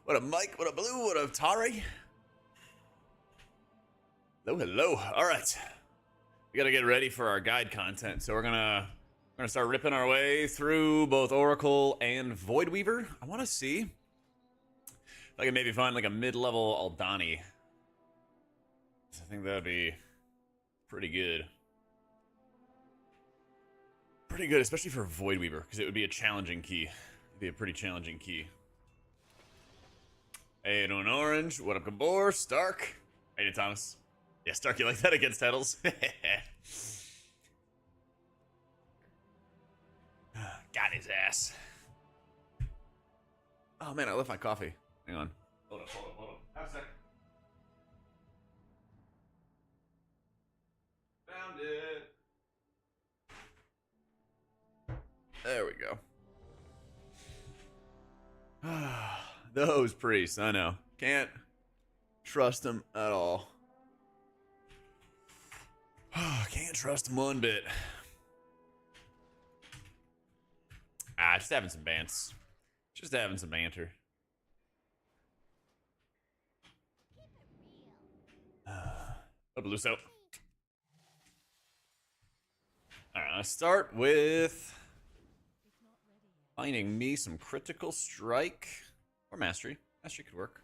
What up, Mike? What up, Blue? What up, Tari? Hello, hello. All right. We got to get ready for our guide content. So we're gonna start ripping our way through both Oracle and Void Weaver. I want to see if I can maybe find like a mid-level Aldani. I think that'd be pretty good. Pretty good, especially for Void Weaver, because it would be a challenging key. It'd be a pretty challenging key. Hey, doing Orange. What up, Gabor? Stark. Hey, Thomas. Yeah, Stark, you like that against Heddles? Got his ass. Oh man, I left my coffee. Hang on. Hold on. Have a sec. Found it. There we go. Those priests, I know. Can't trust them at all. Can't trust them one bit. Just having some bants. Just having some banter. Up, Luso. Alright, let's start with finding me some critical strike or mastery. Mastery could work.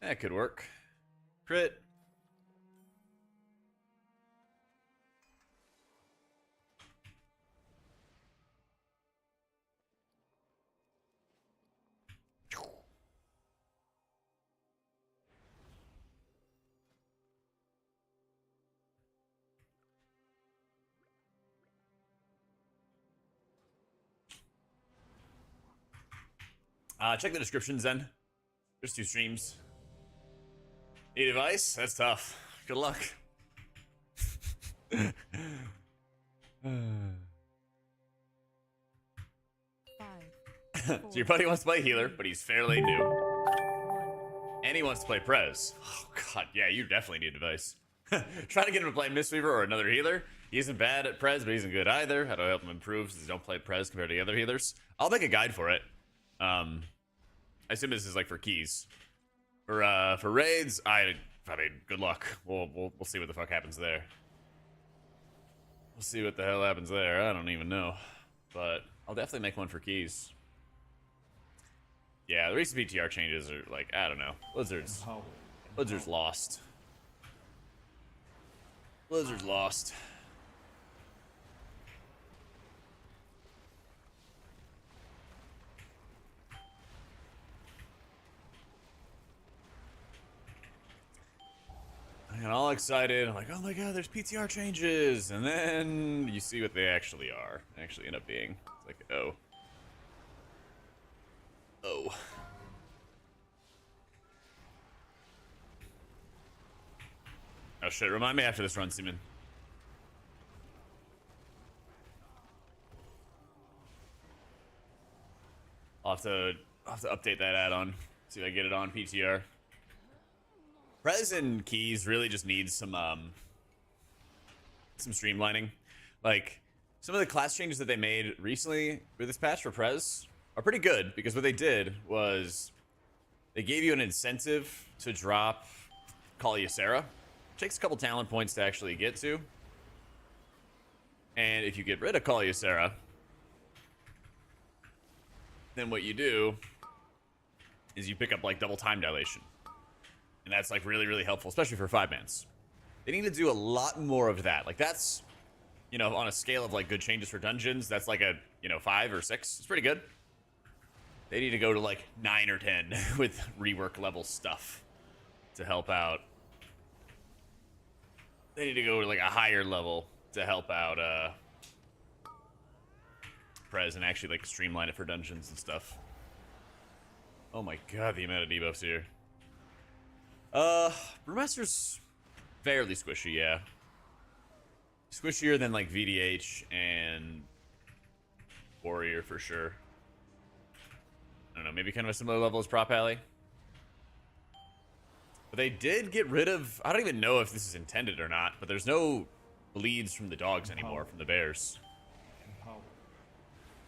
That could work. Crit. Check the descriptions then. There's 2 streams. Need advice? That's tough. Good luck. So your buddy wants to play healer, but he's fairly new. And he wants to play Prez. Oh god, yeah, you definitely need advice. Trying to get him to play Mistweaver or another healer. He isn't bad at Prez, but he isn't good either. How do I help him improve since he don't play Prez compared to the other healers? I'll make a guide for it. I assume this is like for keys. For raids, I mean, good luck. We'll see what the fuck happens there. We'll see what the hell happens there. I don't even know, but I'll definitely make one for keys. Yeah, the recent PTR changes are like, I don't know. Blizzard's lost. Blizzard's lost. I got all excited. I'm like, oh my god, there's PTR changes. And then you see what they actually are. They actually end up being. It's like, oh. Oh. Oh shit, remind me after this run, Seaman. I'll have to update that add-on. See if I get it on PTR. Prez and keys really just needs some streamlining. Like, some of the class changes that they made recently with this patch for Prez are pretty good, because what they did was they gave you an incentive to drop Call Ysera. Takes a couple talent points to actually get to. And if you get rid of Call Ysera, then what you do is you pick up like double time dilation. And that's like really, really helpful, especially for 5-mans. They need to do a lot more of that. Like that's, you know, on a scale of like good changes for dungeons, that's like a, you know, 5 or 6. It's pretty good. They need to go to like 9 or 10 with rework level stuff to help out. They need to go to like a higher level to help out Prez and actually like streamline it for dungeons and stuff. Oh my god, the amount of debuffs here. Brewmaster's fairly squishy, yeah. Squishier than like VDH and Warrior for sure. I don't know, maybe kind of a similar level as Prop Alley. But they did get rid of, I don't even know if this is intended or not, but there's no bleeds from the dogs anymore, from the bears.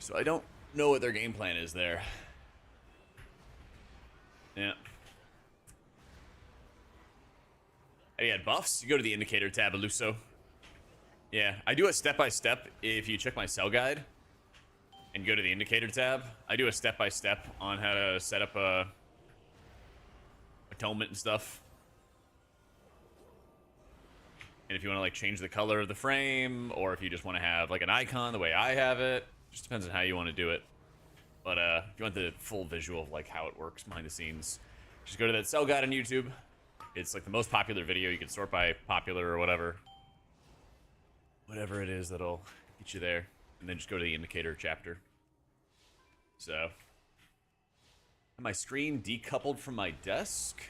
So I don't know what their game plan is there. Yeah. Hey, had buffs? You go to the indicator tab, Eluso. Yeah, I do a step-by-step if you check my cell guide and go to the indicator tab. I do a step-by-step on how to set up a atonement and stuff. And if you want to like change the color of the frame, or if you just want to have like an icon the way I have it, just depends on how you want to do it. But if you want the full visual of like how it works behind the scenes, just go to that cell guide on YouTube. It's like the most popular video. You can sort by popular or whatever it is that'll get you there, and then just go to the indicator chapter. So, am my screen decoupled from my desk?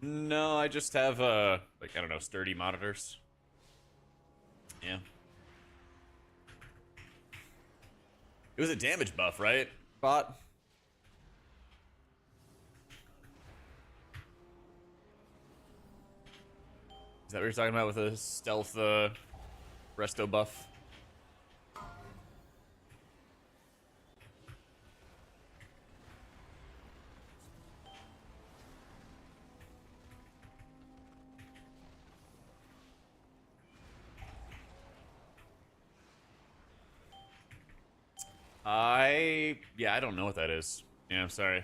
No, I just have like, I don't know, sturdy monitors. Yeah. It was a damage buff, right, bot? Is that what you're talking about with a stealth resto buff? Yeah, I don't know what that is. Yeah, I'm sorry.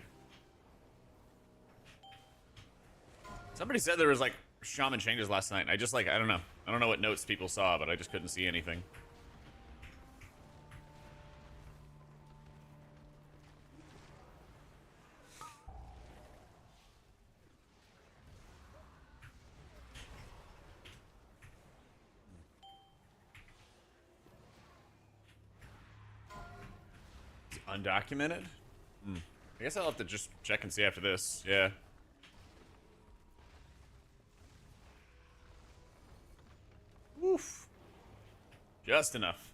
Somebody said there was like shaman changes last night, and I just like, I don't know. I don't know what notes people saw, but I just couldn't see anything. Undocumented? I guess I'll have to just check and see after this. Yeah. Woof. Just enough.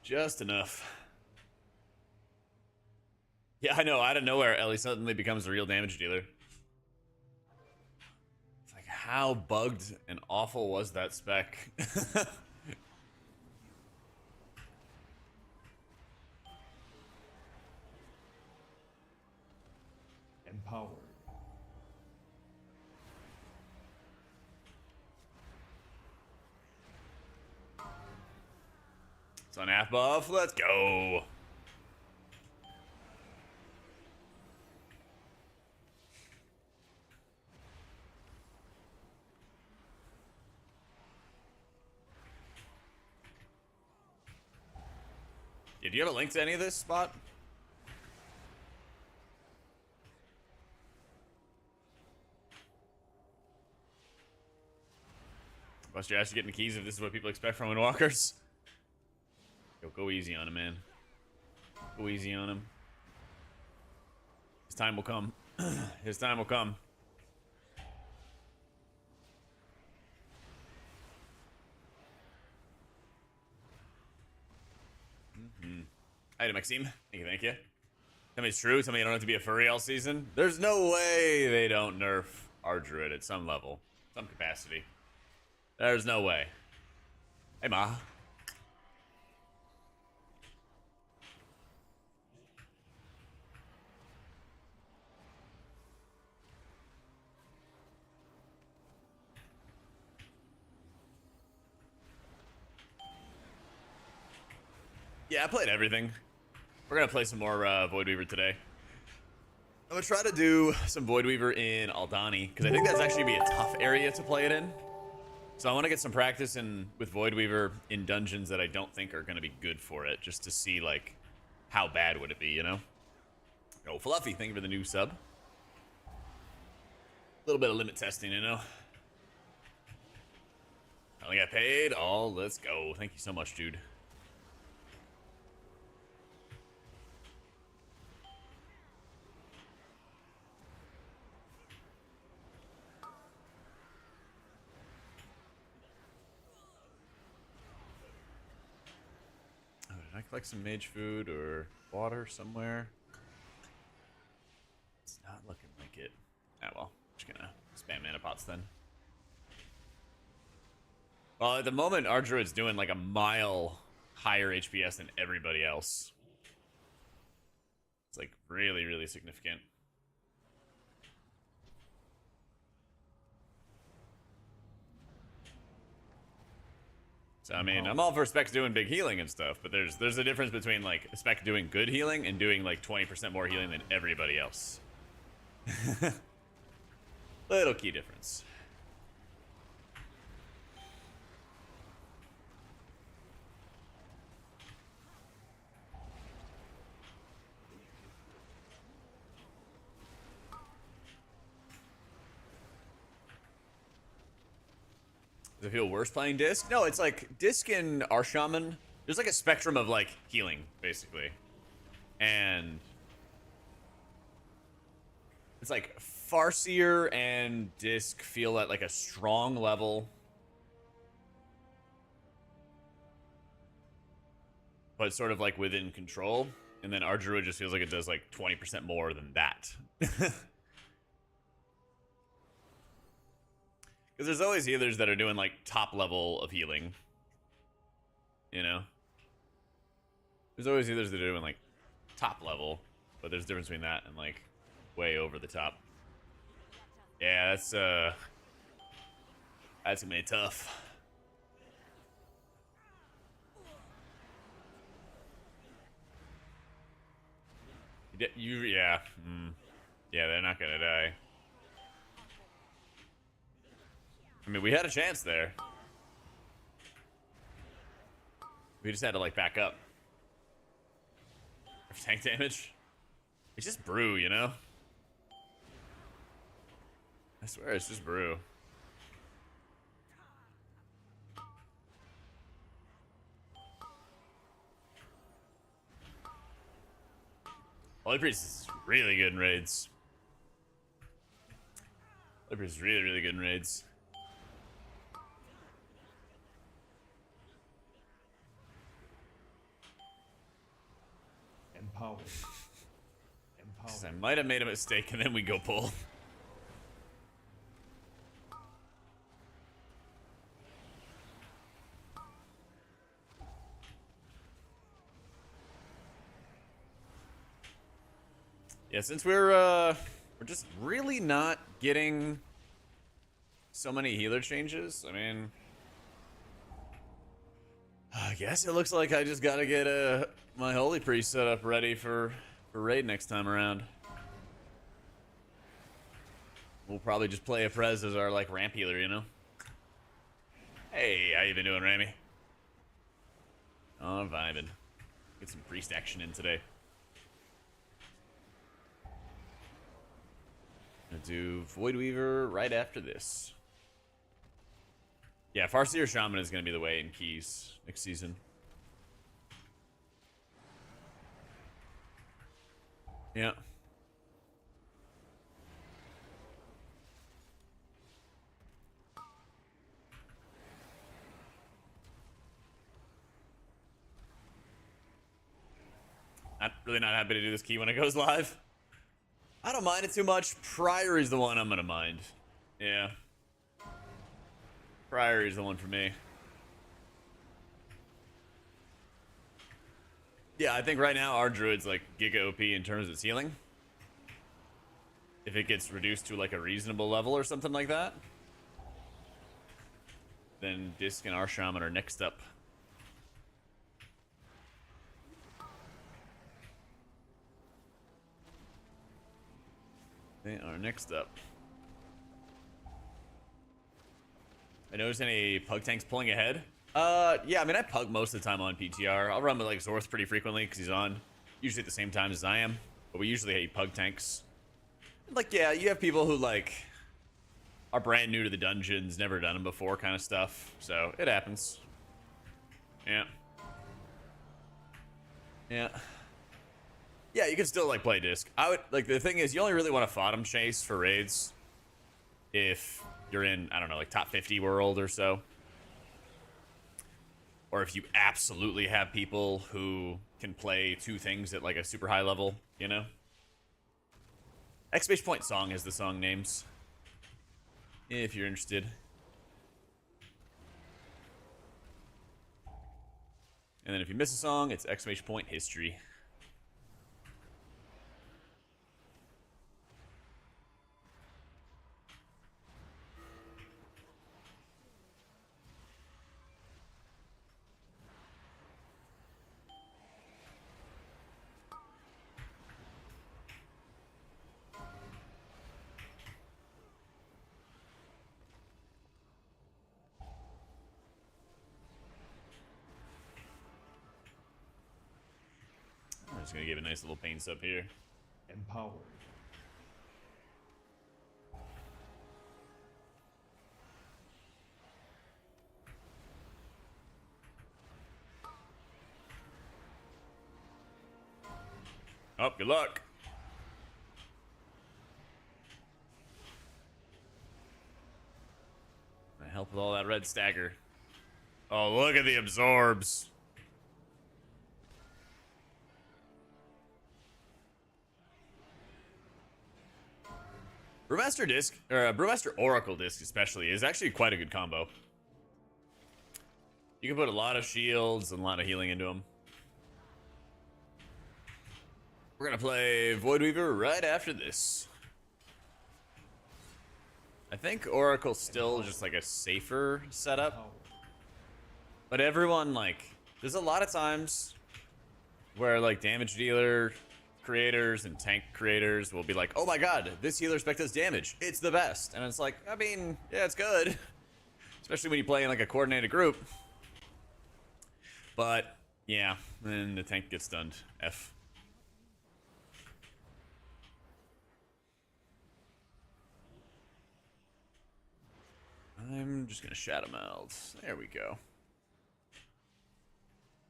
Just enough. Yeah, I know. Out of nowhere, Ellie suddenly becomes a real damage dealer. It's like, how bugged and awful was that spec? Empowered. It's on half buff. Let's go. Yeah, do you have a link to any of this spot? Bust your ass to getting the keys if this is what people expect from Windwalkers. Yo, go easy on him, man. Go easy on him. His time will come. His time will come. Hi, Maxime. Thank you, thank you. Tell me it's true. Tell me you don't have to be a furry all season. There's no way they don't nerf our druid at some level, some capacity. There's no way. Hey, Ma. Yeah, I played everything. We're gonna play some more Void Weaver today. I'm gonna try to do some Void Weaver in Aldani, because I think that's actually gonna be a tough area to play it in. So I want to get some practice with Void Weaver in dungeons that I don't think are going to be good for it, just to see, like, how bad would it be, you know? Oh, Fluffy, thank you for the new sub. A little bit of limit testing, you know? I only got paid. Oh, let's go. Thank you so much, dude. Did I collect some mage food or water somewhere? It's not looking like it. Ah, well, just gonna spam mana pots then. Well, at the moment, our druid's doing like a mile higher HPS than everybody else. It's like really, really significant. So I mean, I'm all for specs doing big healing and stuff, but there's a difference between like a spec doing good healing and doing like 20% more healing than everybody else. Little key difference. Does it feel worse playing Disc? No, it's like Disc and our Shaman. There's like a spectrum of like healing, basically. And it's like Farseer and Disc feel at like a strong level. But sort of like within control. And then our Druid just feels like it does like 20% more than that. Because there's always healers that are doing like top level of healing. You know? There's always healers that are doing like top level. But there's a difference between that and like way over the top. Yeah, that's gonna be tough. Yeah. Yeah, they're not gonna die. I mean, we had a chance there. We just had to, like, back up. Tank damage? It's just brew, you know? I swear it's just brew. Holy Priest is really good in raids. Holy Priest is really, really good in raids. Empowered. I might have made a mistake and then we go pull. Yeah, since we're just really not getting so many healer changes, I mean, I guess it looks like I just gotta get my Holy Priest set up ready for raid next time around. We'll probably just play a Prez as our like ramp healer, you know? Hey, how you been doing, Rami? Oh, vibing. Get some priest action in today. Gonna do Void Weaver right after this. Yeah, Farseer Shaman is gonna be the way in keys next season. Yeah. Not happy to do this key when it goes live. I don't mind it too much. Prior is the one I'm gonna mind. Yeah. Prior is the one for me. Yeah, I think right now our Druid's like Giga OP in terms of its healing. If it gets reduced to like a reasonable level or something like that, then Disc and our Shaman are next up. They are next up. I noticed any pug tanks pulling ahead. Yeah, I mean, I pug most of the time on PTR. I'll run with like Zorth pretty frequently because he's on usually at the same time as I am. But we usually hate pug tanks. Like, yeah, you have people who like are brand new to the dungeons, never done them before kind of stuff. So it happens. Yeah. Yeah. Yeah, you can still like play Disc. I would like the thing is you only really want to Fodum chase for raids if you're in, I don't know, like top 50 world or so. Or if you absolutely have people who can play two things at like a super high level, you know? Exclamation point song is the song names. If you're interested. And then if you miss a song, it's exclamation point history. I'm just gonna give a nice little paint sub here. Empowered. Oh, good luck. I help with all that red stagger. Oh, look at the absorbs. Brewmaster Disc, or Brewmaster Oracle Disc especially, is actually quite a good combo. You can put a lot of shields and a lot of healing into them. We're gonna play Void Weaver right after this. I think Oracle's still just like a safer setup. But everyone, like, there's a lot of times where like damage dealer creators and tank creators will be like, oh my god, this healer spec does damage. It's the best. And it's like, I mean, yeah, it's good. Especially when you play in like a coordinated group. But, yeah, then the tank gets stunned. F. I'm just gonna shadow meld. There we go.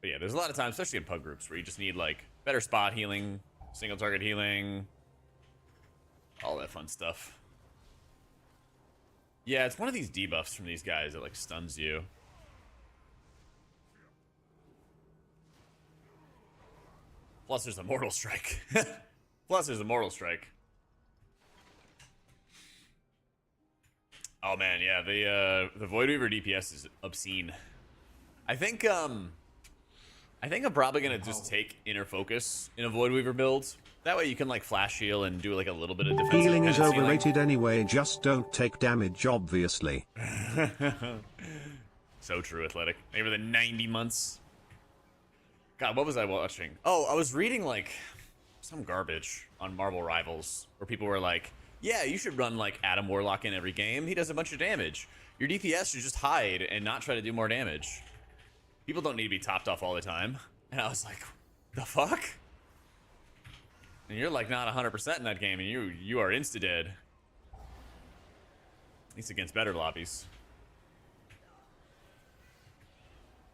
But yeah, there's a lot of times, especially in pub groups, where you just need like better spot healing, single target healing, all that fun stuff. Yeah, it's one of these debuffs from these guys that like stuns you. Plus there's a mortal strike. Plus there's a mortal strike. Oh man, yeah, the Void Weaver DPS is obscene. I think I'm probably gonna just take Inner Focus in a Void Weaver build. That way you can like flash heal and do like a little bit of defensive. Healing is overrated anyway, just don't take damage, obviously. So true, Athletic. Maybe the 90 months. God, what was I watching? Oh, I was reading like some garbage on Marvel Rivals where people were like, yeah, you should run like Adam Warlock in every game. He does a bunch of damage. Your DPS should just hide and not try to do more damage. People don't need to be topped off all the time. And I was like, the fuck? And you're like not 100% in that game, and you are insta-dead. At least against better lobbies.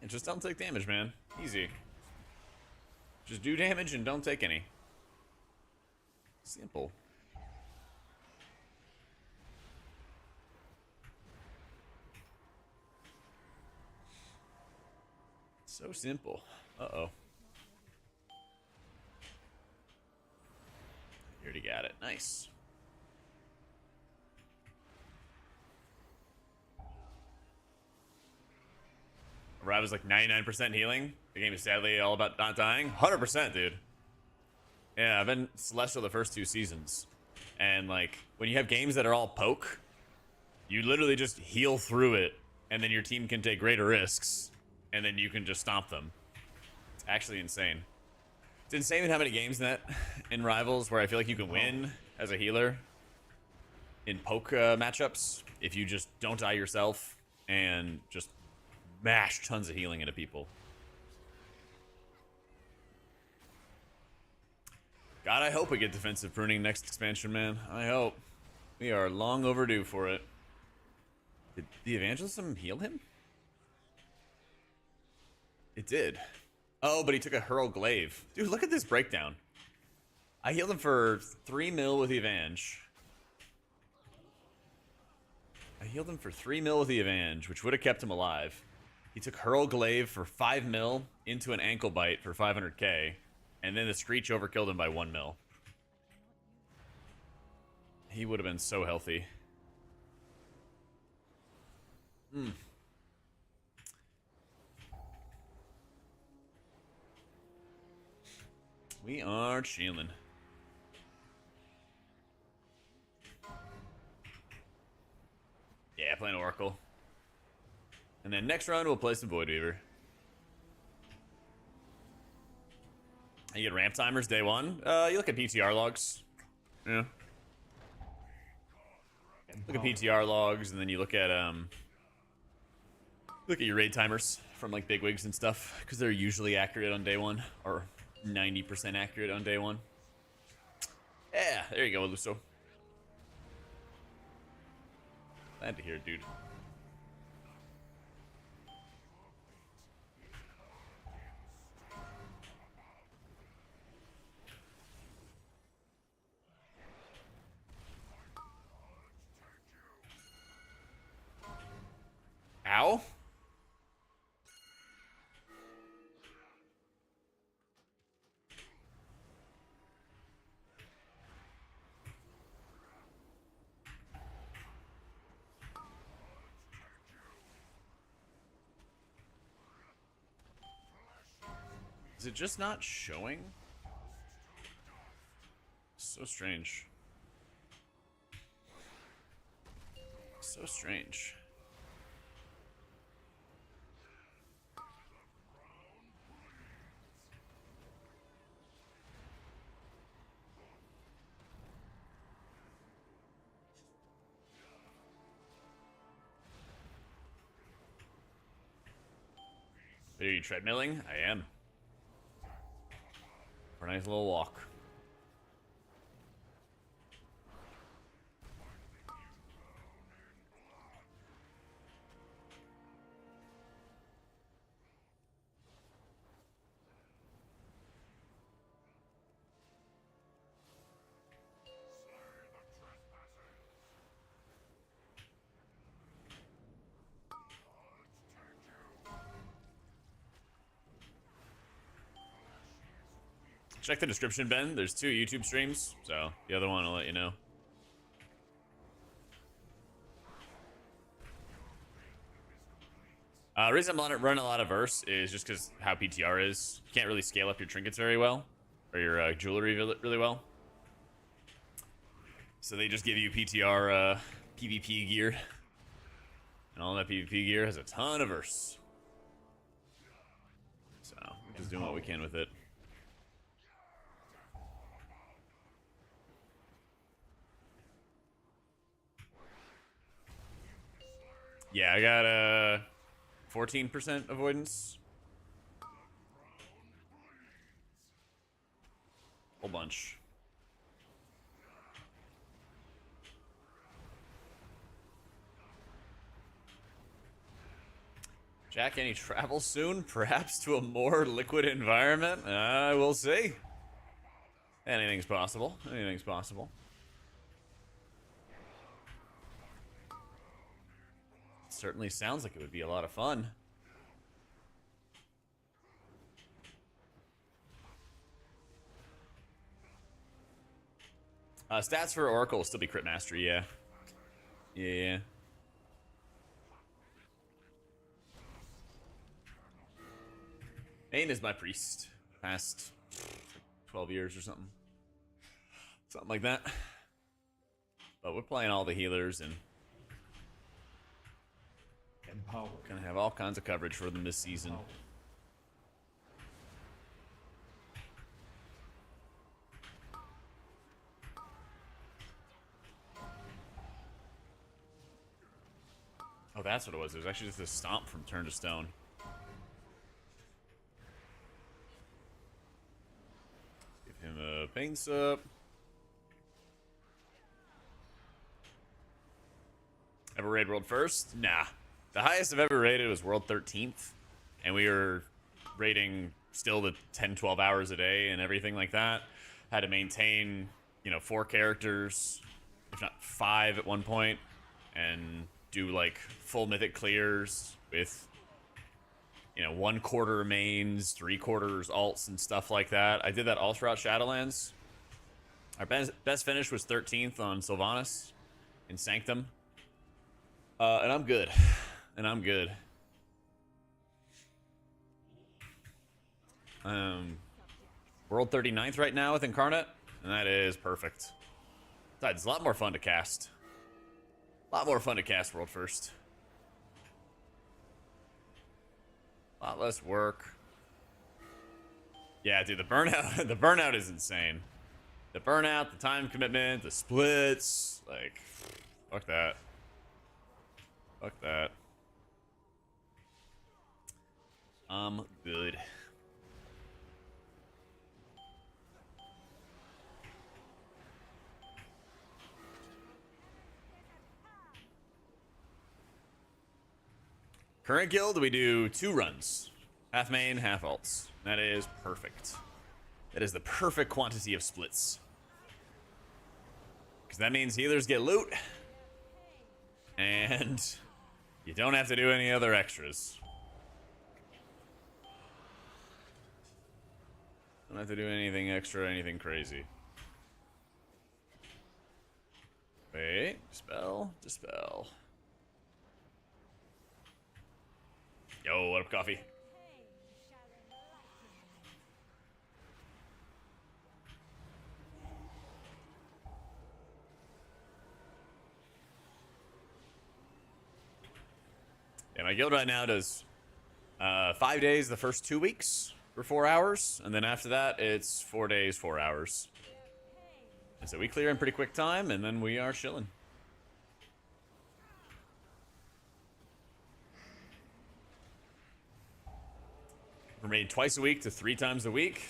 And just don't take damage, man. Easy. Just do damage and don't take any. Simple. So simple. Uh-oh. You already got it. Nice. Arrive is like 99% healing. The game is sadly all about not dying. 100%, dude. Yeah, I've been Celestial the first 2 seasons. And like, when you have games that are all poke, you literally just heal through it, and then your team can take greater risks, and then you can just stomp them. It's actually insane. It's insane how many games in Rivals where I feel like you can win as a healer in poke matchups if you just don't die yourself and just mash tons of healing into people. God, I hope we get defensive pruning next expansion, man. I hope. We are long overdue for it. Did the Evangelism heal him? It did. Oh, but he took a Hurl Glaive. Dude, look at this breakdown. I healed him for 3 mil with the Evenge. I healed him for 3 mil with the Evenge, which would have kept him alive. He took Hurl Glaive for 5 mil into an ankle bite for 500k, and then the Screech overkilled him by 1 mil. He would have been so healthy. We are chilling. Yeah, playing Oracle. And then next round we'll play some Void Weaver. You get ramp timers day one. You look at PTR logs. Yeah. Look at PTR logs, and then you look at your raid timers from like bigwigs and stuff, because they're usually accurate on day one, or 90% accurate on day one. Yeah, there you go, Luso. Glad to hear it, dude. Ow? Is it just not showing? So strange. So strange. Are you treadmilling? I am. For a nice little walk. Check the description, Ben. There's 2 YouTube streams, so the other one I'll let you know. Reason I'm running a lot of verse is just because how PTR is. You can't really scale up your trinkets very well, or your jewelry really well. So they just give you PTR PvP gear, and all that PvP gear has a ton of verse. So we're just doing what we can with it. Yeah, I got 14% avoidance. Whole bunch. Jack, any travel soon? Perhaps to a more liquid environment? We'll see. Anything's possible. Anything's possible. Certainly sounds like it would be a lot of fun. Stats for Oracle will still be crit mastery, yeah. Yeah. Main is my priest. Past 12 years or something. Something like that. But we're playing all the healers and gonna have all kinds of coverage for them this season. Oh, that's what it was. It was actually just a stomp from turn to stone. Give him a pain sup. Ever raid world first? Nah. The highest I've ever rated was world 13th. And we were raiding still the 10-12 hours a day and everything like that. Had to maintain, 4 characters, if not 5 at one point, and do like full mythic clears with 1/4 mains, 3/4 alts and stuff like that. I did that all throughout Shadowlands. Our best finish was 13th on Sylvanas in Sanctum. And I'm good. And I'm good. World 39th right now with Incarnate, and that is perfect. Besides, it's a lot more fun to cast. A lot more fun to cast World First. A lot less work. Yeah, dude, the burnout, the burnout is insane. The burnout, the time commitment, the splits, like, fuck that. Fuck that. I'm good. Current guild, we do 2 runs. Half main, half alts. That is perfect. That is the perfect quantity of splits. Because that means healers get loot. And you don't have to do any other extras. Don't have to do anything extra, anything crazy. Wait, dispel, dispel. Yo, what up, coffee? Yeah, my guild right now does 5 days the first 2 weeks for 4 hours, and then after that it's 4 days, 4 hours. And so we clear in pretty quick time, and then we are chilling. We're made twice a week to 3 times a week.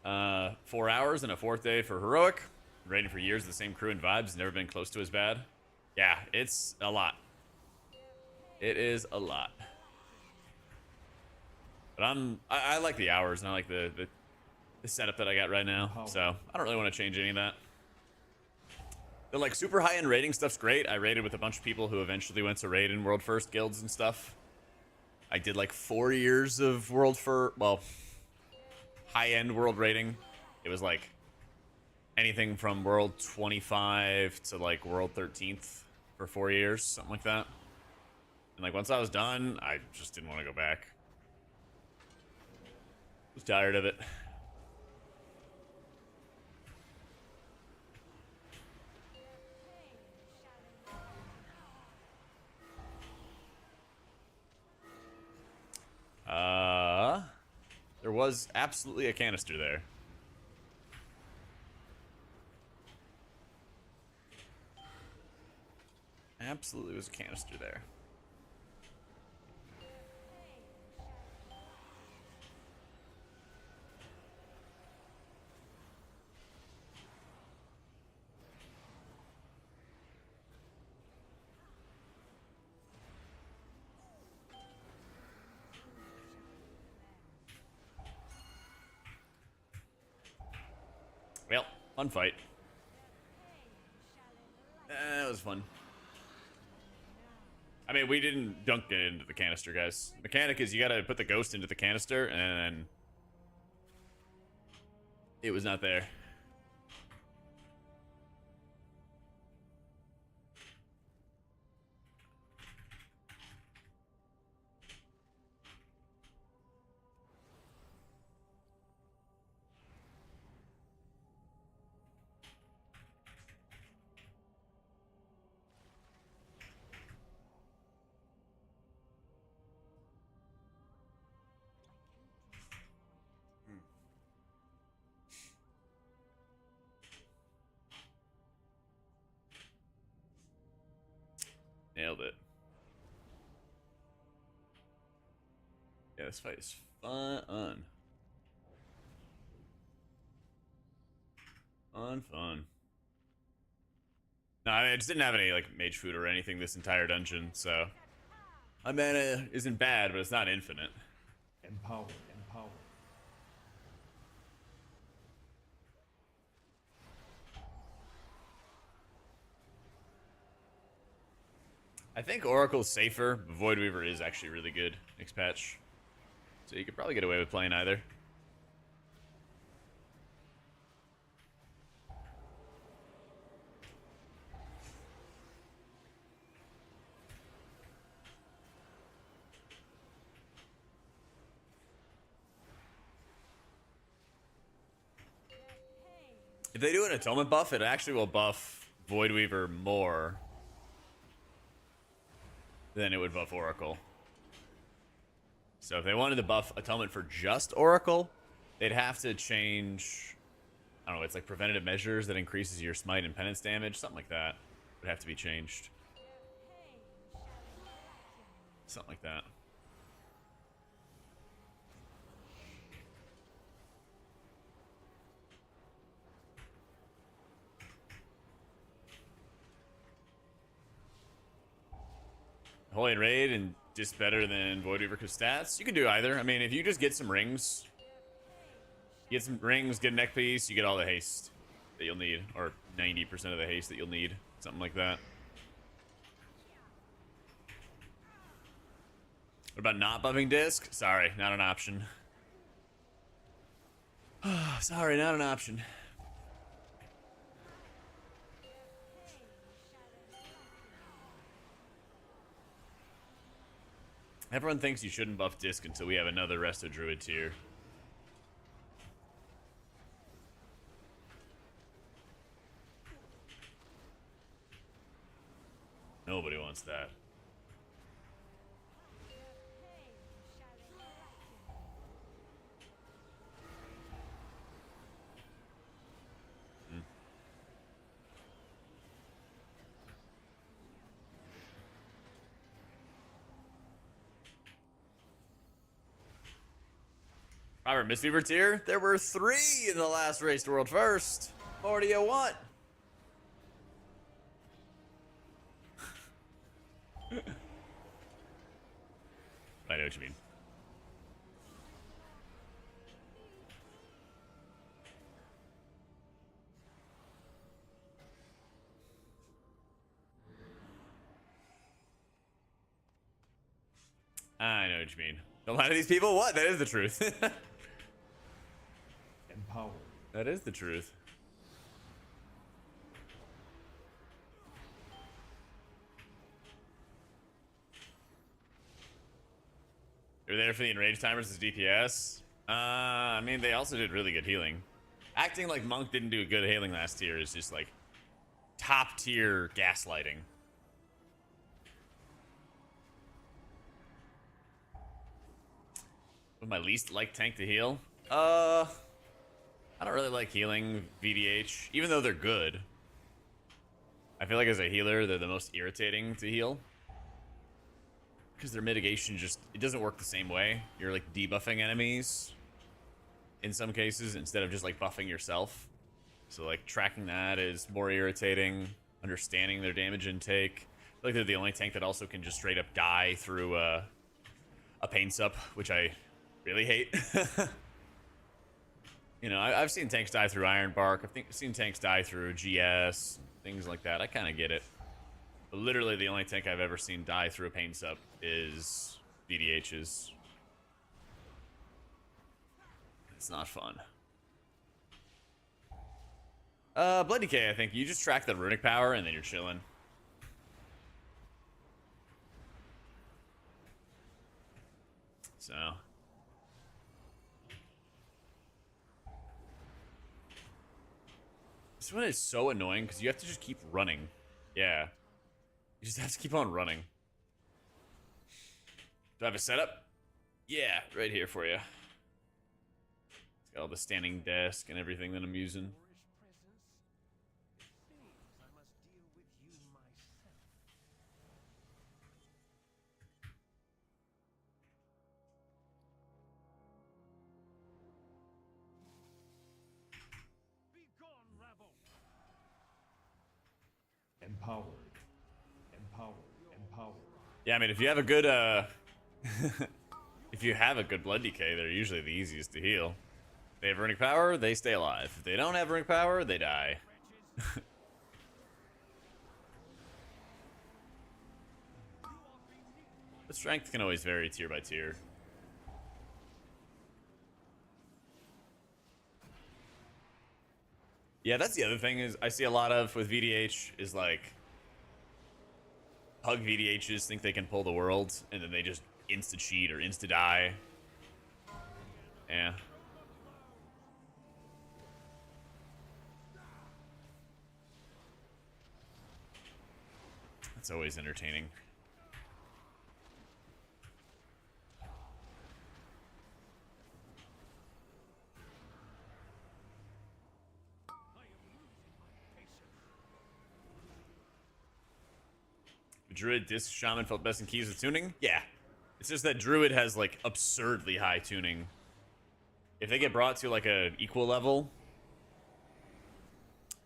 4 hours and a 4th day for heroic. Raiding for years, the same crew and vibes, never been close to as bad. Yeah, it's a lot. It is a lot. But I like the hours, and I like the setup that I got right now. So I don't really want to change any of that. The like super high-end raiding stuff's great. I raided with a bunch of people who eventually went to raid in World First guilds and stuff. I did like 4 years of World First, well, high-end world raiding. It was like anything from World 25 to like World 13th for 4 years, something like that. And like once I was done, I just didn't want to go back. Was tired of it. There was absolutely a canister there. Absolutely was a canister there. Well, fun fight. That was fun. I mean, we didn't dunk it into the canister, guys. Mechanic is you gotta put the ghost into the canister, and it was not there. Nailed it. Yeah, this fight is fun. Fun. No, I just didn't have any like mage food or anything this entire dungeon, so my mana isn't bad, but it's not infinite. Empower. I think Oracle's safer, but Void Weaver is actually really good next patch. So you could probably get away with playing either. If they do an atonement buff, it actually will buff Void Weaver more than it would buff Oracle. So if they wanted to buff atonement for just Oracle, they'd have to change, I don't know, it's like preventative measures that increases your smite and penance damage, something like that would have to be changed. Something like that. Holy Raid and just better than Void Weaver stats. You can do either. I mean, if you just get some rings, get a neck piece, you get all the haste that you'll need, or 90% of the haste that you'll need, something like that. What about not buffing disc? Sorry, not an option. Sorry, not an option. Everyone thinks you shouldn't buff disc until we have another Resto Druid tier. Nobody wants that. Robert, Mistweaver tier? There were 3 in the last race to World First. More do you want? I know what you mean. I know what you mean. Don't lie to these people? What? That is the truth. Empowered. That is the truth. They're there for the enrage timers as DPS. I mean, they also did really good healing. Acting like Monk didn't do good healing last year is just like top tier gaslighting. What my least like tank to heal? I don't really like healing VDH, even though they're good. I feel like as a healer, they're the most irritating to heal. Because their mitigation just, it doesn't work the same way. You're like debuffing enemies in some cases instead of just like buffing yourself. So like tracking that is more irritating. Understanding their damage intake. I feel like they're the only tank that also can just straight up die through a pain sup, which I really hate. You know, I've seen tanks die through Iron Bark. I've seen tanks die through GS, things like that. I kind of get it. But literally the only tank I've ever seen die through a pain sup is VDH's. It's not fun. Blood Decay, I think. You just track the runic power and then you're chilling. So... this one is so annoying because you have to just keep running. Yeah. You just have to keep on running. Do I have a setup? Yeah, right here for you. It's got all the standing desk and everything that I'm using. Empowered. Empowered. Empowered. Yeah, I mean, if you have a good, if you have a good Blood Decay, they're usually the easiest to heal. If they have runic power, they stay alive. If they don't have runic power, they die. The strength can always vary tier by tier. Yeah, that's the other thing is I see a lot of with VDH is like Pug VDHs think they can pull the world and then they just insta cheat or insta die. Yeah. It's always entertaining. Druid, Disc, Shaman felt best in keys with tuning? Yeah. It's just that Druid has, like, absurdly high tuning. If they get brought to, like, a equal level...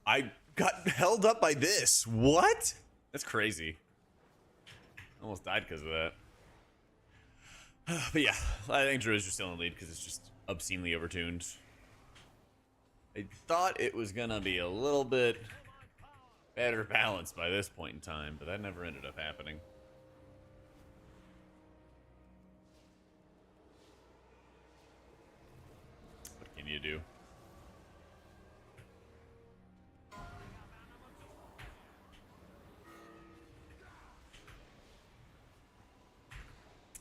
I got held up by this. What? That's crazy. Almost died because of that. But yeah, I think Druid's just still in the lead because it's just obscenely overtuned. I thought it was gonna be a little bit better balanced by this point in time, but that never ended up happening. What can you do?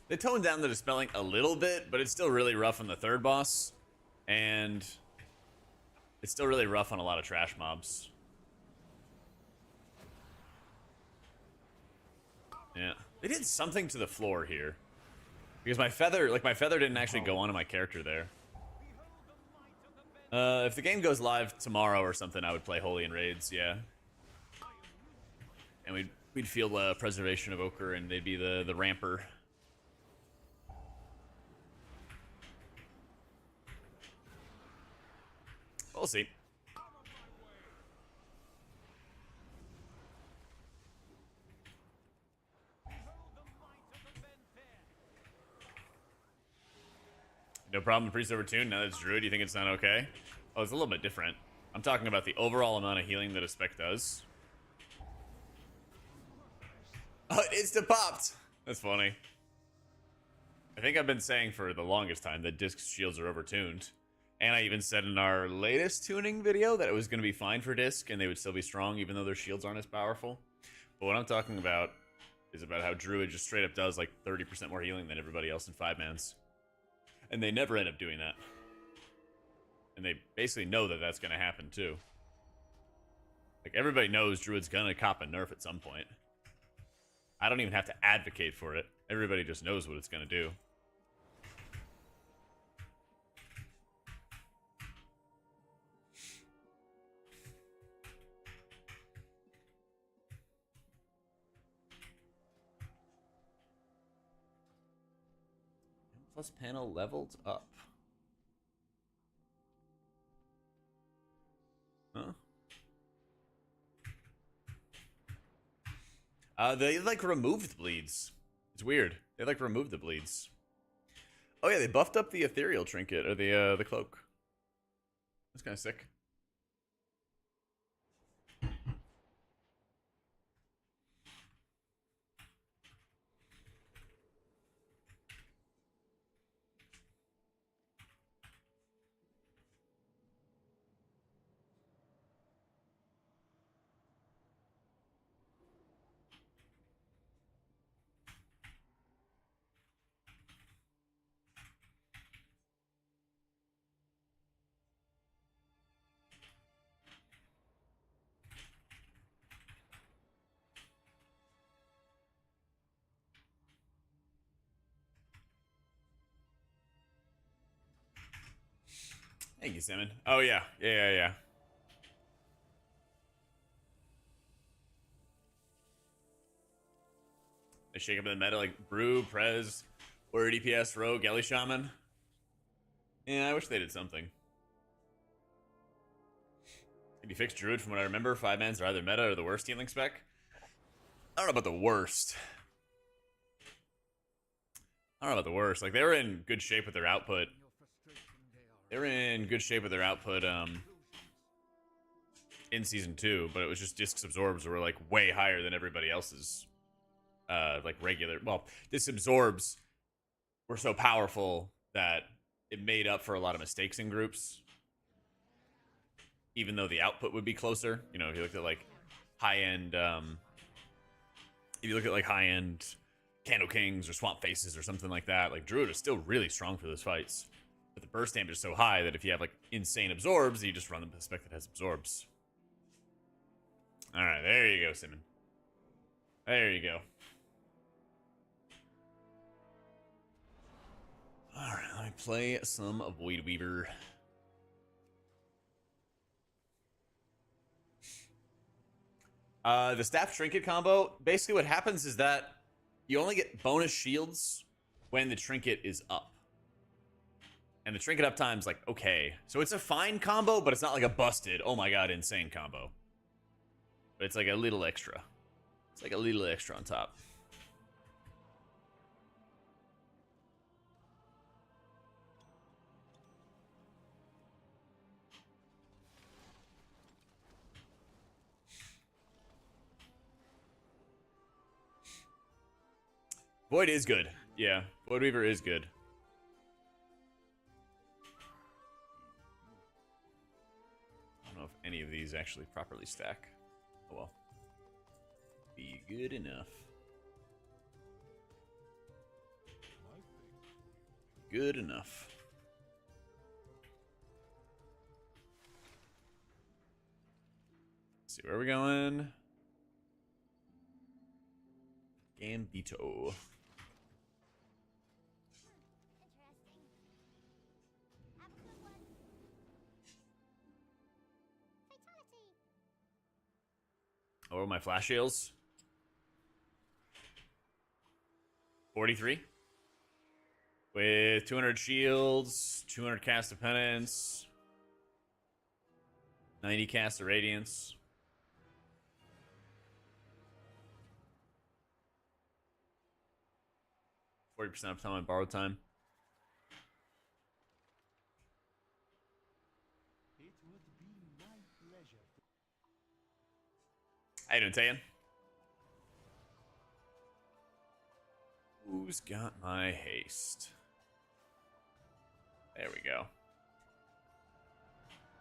They toned down the dispelling a little bit, but it's still really rough on the third boss. And it's still really rough on a lot of trash mobs. Yeah. They did something to the floor here. Because my feather didn't actually go onto my character there. If the game goes live tomorrow or something, I would play Holy and Raids, yeah. And we'd feel Preservation of Ochre, and they'd be the ramper. We'll see. No problem, priest overtuned. Now that it's Druid, you think it's not okay? Oh, it's a little bit different. I'm talking about the overall amount of healing that a spec does. Oh, it insta-popped! That's funny. I think I've been saying for the longest time that disc shields are overtuned. And I even said in our latest tuning video that it was going to be fine for disc and they would still be strong even though their shields aren't as powerful. But what I'm talking about is about how Druid just straight up does like 30% more healing than everybody else in 5-mans. And they never end up doing that. And they basically know that that's going to happen too. Like, everybody knows Druid's going to cop a nerf at some point. I don't even have to advocate for it. Everybody just knows what it's going to do. Plus panel leveled up. Huh? They like removed the bleeds. It's weird. They like removed the bleeds. Oh yeah, they buffed up the ethereal trinket or the cloak. That's kind of sick. Thank you, Simon. Oh, yeah. Yeah. They shake up in the meta like Brew, Prez, or DPS, Rogue, Ellie Shaman. Yeah, I wish they did something. Did you fix Druid? From what I remember, 5-mans are either meta or the worst healing spec. I don't know about the worst. Like, they were in good shape with their output. In Season 2, but it was just discs absorbs were, like, way higher than everybody else's, like, regular... Well, disc absorbs were so powerful that it made up for a lot of mistakes in groups. Even though the output would be closer. You know, if you looked at, like, high-end, Candle Kings or Swamp Faces or something like that, like, Druid is still really strong for those fights. But the burst damage is so high that if you have, like, insane absorbs, you just run the spec that has absorbs. Alright, there you go, Simon. There you go. Alright, let me play some Void Weaver. The staff trinket combo, basically what happens is that you only get bonus shields when the trinket is up. And the trinket uptime's like, okay. So it's a fine combo, but it's not like a busted, oh my god, insane combo. But it's like a little extra. It's like a little extra on top. Void is good. Yeah, Void Weaver is good. I don't know if any of these actually properly stack. Oh well. Be good enough. Good enough. Let's see, where are we going? Gambito. Oh, my flash shields. 43. With 200 shields, 200 cast of penance, 90 cast of radiance. %, of time on borrowed time. It would be my pleasure. How you doing, Tayan? Who's got my haste? There we go.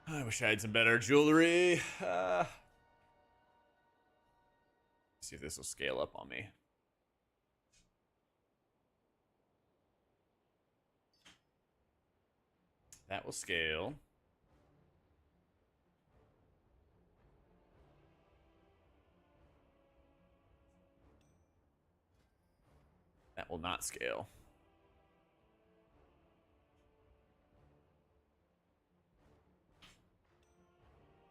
I wish I had some better jewelry. See if this will scale up on me. That will scale. That will not scale.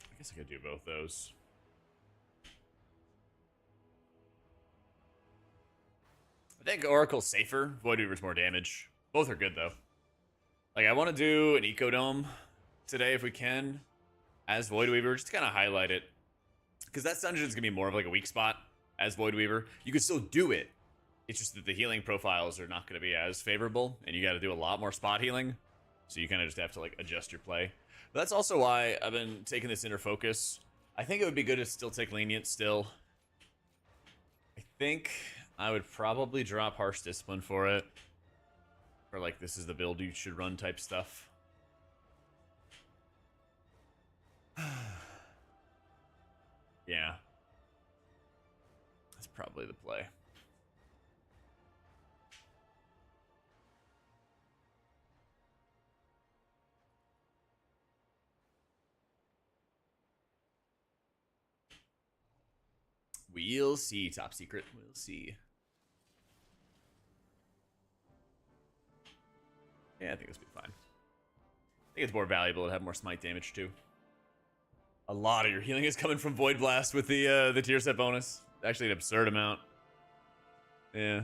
I guess I could do both those. I think Oracle's safer. Void Weaver's more damage. Both are good, though. Like, I want to do an Ecodome today if we can as Void Weaver, just to kind of highlight it. Because that dungeon is going to be more of like a weak spot as Void Weaver. You could still do it. It's just that the healing profiles are not going to be as favorable, and you got to do a lot more spot healing. So you kind of just have to like adjust your play. But that's also why I've been taking this inner focus. I think it would be good to still take lenient still. I think I would probably drop Harsh Discipline for it. Or like, this is the build you should run type stuff. Yeah. That's probably the play. We'll see, top secret. We'll see. Yeah, I think this will be fine. I think it's more valuable to have more smite damage too. A lot of your healing is coming from Void Blast with the tier set bonus. Actually, an absurd amount. Yeah.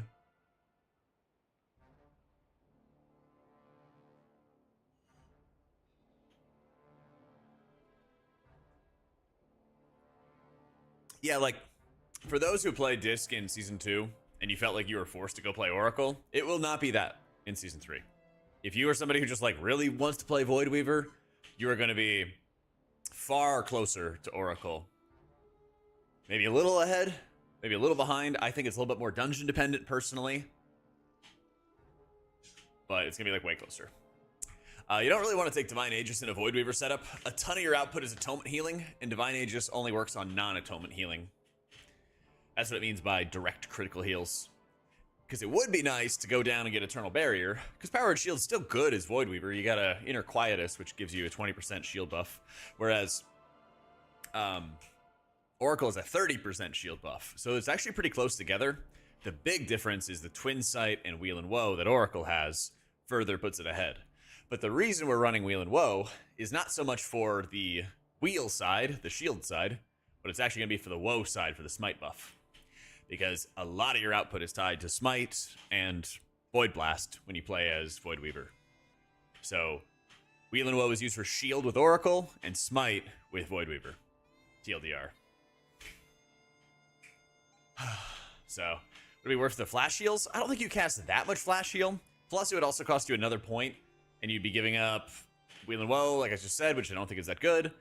Yeah, like, for those who played Disc in Season 2, and you felt like you were forced to go play Oracle, it will not be that in Season 3. If you are somebody who just, like, really wants to play Void Weaver, you are going to be far closer to Oracle. Maybe a little ahead, maybe a little behind. I think it's a little bit more dungeon dependent, personally. But it's going to be, like, way closer. You don't really want to take Divine Aegis in a Void Weaver setup. A ton of your output is Atonement Healing, and Divine Aegis only works on non-Atonement Healing. That's what it means by direct critical heals. Because it would be nice to go down and get Eternal Barrier, because Powered Shield's still good as Void Weaver. You got a Inner Quietus, which gives you a 20% shield buff. Whereas, Oracle has a 30% shield buff, so it's actually pretty close together. The big difference is the Twin Sight and Wheel and Woe that Oracle has further puts it ahead. But the reason we're running Wheel and Woe is not so much for the Wheel side, the shield side, but it's actually going to be for the Woe side for the Smite buff. Because a lot of your output is tied to Smite and Void Blast when you play as Void Weaver. So, Wheel and Woe is used for shield with Oracle, and Smite with Void Weaver. TLDR. So, would it be worth the flash heals? I don't think you cast that much flash heal. Plus, it would also cost you another point, and you'd be giving up Wheel and Woe, like I just said, which I don't think is that good.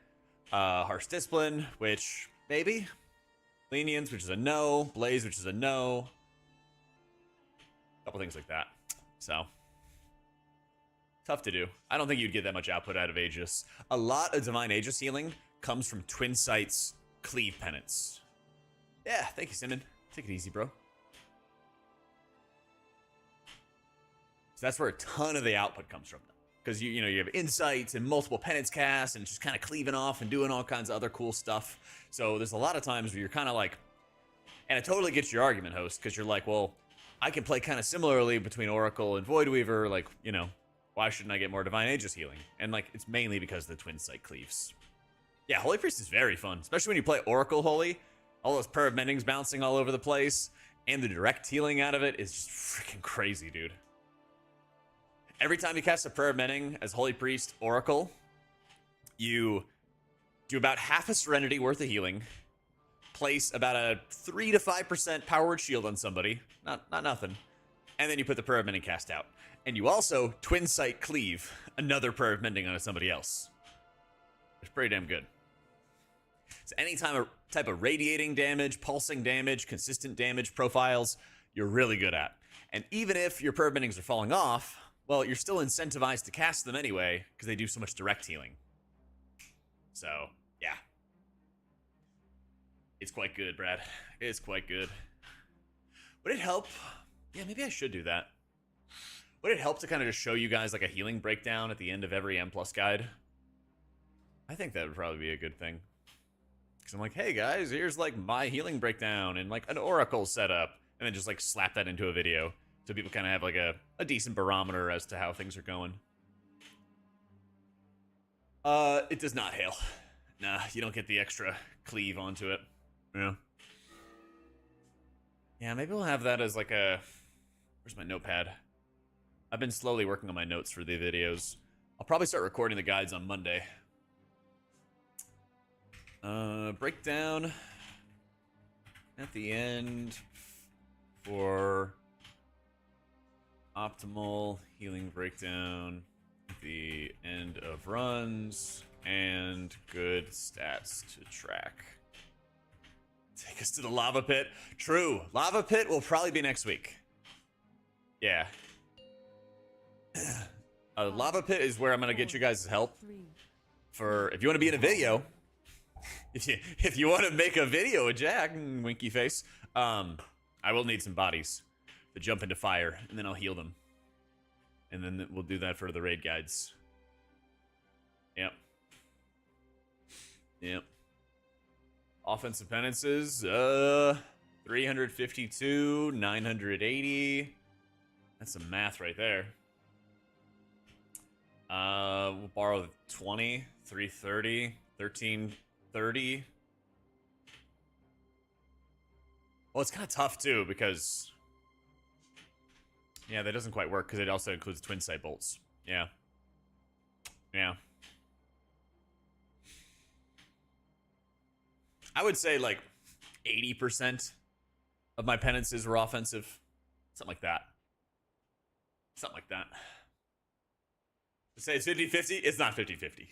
Harsh Discipline, which maybe. Lenience, which is a no. Blaze, which is a no. A couple things like that. So, tough to do. I don't think you'd get that much output out of Aegis. A lot of Divine Aegis healing comes from Twin Sight's Cleave Penance. Yeah, thank you, Simon. Take it easy, bro. So that's where a ton of the output comes from. Because you know you have insights and multiple penance casts and just kind of cleaving off and doing all kinds of other cool stuff. So there's a lot of times where you're kind of like, and I totally get your argument, host, because you're like, well, I can play kind of similarly between Oracle and Void Weaver. Like, you know, why shouldn't I get more Divine Aegis healing? And like, it's mainly because of the Twin Sight cleaves. Yeah, Holy Priest is very fun, especially when you play Oracle Holy. All those Prayer of Mendings bouncing all over the place, and the direct healing out of it is just freaking crazy, dude. Every time you cast a Prayer of Mending as Holy Priest Oracle, you do about half a Serenity worth of healing, place about a 3 to 5% Power Word Shield on somebody, not nothing, and then you put the Prayer of Mending cast out. And you also Twin Sight Cleave another Prayer of Mending onto somebody else. It's pretty damn good. So any type of radiating damage, pulsing damage, consistent damage profiles, you're really good at. And even if your Prayer of Mendings are falling off, well, you're still incentivized to cast them anyway, because they do so much direct healing. So, yeah. It's quite good, Brad. It's quite good. Would it help? Yeah, maybe I should do that. Would it help to kind of just show you guys like a healing breakdown at the end of every M+ guide? I think that would probably be a good thing. Because I'm like, hey guys, here's like my healing breakdown and like an Oracle setup. And then just like slap that into a video. So people kind of have like a decent barometer as to how things are going. It does not hail. Nah, you don't get the extra cleave onto it. Yeah. Yeah, maybe we'll have that as like a... Where's my notepad? I've been slowly working on my notes for the videos. I'll probably start recording the guides on Monday. Breakdown at the end for optimal healing breakdown at the end of runs and good stats to track. Take us to the lava pit. True. Lava pit will probably be next week. Yeah. Lava pit is where I'm going to get you guys' help for if you want to be in a video. If you want to make a video with Jack, winky face, I will need some bodies to jump into fire, and then I'll heal them. And then we'll do that for the raid guides. Yep. Yep. Offensive penances, 352, 980. That's some math right there. We'll borrow 20, 330, 1330. Well, it's kind of tough too because, yeah, that doesn't quite work because it also includes twin sight bolts. Yeah. Yeah. I would say like 80% of my penances were offensive. Something like that. Something like that. To say it's 50-50, it's not 50-50.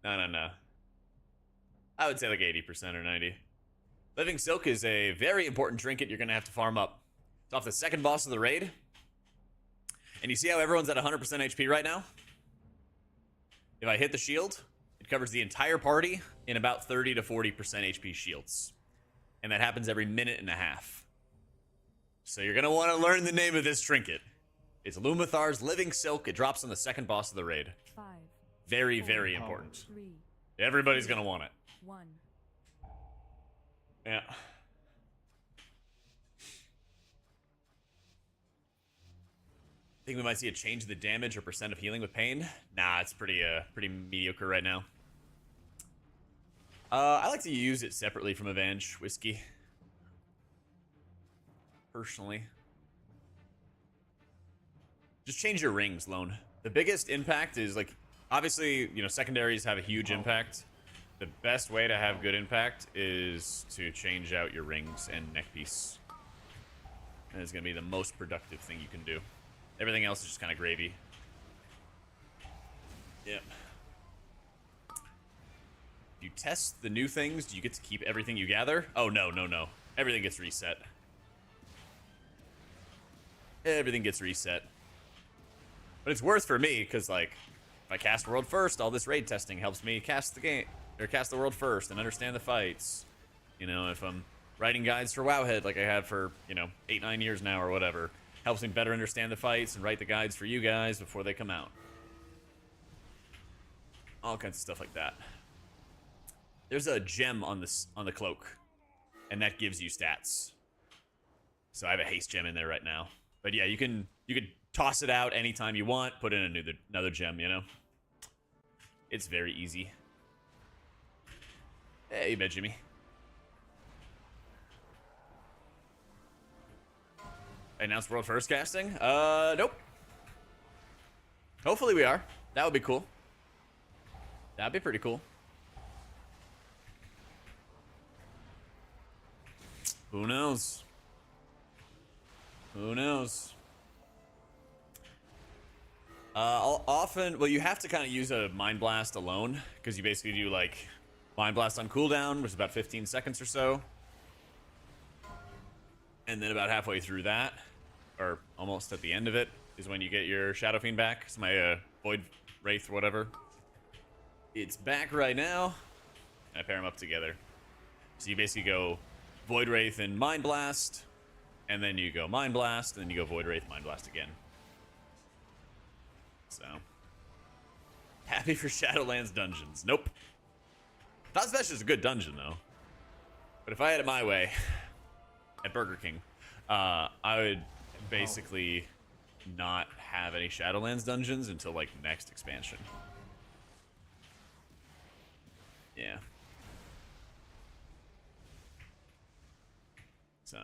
No. I would say like 80% or 90. Living Silk is a very important trinket you're going to have to farm up. It's off the second boss of the raid. And you see how everyone's at 100% HP right now? If I hit the shield, it covers the entire party in about 30 to 40% HP shields. And that happens every minute and a half. So you're going to want to learn the name of this trinket. It's Lumithar's Living Silk. It drops on the second boss of the raid. 5, Very, very important. 3, Everybody's gonna want it. 1. Yeah. Think we might see a change in the damage or percent of healing with pain? Nah, it's pretty mediocre right now. I like to use it separately from Avenge Whiskey. Personally. Just change your rings, Lone. The biggest impact is, like, obviously, you know, secondaries have a huge impact. The best way to have good impact is to change out your rings and neck piece. And it's going to be the most productive thing you can do. Everything else is just kind of gravy. Yep. You test the new things, do you get to keep everything you gather? Oh, no, no, no. Everything gets reset. Everything gets reset. But it's worth for me, because, like, if I cast World first, all this raid testing helps me cast the game, or cast the world first and understand the fights. You know, if I'm writing guides for Wowhead like I have for, you know, 8-9 years now or whatever, helps me better understand the fights and write the guides for you guys before they come out. All kinds of stuff like that. There's a gem on the cloak, and that gives you stats. So I have a haste gem in there right now. But yeah, you could toss it out anytime you want, put in another gem, you know? It's very easy. Hey, you bet, Jimmy. Announced world first casting? Nope. Hopefully we are. That would be cool. That'd be pretty cool. Who knows? Who knows? Well, you have to kind of use a Mind Blast alone, because you basically do, like, Mind Blast on cooldown, which is about 15 seconds or so. And then about halfway through that, or almost at the end of it, is when you get your Shadow Fiend back. It's my Void Wraith or whatever. It's back right now, and I pair them up together. So you basically go Void Wraith and Mind Blast, and then you go Mind Blast, and then you go Void Wraith, Mind Blast again. So, happy for Shadowlands dungeons. Nope. Not Special is a good dungeon, though. But if I had it my way, at Burger King, I would basically not have any Shadowlands dungeons until, like, next expansion. Yeah. So.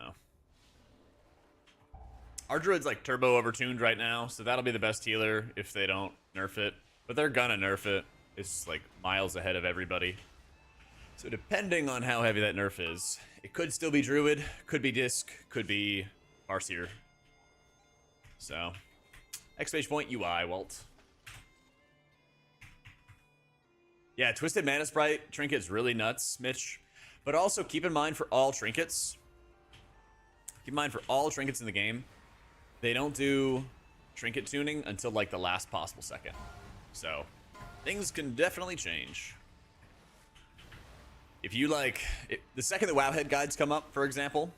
Our druid's like turbo overtuned right now, so that'll be the best healer if they don't nerf it. But they're gonna nerf it. It's like miles ahead of everybody. So depending on how heavy that nerf is, it could still be druid, could be disc, could be Farseer. So, exclamation point UI, Walt. Yeah, Twisted Mana Sprite trinket's really nuts, Mitch. But also keep in mind for all trinkets. Keep in mind for all trinkets in the game, they don't do trinket tuning until like the last possible second. So, things can definitely change. If you like, the second the Wowhead guides come up, for example,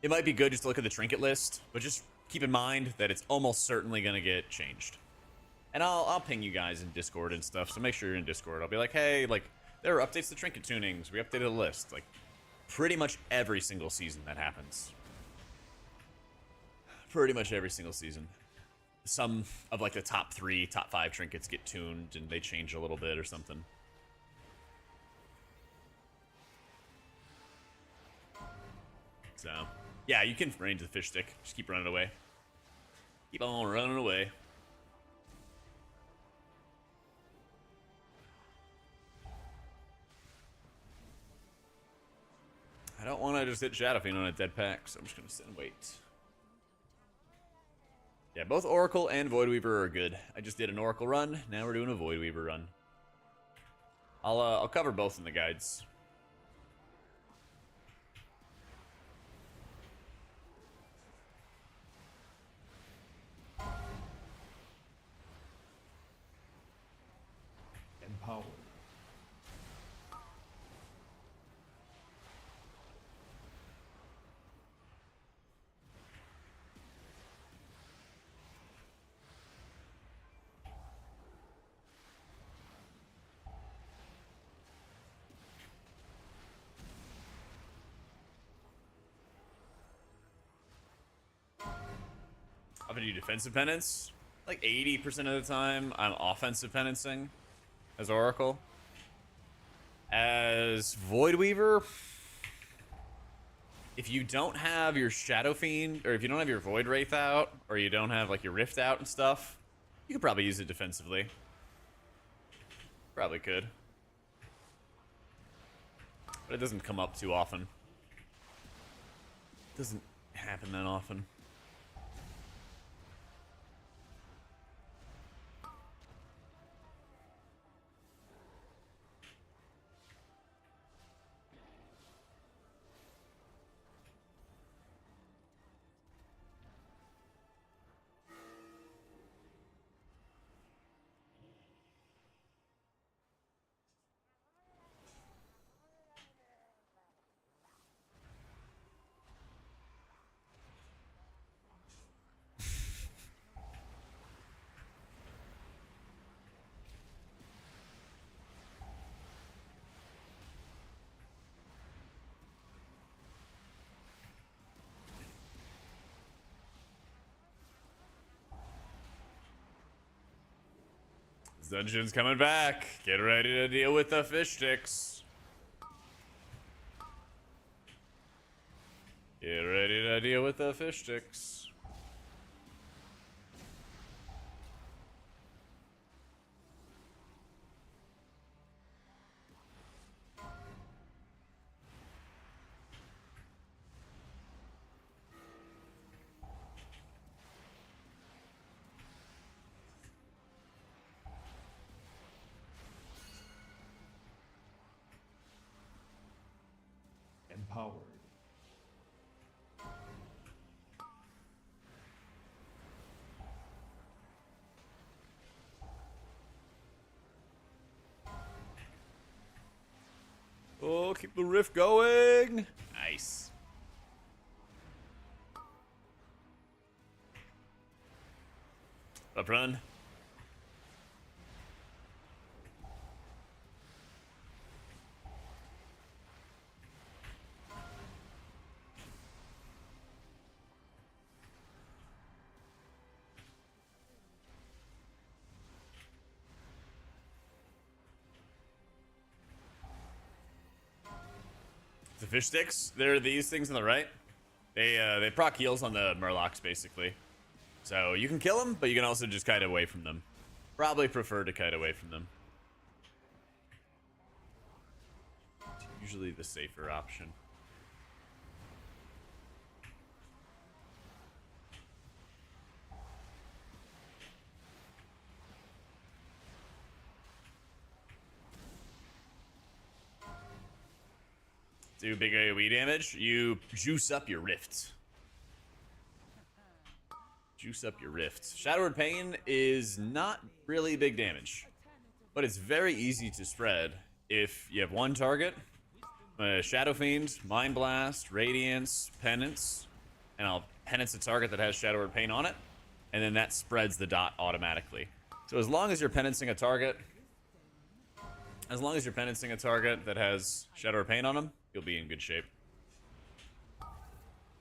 it might be good just to look at the trinket list, but just keep in mind that it's almost certainly going to get changed. And I'll ping you guys in Discord and stuff, so make sure you're in Discord. I'll be like, hey, like, there are updates to trinket tunings. We updated the list. Like, pretty much every single season that happens. Pretty much every single season. Some of, like, the top 3, top 5 trinkets get tuned, and they change a little bit or something. So, yeah, you can range the fish stick. Just keep running away. Keep on running away. I don't want to just hit Shadow Fiend on a dead pack, so I'm just going to sit and wait. Yeah, both Oracle and Void Weaver are good. I just did an Oracle run. Now we're doing a Void Weaver run. I'll cover both in the guides. Empowered. I'm gonna do defensive penance. Like 80% of the time, I'm offensive penancing as Oracle. As Void Weaver, if you don't have your Shadow Fiend, or if you don't have your Void Wraith out, or you don't have like your Rift out and stuff, you could probably use it defensively. Probably could. But it doesn't come up too often. It doesn't happen that often. This dungeon's coming back. Get ready to deal with the fish sticks. Get ready to deal with the fish sticks. Empowered. Oh, keep the rift going. Nice. Up run. The fish sticks, they're these things on the right. They proc heals on the Murlocs, basically. So you can kill them, but you can also just kite away from them. Probably prefer to kite away from them. It's usually the safer option. Do big AoE damage, you juice up your rifts. Juice up your rifts. Shadowed Pain is not really big damage, but it's very easy to spread if you have one target, Shadow Fiend, Mind Blast, Radiance, Penance, and I'll Penance a target that has Shadowed Pain on it, and then that spreads the dot automatically. So as long as you're penancing a target, that has Shadow Pain on them, you'll be in good shape.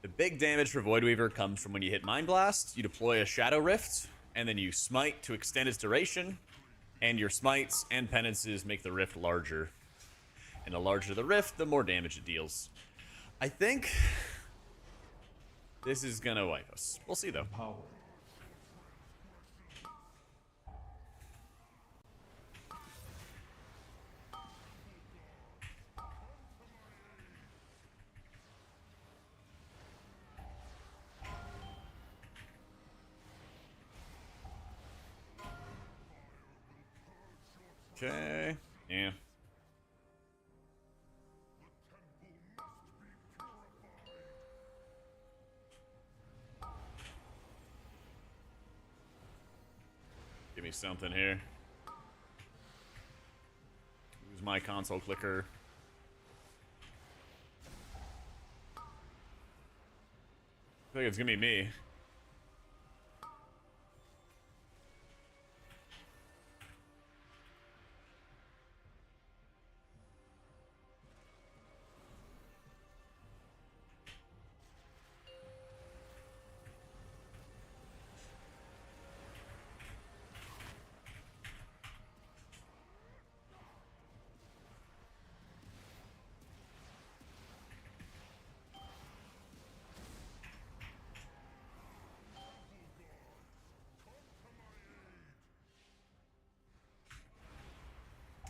The big damage for Void Weaver comes from when you hit Mind Blast, you deploy a Shadow Rift, and then you smite to extend its duration, and your smites and penances make the rift larger. And the larger the rift, the more damage it deals. I think this is gonna wipe us. We'll see though. Empowered. Okay. Yeah. Give me something here. Use my console clicker. I think it's gonna be me.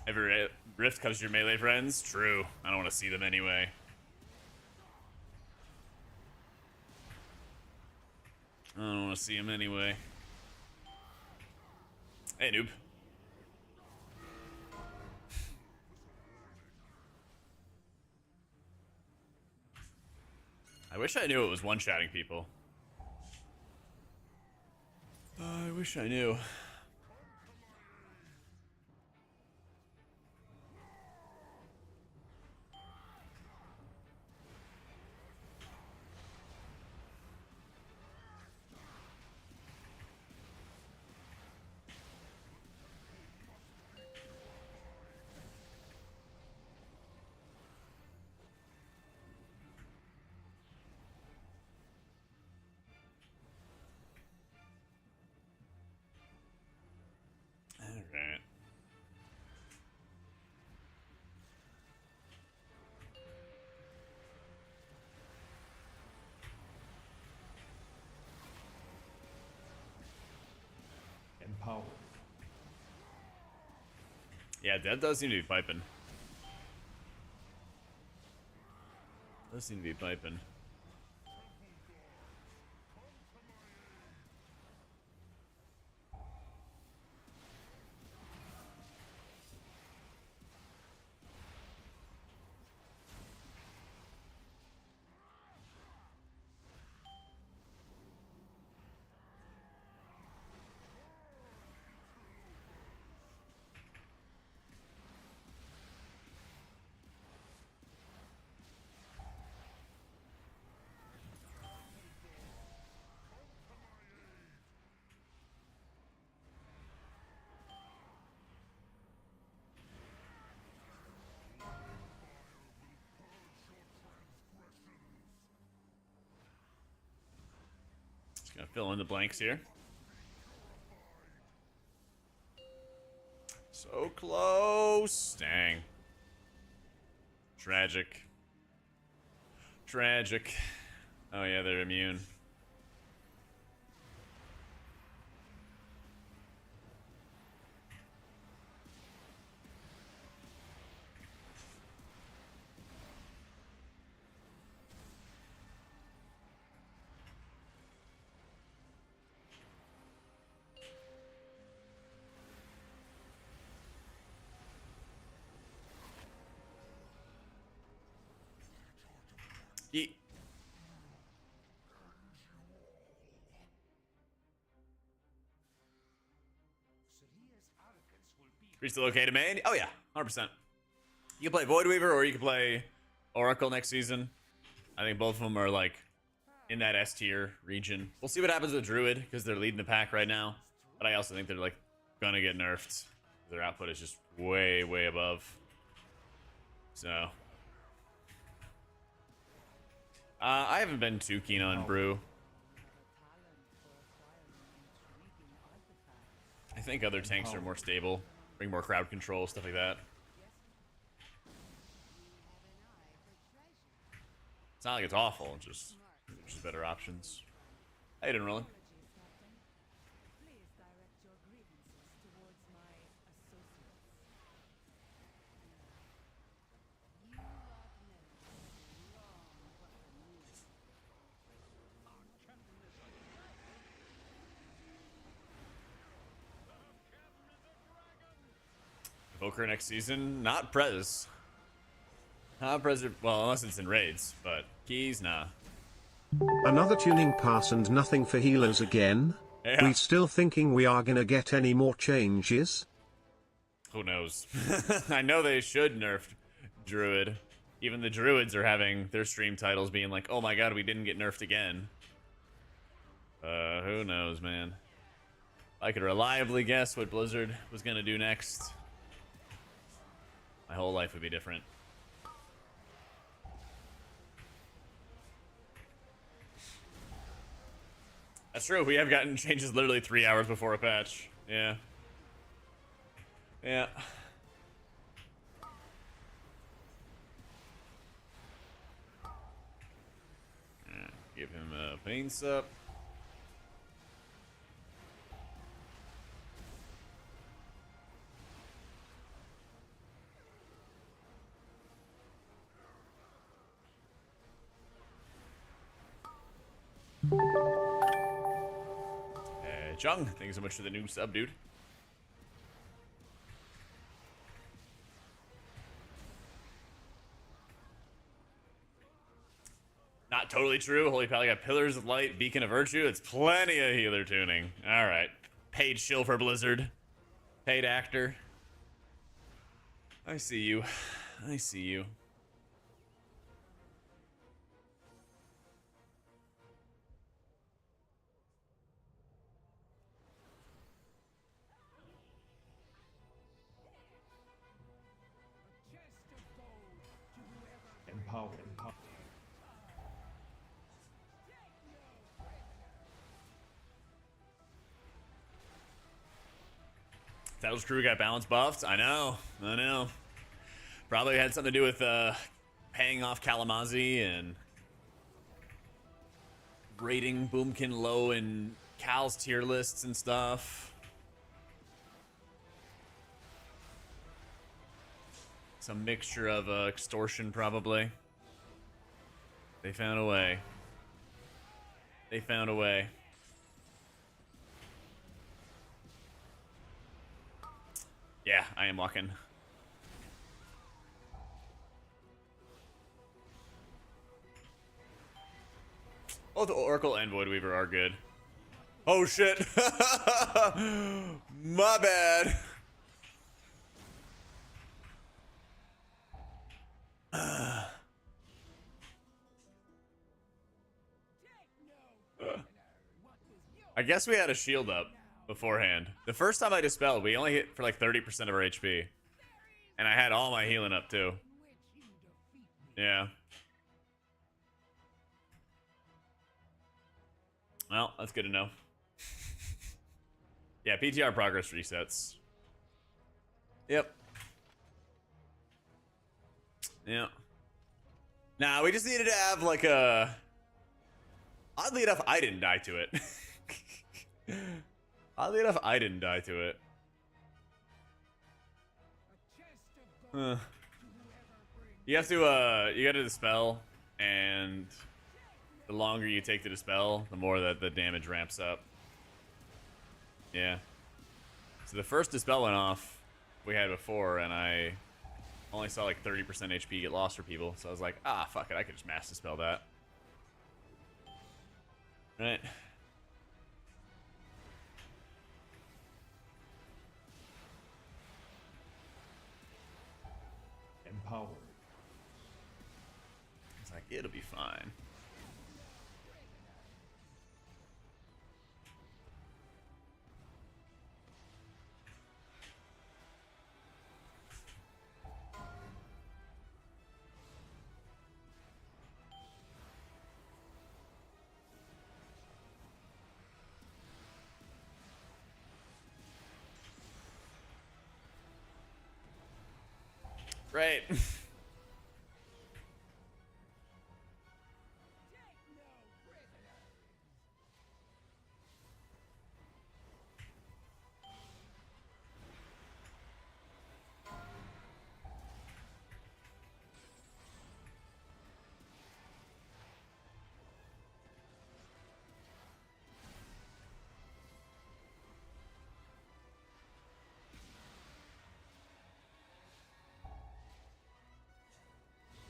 Every rift comes to your melee friends. True. I don't want to see them anyway. I don't want to see them anyway. Hey, noob. I wish I knew it was one-shotting people. I wish I knew. Alright. Empowered. Yeah, that does seem to be piping. Does seem to be piping. Just gonna fill in the blanks here. So close. Dang. Tragic. Tragic. Oh yeah, they're immune. Yeet. Are you still okay to main? Oh yeah, 100%. You can play Void Weaver or you can play Oracle next season. I think both of them are like in that S tier region. We'll see what happens with Druid because they're leading the pack right now. But I also think they're like gonna get nerfed. Their output is just way, way above. So I haven't been too keen on Brew. I think other tanks are more stable, bring more crowd control, stuff like that. It's not like it's awful, just better options. How you doing, Roland? Evoker next season, not Prez. Not Prez, well, unless it's in raids, but keys, nah. Another tuning pass and nothing for healers again? Yeah. We still thinking we are gonna get any more changes? Who knows? I know they should nerf Druid. Even the Druids are having their stream titles being like, oh my god, we didn't get nerfed again. Who knows, man. I could reliably guess what Blizzard was gonna do next. My whole life would be different. That's true. We have gotten changes literally 3 hours before a patch. Yeah. Yeah. Give him a pain sup. Chung, thank you so much for the new sub, dude. Not totally true. Holy pal, I got Pillars of Light, Beacon of Virtue. It's plenty of healer tuning. All right. Paid shill for Blizzard. Paid actor. I see you. I see you. Empower. Tattle's crew got balance buffed. I know. I know. Probably had something to do with paying off Kalamazi and rating Boomkin low in Cal's tier lists and stuff. Some mixture of extortion, probably. They found a way. They found a way. Yeah, I am walking. Oh, the Oracle and Void Weaver are good. Oh shit! My bad. I guess we had a shield up beforehand. The first time I dispelled, we only hit for like 30% of our HP. And I had all my healing up too. Yeah. Well, that's good to know. Yeah, PTR progress resets. Yep. Yeah. Nah, we just needed to have like a... Oddly enough, I didn't die to it. Oddly enough, I didn't die to it. You have to, you gotta dispel, and the longer you take to dispel, the more that the damage ramps up. Yeah. So the first dispel went off we had before, and I only saw like 30% HP get lost for people, so I was like, ah, fuck it, I could just mass dispel that. Right. Empowered. It's like, it'll be fine. Right.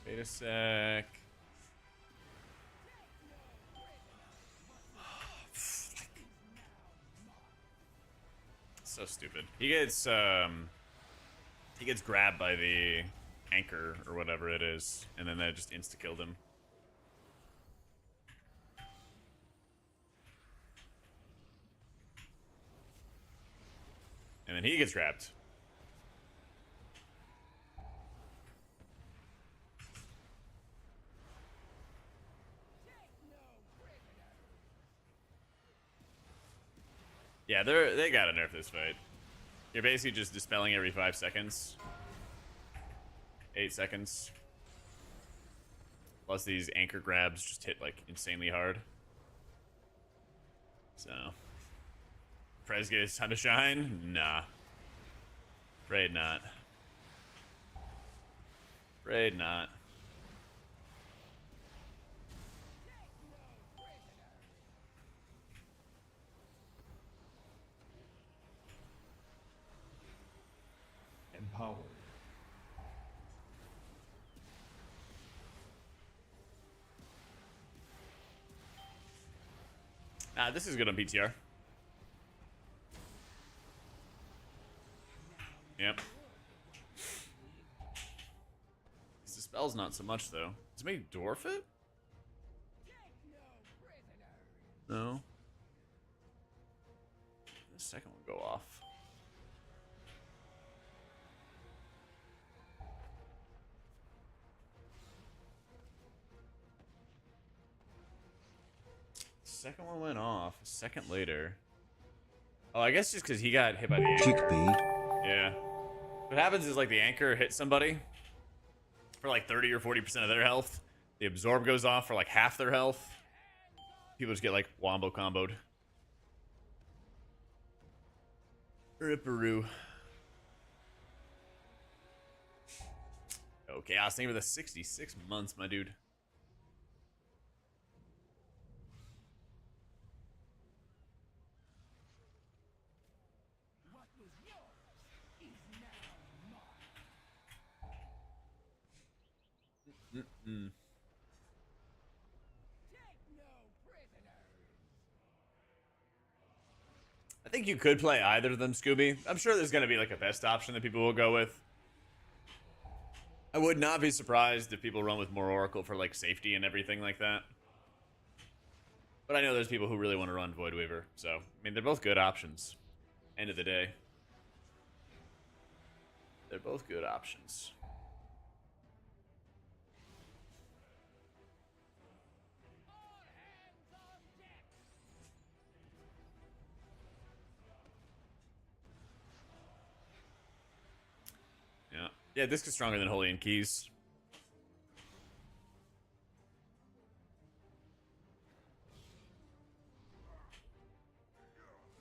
Wait a sec. So stupid. He gets grabbed by the anchor or whatever it is, and then that just insta-killed him. And then he gets grabbed. Yeah, they gotta nerf this fight. You're basically just dispelling every 5 seconds. 8 seconds. Plus these anchor grabs just hit like insanely hard. So Prez gets time to shine? Nah. Afraid not. Afraid not. Empowered. This is good on PTR. Yep. This dispel's not so much though. Does it make dwarf it? No. The second one go off. Second one went off a second later. Oh, I guess just because he got hit by the anchor. Chickpea. Yeah. What happens is like the anchor hits somebody for like 30 or 40% of their health. The absorb goes off for like half their health. People just get like wombo comboed. Ripperoo. Okay, I was thinking of the 66 months, my dude. I think you could play either of them, Scooby. I'm sure there's going to be like a best option that people will go with. I would not be surprised if people run with more Oracle for like safety and everything like that. But I know there's people who really want to run Void Weaver. So, I mean, they're both good options. End of the day. They're both good options. Yeah. Yeah, Disc is stronger than Holy and Keys.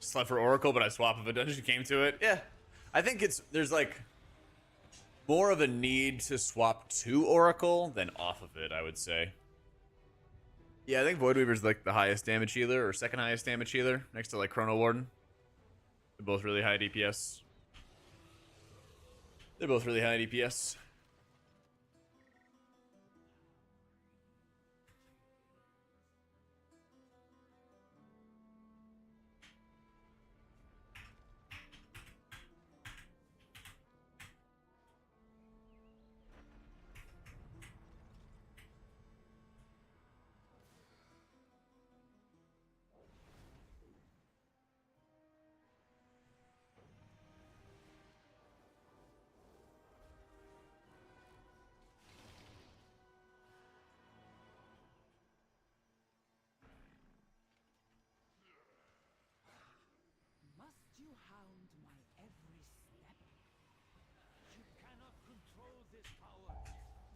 Slept for Oracle, but I swap if a dungeon came to it. Yeah. I think there's like more of a need to swap to Oracle than off of it, I would say. Yeah, I think Void Weaver's like the highest damage healer or second highest damage healer next to like Chrono Warden. They're both really high DPS. They're both really high DPS. Must you hound my every step? You cannot control this power.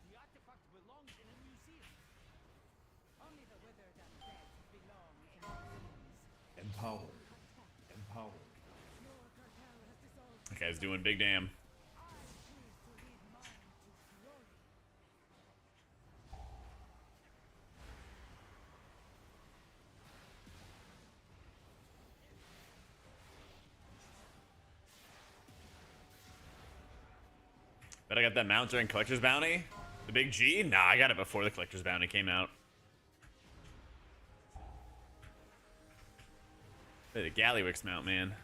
The artifact belongs in a museum. Only the withered and dead belong in museums. Empowered. Empowered. Your cartel has dissolved. That guy's doing big damn. I choose to lead mine to glory. Bet I got that mount during Collector's Bounty? The big G? Nah, I got it before the Collector's Bounty came out. The Gallywix mount, man.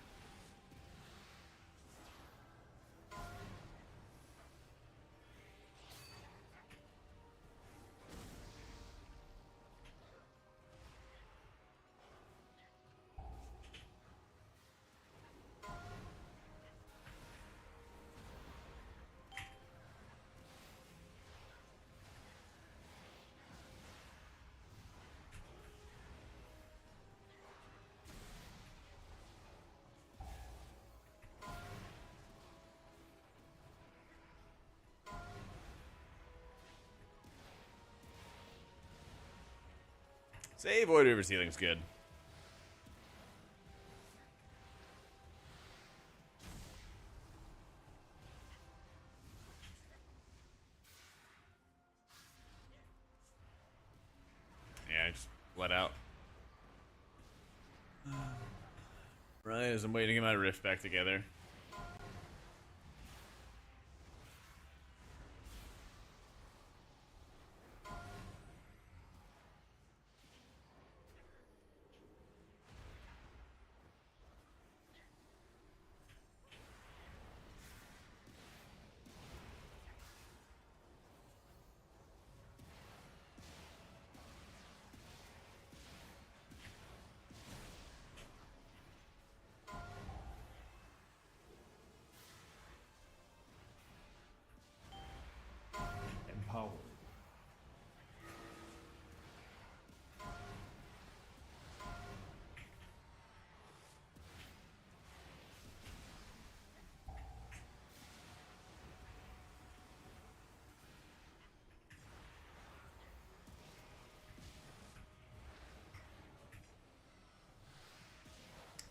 Say Void Weaver's healing's good. Yeah, I just let out. Right as I'm waiting to get my rift back together.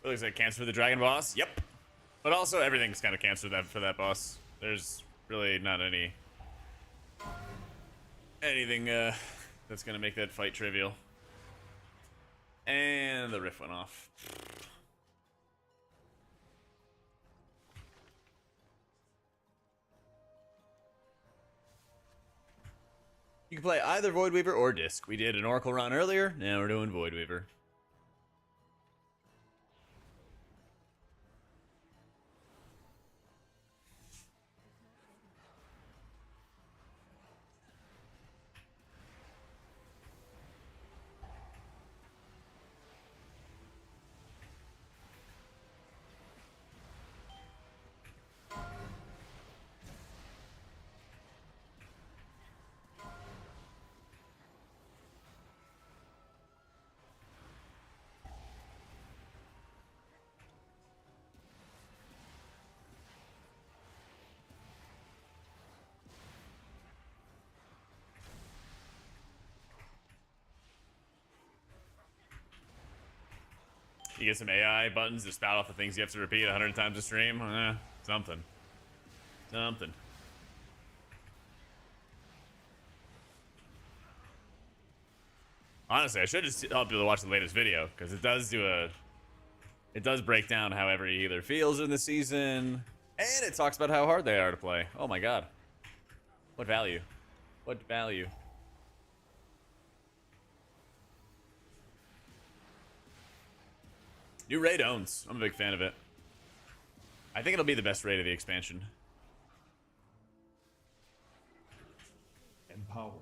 It looks like cancer for the dragon boss. Yep. But also everything's kind of cancer for that boss. There's really not anything that's gonna make that fight trivial. And the riff went off. You can play either Void Weaver or Disc. We did an Oracle run earlier, now we're doing Void Weaver. You get some AI buttons to spout off the things you have to repeat 100 times a stream. Something. Something. Honestly, I should just help people watch the latest video, because it does break down how every healer feels in the season, and it talks about how hard they are to play. Oh my god. What value? What value? New raid owns. I'm a big fan of it. I think it'll be the best raid of the expansion. Empowered.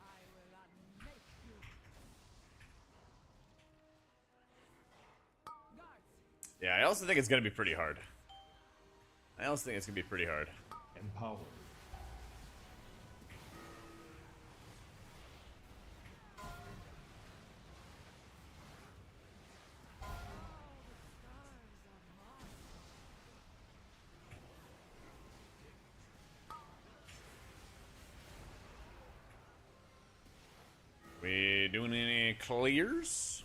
I will unmake you. Guards, Yeah, I also think it's gonna be pretty hard. Empowered. We doing any clears?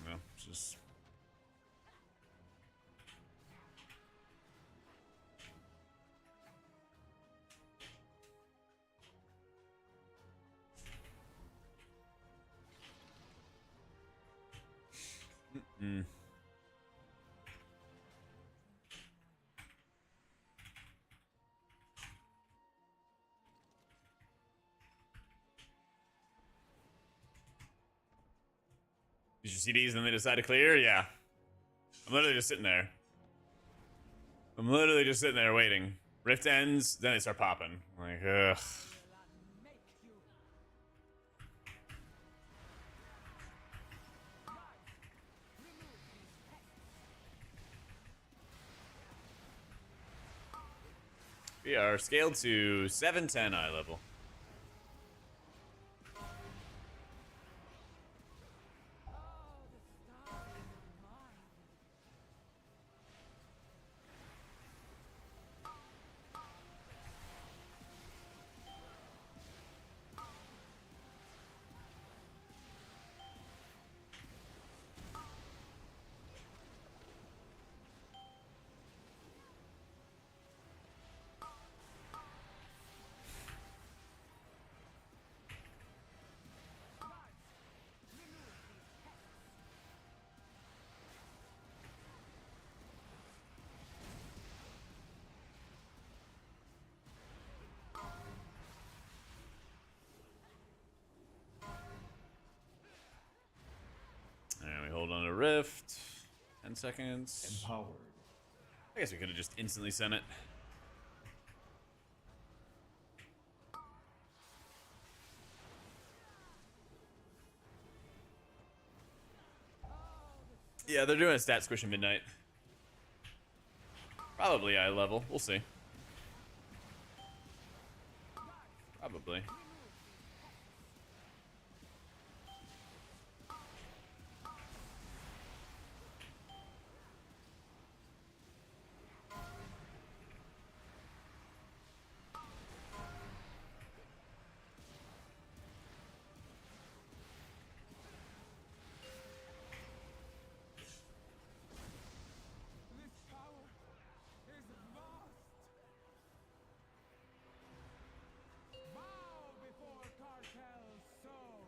No, it's just. Mm. Did you see these and they decide to clear? Yeah. I'm literally just sitting there. Waiting. Rift ends, then they start popping. Like, ugh. I will unmake you. Guards, remove these pests. We are scaled to 710 eye level. Oh, the stars are mine. And we hold on to Rift. 10 seconds. Empowered. I guess we could have just instantly sent it. Yeah, they're doing a stat squish at midnight. Probably eye level. We'll see. Probably. This power is vast. Bow before cartel's soul.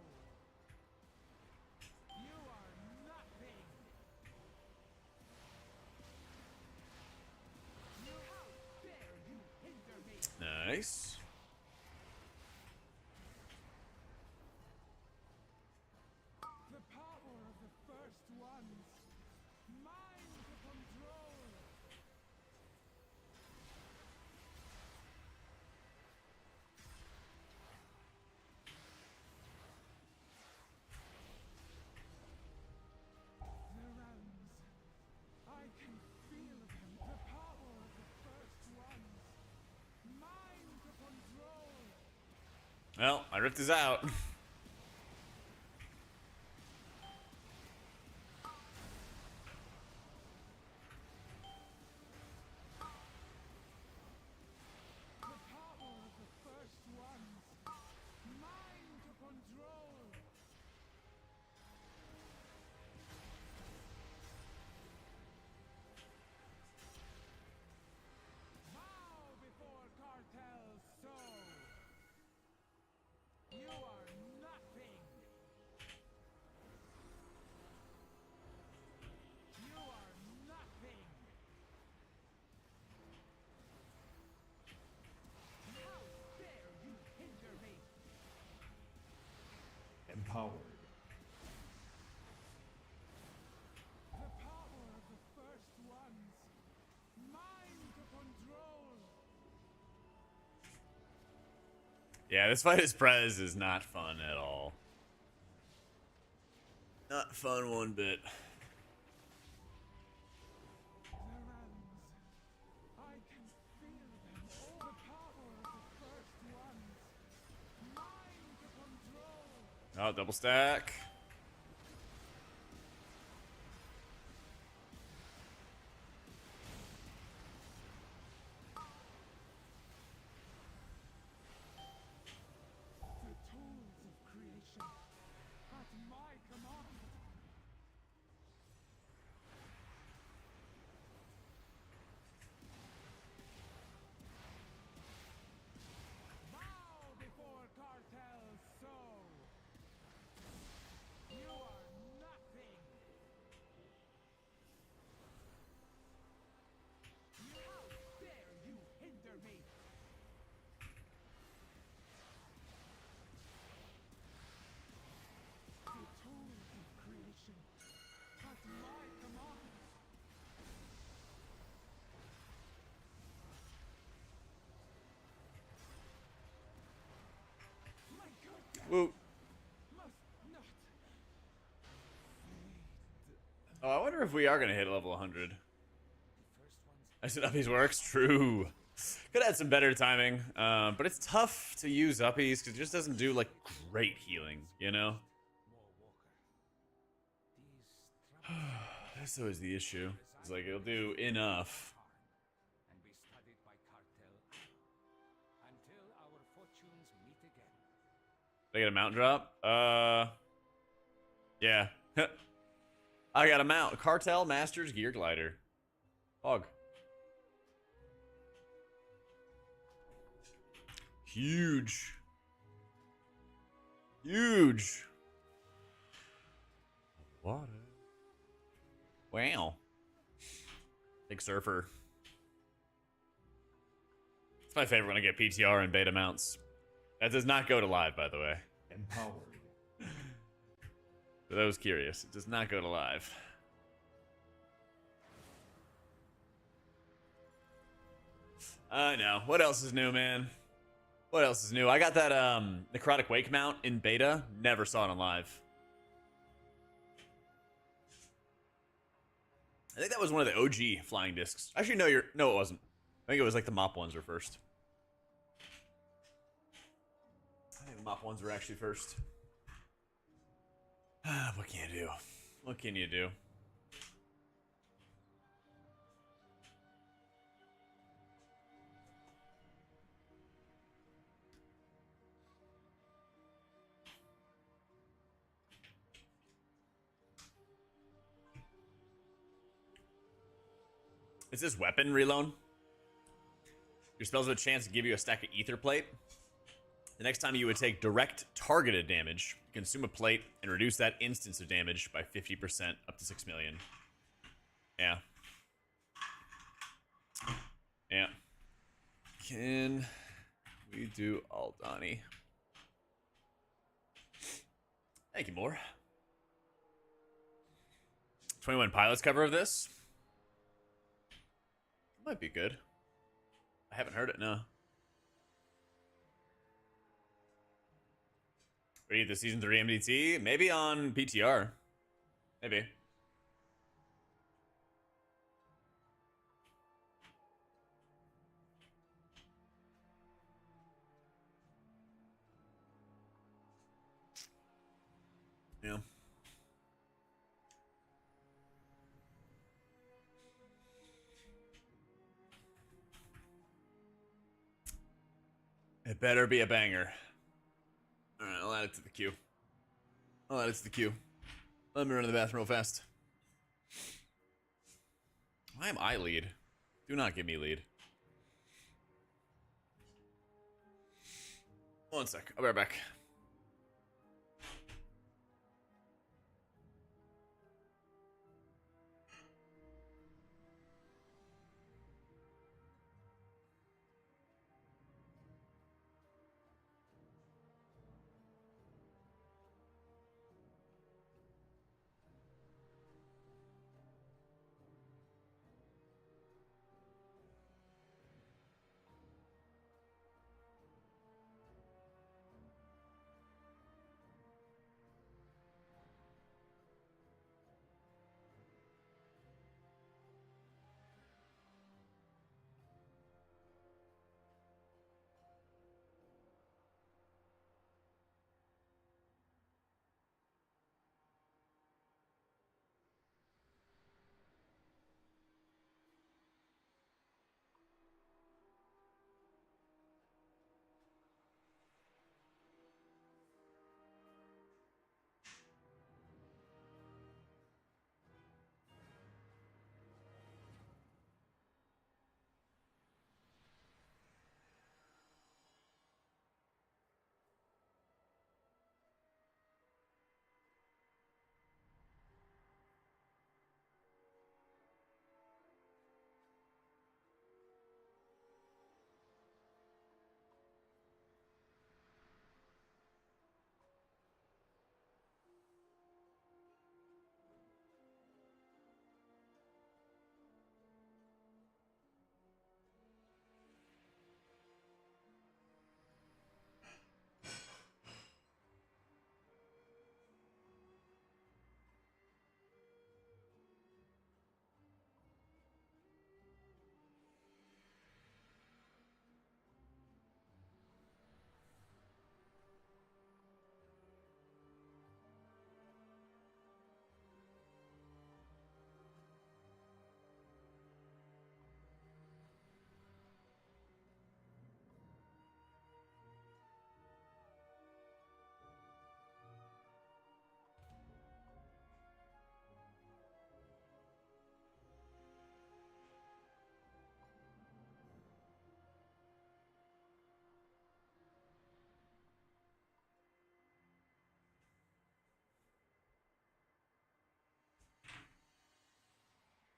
You are nothing. How dare you hinder me? Nice. The power of the first ones. Mine to control. The realms. I can feel them. The power of the first ones. Mine to control. Well, my rift is out. The power of the first ones. Mine to control. Bow before cartel's soul. You are nothing. You are nothing. How dare you hinder me? Empowered. The power of the first ones. Mine to control. Yeah, this fight as Prez is not fun at all. Not fun one bit. The realms. I can feel them. All the power of the first ones. Mine to control. Oh, double stack. The tools of creation. At my command. Bow before cartel's soul. You are nothing. How dare you hinder me? The tools of creation. At my command. My goodness. Woo. Must not fade. Oh, I wonder if we are gonna hit level 100. The first ones. I said uppies works. True. Could have had some better timing, but it's tough to use uppies because it just doesn't do like great healing, you know. More Walker. These strumpets That's always the issue. It's like it'll do enough. and be studied by cartel until our fortunes meet again. Did I get a mount drop? Yeah. I got a mount. Cartel Masters Gear Glider. Hog. Huge. Huge. Water. Wow. Big surfer. It's my favorite when I get PTR and beta mounts. That does not go to live, by the way. Empowered. For those curious, it does not go to live. I know. What else is new, man? What else is new? I got that Necrotic Wake mount in beta. Never saw it on live. I think that was one of the OG flying discs. Actually, no, it wasn't. I think it was like the mop ones were first. I think the mop ones were actually first. What can you do? What can you do? Is this weapon reload? Your spells have a chance to give you a stack of ether plate. The next time you would take direct targeted damage, consume a plate and reduce that instance of damage by 50% up to 6 million. Yeah. Yeah. Can we do Aldani? Thank you, more. 21 Pilots cover of this? Might be good. I haven't heard it, no. Ready the season 3 MDT? Maybe on PTR. Maybe. Yeah. It better be a banger. Alright, I'll add it to the queue. Let me run to the bathroom real fast. Why am I lead? Do not give me lead. One sec. I'll be right back.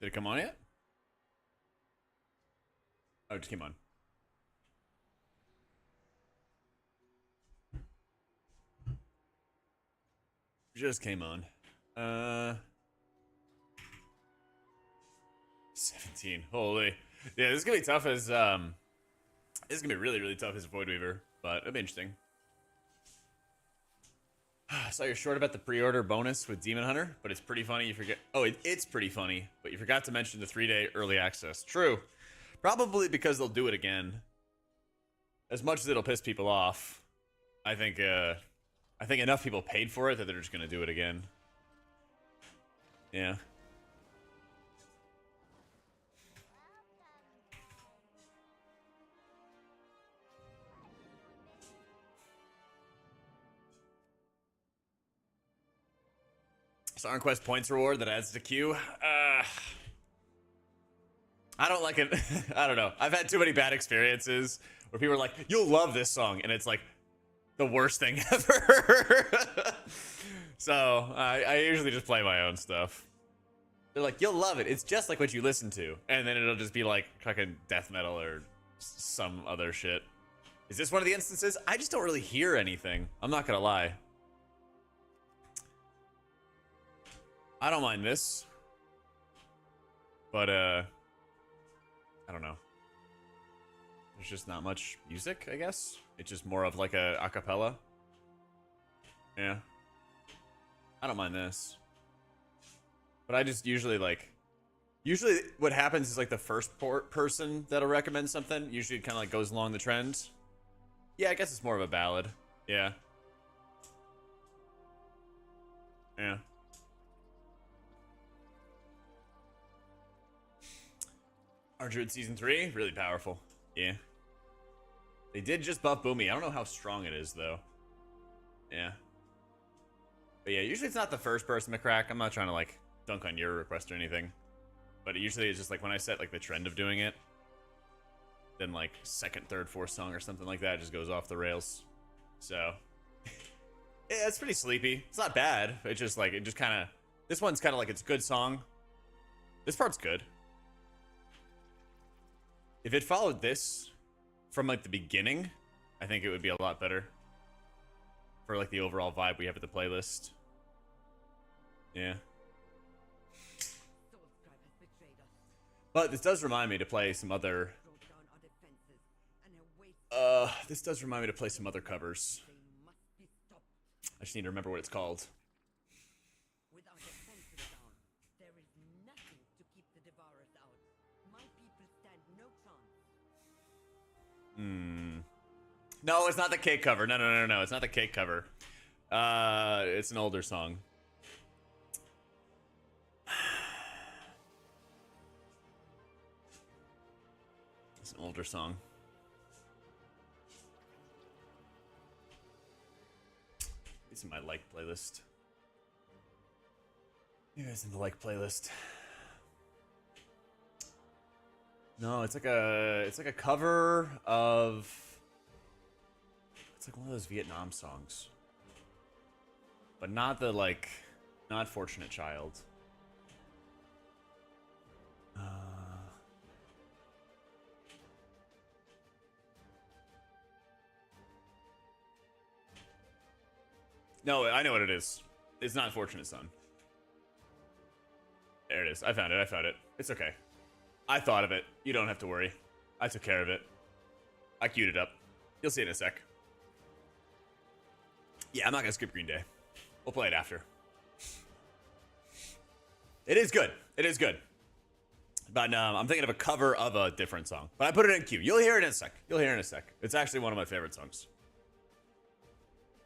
Did it come on yet? Oh, it just came on. Just came on. 17. Holy. Yeah, this is gonna be tough as this is gonna be really, really tough as a Void Weaver, but it'll be interesting. I saw you're short about the pre-order bonus with Demon Hunter, but it's pretty funny. You forget. Oh, it's pretty funny, but you forgot to mention the 3-day early access. True. Probably because they'll do it again. As much as it'll piss people off, I think enough people paid for it that they're just gonna do it again. Yeah. Song Quest points reward that adds to queue. I don't like it. I don't know. I've had too many bad experiences where people are like, "You'll love this song," and it's like the worst thing ever. So I usually just play my own stuff. They're like, "You'll love it. It's just like what you listen to," and then it'll just be like fucking death metal or some other shit. Is this one of the instances? I just don't really hear anything. I'm not gonna lie. I don't mind this, but I don't know. There's just not much music, I guess. It's just more of like a acapella. Yeah. I don't mind this, but I just usually what happens is like the first person that'll recommend something usually kind of like goes along the trend. Yeah, I guess it's more of a ballad. Yeah. Yeah. Archer Season 3, really powerful. Yeah. They did just buff Boomy. I don't know how strong it is, though. Yeah. But yeah, usually it's not the first person to crack. I'm not trying to, like, dunk on your request or anything. But usually it's just, like, when I set, like, the trend of doing it, then, like, second, third, fourth song or something like that just goes off the rails. So, yeah, it's pretty sleepy. It's not bad. It's just, like, it just kind of... This one's kind of like, it's a good song. This part's good. If it followed this from like the beginning, I think it would be a lot better for like the overall vibe we have at the playlist. Yeah. But this does remind me to play some other this does remind me to play some other covers. I just need to remember what it's called. No, it's not the cake cover. No. It's not the cake cover. It's an older song. It's an older song. It's in my like playlist. Yeah, it's in the like playlist. No, it's like a cover of. It's like one of those Vietnam songs, but not the like, not Fortunate Child. No, I know what it is. It's not Fortunate Son. There it is. I found it. It's okay. I thought of it. You don't have to worry. I took care of it. I queued it up. You'll see it in a sec. Yeah, I'm not gonna skip Green Day. We'll play it after. It is good. It is good. But I'm thinking of a cover of a different song. But I put it in queue. You'll hear it in a sec. It's actually one of my favorite songs.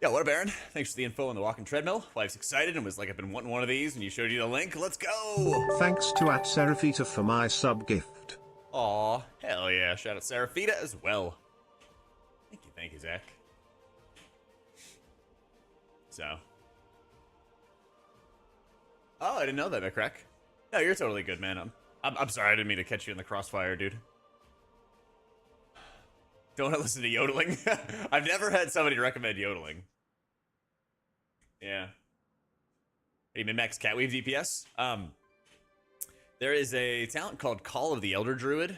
Yeah, what up, Aaron? Thanks for the info on the walking treadmill. Wife's excited and was like, I've been wanting one of these, and you showed you the link. Let's go! Thanks to @Seraphita for my sub gift. Aw, hell yeah. Shout out Seraphita as well. Thank you, Zach. So. Oh, I didn't know that, McCrack. No, you're totally good, man. I'm sorry, I didn't mean to catch you in the crossfire, dude. Don't listen to yodeling. I've never had somebody recommend yodeling. Yeah. Hey, Min-Max Catweave DPS. There is a talent called Call of the Elder Druid.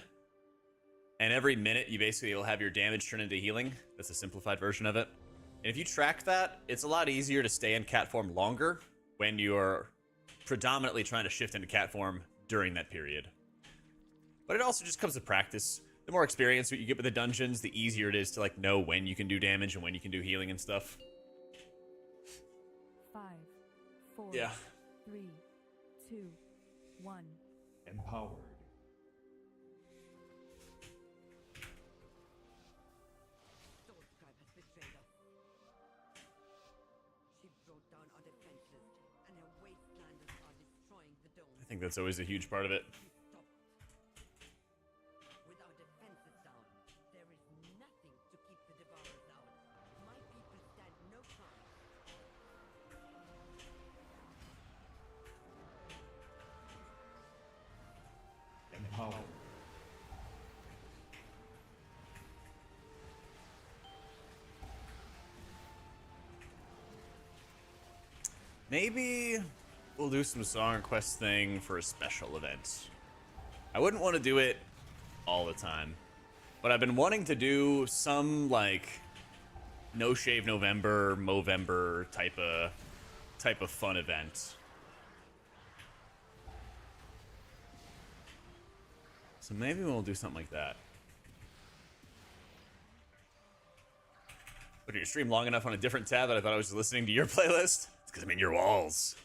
And every minute, you basically will have your damage turn into healing. That's a simplified version of it. And if you track that, it's a lot easier to stay in cat form longer when you're predominantly trying to shift into cat form during that period. But it also just comes to practice. The more experience you get with the dungeons, the easier it is to like know when you can do damage and when you can do healing and stuff. 5, 4, Yeah. 3, 2, 1. Empowered. Soul Scribe has betrayed us. She broke down our defenses, and her wastelanders are destroying the dome. I think that's always a huge part of it. She stopped. With our defenses down, there is nothing to keep the Devourers out. My people stand no chance. Empowered. Maybe we'll do some song request thing for a special event. I wouldn't want to do it all the time, but I've been wanting to do some like No Shave November, Movember type of fun event. So maybe we'll do something like that. But you stream long enough on a different tab that I thought I was listening to your playlist. It's because I'm in your walls.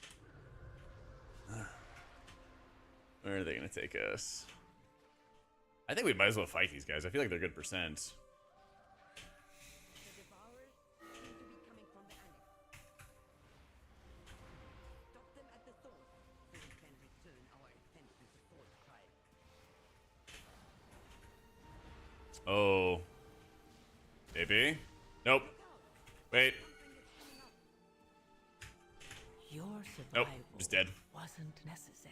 Where are they gonna take us? I think we might as well fight these guys. I feel like they're good percent. The Devourers seem to be coming from the annex. Stop them at the source, so we can return our attention to Soul Scribe. Oh. Maybe? Nope. Wait. Your Nope. survival Just dead. wasn't necessary.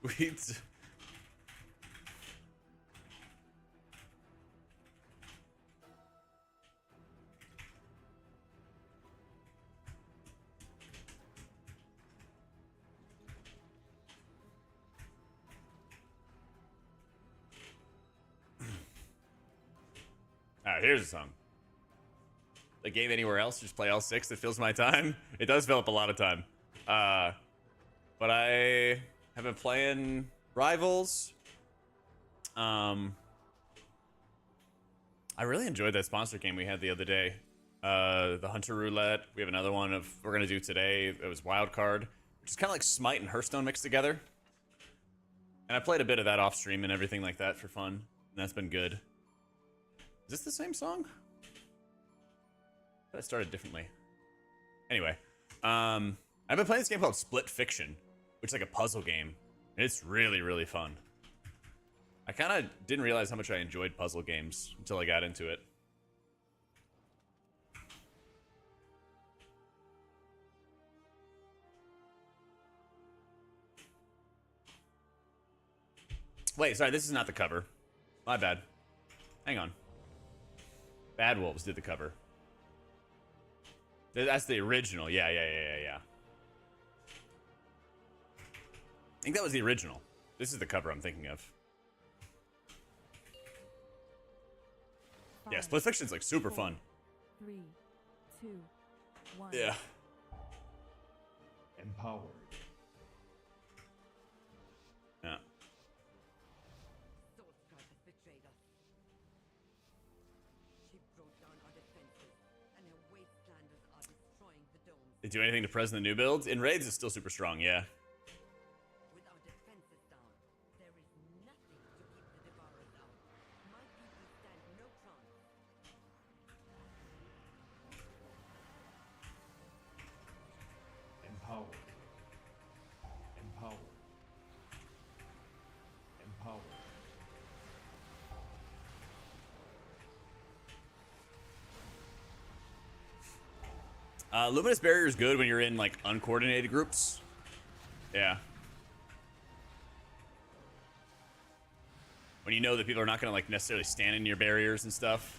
Wait. Alright, here's a song. The game anywhere else, just play L6, it fills my time. It does fill up a lot of time. But I have been playing Rivals. I really enjoyed that sponsor game we had the other day. The Hunter Roulette. We have another one we're gonna do today. It was Wild Card, which is kind of like Smite and Hearthstone mixed together. And I played a bit of that off stream and everything like that for fun. And that's been good. Is this the same song? I started differently. Anyway, I've been playing this game called Split Fiction, which is like a puzzle game. And it's really, really fun. I kind of didn't realize how much I enjoyed puzzle games until I got into it. Wait, sorry, this is not the cover. My bad. Hang on. Bad Wolves did the cover. That's the original. Yeah. I think that was the original. This is the cover I'm thinking of. Yeah, Split Fiction's like super fun. 3, 2, 1. Yeah. Empowered. Yeah. Soul Scribe has betrayed us. She broke down our defenses, and her wastelanders are destroying the dome. Did it do anything to present the new builds? In raids, it's still super strong, yeah. With our defenses down, there is nothing to keep the Devourers out. My people stand no chance. Empowered. Empowered. Empowered. Luminous Barrier is good when you're in like uncoordinated groups. Yeah. When you know that people are not gonna like necessarily stand in your barriers and stuff.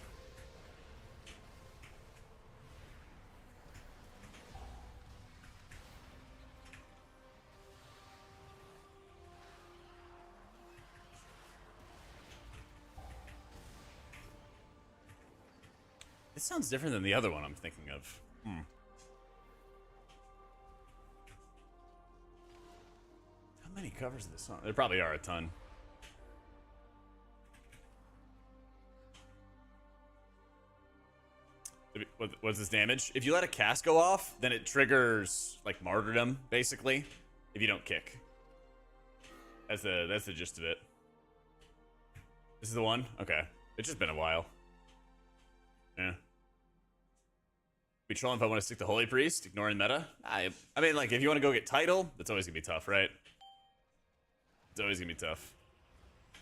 This sounds different than the other one I'm thinking of. How many covers of this song? There probably are a ton. What's this damage? If you let a cast go off, then it triggers like martyrdom, basically. If you don't kick. That's the gist of it. This is the one? Okay. It's just been a while. Yeah. Be trolling if I want to stick to Holy Priest, ignoring meta. I mean, like, if you want to go get title, that's always gonna be tough, right? It's always gonna be tough.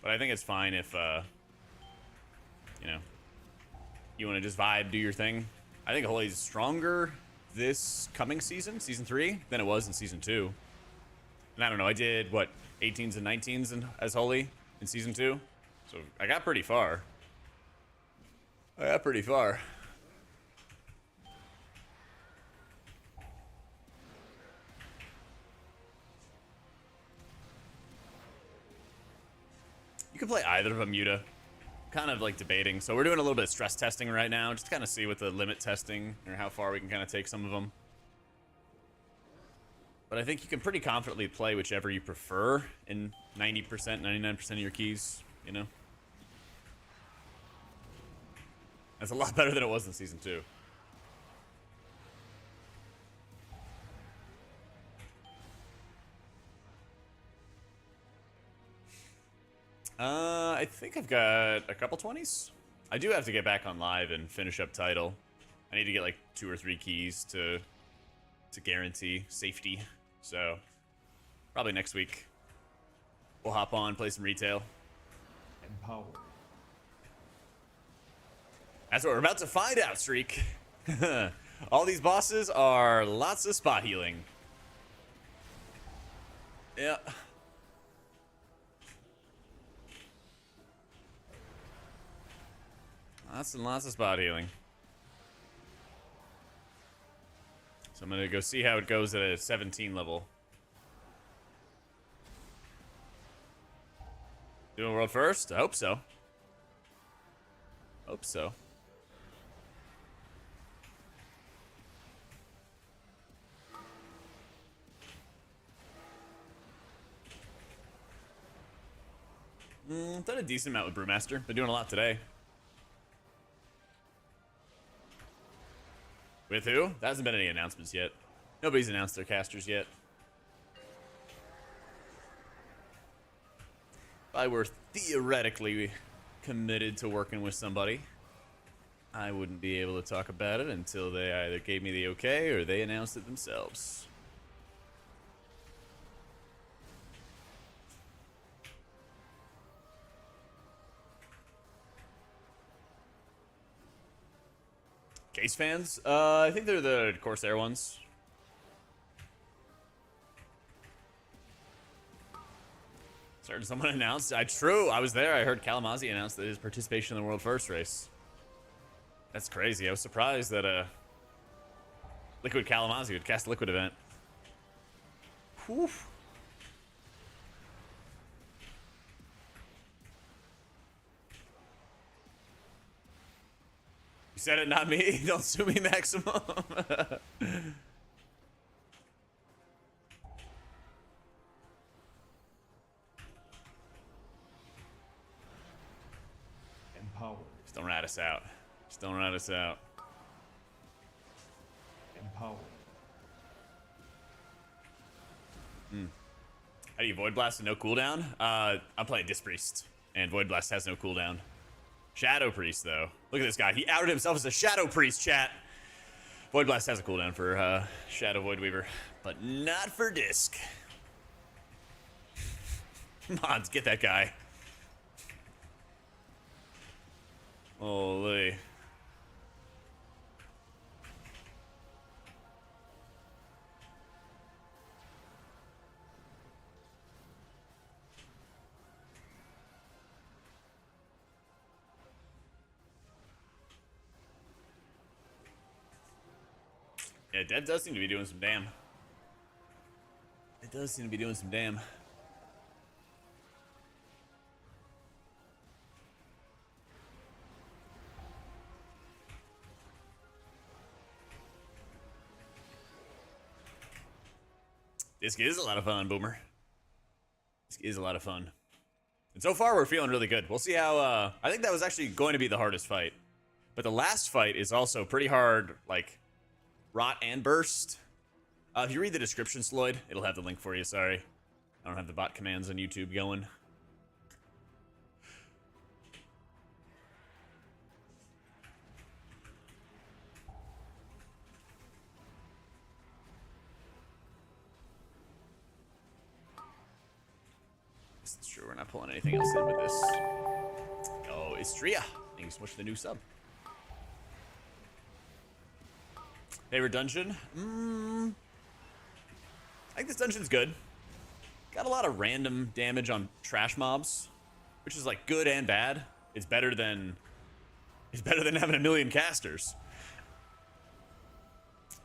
But I think it's fine if, you know, you want to just vibe, do your thing. I think Holy's stronger this coming season, season 3, than it was in season 2. And I don't know, I did, what, 18s and 19s as Holy in season 2? So I got pretty far. You can play either of them, Yuta. Kind of like debating. So we're doing a little bit of stress testing right now, just to kind of see what the limit testing or how far we can kind of take some of them. But I think you can pretty confidently play whichever you prefer in 90%, 99% of your keys, you know? That's a lot better than it was in season 2. I think I've got a couple 20s. I do have to get back on live and finish up title. I need to get like 2 or 3 keys to guarantee safety. So probably next week we'll hop on, play some retail. Empower. That's what we're about to find out, Streak. All these bosses are lots of spot healing. Yeah. Lots and lots of spot healing. So I'm gonna go see how it goes at a 17 level. Doing world first? I hope so. Hope so. Done a decent amount with Brewmaster. Been doing a lot today. With who? There hasn't been any announcements yet. Nobody's announced their casters yet. If I were theoretically committed to working with somebody, I wouldn't be able to talk about it until they either gave me the okay or they announced it themselves. Case fans? I think they're the Corsair ones. Certain someone announced. True, I was there. I heard Kalamazzi announce that his participation in the World First race. That's crazy. I was surprised that Liquid Kalamazzi would cast a Liquid event. Whew. You said it, not me. Don't sue me, Maximum. Empower. Just don't rat us out. Just don't rat us out. Empower. How do you Void Blast with no cooldown? I'm playing Disc Priest, and Void Blast has no cooldown. Shadow Priest, though. Look at this guy. He outed himself as a Shadow Priest, chat. Void Blast has a cooldown for Shadow Void Weaver, but not for Disc. Mods, get that guy. Holy. Yeah, Dev does seem to be doing some damn. It does seem to be doing some damn. This is a lot of fun, Boomer. This is a lot of fun. And so far, we're feeling really good. We'll see how, I think that was actually going to be the hardest fight. But the last fight is also pretty hard, like, rot and burst. If you read the description, Sloyd, it'll have the link for you, sorry. I don't have the bot commands on YouTube going. It's true, we're not pulling anything else in with this. Oh, Istria. Thank you so much for the new sub. Favorite dungeon? I think this dungeon's good. Got a lot of random damage on trash mobs, which is like good and bad. It's better than having a million casters.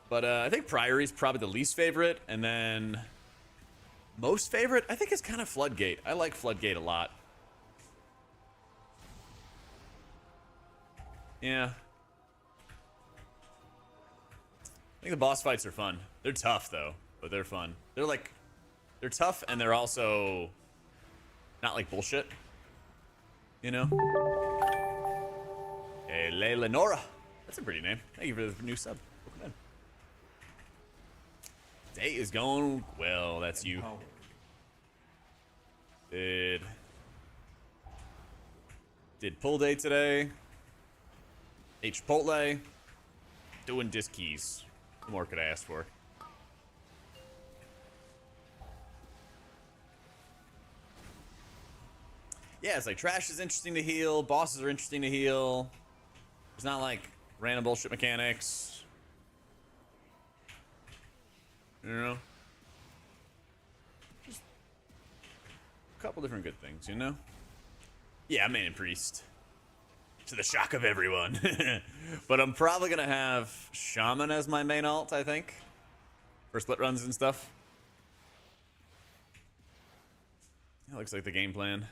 But I think Priory's probably the least favorite, and then most favorite I think is kind of Floodgate. I like Floodgate a lot. Yeah. I think the boss fights are fun. They're tough though, but they're fun. They're tough and they're also not like bullshit. You know? Hey, Lenora. That's a pretty name. Thank you for the new sub. Welcome in. Day is going well. That's you. Empower. Did pull day today. Ate Chipotle. Doing disc keys. What more could I ask for? Yeah, it's like trash is interesting to heal. Bosses are interesting to heal. It's not like random bullshit mechanics. You know? Just a couple different good things, you know? Yeah, main and priest. To the shock of everyone. But I'm probably gonna have Shaman as my main alt, I think. For split runs and stuff. That looks like the game plan.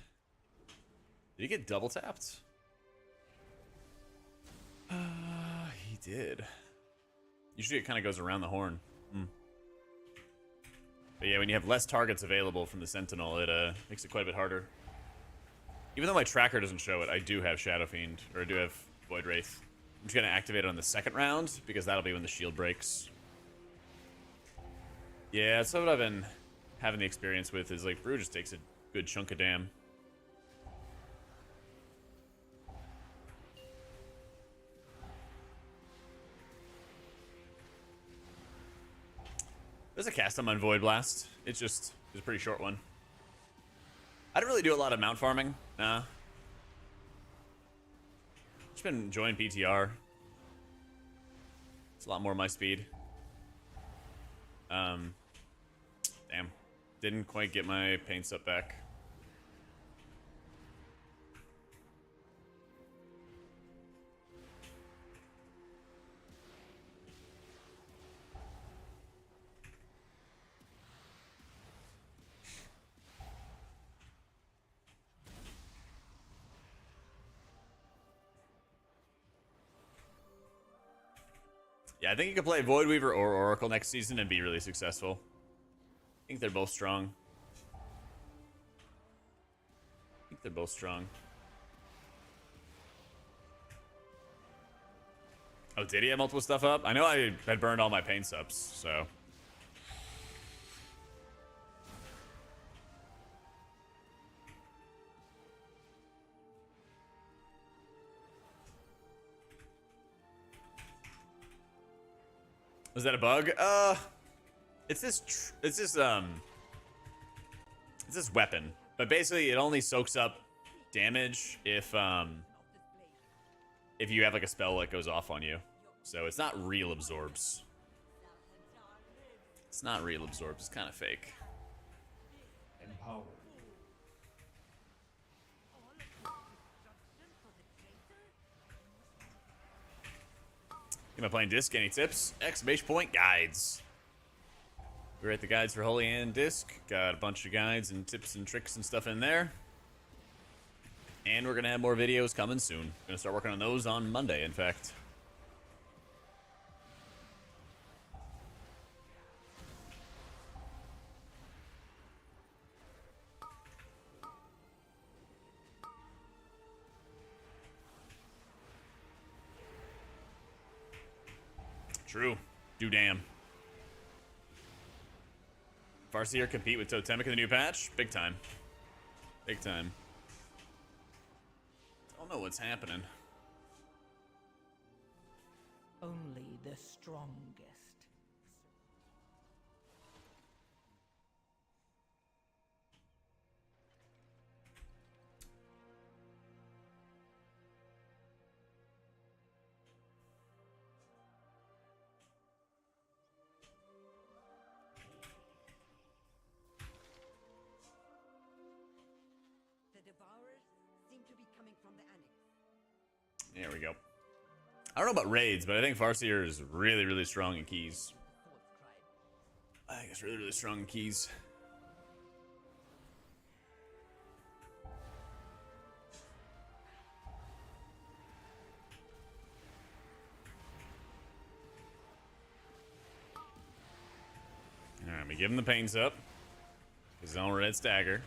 Did he get double tapped? He did. Usually it kind of goes around the horn. But yeah, when you have less targets available from the Sentinel, it makes it quite a bit harder. Even though my tracker doesn't show it, I do have Shadow Fiend, or I do have Void Wraith. I'm just gonna activate it on the second round, because that'll be when the shield breaks. Yeah, that's what I've been having the experience with, is like, Brew just takes a good chunk of damn. There's a cast on Void Blast. It's a pretty short one. I don't really do a lot of mount farming. Nah. Just been enjoying PTR. It's a lot more my speed. Damn. Didn't quite get my paints up back. Yeah, I think you could play Void Weaver or Oracle next season and be really successful. I think they're both strong. Oh, did he have multiple stuff up? I know I had burned all my paint subs, so. Was that a bug? It's this weapon, but basically it only soaks up damage if you have like a spell that goes off on you. So it's not real absorbs. It's not real absorbs. It's kind of fake. Empower. Am I playing disc? Any tips? Exclamation point guides. We're at the guides for Holy Hand disc. Got a bunch of guides and tips and tricks and stuff in there. And we're gonna have more videos coming soon. Gonna start working on those on Monday, in fact. True. Do damn. Farseer compete with Totemic in the new patch? Big time. Big time. Don't know what's happening. Only the strongest. The Devourers seem to be coming from the annex. There we go. I don't know about raids, but I think Farseer is really, really strong in keys. I think it's really, really strong in keys. Alright, we give him the pains up. His own red stagger.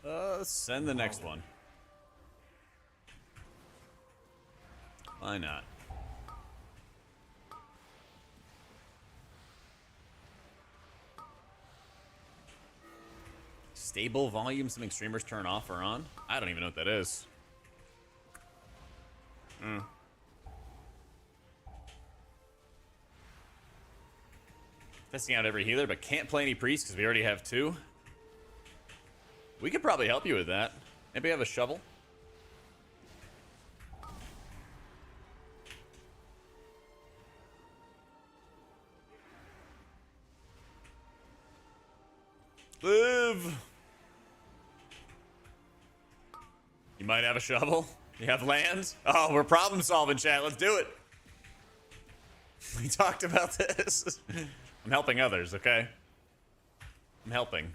Let's send the next one. Why not? Stable volume, something streamers turn off or on? I don't even know what that is. Testing out every healer, but can't play any priests because we already have 2. We could probably help you with that. Maybe have a shovel? Live! You might have a shovel? You have land? Oh, we're problem solving, chat. Let's do it. We talked about this. I'm helping others, okay? I'm helping.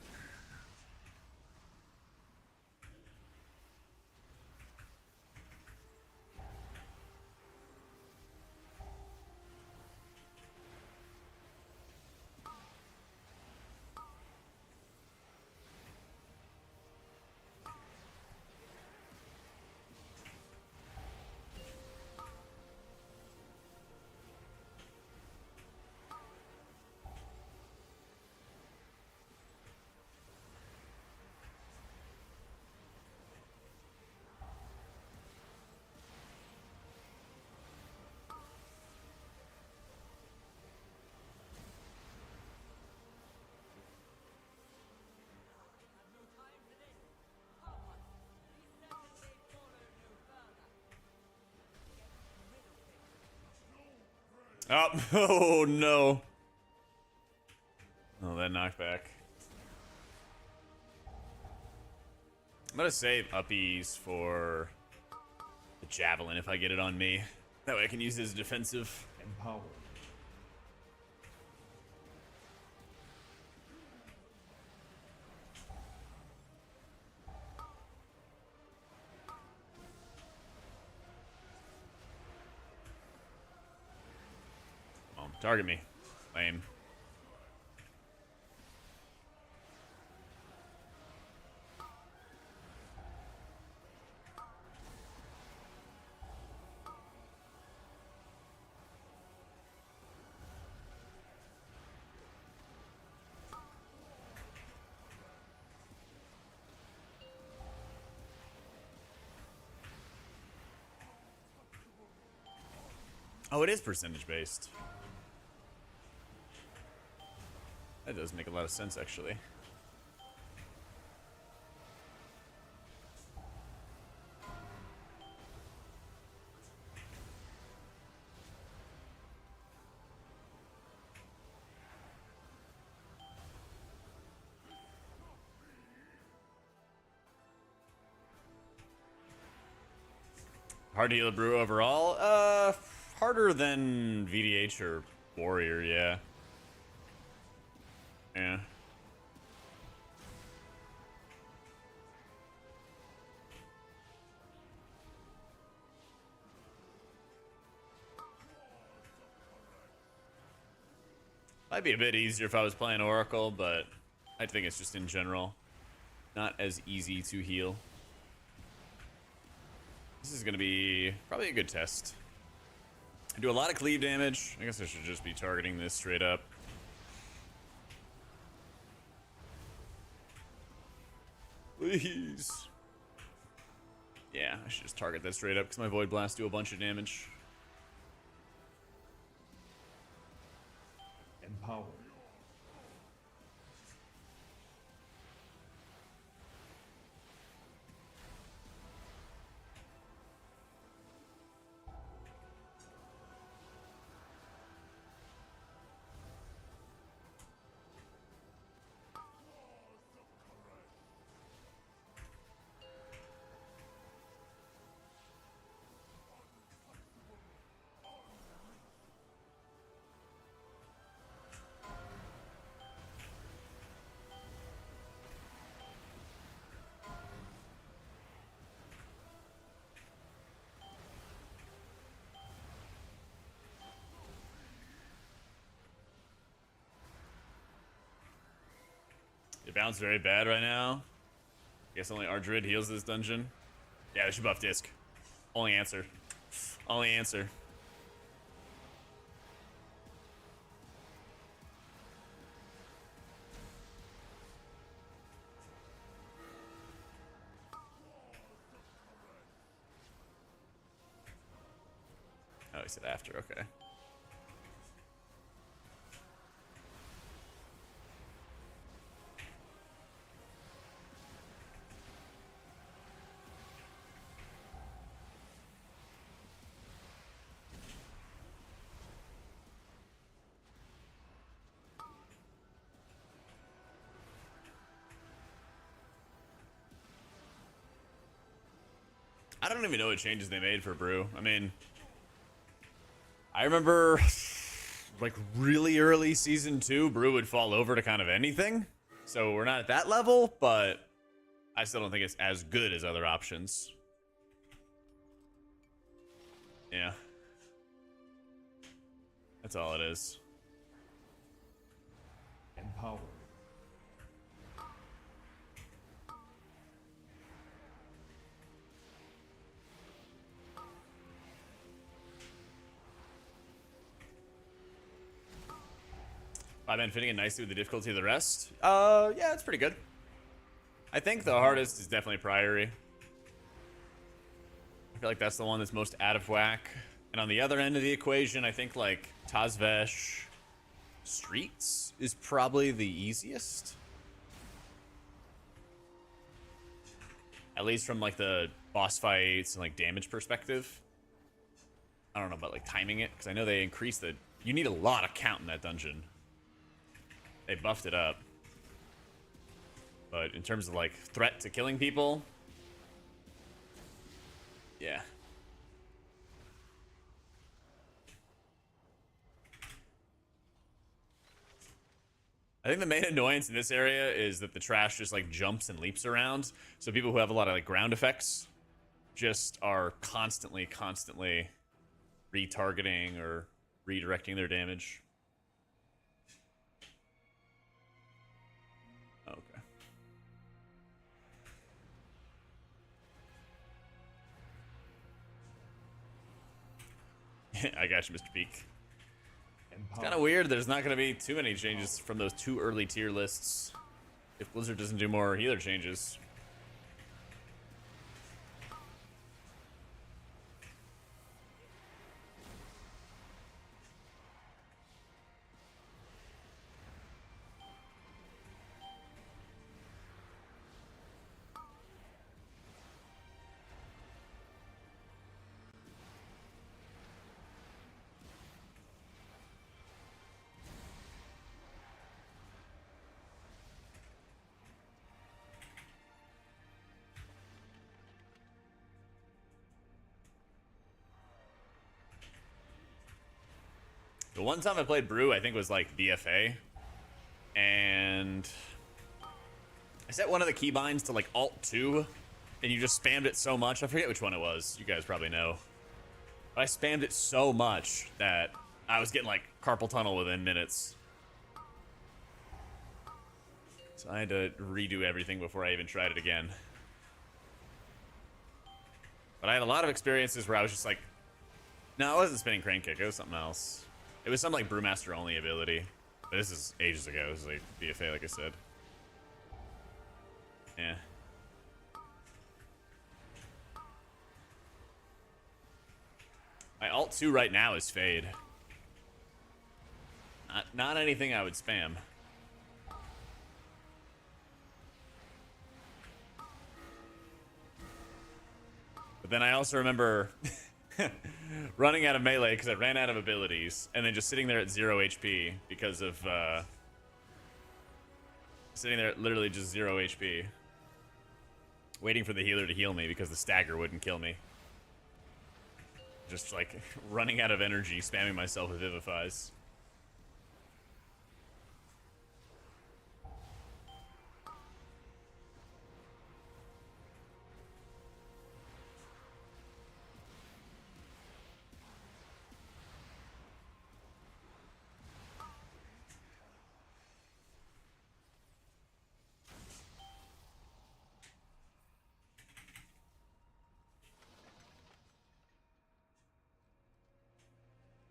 Oh, oh no. Oh, that knockback. I'm gonna save uppies for the javelin if I get it on me. That way I can use it as defensive. Empowered. Come on, target me. Lame. Oh, it is percentage based. That does make a lot of sense, actually. Hard to heal a brew overall? Harder than VDH or Warrior, yeah. Yeah. Might be a bit easier if I was playing Oracle, but I think it's just in general not as easy to heal. This is going to be probably a good test. I do a lot of cleave damage. I guess I should just be targeting this straight up. Please. Yeah, I should just target that straight up because my Void Blast do a bunch of damage. Empowered. It bounced very bad right now. Guess only our Druid heals this dungeon. Yeah, they should buff Disc. Only answer. Only answer. Oh, he said after, okay. I don't even know what changes they made for Brew. I mean, I remember like really early season 2, Brew would fall over to kind of anything. So we're not at that level, but I still don't think it's as good as other options. Yeah. That's all it is. Empowered. I've been fitting it nicely with the difficulty of the rest. Yeah, it's pretty good. I think the hardest is definitely Priory. I feel like that's the one that's most out of whack. And on the other end of the equation, I think like Tazvesh Streets is probably the easiest. At least from like the boss fights and like damage perspective. I don't know about like timing it, because I know they increased the... You need a lot of count in that dungeon. They buffed it up. But in terms of like threat to killing people, yeah. I think the main annoyance in this area is that the trash just like jumps and leaps around. So people who have a lot of like ground effects just are constantly retargeting or redirecting their damage. I got you, Mr. Peak. It's kind of weird. There's not going to be too many changes from those 2 early tier lists if Blizzard doesn't do more healer changes. The one time I played Brew, I think was like BFA. And I set one of the keybinds to like Alt-2, and you just spammed it so much. I forget which one it was. You guys probably know. But I spammed it so much that I was getting like carpal tunnel within minutes. So I had to redo everything before I even tried it again. But I had a lot of experiences where I was just like, no, it wasn't spinning crane kick. It was something else. It was some like brewmaster only ability. But this is ages ago. This is like BFA, like I said. Yeah. My alt 2 right now is fade. Not anything I would spam. But then I also remember running out of melee because I ran out of abilities, and then just sitting there at 0 HP because of sitting there at literally just 0 HP, waiting for the healer to heal me because the stagger wouldn't kill me. Just like running out of energy, spamming myself with Vivifies.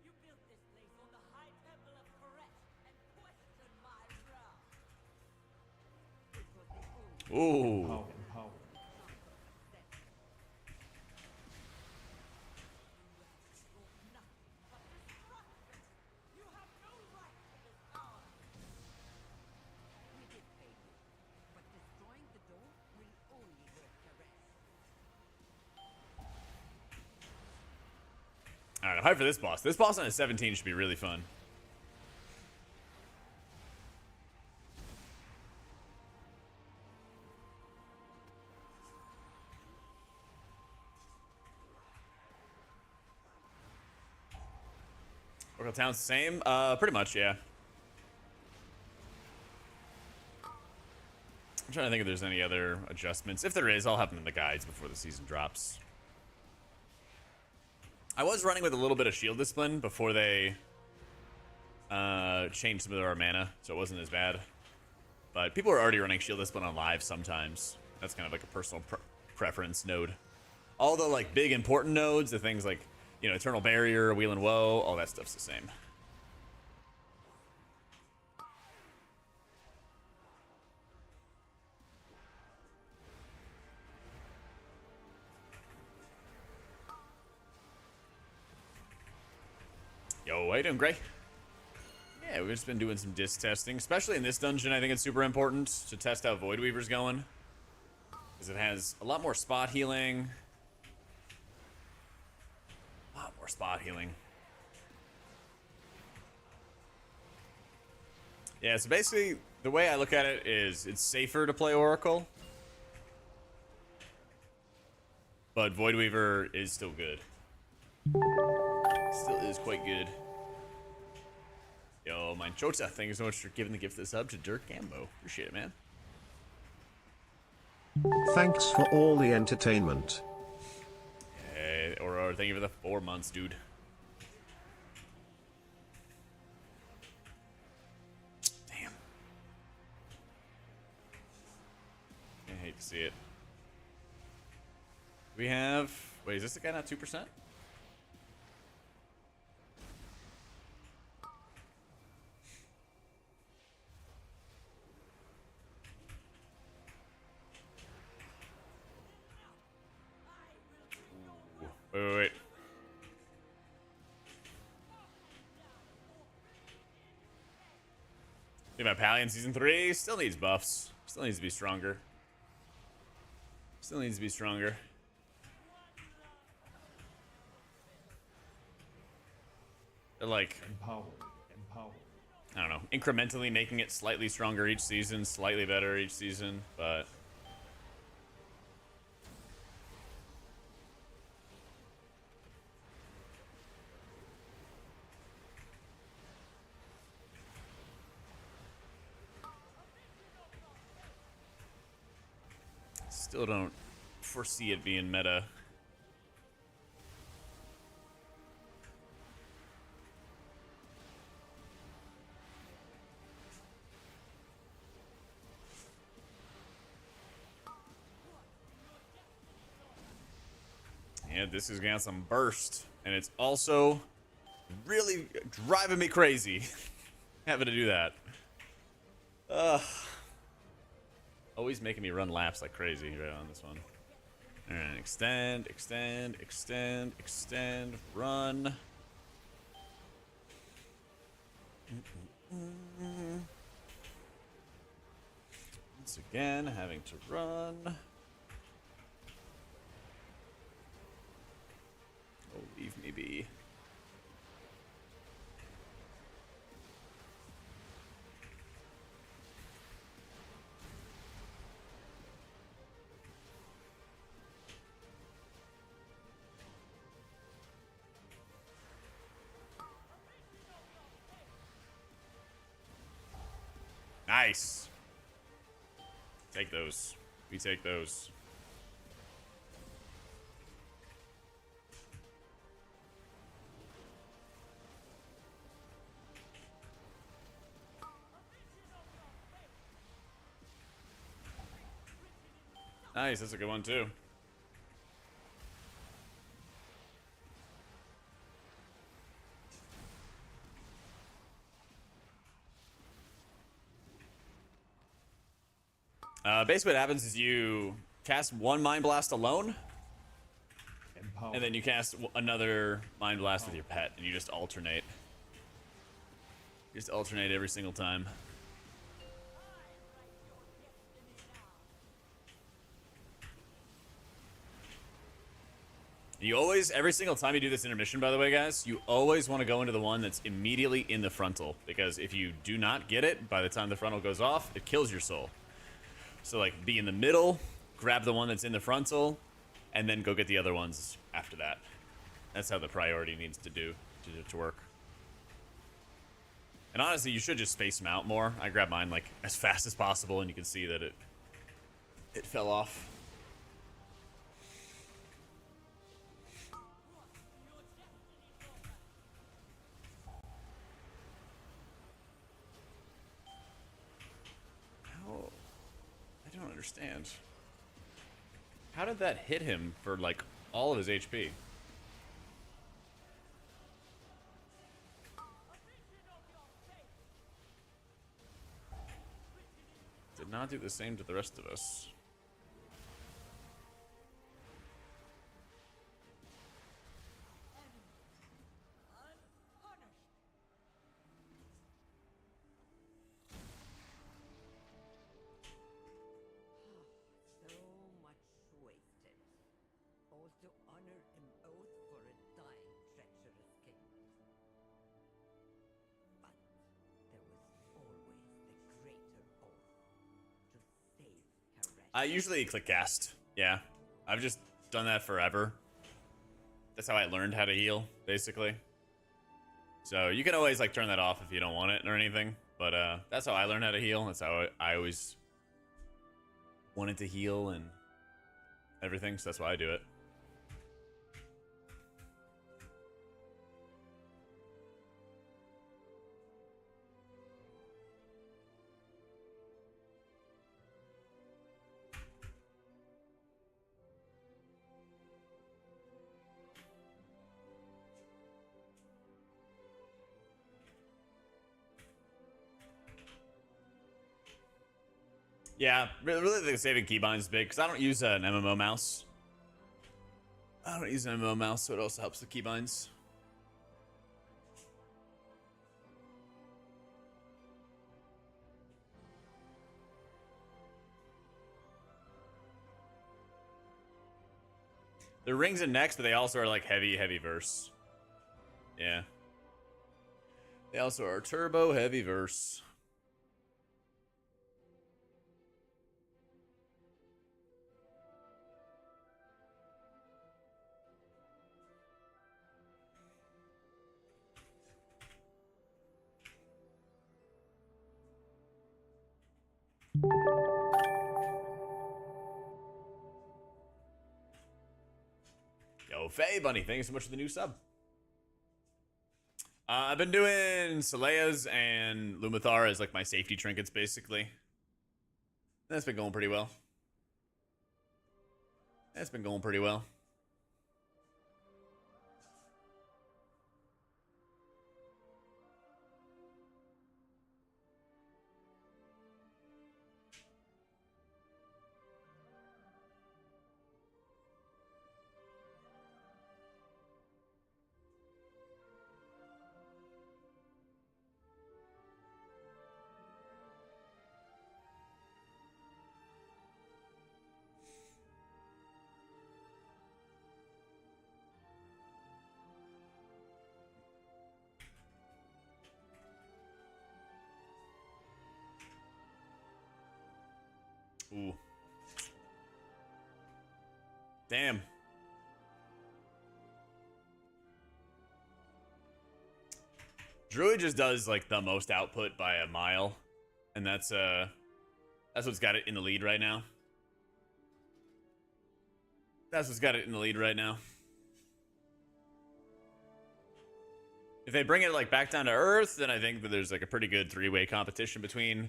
You built this place on the high temple of Correct and questioned my wrath. It was the only Ooh. Power. You have no right to this power. we did pay you, but destroying the dome will only hurt Perez. Alright, I'm hyped for this boss. This boss on a 17 should be really fun. Oracle Town's the same? Pretty much, yeah. I'm trying to think if there's any other adjustments. If there is, I'll have them in the guides before the season drops. I was running with a little bit of shield discipline before they changed some of their mana, so it wasn't as bad. But people are already running shield discipline on live sometimes. That's kind of like a personal preference node. All the like big important nodes, the things like, you know, Eternal Barrier, Wheel and Woe, all that stuff's the same. Yo, how you doing, Gray? Yeah, we've just been doing some disc testing, especially in this dungeon. I think it's super important to test how Void Weaver's going, because it has a lot more spot healing. A lot more spot healing. Yeah, so basically, the way I look at it is it's safer to play Oracle, but Void Weaver is still good. Still is quite good. Yo, my Chota, thank you so much for giving the gift of the sub to Dirk Gambo. Appreciate it, man. Thanks for all the entertainment. Hey, Aurora, thank you for the 4 months, dude. Damn. I hate to see it. We have... Wait, is this the guy not 2%? Wait. Think about Pally in Season 3. Still needs buffs. Still needs to be stronger. Still needs to be stronger. They're like, Empower. I don't know, incrementally making it slightly stronger each season, slightly better each season, but... Still don't foresee it being meta. Yeah, this is got some burst, and it's also really driving me crazy having to do that. Always making me run laps like crazy right on this one. Alright, extend, extend, extend, extend, run. Once again, having to run. Oh, leave me be. Nice. Take those. We take those. Nice, that's a good one too. Basically what happens is you cast one Mind Blast alone, Empower. and then you cast another Mind Blast with your pet, and you just alternate. You just alternate every single time. You always, every single time you do this intermission, by the way, guys, you always want to go into the one that's immediately in the frontal, because if you do not get it, by the time the frontal goes off, it kills your soul. So, like, be in the middle, grab the one that's in the frontal, and then go get the other ones after that. That's how the priority needs to work. And honestly, you should just space them out more. I grab mine, like, as fast as possible, and you can see that it fell off. How? I don't understand. How did that hit him for, like, all of his HP? Did not do the same to the rest of us. So much wasted. All to honor an oath for a dying, treacherous king. But there was always the greater oath to save Karesh. I usually click cast. Yeah. I've just done that forever. That's how I learned how to heal, basically. So you can always, like, turn that off if you don't want it or anything. But that's how I learned how to heal. That's how I always wanted to heal and everything. So that's why I do it. Yeah, really the saving keybind is big because I don't use an MMO mouse. I don't use an MMO mouse, so it also helps the keybinds. They're rings and necks, but they also are like heavy verse. Yeah. They also are turbo heavy verse. Yo, Faye Bunny, thank you so much for the new sub. I've been doing Saleas and Lumathar as like my safety trinkets, basically. That's been going pretty well. That's been going pretty well. Ooh. Damn. Druid just does like the most output by a mile, and that's what's got it in the lead right now. That's what's got it in the lead right now. If they bring it like back down to earth, then I think that there's like a pretty good three-way competition between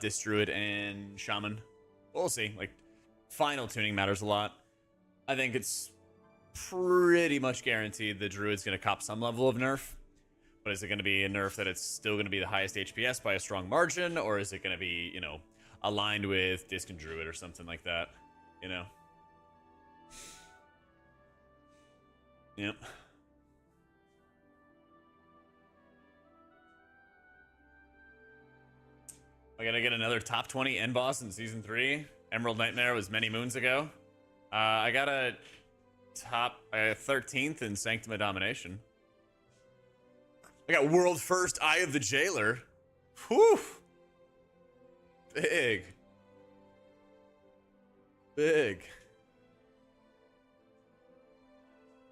Disc Druid and Shaman. We'll see. Like, final tuning matters a lot. I think it's pretty much guaranteed the Druid's going to cop some level of nerf. But is it going to be a nerf that it's still going to be the highest HPS by a strong margin? Or is it going to be, you know, aligned with Disc and Druid or something like that? You know? Yep. I gotta get another top 20 end boss in season 3. Emerald Nightmare was many moons ago. I got a top 13th in Sanctum of Domination. I got world first Eye of the Jailer. Whew. Big. Big.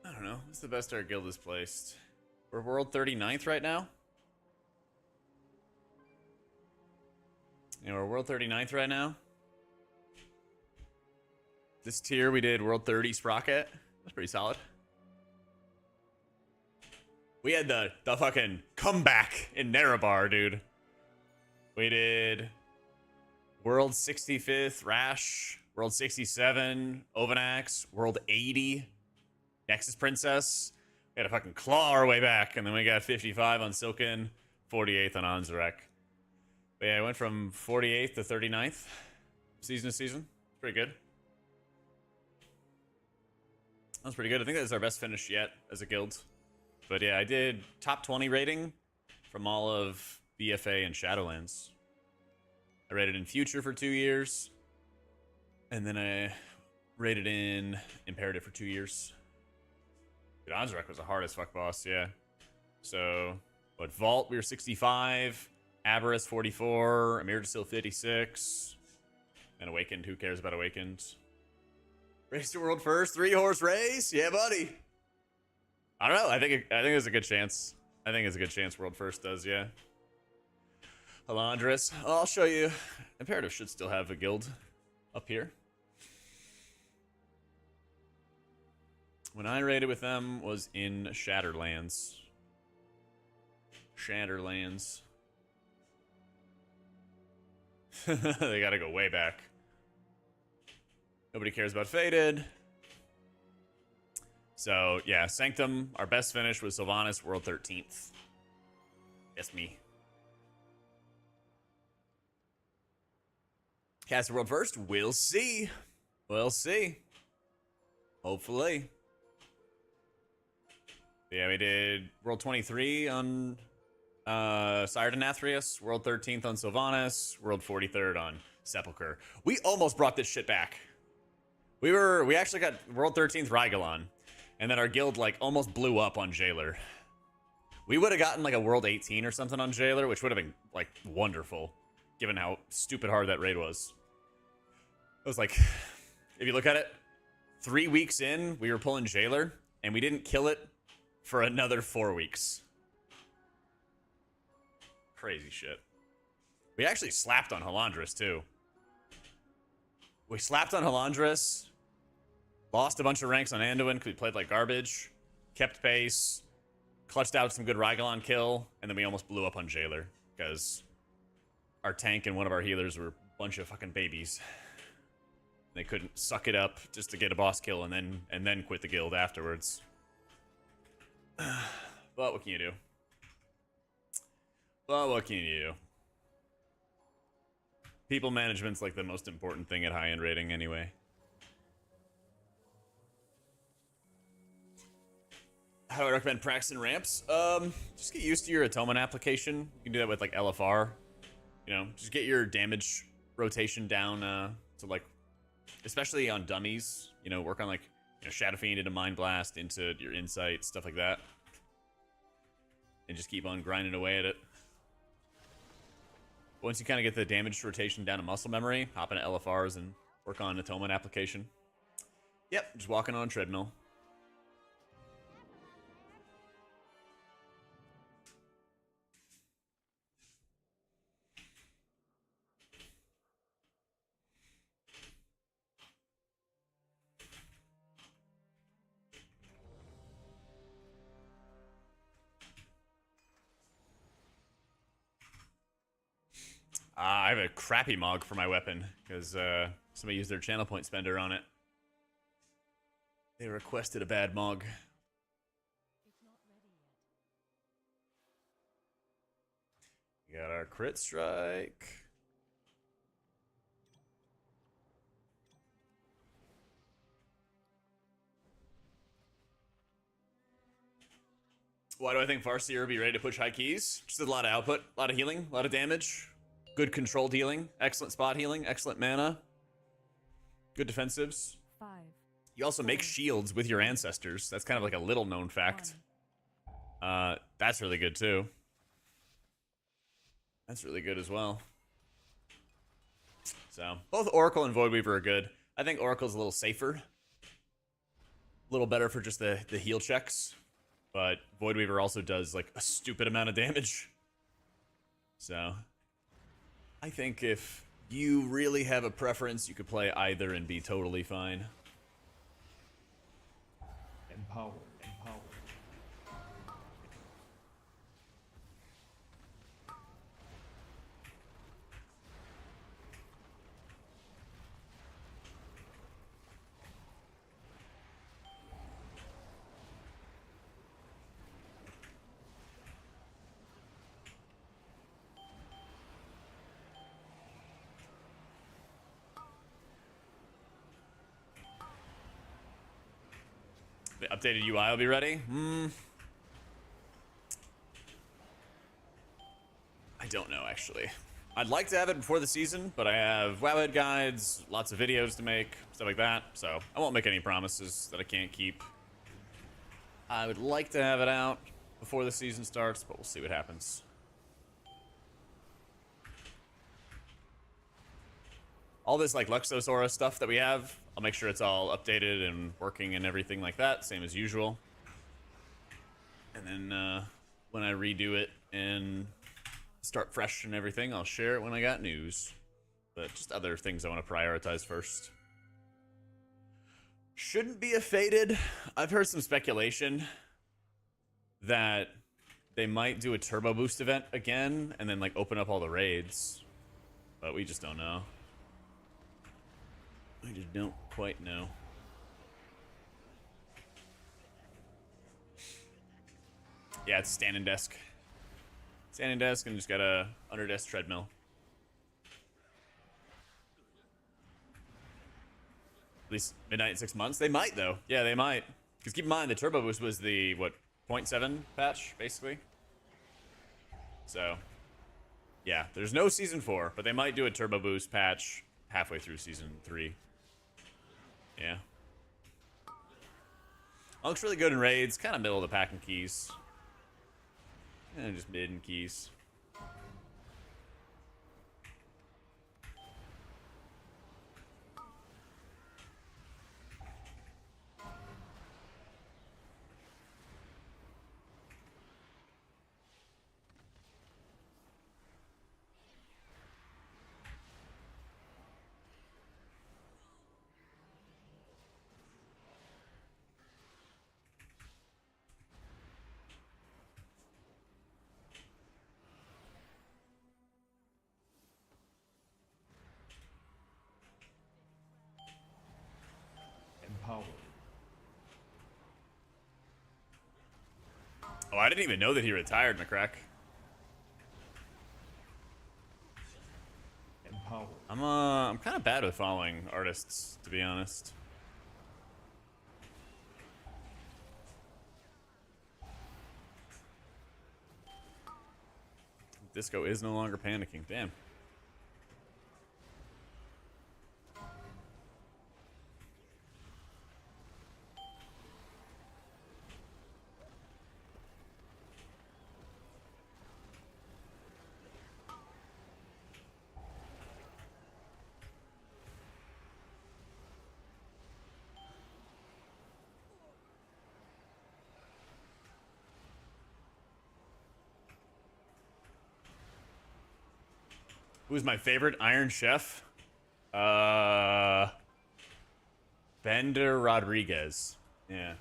I don't know. What's the best our guild has placed? We're world 39th right now. Yeah, we're world 39th right now. This tier we did world 30 Sprocket. That's pretty solid. We had the fucking comeback in Nerebar, dude. We did world 65th Rash, world 67 Ovanax, world 80 Nexus Princess. We had to fucking claw our way back, and then we got 55 on Silken, 48th on Anzarek. But yeah, I went from 48th to 39th, season to season. Pretty good. That was pretty good. I think that was our best finish yet as a guild. But yeah, I did top 20 rating from all of BFA and Shadowlands. I rated in Future for 2 years. And then I rated in Imperative for 2 years. Dude, Anzarek was a hard as fuck boss, yeah. So, what, Vault, we were 65. Aberrus, 44. Amir still 56. And Awakened, who cares about Awakened? Race to world first, 3-horse race? Yeah, buddy. I don't know. I think there's a good chance. I think it's a good chance world first does, yeah. Halandris. Oh, I'll show you. Imperative should still have a guild up here. When I raided with them was in Shatterlands. Shatterlands. They gotta go way back. Nobody cares about Faded. So, yeah, Sanctum, our best finish was Sylvanas, world 13th. Yes, me. Cast the world first? We'll see. We'll see. Hopefully. Yeah, we did world 23 on Sire Denathrius, world 13th on Sylvanas, world 43rd on Sepulchre. We almost brought this shit back. We actually got world 13th Rygalon, and then our guild like almost blew up on Jailer. We would have gotten like a world 18 or something on Jailer, which would have been like wonderful, given how stupid hard that raid was. It was like, if you look at it, 3 weeks in, we were pulling Jailer, and we didn't kill it for another 4 weeks. Crazy shit. We actually slapped on Halandris, too. We slapped on Halandris, lost a bunch of ranks on Anduin because we played like garbage, kept pace, clutched out some good Rygalon kill, and then we almost blew up on Jailer because our tank and one of our healers were a bunch of fucking babies. They couldn't suck it up just to get a boss kill and then quit the guild afterwards. But what can you do? Well, what can you do? People management's like the most important thing at high-end rating anyway. How do I recommend practicing ramps? Just get used to your Atonement application. You can do that with like LFR. You know, just get your damage rotation down to like, especially on dummies. You know, work on like, you know, Shadow Fiend into Mind Blast, into your Insight, stuff like that. And just keep on grinding away at it. Once you kind of get the damage rotation down to muscle memory, hop into LFRs and work on Atonement application. Yep, just walking on a treadmill. I have a crappy Mog for my weapon, because somebody used their channel point spender on it. They requested a bad Mog. We got our crit strike. Why do I think Farseer will be ready to push high keys? Just a lot of output, a lot of healing, a lot of damage. Good controlled healing, excellent spot healing, excellent mana. Good defensives. 5. You also make shields with your ancestors. That's kind of like a little known fact. That's really good too. That's really good as well. So, both Oracle and Voidweaver are good. I think Oracle's a little safer. A little better for just the heal checks. But Voidweaver also does like a stupid amount of damage. So, I think if you really have a preference, you could play either and be totally fine. Empowered. The updated UI will be ready? I don't know, actually. I'd like to have it before the season, but I have Wowhead guides, lots of videos to make, stuff like that, so I won't make any promises that I can't keep. I would like to have it out before the season starts, but we'll see what happens. All this like Luxosaurus stuff that we have, I'll make sure it's all updated and working and everything like that, same as usual. And then when I redo it and start fresh and everything, I'll share it when I got news. But just other things I want to prioritize first. Shouldn't be a faded. I've heard some speculation that they might do a turbo boost event again and then like open up all the raids. But we just don't know. I just don't quite know. Yeah, it's standing desk. Standing desk and just got a under desk treadmill. At least midnight in 6 months. They might though. Yeah, they might. Because keep in mind the turbo boost was the what 0.7 patch basically. So yeah, there's no season 4, but they might do a turbo boost patch halfway through season 3. Yeah. Looks really good in raids. Kind of middle of the pack in keys. And just mid in keys. Empowered. Oh, I didn't even know that he retired, McCrack. Empowered. I'm kind of bad with following artists, to be honest. Disco is no longer panicking. Damn. Who's my favorite Iron Chef? Bender Rodriguez. Yeah.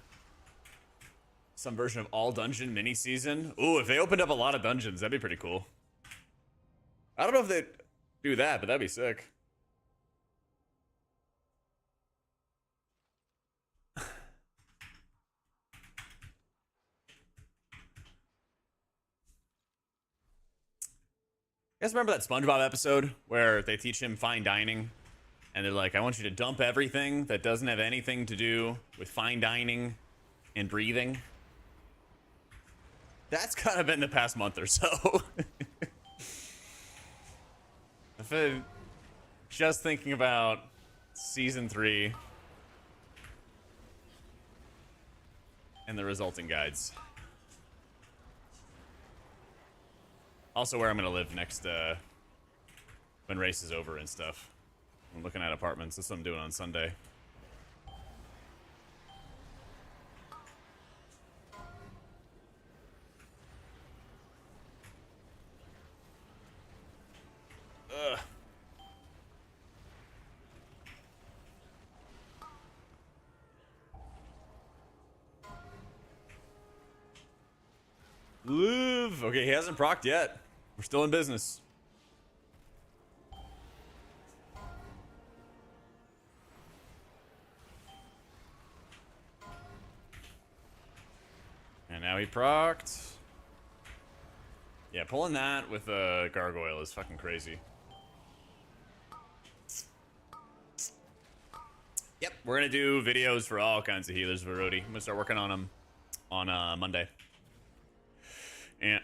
Some version of all dungeon mini season. Ooh, if they opened up a lot of dungeons, that'd be pretty cool. I don't know if they'd do that, but that'd be sick. You guys remember that SpongeBob episode where they teach him fine dining? And they're like, I want you to dump everything that doesn't have anything to do with fine dining and breathing. That's kind of been the past month or so. I've been just thinking about season 3 and the resulting guides. Also, where I'm gonna live next, when race is over and stuff. I'm looking at apartments. That's what I'm doing on Sunday. Ugh. Live. Okay, he hasn't procced yet. We're still in business. And now he procced. Yeah, pulling that with a gargoyle is fucking crazy. Yep, we're gonna do videos for all kinds of healers, Varodi. I'm gonna start working on them on Monday. Yeah.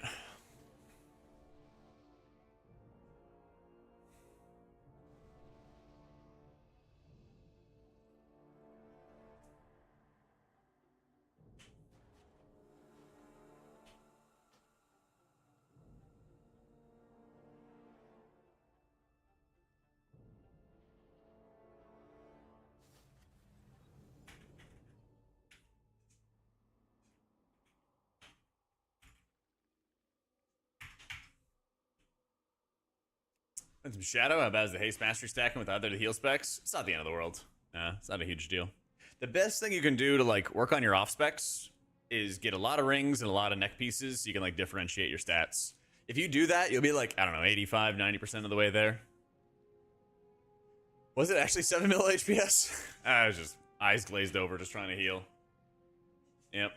And some shadow. How bad is the haste mastery stacking with either the heal specs? It's not the end of the world. It's not a huge deal. The best thing you can do to like work on your off specs is get a lot of rings and a lot of neck pieces so you can like differentiate your stats. If you do that, you'll be like, I don't know, 85, 90% of the way there. Was it actually 7 mil HPS? I was just eyes glazed over just trying to heal. Yep.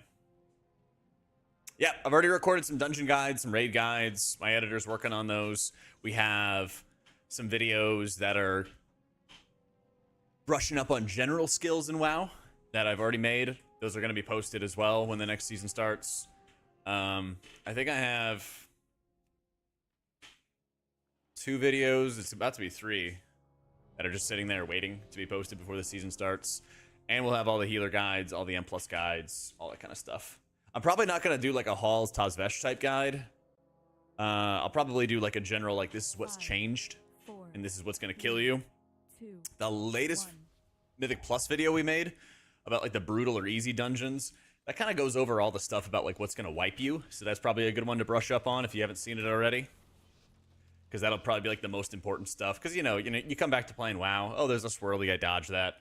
Yeah, I've already recorded some dungeon guides, some raid guides. My editor's working on those. We have some videos that are brushing up on general skills in WoW that I've already made. Those are going to be posted as well when the next season starts. I think I have 2 videos. It's about to be 3 that are just sitting there waiting to be posted before the season starts. And we'll have all the healer guides, all the M+ guides, all that kind of stuff. I'm probably not going to do like a Hall's Tazvesh type guide. I'll probably do like a general, like this is what's changed and this is what's going to kill you. The latest Mythic Plus video we made about like the brutal or easy dungeons, that kind of goes over all the stuff about like what's going to wipe you. So that's probably a good one to brush up on if you haven't seen it already. Because that'll probably be like the most important stuff. Because, you know, you come back to playing WoW. Oh, there's a swirly, I dodge that.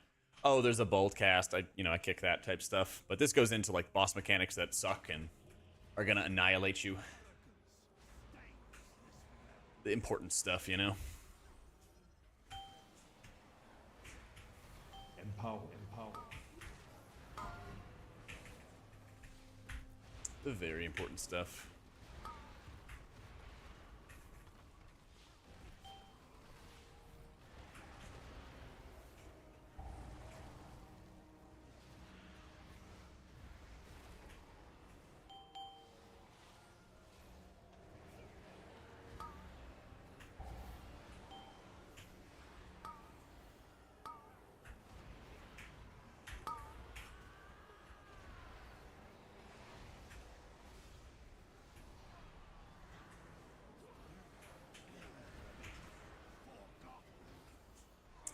Oh, there's a bolt cast, I kick that type stuff. But this goes into like boss mechanics that suck and are going to annihilate you. The important stuff, you know? Empower. The very important stuff.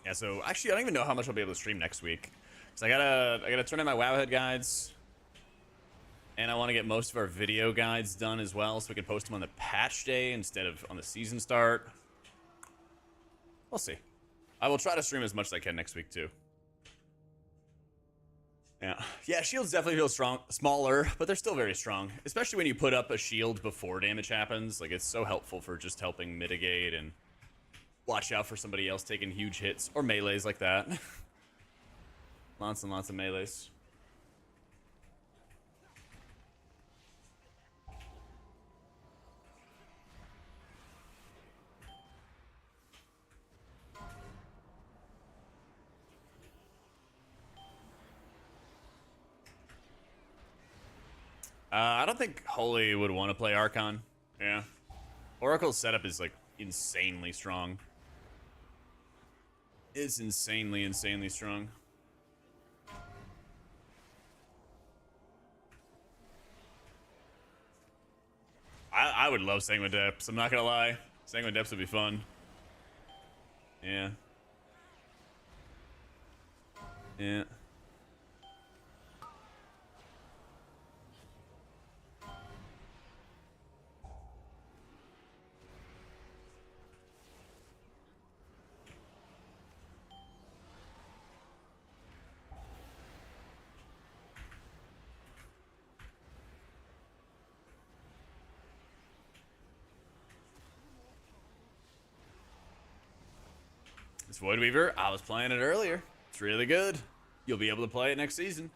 Yeah, so actually, I don't even know how much I'll be able to stream next week. So I gotta turn in my Wowhead guides, and I want to get most of our video guides done as well, so we can post them on the patch day instead of on the season start. We'll see. I will try to stream as much as I can next week too. Yeah, shields definitely feel strong, smaller, but they're still very strong. Especially when you put up a shield before damage happens. Like, it's so helpful for just helping mitigate and watch out for somebody else taking huge hits or melees like that. Lots and lots of melees. I don't think Holy would want to play Archon. Yeah. Oracle's setup is, like, insanely strong. It's insanely strong. I would love Sanguine Depths. I'm not gonna lie. Sanguine Depths would be fun. Yeah. Yeah. This Void Weaver, I was playing it earlier. It's really good. You'll be able to play it next season.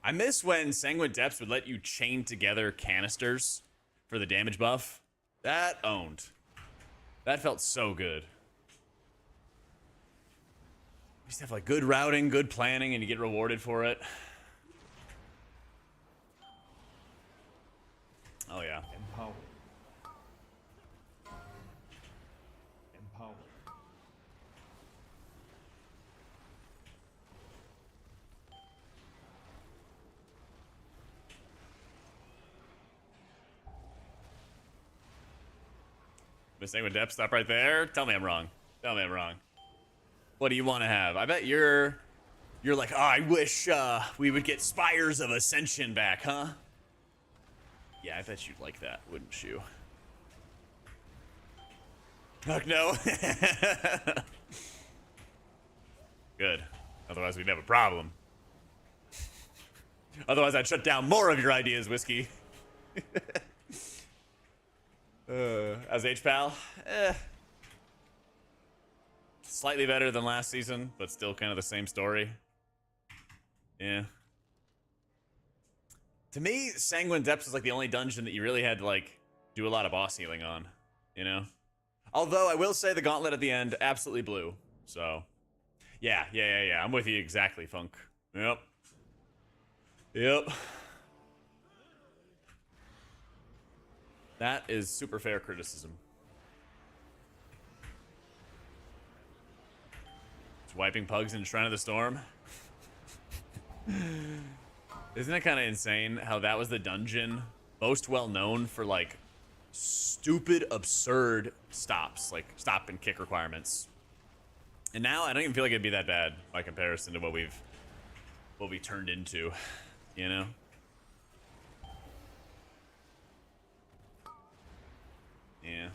I miss when Sanguine Depths would let you chain together canisters for the damage buff. That owned. That felt so good. You used to have like good routing, good planning, and you get rewarded for it. Oh yeah. Empower. Empower. Miss Sanguine Depths, stop right there. Tell me I'm wrong. Tell me I'm wrong. What do you want to have? I bet you're like, oh, I wish we would get Spires of Ascension back, huh? Yeah, I bet you'd like that, wouldn't you? Fuck no. Good. Otherwise we'd have a problem. Otherwise I'd shut down more of your ideas, Whiskey. As H-Pal? Slightly better than last season, but still kind of the same story. Yeah. To me, Sanguine Depths is like the only dungeon that you really had to like do a lot of boss healing on, you know? Although I will say the gauntlet at the end absolutely blew. So, yeah. I'm with you exactly, Funk. Yep. That is super fair criticism. It's wiping pugs in Shrine of the Storm. Isn't it kind of insane how that was the dungeon most well known for like stupid, absurd stops, like stop and kick requirements. And now I don't even feel like it'd be that bad by comparison to what we turned into, you know? Yeah.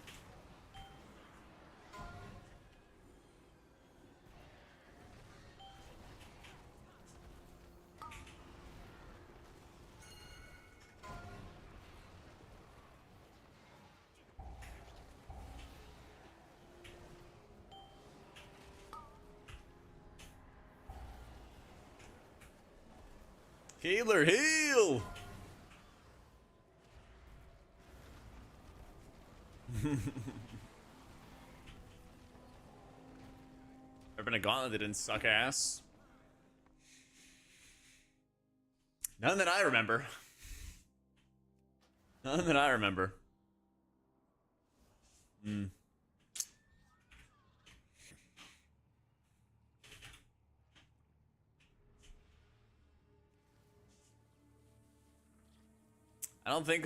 Healer, heal! Ever been a gauntlet that didn't suck ass? None that I remember. None that I remember. I don't think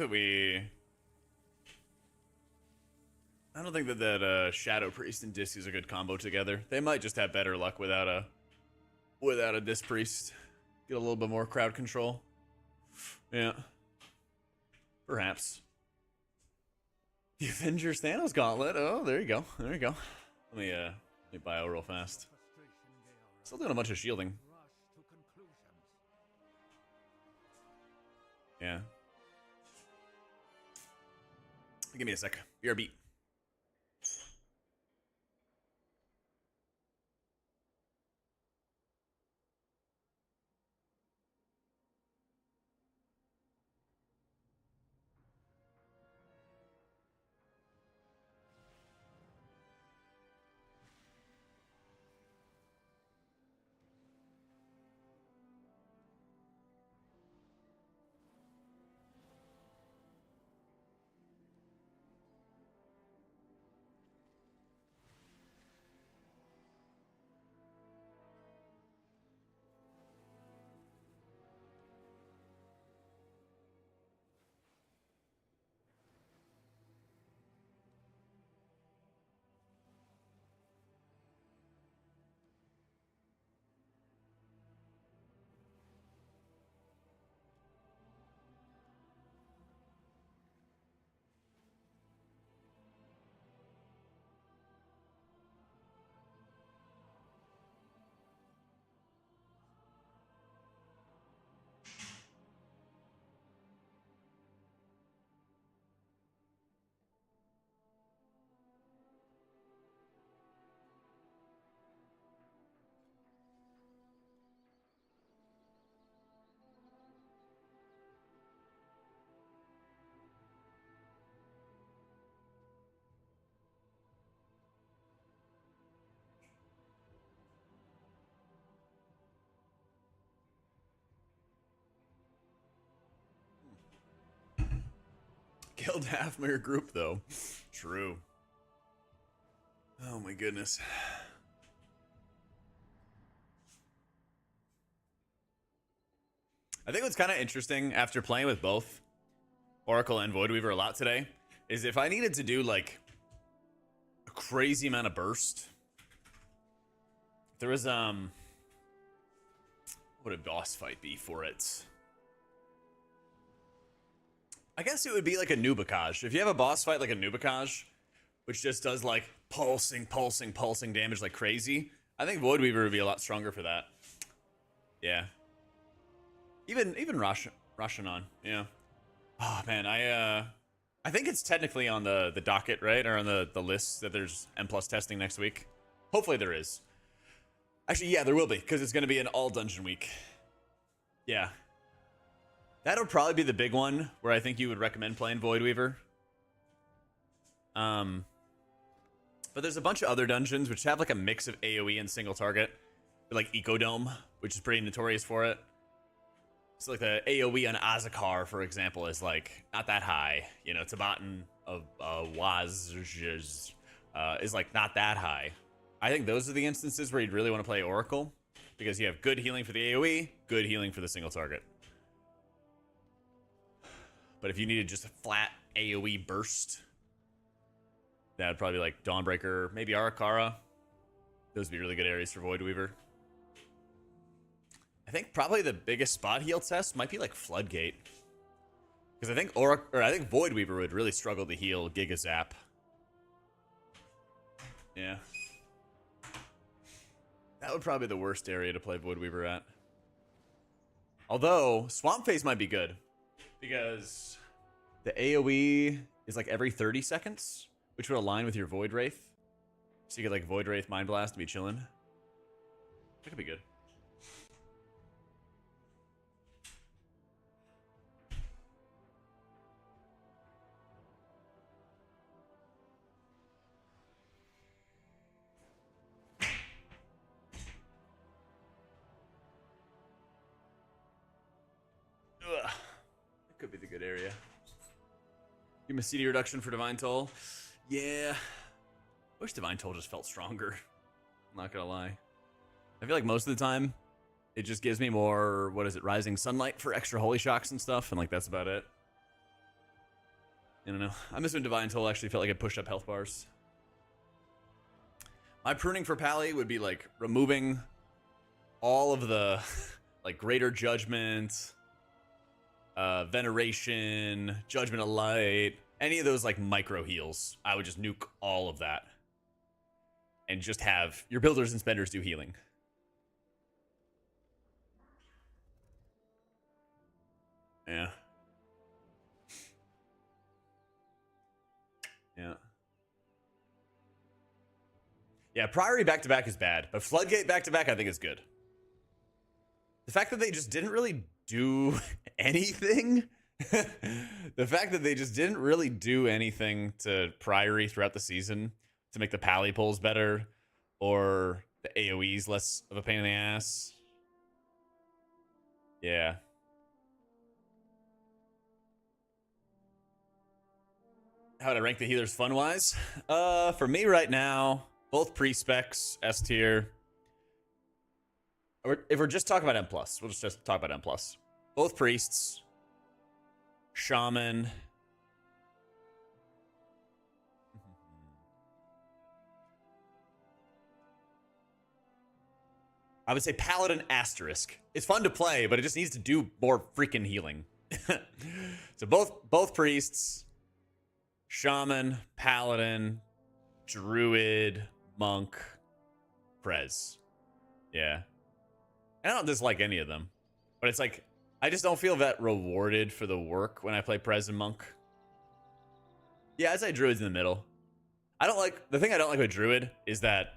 that Shadow Priest and Disc is a good combo together. They might just have better luck without a Disc Priest. Get a little bit more crowd control. Yeah. Perhaps. The Avengers Thanos Gauntlet. Oh, there you go. There you go. Let me bio real fast. Still doing a bunch of shielding. Yeah. Give me a sec. BRB. Killed half my group, though. True. Oh my goodness. I think what's kind of interesting after playing with both Oracle and Void Weaver a lot today is if I needed to do like a crazy amount of burst, there was what would a boss fight be for it? I guess it would be like a Nubicage. If you have a boss fight like a Nubicage, which just does like pulsing damage like crazy, I think Void Weaver would be a lot stronger for that. Yeah. Even Rashanon, yeah. Oh man, I think it's technically on the docket, right? Or on the list that there's M+ testing next week. Hopefully there is. Actually, yeah, there will be, because it's going to be an all dungeon week. Yeah. That'll probably be the big one where I think you would recommend playing Void Weaver. But there's a bunch of other dungeons which have like a mix of AoE and single target. Like Ecodome, which is pretty notorious for it. So like the AoE on Azakar, for example, is like not that high. You know, Tibetan of Waz is like not that high. I think those are the instances where you'd really want to play Oracle, because you have good healing for the AoE, good healing for the single target. But if you needed just a flat AoE burst, that would probably be like Dawnbreaker, maybe Arakara. Those would be really good areas for Void Weaver. I think probably the biggest spot heal test might be like Floodgate, because I think I think Void Weaver would really struggle to heal Giga Zap. Yeah, that would probably be the worst area to play Void Weaver at. Although Swamp Phase might be good, because the AoE is like every 30 seconds, which would align with your Void Wraith. So you get like Void Wraith Mind Blast to be chilling. That could be good. Ugh. That could be the good area. Give me a CD reduction for Divine Toll. Yeah. I wish Divine Toll just felt stronger. I'm not gonna lie. I feel like most of the time, it just gives me more, what is it, Rising Sunlight for extra Holy Shocks and stuff, and like that's about it. I don't know. I miss when Divine Toll actually felt like it pushed up health bars. My pruning for Pally would be like removing all of the like Greater Judgment, Veneration, Judgment of Light, Any of those like micro heals, I would just nuke all of that. And just have your builders and spenders do healing. Yeah. Yeah. Yeah, Priory back-to-back is bad, but Floodgate back-to-back I think is good. The fact that they just didn't really do anything... the fact that they just didn't really do anything to Priory throughout the season to make the pally pulls better or the AoEs less of a pain in the ass. Yeah. How would I rank the healers fun-wise? For me right now, both pre-specs, S tier. If we're just talking about M+, we'll just talk about M+. Both priests, shaman. I would say paladin asterisk. It's fun to play, but it just needs to do more freaking healing. So both priests, shaman, paladin, druid, monk, prez. Yeah. I don't dislike any of them, but it's like I just don't feel that rewarded for the work when I play prez and monk. Yeah, I'd say druid's in the middle. The thing I don't like with druid is that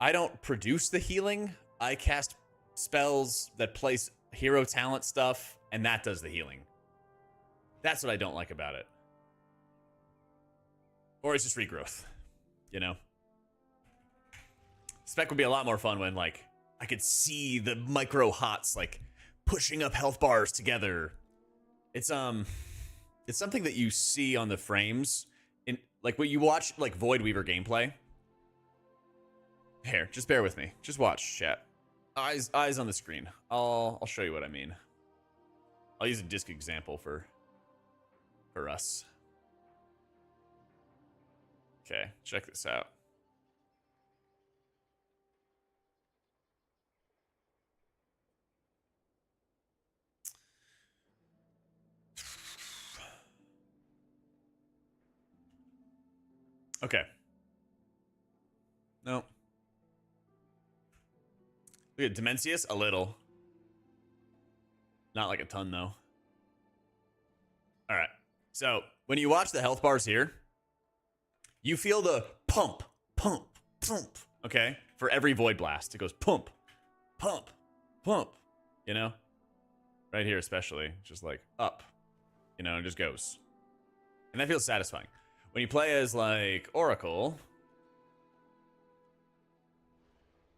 I don't produce the healing. I cast spells that place hero talent stuff, and that does the healing. That's what I don't like about it. Or it's just regrowth, you know? Spec would be a lot more fun when, like, I could see the micro hots, like, pushing up health bars together. It's something that you see on the frames. In, like, when you watch, like, Void Weaver gameplay. Here, just bear with me. Just watch, chat. Eyes on the screen. I'll show you what I mean. I'll use a disc example for us. Okay, check this out. Okay. No. Look at Dimensius, a little. Not like a ton, though. All right. So, when you watch the health bars here, you feel the pump, pump, pump, okay? For every Void Blast. It goes pump, pump, pump, you know? Right here especially. Just like up, you know, it just goes. And that feels satisfying. When you play as, like, Oracle...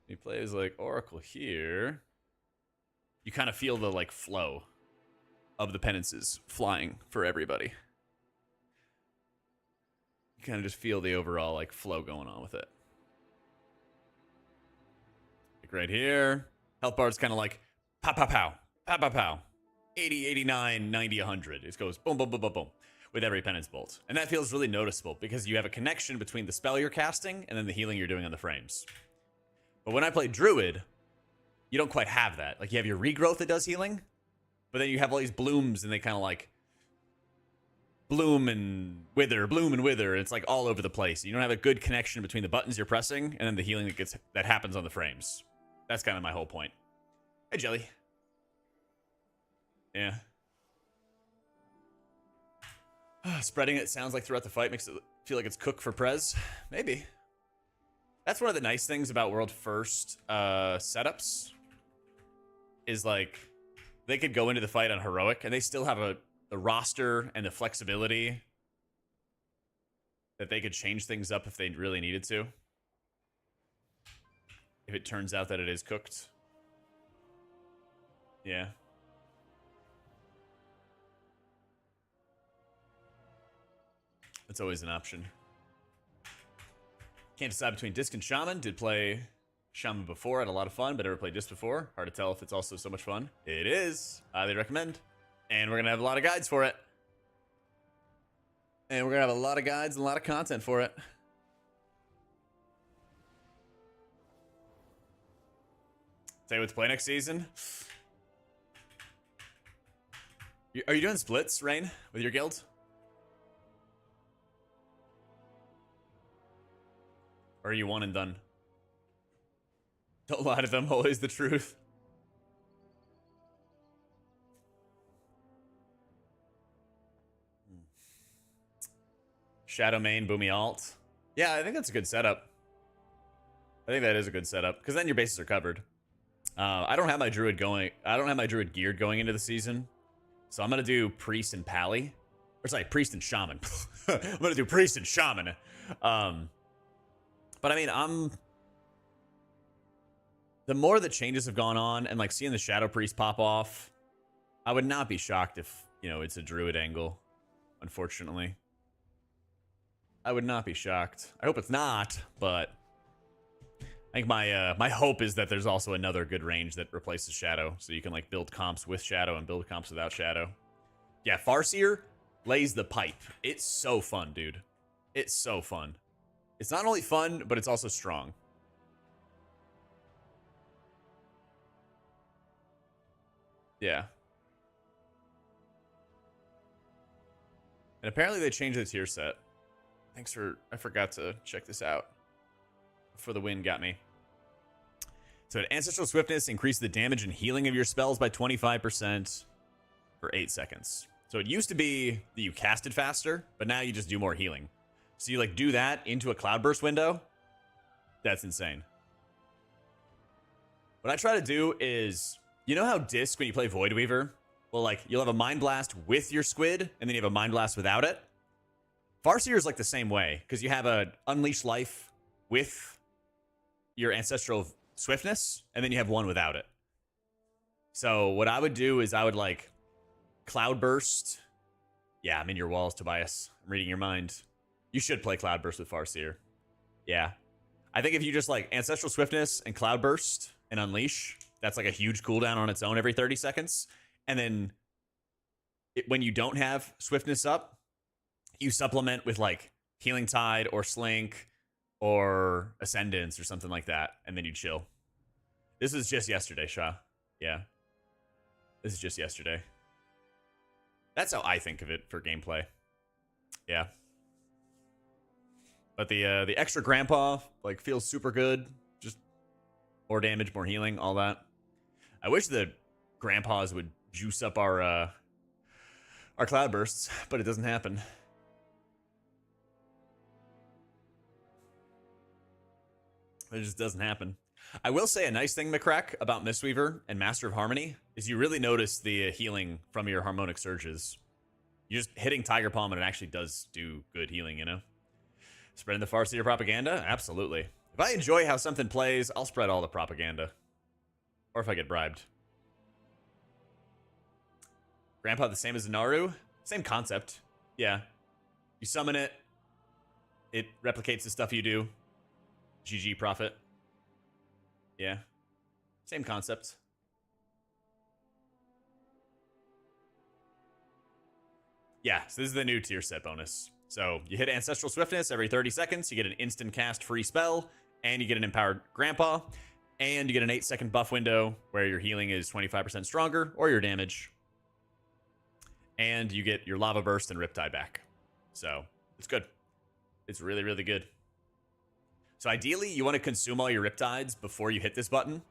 You play as, like, Oracle here. You kind of feel the, like, flow of the penances flying for everybody. You kind of just feel the overall, like, flow going on with it. Like, right here. Health bar's kind of like, pow, pow, pow, pow, pow, pow. 80, 89, 90, 100. It goes boom, boom, boom, boom, boom. With every penance bolt. And that feels really noticeable because you have a connection between the spell you're casting and then the healing you're doing on the frames. But when I play Druid, you don't quite have that. Like, you have your regrowth that does healing, but then you have all these blooms, and they kind of, like, bloom and wither, and it's, like, all over the place. You don't have a good connection between the buttons you're pressing and then the healing that happens on the frames. That's kind of my whole point. Hey, Jelly. Yeah. Spreading it sounds like throughout the fight makes it feel like it's cooked for Prez. Maybe. That's one of the nice things about World First setups. Is like, they could go into the fight on Heroic, and they still have the roster and the flexibility that they could change things up if they really needed to. If it turns out that it is cooked. Yeah. That's always an option. Can't decide between Disc and Shaman. Did play Shaman before, had a lot of fun, but never played Disc before. Hard to tell if it's also so much fun. It is. Highly recommend. And we're going to have a lot of guides for it. And we're going to have a lot of guides and a lot of content for it. Say what to play next season. Are you doing splits, Rain, with your guild? Or are you one and done? Don't lie to them, always the truth. Shadow main, Boomy alt. Yeah, I think that's a good setup. I think that is a good setup, because then your bases are covered. I don't have my druid going. I don't have my druid geared going into the season, so I'm gonna do priest and pally, or sorry, priest and shaman. I'm gonna do priest and shaman. But I mean, the more the changes have gone on, and like seeing the shadow priest pop off, I would not be shocked if, you know, it's a druid angle. Unfortunately, I would not be shocked. I hope it's not, but I think my hope is that there's also another good range that replaces Shadow, so you can like build comps with Shadow and build comps without Shadow. Yeah, Farseer lays the pipe. It's so fun, dude. It's so fun. It's not only fun, but it's also strong. Yeah. And apparently they changed the tier set. Thanks for... I forgot to check this out. For the win got me. So Ancestral Swiftness increases the damage and healing of your spells by 25% for 8 seconds. So it used to be that you cast it faster, but now you just do more healing. So you like do that into a Cloudburst window. That's insane. What I try to do is, you know how Disc, when you play Void Weaver, well, like you'll have a Mind Blast with your squid, and then you have a Mind Blast without it. Farseer is like the same way, because you have a Unleash Life with your Ancestral Swiftness, and then you have one without it. So what I would do is I would like Cloudburst. Yeah, I'm in your walls, Tobias. I'm reading your mind. You should play Cloudburst with Farseer. Yeah. I think if you just like Ancestral Swiftness and Cloudburst and Unleash, that's like a huge cooldown on its own every 30 seconds. And then when you don't have Swiftness up, you supplement with like Healing Tide or Slink or Ascendance or something like that, and then you chill. This is just yesterday, Shah. Yeah. This is just yesterday. That's how I think of it for gameplay. Yeah. But the extra Grandpa like feels super good. Just more damage, more healing, all that. I wish the Grandpas would juice up our Cloudbursts, but it doesn't happen. It just doesn't happen. I will say a nice thing, McCrack, about Mistweaver and Master of Harmony is you really notice the healing from your Harmonic Surges. You're just hitting Tiger Palm and it actually does do good healing, you know? Spreading the Farseer propaganda? Absolutely. If I enjoy how something plays, I'll spread all the propaganda. Or if I get bribed. Grandpa the same as Naru? Same concept. Yeah. You summon it. It replicates the stuff you do. GG Prophet. Yeah. Same concept. Yeah, so this is the new tier set bonus. So you hit Ancestral Swiftness every 30 seconds, you get an instant cast free spell, and you get an Empowered Grandpa, and you get an 8-second buff window where your healing is 25% stronger, or your damage. And you get your Lava Burst and Riptide back. So it's good. It's really, really good. So ideally, you want to consume all your Riptides before you hit this button,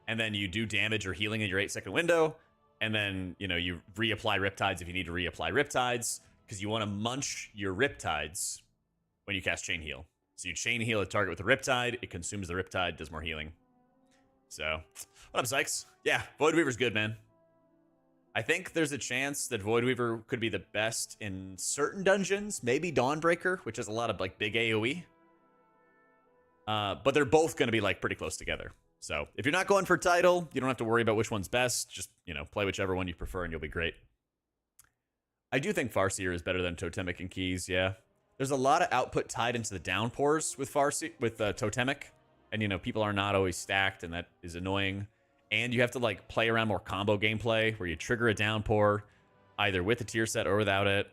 and then you do damage or healing in your 8-second window, and then, you know, you reapply Riptides if you need to reapply Riptides, because you want to munch your Riptides when you cast Chain Heal. So you Chain Heal a target with a Riptide, it consumes the Riptide, does more healing. So, what up, Sykes? Yeah, Void Weaver's good, man. I think there's a chance that Void Weaver could be the best in certain dungeons, maybe Dawnbreaker, which has a lot of like big AoE. But they're both going to be like pretty close together. So if you're not going for title, you don't have to worry about which one's best. Just, you know, play whichever one you prefer and you'll be great. I do think Farseer is better than Totemic and Keys, yeah. There's a lot of output tied into the downpours with Totemic. And, you know, people are not always stacked, and that is annoying. And you have to, like, play around more combo gameplay where you trigger a downpour either with the tier set or without it.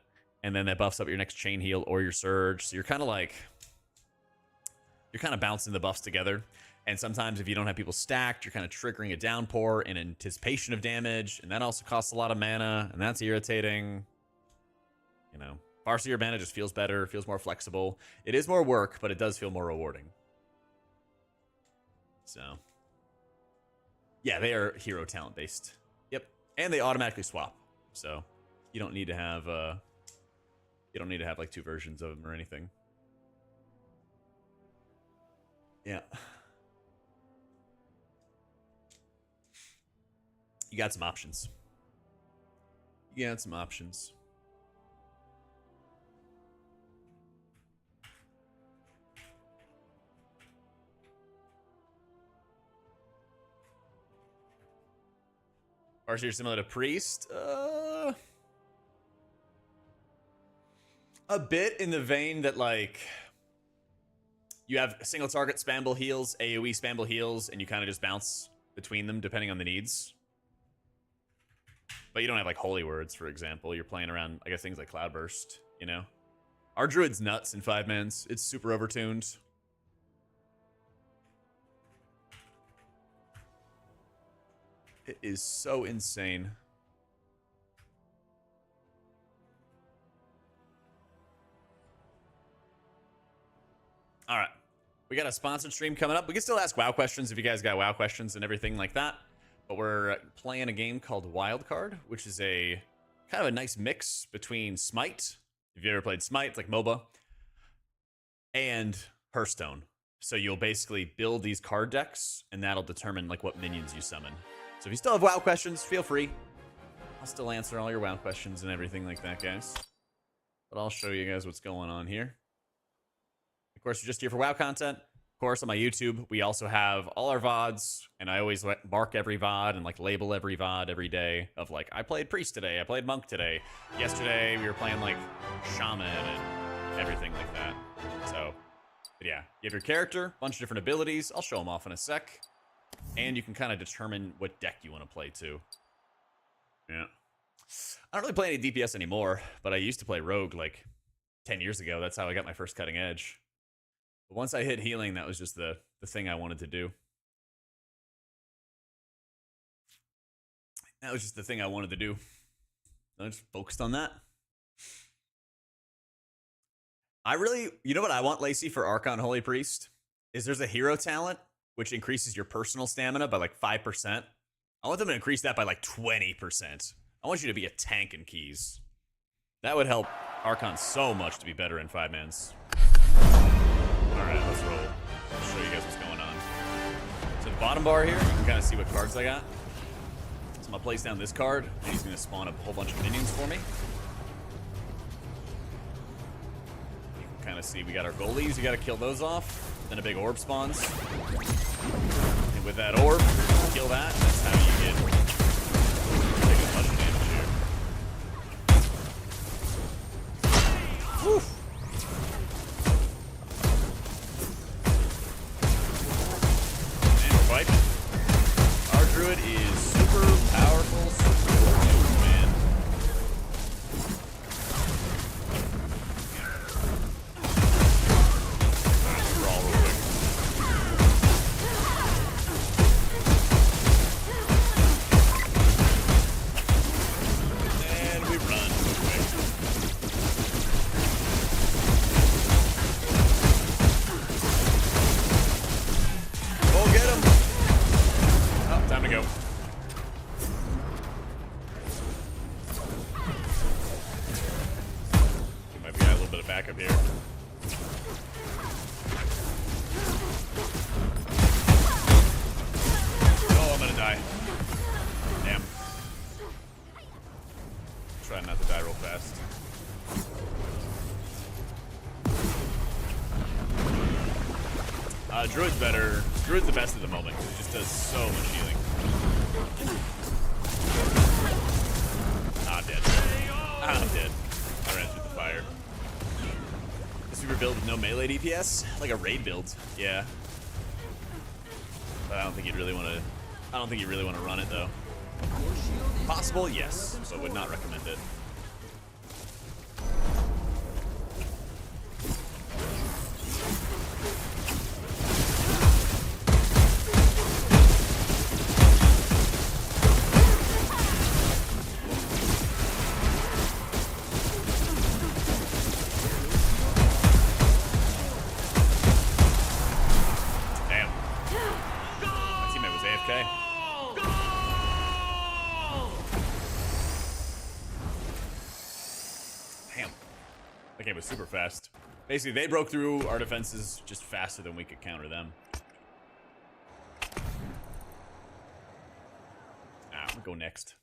And then that buffs up your next Chain Heal or your Surge. So you're kind of like... You're kind of bouncing the buffs together. And sometimes if you don't have people stacked, you're kind of triggering a downpour in anticipation of damage. And that also costs a lot of mana. And that's irritating. You know, Farseer mana just feels better. Feels more flexible. It is more work, but it does feel more rewarding. So, yeah, they are hero talent based. Yep, and they automatically swap. So, you don't need to have like 2 versions of them or anything. Yeah. You got some options. You got some options. Archer similar to Priest? A bit in the vein that, like, you have single target spamble heals, AoE spamble heals, and you kind of just bounce between them depending on the needs. But you don't have, like, holy words, for example. You're playing around, I guess, things like Cloudburst, you know? Our druid's nuts in 5-mans. It's super overtuned. It is so insane. All right. We got a sponsored stream coming up. We can still ask WoW questions if you guys got WoW questions and everything like that. But we're playing a game called Wildcard, which is a kind of a nice mix between Smite. If you ever played Smite, it's like MOBA, and Hearthstone. So you'll basically build these card decks, and that'll determine like what minions you summon. So if you still have WoW questions, feel free. I'll still answer all your WoW questions and everything like that, guys. But I'll show you guys what's going on here. Of course, you're just here for WoW content. Of course, on my YouTube, we also have all our VODs, and I always mark every VOD and like label every VOD every day of like, I played Priest today, I played Monk today. Yesterday, we were playing like Shaman and everything like that. So, but yeah, you have your character, bunch of different abilities. I'll show them off in a sec. And you can kind of determine what deck you want to play too. Yeah. I don't really play any DPS anymore, but I used to play Rogue like 10 years ago. That's how I got my first cutting edge. But once I hit healing, that was just the thing I wanted to do. That was just the thing I wanted to do. I just focused on that. You know what I want, Lacey, for Archon Holy Priest? Is there's a hero talent which increases your personal stamina by like 5%. I want them to increase that by like 20%. I want you to be a tank in keys. That would help Archon so much to be better in 5-mans. Alright, let's roll. I'll show you guys what's going on. So the bottom bar here, you can kind of see what cards I got. So I'm going to place down this card, and he's going to spawn a whole bunch of minions for me. You can kind of see we got our goalies. You got to kill those off. Then a big orb spawns. And with that orb, kill that. That's how you get taking a bunch of damage here. Woo! And we're fighting. Our druid is super powerful, super overtuned, man. Druid's better. Druid's the best at the moment because it just does so much healing. I'm dead. I'm dead. I ran through the fire. A super build with no melee DPS? Like a raid build. Yeah. But I don't think you'd really want to. I don't think you really want to run it though. Possible, yes, but would not recommend it. fast. Basically, they broke through our defenses just faster than we could counter them. I'm gonna go next.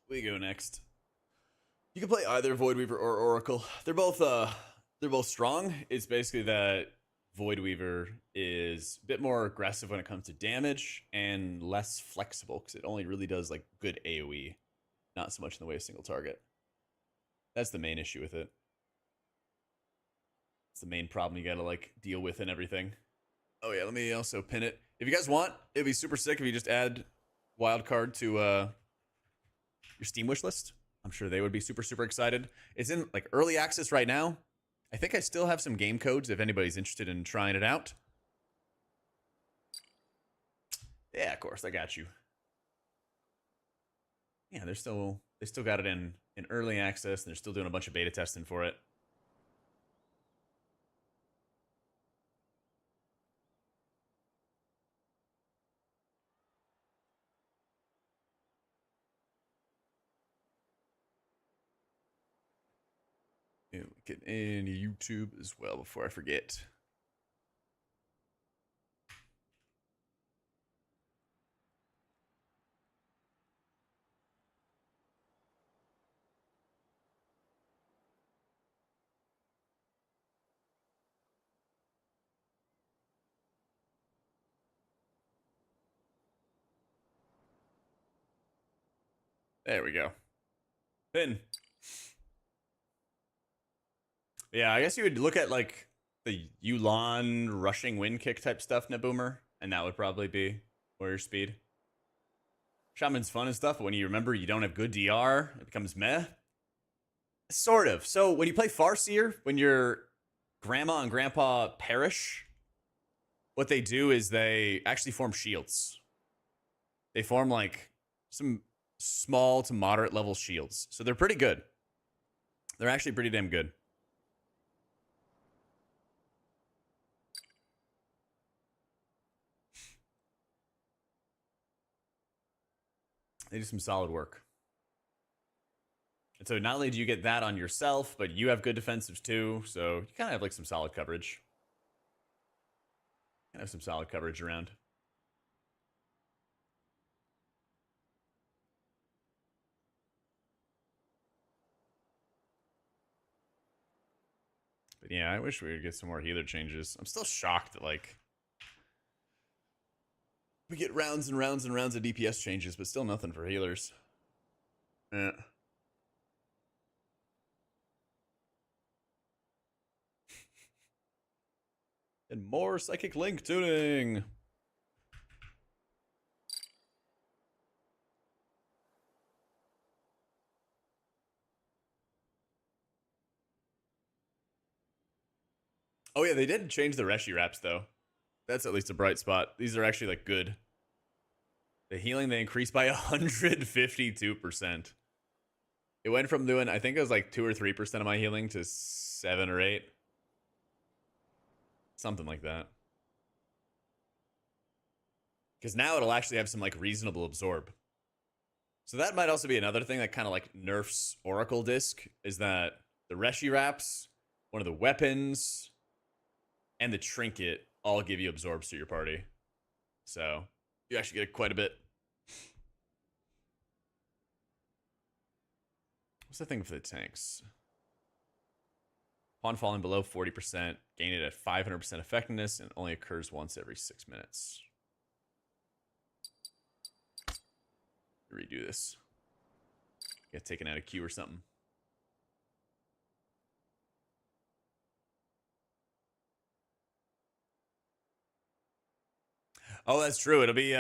We go next. You can play either Void Weaver or Oracle. They're both strong. It's basically that Void Weaver is a bit more aggressive when it comes to damage and less flexible because it only really does like good AoE, not so much in the way of single target. That's the main issue with it. It's the main problem you gotta like deal with and everything. Oh yeah, let me also pin it. If you guys want, it'd be super sick if you just add Wildcard to your Steam wish list. I'm sure they would be super, super excited. It's in like early access right now. I think I still have some game codes if anybody's interested in trying it out. Yeah, of course, I got you. Yeah, they still got it in early access, and they're still doing a bunch of beta testing for it. Get in YouTube as well before I forget. There we go. Pin. Yeah, I guess you would look at like the Yulan rushing wind kick type stuff, Neboomer, and that would probably be warrior speed. Shaman's fun and stuff, but when you remember you don't have good DR, it becomes meh. Sort of. So when you play Farseer, when your grandma and grandpa perish, what they do is they actually form shields. They form like some small to moderate level shields. So they're pretty good. They're actually pretty damn good. They do some solid work. And so not only do you get that on yourself, but you have good defensives too. So you kind of have like some solid coverage. Kind of some solid coverage around. But yeah, I wish we would get some more healer changes. I'm still shocked that like we get rounds and rounds and rounds of DPS changes, but still nothing for healers. Yeah. And more Psychic Link tuning. Oh yeah, they did change the Reshi wraps though. That's at least a bright spot. These are actually like good. The healing they increased by 152%. It went from doing, I think it was like 2 or 3% of my healing to 7 or 8. Something like that. Because now it'll actually have some like reasonable absorb. So that might also be another thing that kind of like nerfs Oracle Disc, is that the Reshi wraps, one of the weapons, and the trinket all give you absorbs to your party. So you actually get quite a bit. What's the thing for the tanks? Upon falling below 40%, gain it at 500% effectiveness and only occurs once every 6 minutes. Redo this. Get taken out of queue or something. Oh, that's true. It'll be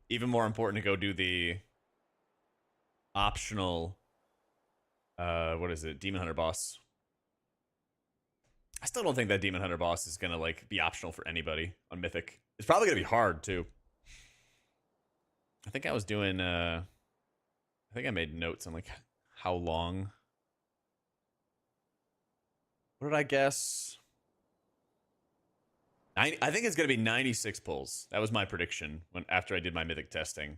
even more important to go do the optional what is it? Demon Hunter boss. I still don't think that Demon Hunter boss is gonna like be optional for anybody on Mythic. It's probably gonna be hard too. I think I was doing I think I made notes on like how long. What did I guess? I think it's gonna be 96 pulls. That was my prediction when after I did my Mythic testing.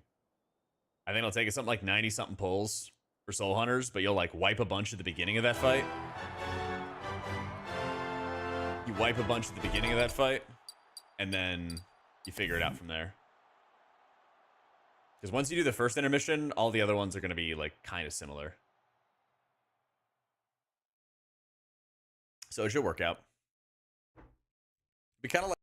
I think it'll take us something like 90 something pulls for soul hunters, but you'll like wipe a bunch at the beginning of that fight. You wipe a bunch at the beginning of that fight, and then you figure it out from there. Because once you do the first intermission, all the other ones are going to be like kind of similar. So it should work out. Be kind of like.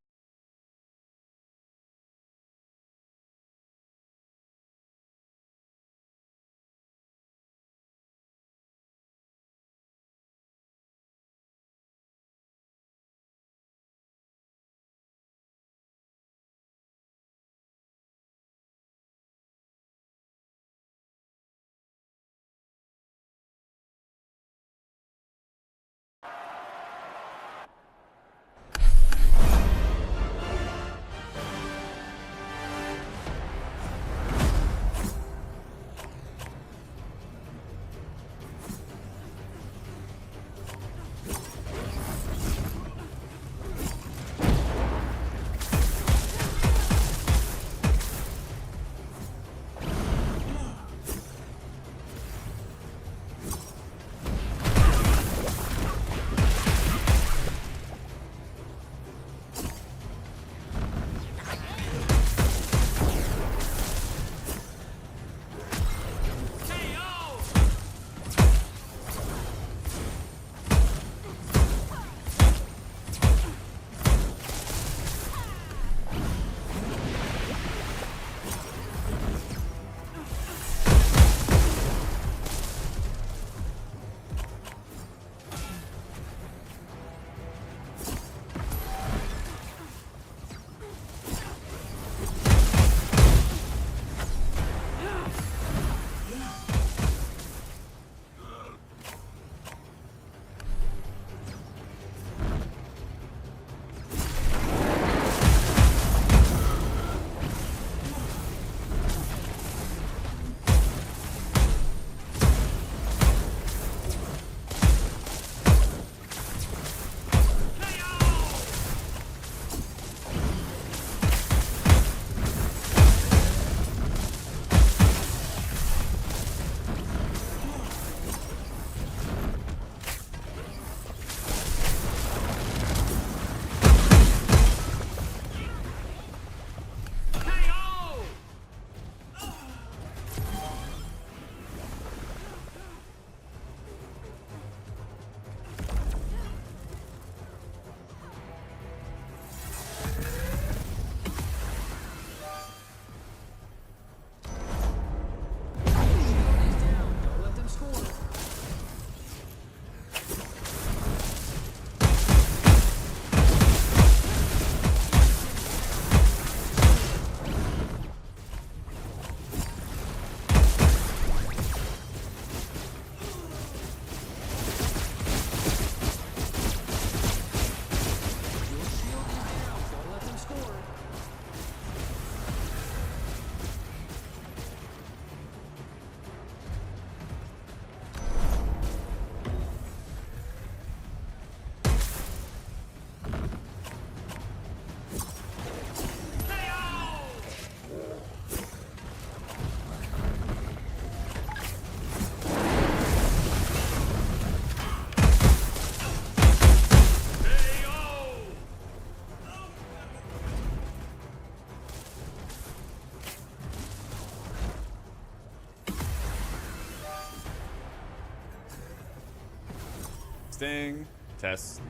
Testing. Test.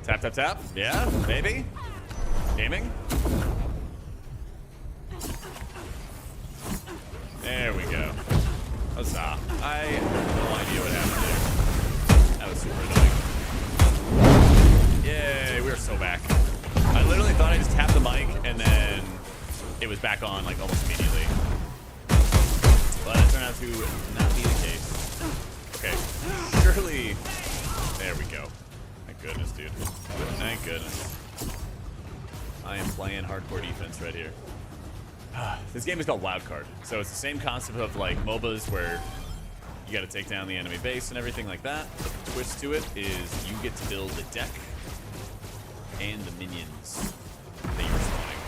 Tap, tap, tap. Yeah, maybe. Gaming. There we go. Huzzah. I have no idea what happened there. That was super annoying. Yay, we're so back. I literally thought I just tapped the mic and then it was back on like almost immediately. But that turned out to not be the case. Okay, surely. There we go. Thank goodness, dude. Thank goodness. I am playing hardcore defense right here. This game is called Wildcard, so it's the same concept of like MOBAs where you got to take down the enemy base and everything like that. But the twist to it is you get to build the deck and the minions that you're spawning.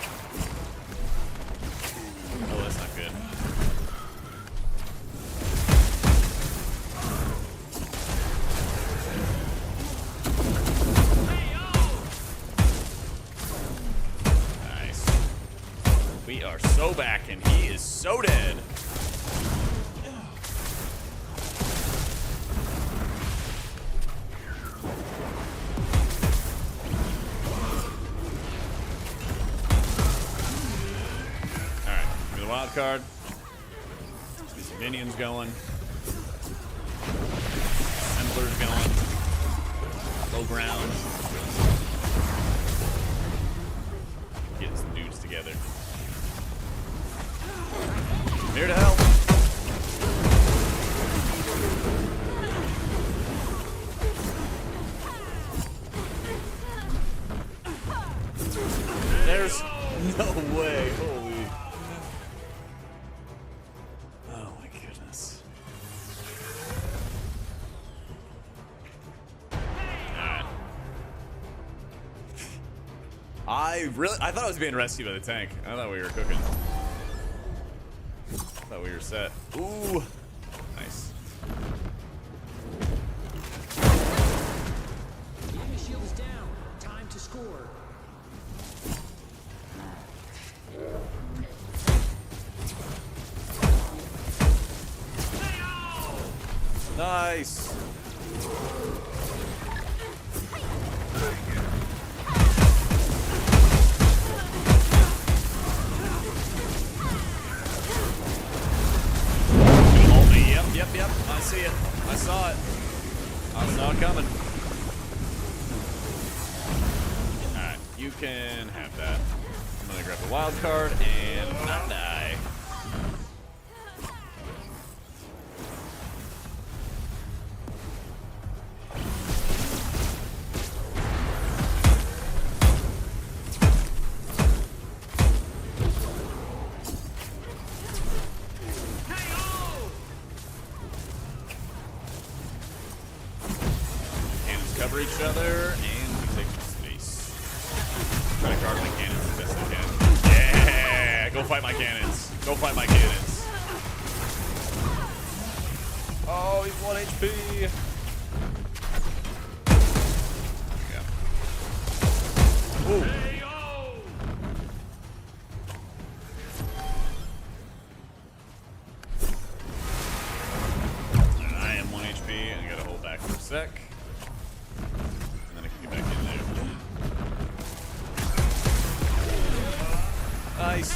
Oh, that's not good. so back, and he is so dead. Alright, give me the wild card. Let's get some minions going. Assemblers going. Low ground. Getting some dudes together. I'm here to help. There's no way. Holy. Oh my goodness. Alright. I thought I was being rescued by the tank. I thought we were cooking. I thought we were set. Ooh. Nice. The enemy shield is down. Time to score. Nice. Yep. I see it. I saw it. I saw it coming. Alright, you can have that. I'm gonna grab the wild card and not die. Cover each other and we take space. Try to guard my cannons as best I can. Yeah! Go fight my cannons. Go fight my cannons. Oh, he's 1 HP. Yeah. Ooh. I am 1 HP and I gotta hold back for a sec. Nice.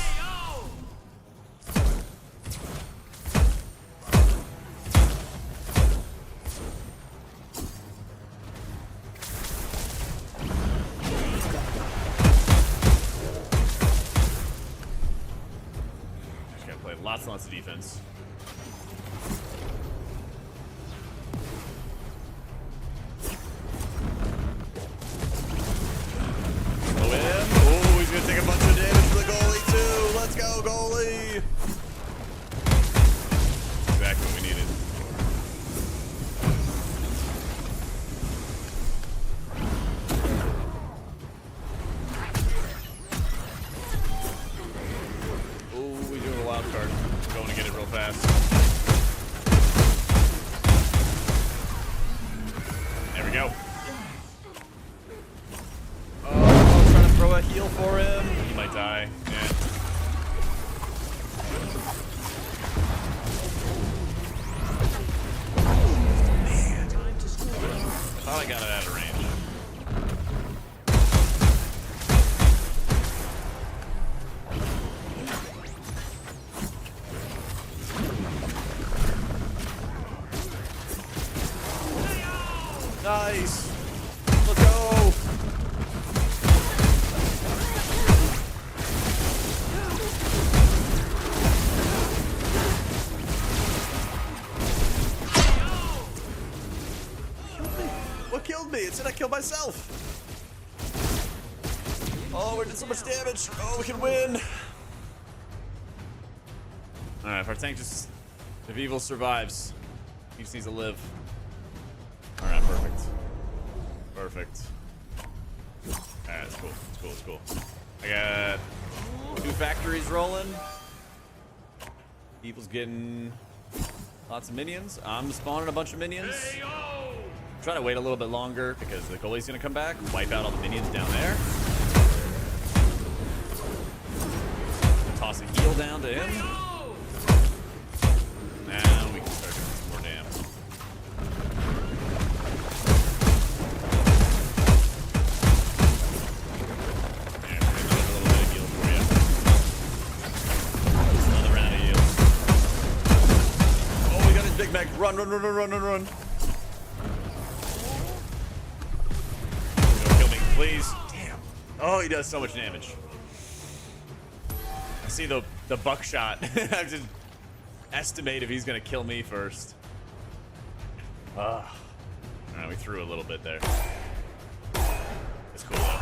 Just gotta play lots and lots of defense. Gonna take a bunch of damage for the goalie too. Let's go, goalie. Exactly what we needed. Oh, we doing a wild card. I'm going to get it real fast. There we go. Throw a heal for him. He might die. Yeah. Man. I thought I got it out of range. Nice. Let's go. What killed me? It said I killed myself. Oh, we did so much damage. Oh, we can win. Alright, if our tank just... If evil survives, he just needs to live. Alright, perfect. Perfect. Alright, that's cool. That's cool. That's cool. I got 2 factories rolling. Evil's getting lots of minions. I'm spawning a bunch of minions. Trying to wait a little bit longer because the goalie's gonna come back, wipe out all the minions down there. Toss Is a heal down to him? Now we can start doing some more damage. There, we're gonna get a little bit of heal for you. Another round of heals. Oh, we got his Big Mac. Run, run, run, run, run, run, run. Don't kill me, please. Damn. Oh, he does so much damage. I see the buckshot. I have to estimate if he's gonna kill me first. Alright, we threw a little bit there. It's cool though.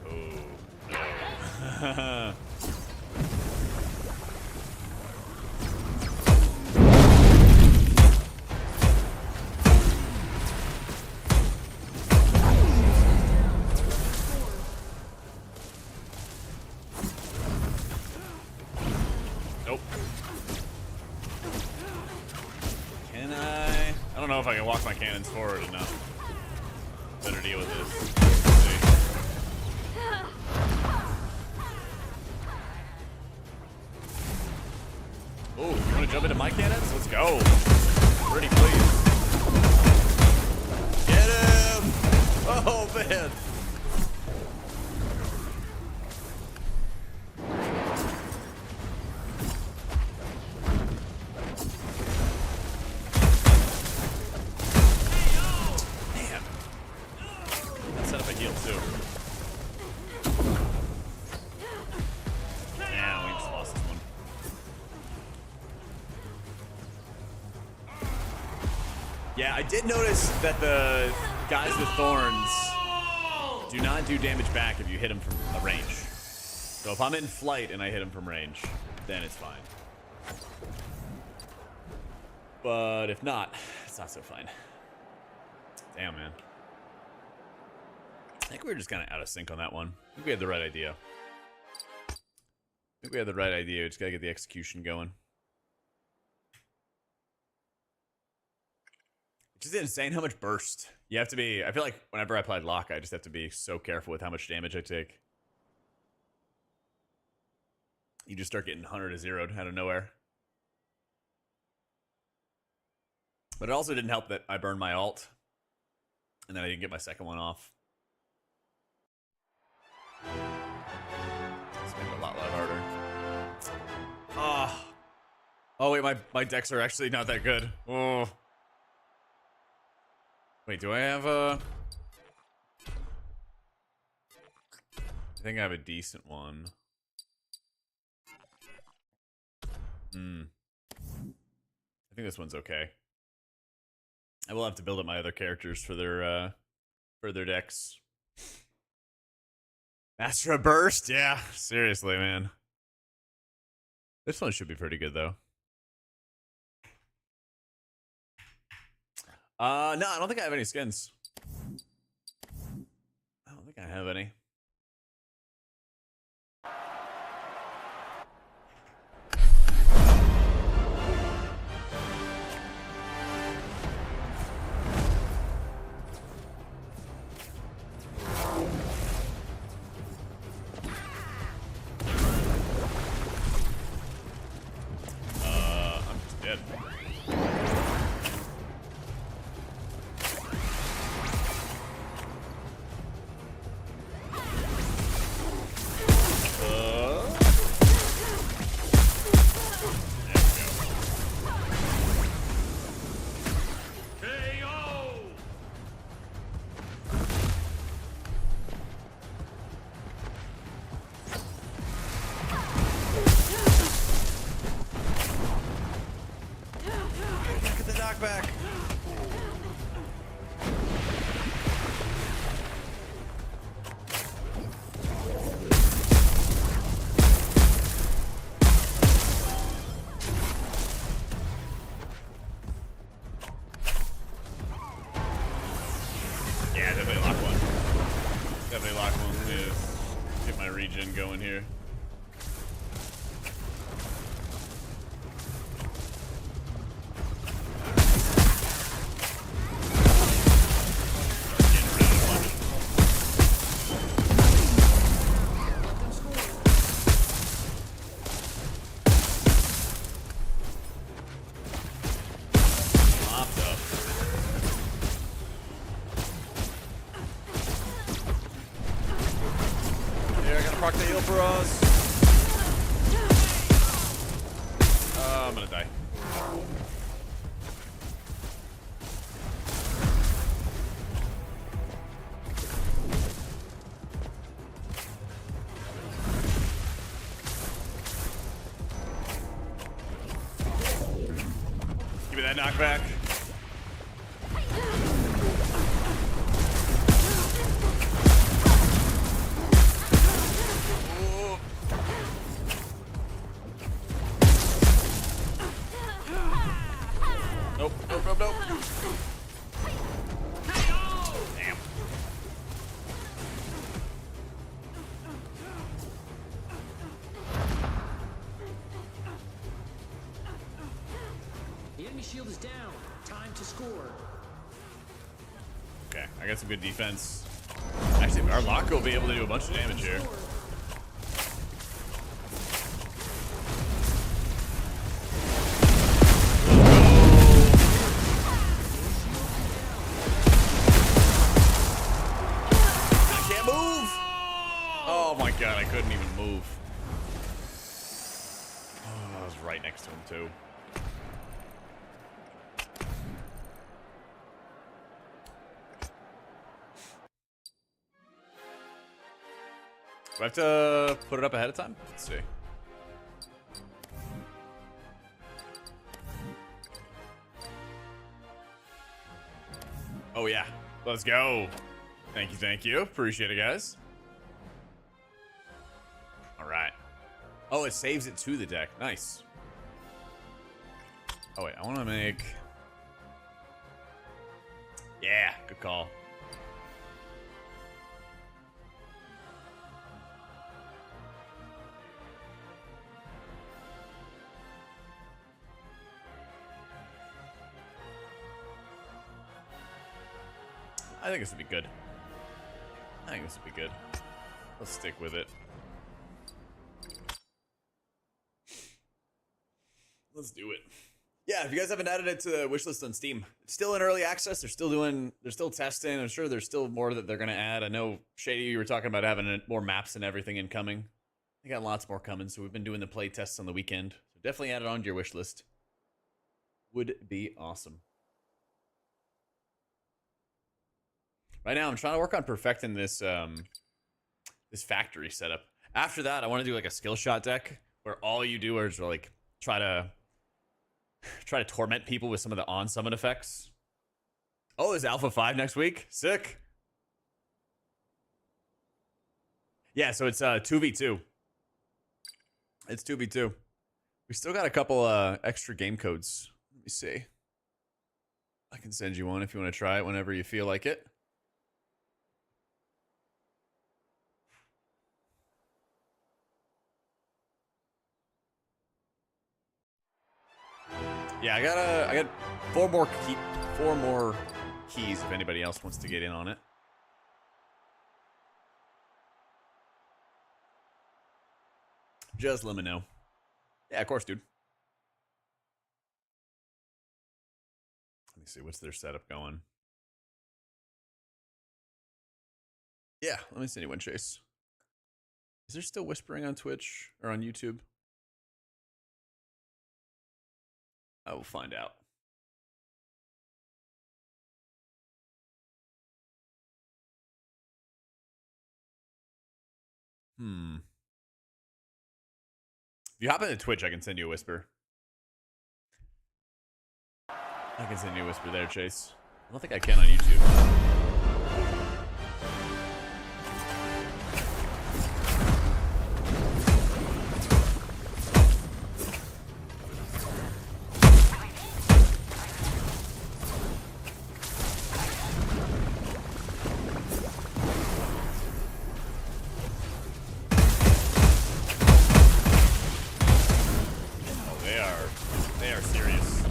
Oh. Nope. Can I? I don't know if I can walk my cannons forward enough. Better deal with this. Let's see. Oh, you want to jump into my cannons? Let's go. Pretty please. Get him! Oh man. Man. That set up a heal too. Yeah, we just lost this one. Yeah, I did notice that the guys with thorns do not do damage back if you hit them from a range. So if I'm in flight and I hit them from range, then it's fine. But if not, it's not so fine. Damn, man. I think we were just kind of out of sync on that one. I think we had the right idea. We just gotta get the execution going. It's just insane how much burst. You have to be, I feel like whenever I played Lock, I just have to be so careful with how much damage I take. You just start getting 100 to 0'd out of nowhere. But it also didn't help that I burned my ult. And then I didn't get my second one off. It's made it a lot harder. Oh wait, my decks are actually not that good. Oh. Wait, do I have a... I think I have a decent one. I think this one's okay. I will have to build up my other characters for their decks. Master of Burst? Yeah, seriously, man. This one should be pretty good, though. No, I don't think I have any skins. I don't think I have any. I'm just dead. Back. Yeah, definitely lock one. Definitely lock one. Let me just get my regen going here. Proc the heal for us. I'm gonna die. Give me that knockback. Nope, nope, nope, nope. Damn. The enemy shield is down. Time to score. Okay, I got some good defense. Actually, our lock will be able to do a bunch of damage here. I can't move! Oh my god, I couldn't even move. Oh, I was right next to him too. Do I have to put it up ahead of time? Let's see. Oh yeah, let's go. Thank you, thank you. Appreciate it, guys. All right. Oh, it saves it to the deck. Nice. Oh wait, I want to make... Yeah, good call. I think this would be good. I think this would be good. Let's stick with it. Let's do it. Yeah, if you guys haven't added it to the wishlist on Steam, it's still in early access. They're still testing. I'm sure there's still more that they're gonna add. I know Shady, you were talking about having more maps and everything incoming. They got lots more coming, so we've been doing the play tests on the weekend. So definitely add it on to your wishlist. Would be awesome. Right now, I'm trying to work on perfecting this this factory setup. After that, I want to do like a skill shot deck where all you do is like try to torment people with some of the on summon effects. Oh, there's Alpha 5 next week. Sick. Yeah, so it's 2v2. It's 2v2. We still got a couple extra game codes. Let me see. I can send you one if you want to try it whenever you feel like it. Yeah, I got four more keys if anybody else wants to get in on it. Just let me know. Yeah, of course, dude. Let me see, what's their setup going? Yeah, let me send you one, Chase. Is there still whispering on Twitch or on YouTube? I will find out. If you hop into Twitch, I can send you a whisper. I can send you a whisper there, Chase. I don't think I can on YouTube. They are serious. They are serious.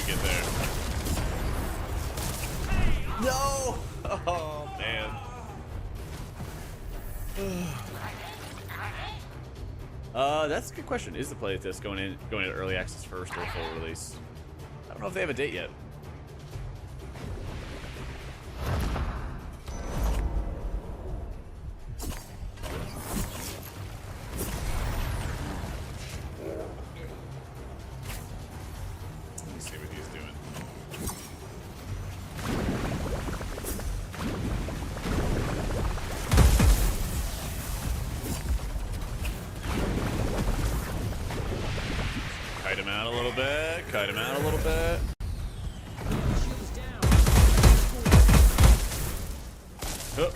get there. No! Oh, man. That's a good question. Is the playtest going into early access first or full release? I don't know if they have a date yet. Let me see what he's doing. Kite him out a little bit. Kite him out a little bit. Shields down. Oh.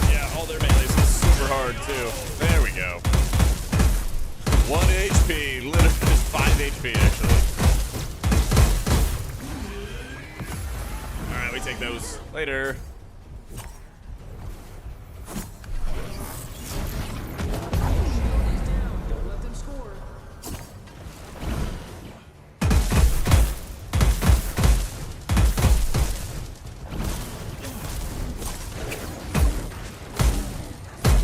Yeah, all their melees is super hard too. There we go. 1 HP, literally just 5 HP actually. Alright, we take those later. Don't let them score.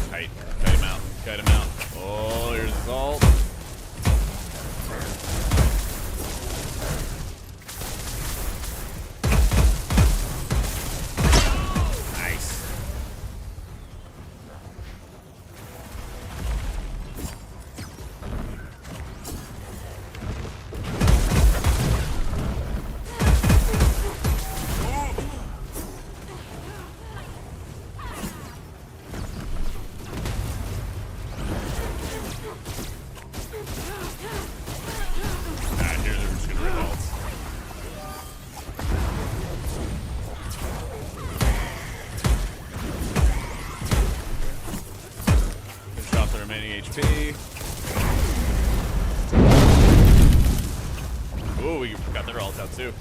Kite him out, kite him out. Oh, here's his ult. Nice. Alright, here's the just gonna results. Finish off the remaining HP. Ooh, we got their ults out too.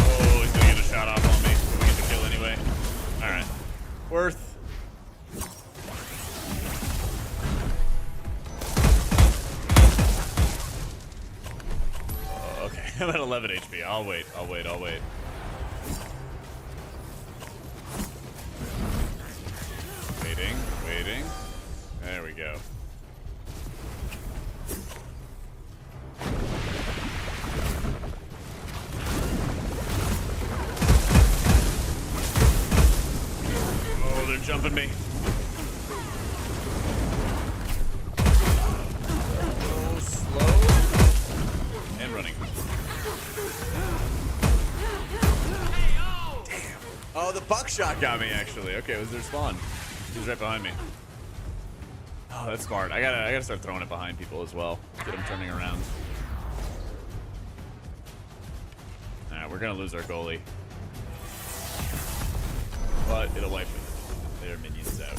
Oh, he's gonna get a shot off on me. We get the kill anyway. Alright. Worth. Oh, okay, I'm at 11 HP. I'll wait. Waiting. There we go. Oh, they're jumping me. Oh, slow. And running. Damn. Oh, the buckshot got me actually. Okay, it was their spawn. He was right behind me. Oh, that's smart. I gotta start throwing it behind people as well. Get them turning around. Alright, we're gonna lose our goalie. But it'll wipe their minions out.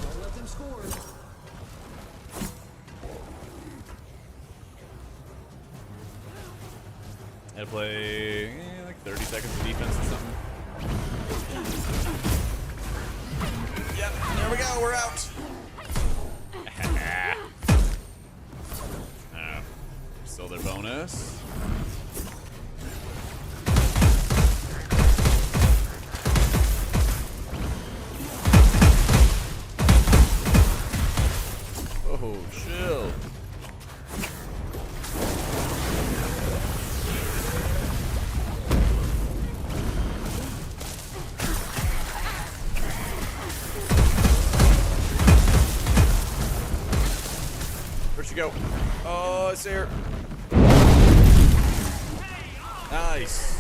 Don't let them score. I had to play like 30 seconds of defense or something. Yep, there we go, we're out. Still their bonus. Oh, chill. Where'd she go? Oh, it's here. Nice.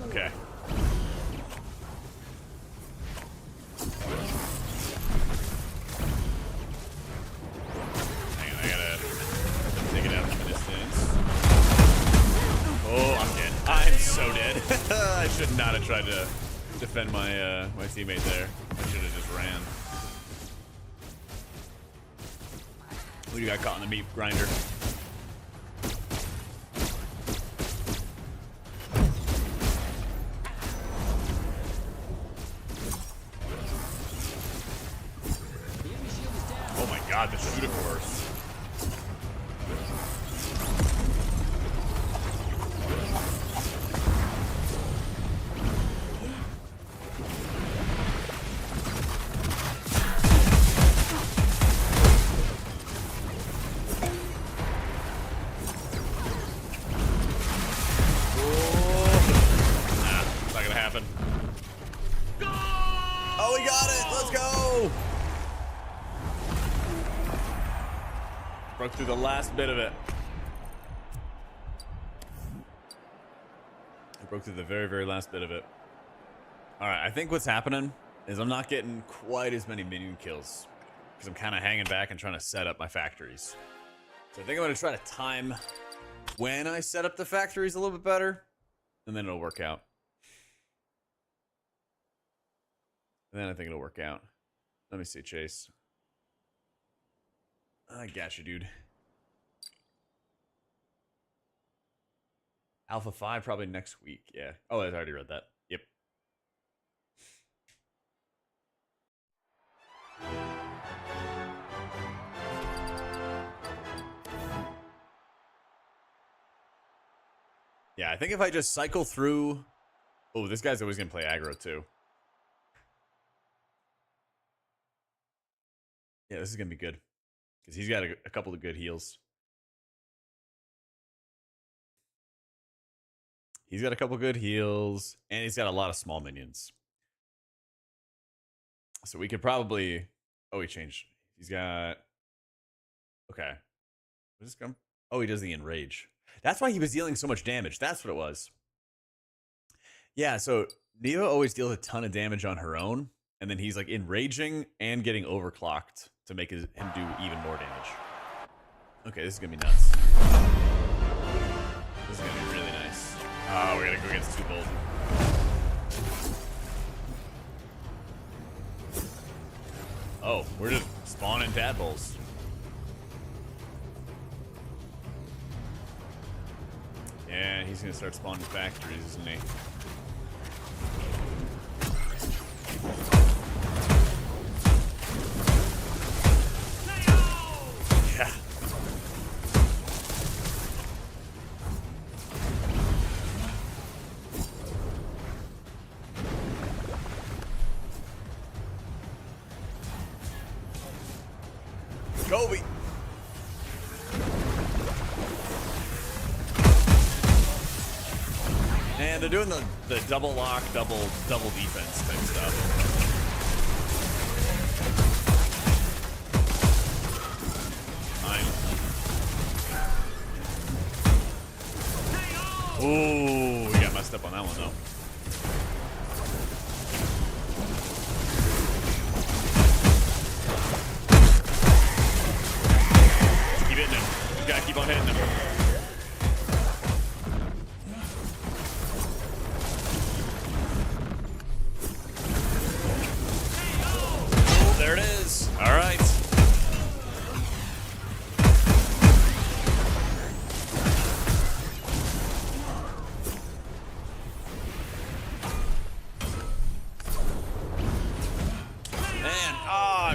Okay. Hang on, I gotta take it out from a distance. Oh, I'm dead. I'm so dead. I should not have tried to defend my my teammate there. I should have just ran. We got caught in the meat grinder. Oh my god, the shooting course. Oh, we got it! Let's go! Broke through the last bit of it. I broke through the very, very last bit of it. Alright, I think what's happening is I'm not getting quite as many minion kills. Because I'm kind of hanging back and trying to set up my factories. So I think I'm going to try to time when I set up the factories a little bit better. And then it'll work out. And then I think it'll work out. Let me see, Chase. I got you, dude. Alpha 5 probably next week. Yeah. Oh, I already read that. Yep. Yeah, I think if I just cycle through... Oh, this guy's always going to play aggro, too. Yeah, this is going to be good. Because he's got a couple of good heals. He's got a couple good heals. And he's got a lot of small minions. So we could probably... Oh, he changed. He's got... Okay. What does this come? Oh, he does the enrage. That's why he was dealing so much damage. That's what it was. Yeah, so Neva always deals a ton of damage on her own. And then he's like enraging and getting overclocked to make him do even more damage. Okay, this is going to be nuts. This is going to be really nice. Oh, we're going to go against 2 bold. Oh, we're just spawning tadpoles. Yeah, he's going to start spawning factories, isn't he? Yeah. Kobe. And they're doing the double lock, double defense type stuff. Ooh, we got messed up on that one though. Keep hitting him. You gotta keep on hitting him. Oh, there it is. All right.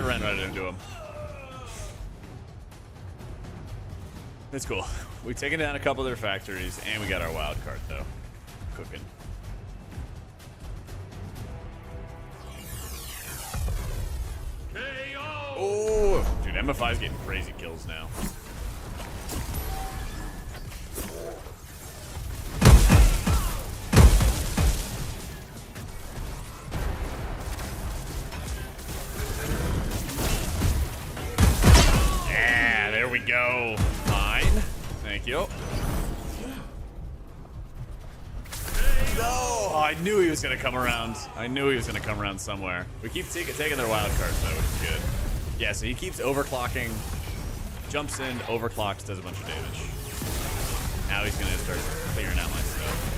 Right into him. It's cool. We've taken down a couple of their factories, and we got our wild card though. Cooking. Oh, dude, MF5's getting crazy kills now. We go. Fine. Thank you. no! I knew he was gonna come around. I knew he was gonna come around somewhere. We keep taking their wild cards though, which is good. Yeah, so he keeps overclocking, jumps in, overclocks, does a bunch of damage. Now he's gonna start figuring out my stuff.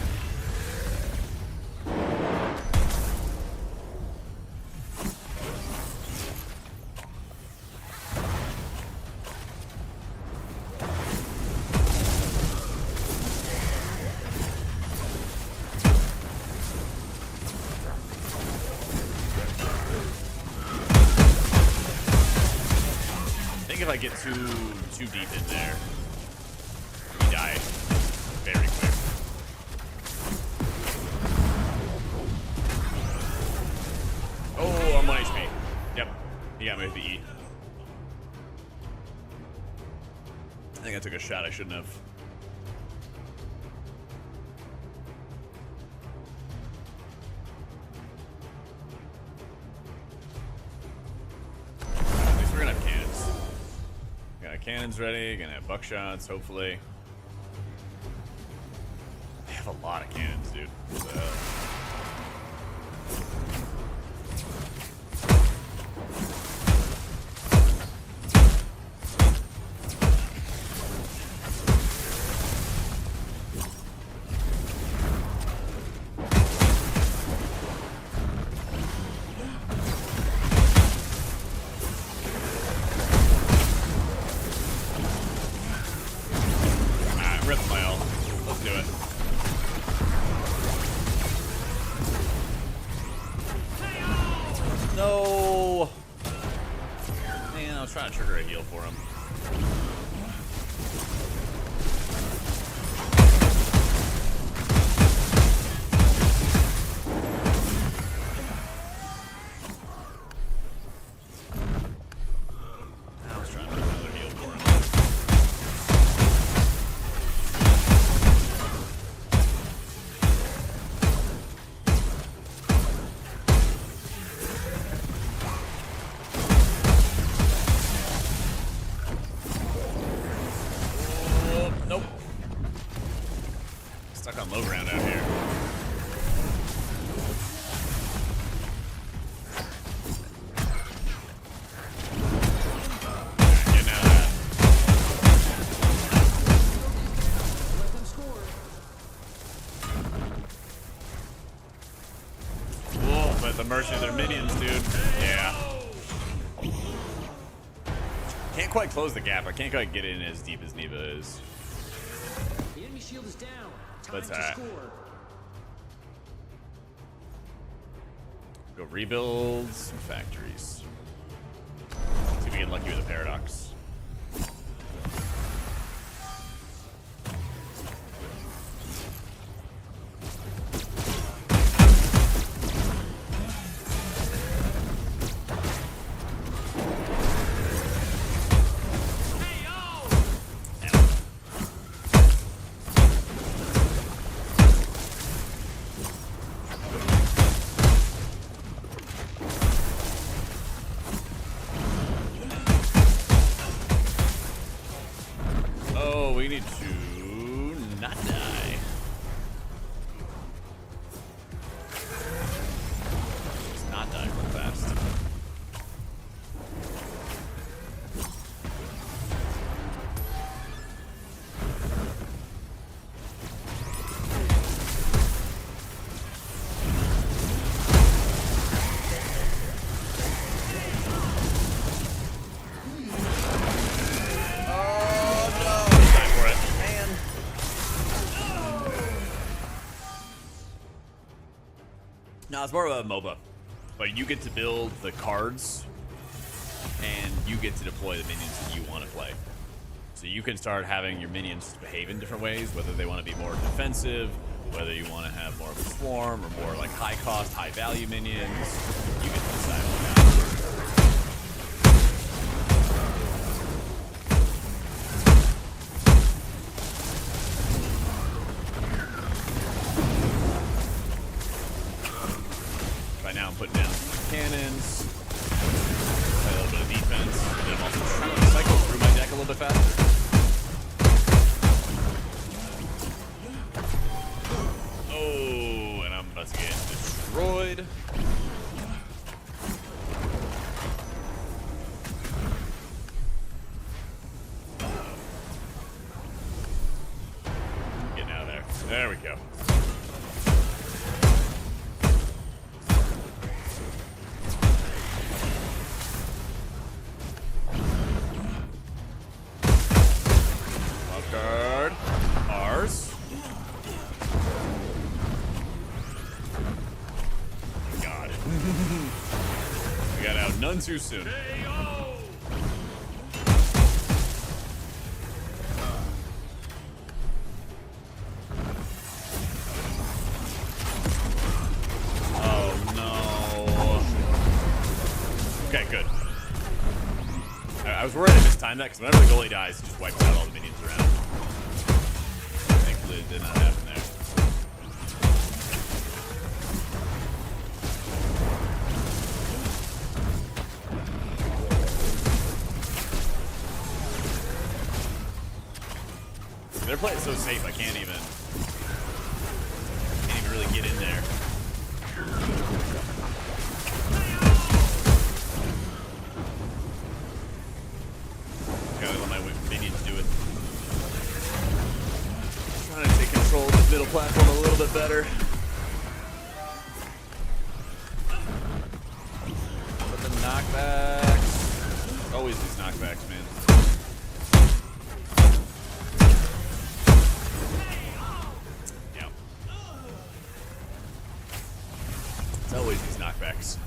I think if I get too deep in there, we die very quick. Oh, I'm 1 HP. Yep, he got me with the E. I think I took a shot I shouldn't have. At least we're gonna have cannons. Got cannons ready, gonna have buckshots, hopefully. They have a lot of cannons, dude. Rip my ult. Let's do it. No! Man, I was trying to trigger a heal for him. I was trying to make another heal for him. Nope. Stuck on low ground out here. Getting out of that. Let them score. Whoa, but at the mercy of their minions, dude. Yeah. Can't quite close the gap. I can't quite get in as deep as Neva is. The enemy shield is down. Time But it's to alright. score. Go rebuild some factories. See if we get lucky with a paradox. Oh, we need to not die. Just not die real fast. Time for it. Man. No, it's more of a MOBA. But you get to build the cards, and you get to deploy the minions that you want to play. So you can start having your minions behave in different ways, whether they want to be more defensive, whether you want to have more of a swarm, or more like high cost, high value minions. You get to decide on that. Right now I'm putting down cannons, play a little bit of defense, and then I'm also trying to cycle through my deck a little bit faster. Oh, about to get destroyed. Getting out of there. There we go. Wild card. Ours. Got it. We got out none too soon. Oh no. Okay, good. I was worried I mistimed that because whenever the goalie dies, it just wipes out all the minions around. Thankfully, it did not happen there. They're playing so safe, I can't even really get in there. Gotta let my minions do it. Trying to take control of this middle platform a little bit better. But the knockbacks. Always these knockbacks, man. Yeah. It's always these knockbacks.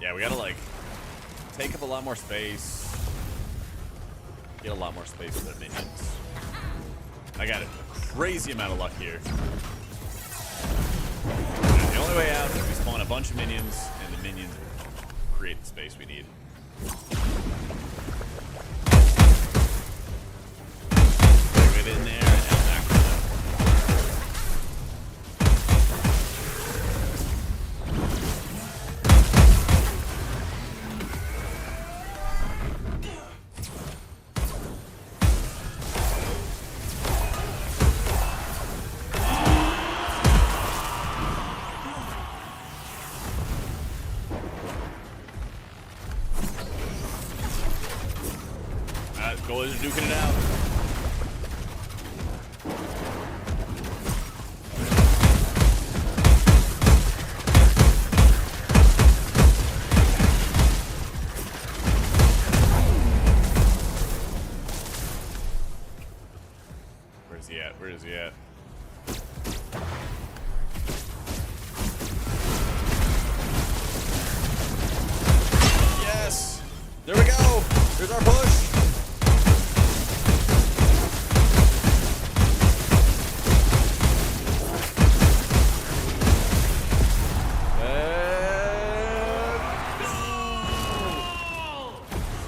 Yeah, we gotta like take up a lot more space. Get a lot more space for their minions. I got a crazy amount of luck here. And the only way out is we spawn a bunch of minions, and the minions will create the space we need. Get in there and head back to them. Goalies are duking it out. Where's he at? Where is he at? Yes! There we go! There's our push!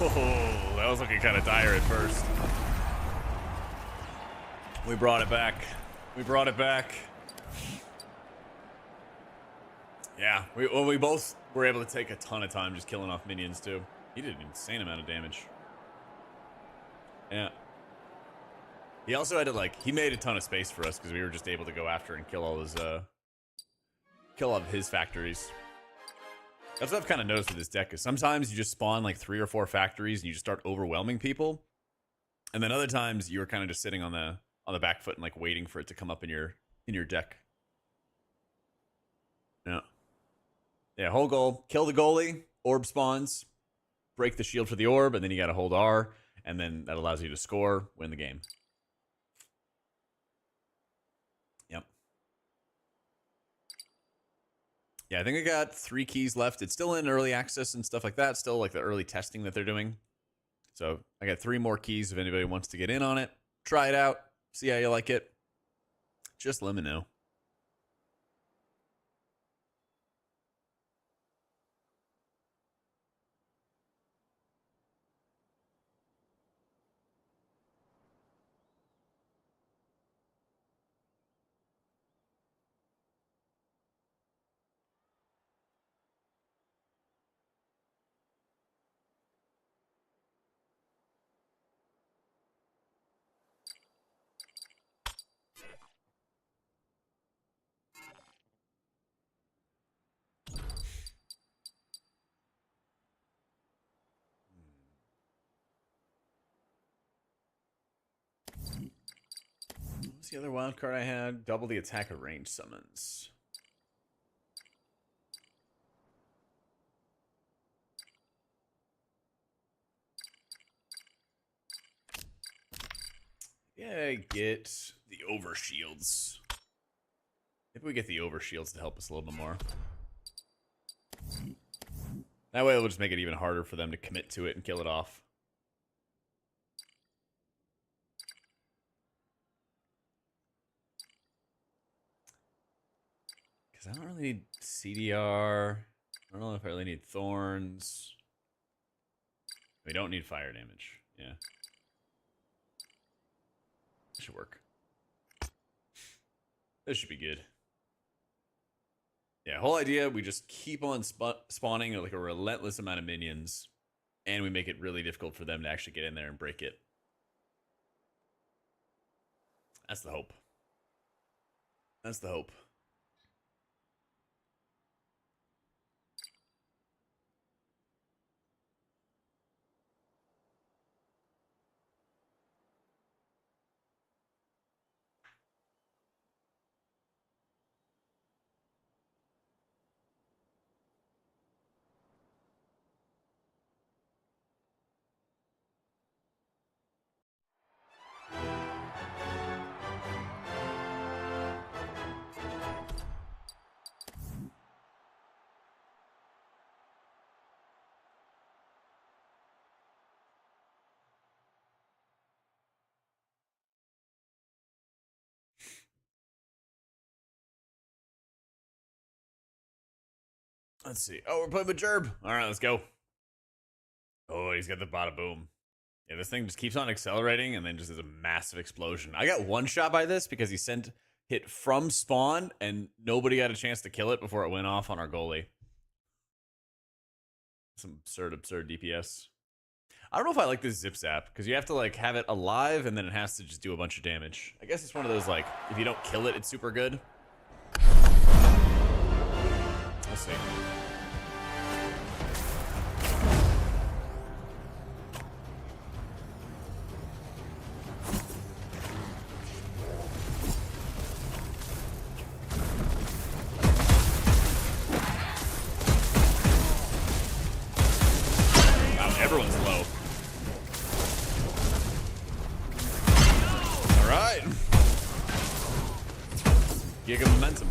Oh, that was looking kind of dire at first. We brought it back. We brought it back. Yeah, we both were able to take a ton of time just killing off minions too. He did an insane amount of damage. Yeah. He also had to like, he made a ton of space for us because we were just able to go after and kill all of his factories. That's what I've kind of noticed with this deck, is sometimes you just spawn like 3 or 4 factories and you just start overwhelming people. And then other times you were kind of just sitting on the back foot and like waiting for it to come up in your deck. Yeah. Yeah, whole goal, kill the goalie, orb spawns, break the shield for the orb, and then you gotta hold R, and then that allows you to score, win the game. Yep. Yeah, I think I got 3 keys left. It's still in early access and stuff like that. Still like the early testing that they're doing. So I got 3 more keys if anybody wants to get in on it. Try it out. See how you like it. Just let me know. the other wild card I had? Double the attack of range summons. Yeah, get the overshields. Maybe we get the overshields to help us a little bit more. That way it'll just make it even harder for them to commit to it and kill it off. Because I don't really need CDR. I don't know if I really need thorns. We don't need fire damage. Yeah. This should work. This should be good. Yeah, whole idea, we just keep on spawning like a relentless amount of minions, and we make it really difficult for them to actually get in there and break it. That's the hope. That's the hope. Let's see. Oh, we're playing with Gerb. All right, let's go. Oh, he's got the bada boom. Yeah, this thing just keeps on accelerating and then just is a massive explosion. I got one shot by this because he sent hit from spawn and nobody got a chance to kill it before it went off on our goalie. Some absurd DPS. I don't know if I like this zip zap because you have to like have it alive and then it has to just do a bunch of damage. I guess it's one of those like if you don't kill it, it's super good. Let's see. Wow, everyone's low. All right. Giga momentum.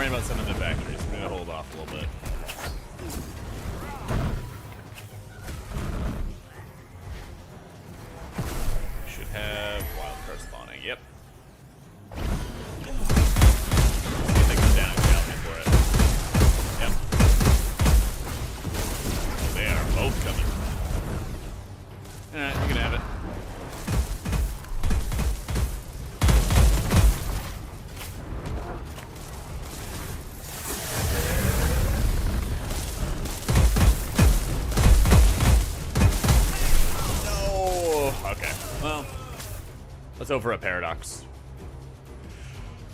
About some of the factories. We're gonna hold off a little bit. We should have wildcard spawning. Yep. See if they come down and count me for it. Yep. They are both coming. Alright, you can have it. Let's hope for a paradox.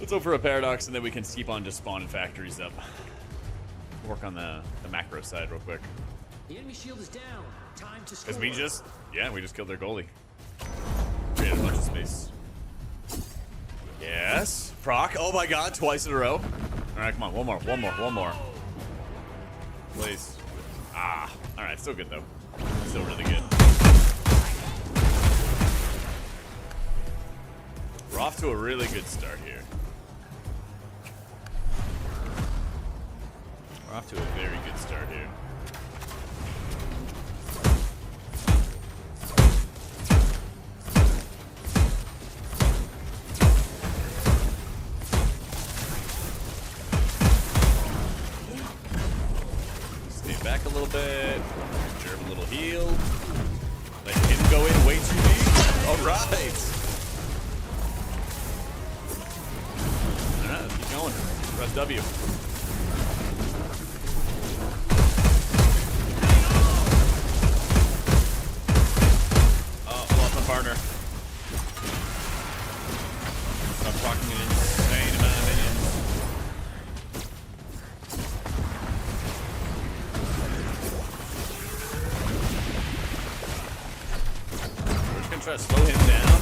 Let's hope for a paradox, and then we can keep on just spawning factories up. Work on the macro side real quick. The enemy shield is down. Time to score. Because we just killed their goalie. Created a bunch of space. Yes. Proc. Oh my god, twice in a row. Alright, come on. One more. Please. Ah. Alright, still good though. Still really good. We're off to a really good start here. We're off to a very good start here. Stay back a little bit. Jerv a little heal. Let him go in way too deep. All right. Keep going. Press W. try to slow him down,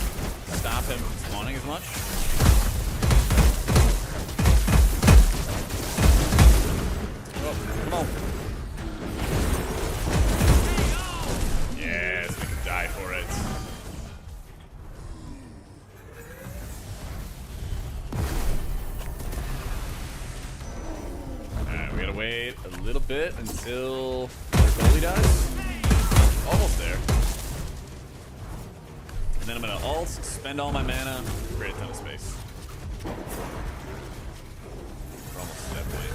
stop him from spawning as much. Oh, come on. Yes, we can die for it. Alright, we gotta wait a little bit until our goalie dies. Almost there. And then I'm gonna ult, spend all my mana, create a ton of space. We're almost to that point.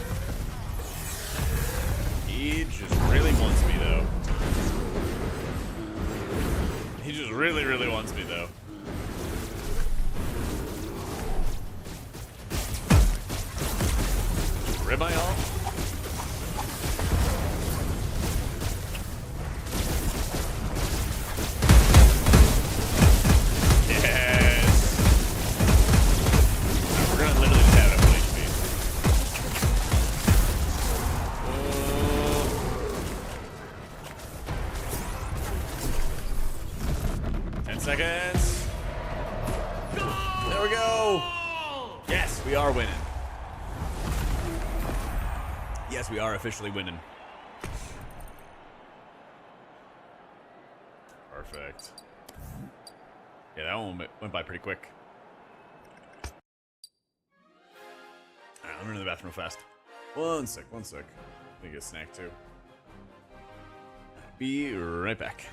He just really wants me though. He just really, really wants me though. Rib my ult. Seconds. There we go. Yes, we are winning. Yes, we are officially winning. Perfect. Yeah, that one went by pretty quick. Alright, I'm running to the bathroom real fast. One sec. Let me get a snack too. Be right back.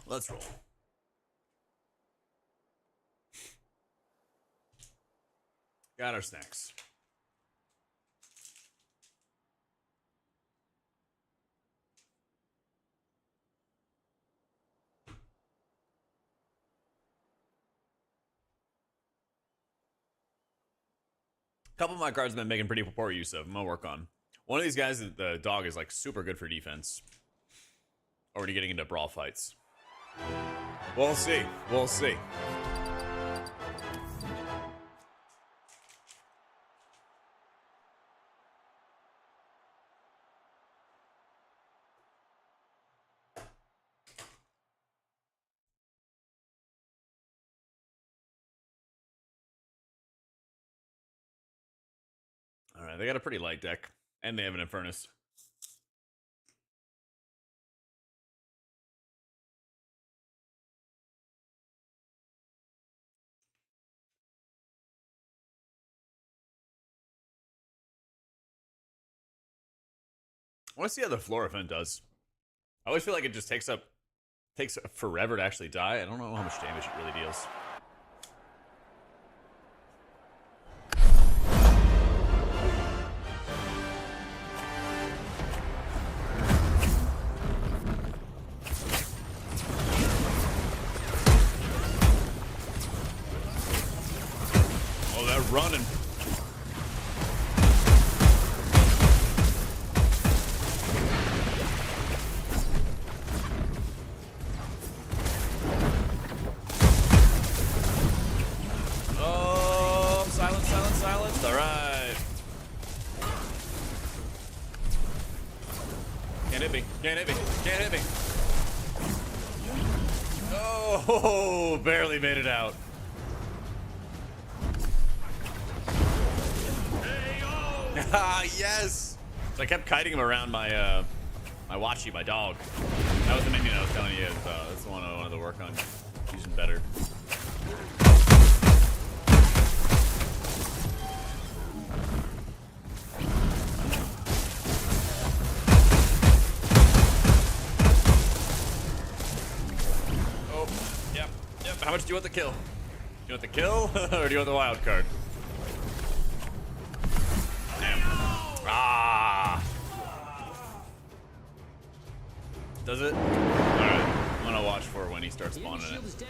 Let's roll. Got our snacks. A couple of my cards have been making pretty poor use of. I'm gonna work on. One of these guys, the dog, is like super good for defense. Already getting into brawl fights. We'll see. We'll see. All right, they got a pretty light deck, and they have an Infernus. I want to see how the floor event does. I always feel like it just takes forever to actually die. I don't know how much damage it really deals. Oh, that running. Silenced. All right. Can't hit me. Oh, barely made it out. Ah, yes. So I kept kiting him around my my Wachi, my dog. That was the minion I was telling you. That's the one I wanted to work on using better. How much do you want the kill? Do you want the kill or do you want the wild card? Damn. Ah. Does it? Alright. I'm gonna watch for when he starts spawning it. Shield is down.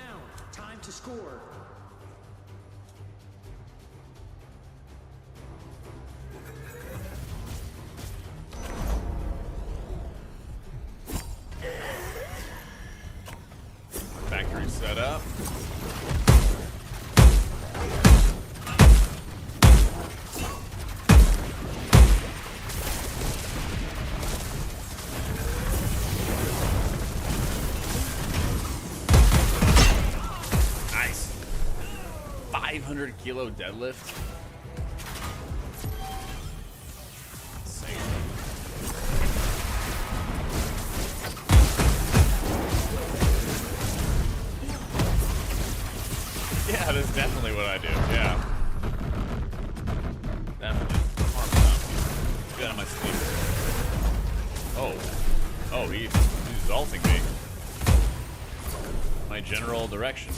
Time to score. Factory set up. Nice. 500 kilo deadlift. Insane. Yeah, that's definitely what I do. Yeah. Definitely. Arms down. Get out of my sleep. Oh, he's exalting me. My general direction.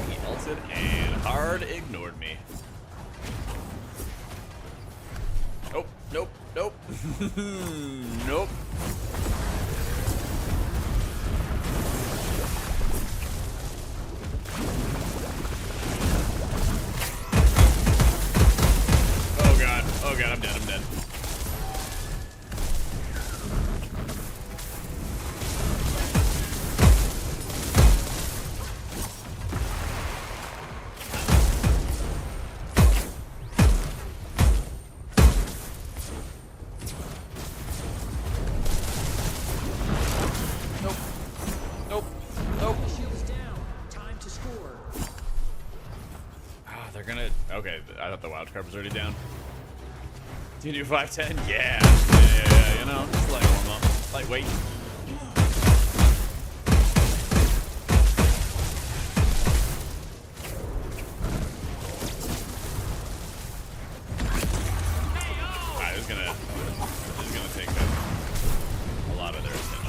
He ulted and hard ignored me. Nope. Nope. Oh god, I'm dead. Nope. Shield is down. Time to score. Ah, they're gonna. Okay, I thought the wild card was already down. Do you do 510? Yeah. You know, just light warm up. Lightweight. Alright, this is gonna take a lot of their attention.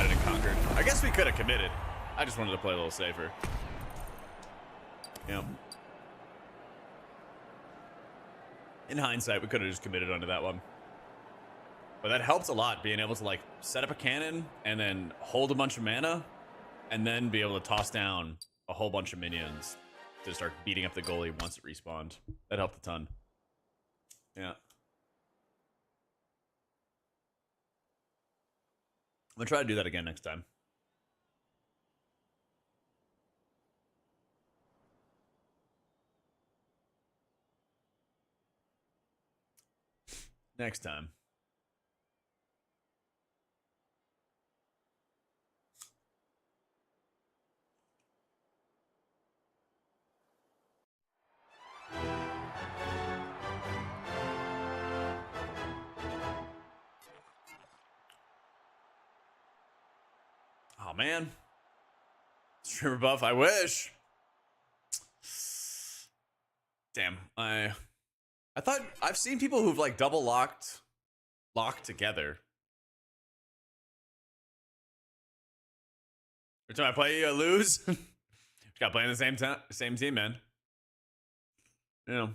divided and conquered. I guess we could have committed. I just wanted to play a little safer. Yep. In hindsight, we could have just committed onto that one. But that helps a lot, being able to like set up a cannon and then hold a bunch of mana and then be able to toss down a whole bunch of minions to start beating up the goalie once it respawned. That helped a ton. Yeah. I'm gonna try to do that again next time. Next time. Oh man. Streamer buff, I wish. Damn, I thought I've seen people who've like double locked together. Every time I play, you lose. Just gotta play in the same team, man. You know.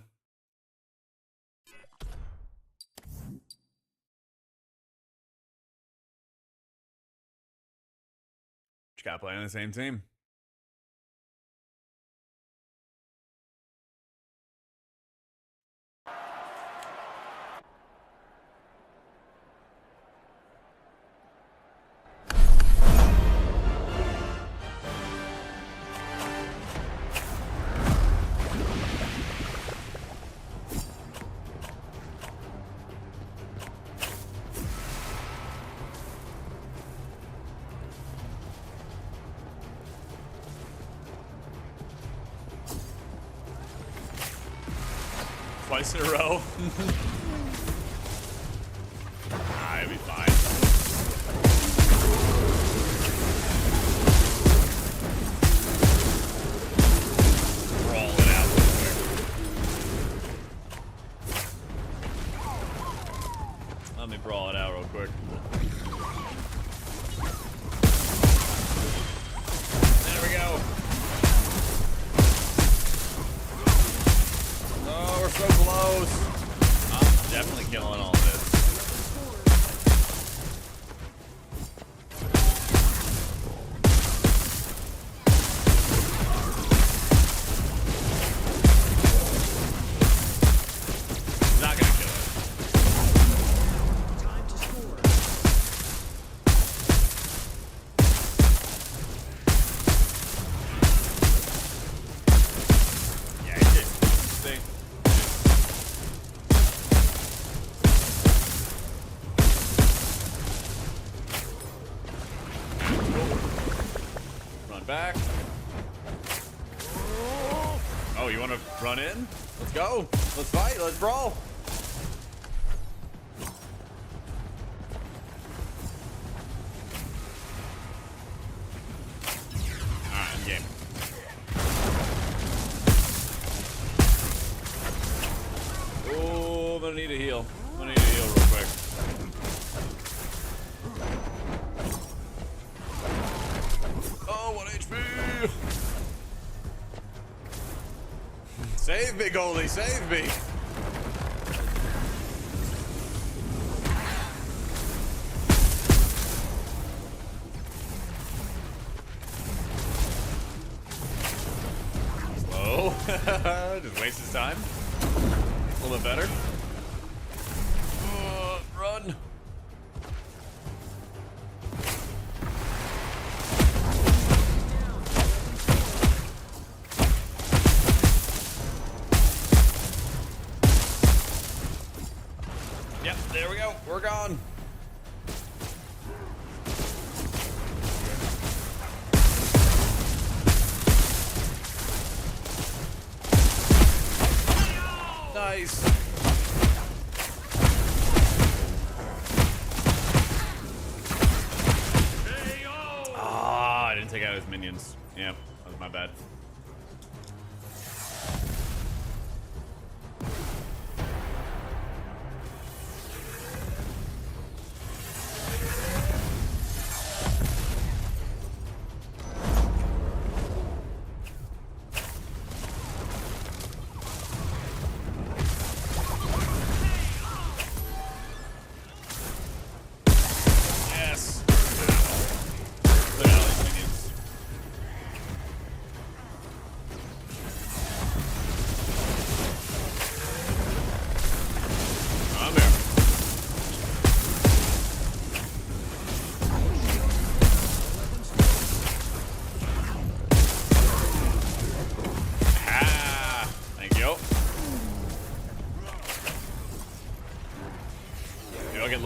Just gotta play on the same team. Twice in a row. It'll be fine. Brawl it out real quick. Let me brawl it out real quick. There we go. Oh, we're so close. I'm definitely killing all of this. Not gonna kill it. Time to score. Yeah, he did. See? Run back. Oh, you want to run in? Let's go. Let's fight. Let's brawl. Alright, I'm game. Oh, I'm gonna need a heal. I'm gonna need a heal real quick. Oh, 1 HP. Save me, goalie. Save me. Slow. Just waste his time. A little bit better. Run. Yep, there we go. We're gone. Nice. Ah, I didn't take out his minions. Yeah, that was my bad.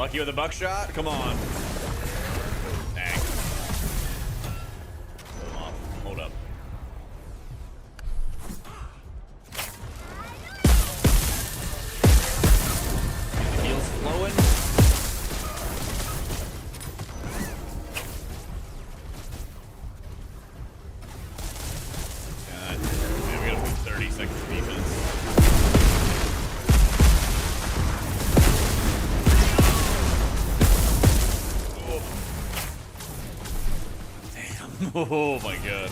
lucky with a buckshot? Come on. Dang. Put him off. Hold up. Get the heels flowing. God, man, we gotta put 30 seconds of defense. Oh my god.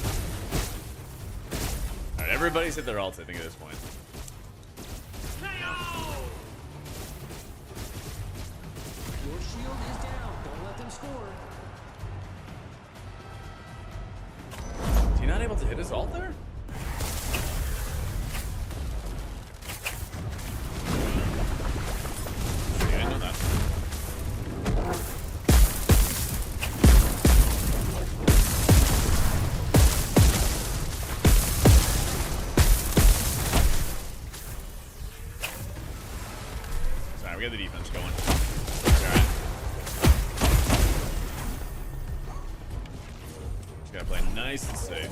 Alright, everybody's hit their ults, I think, at this point. Your shield is down. Don't let them score. Is he not able to hit his ult there? Yeah, I know that. We got the defense going. Alright. Just gotta play nice and safe.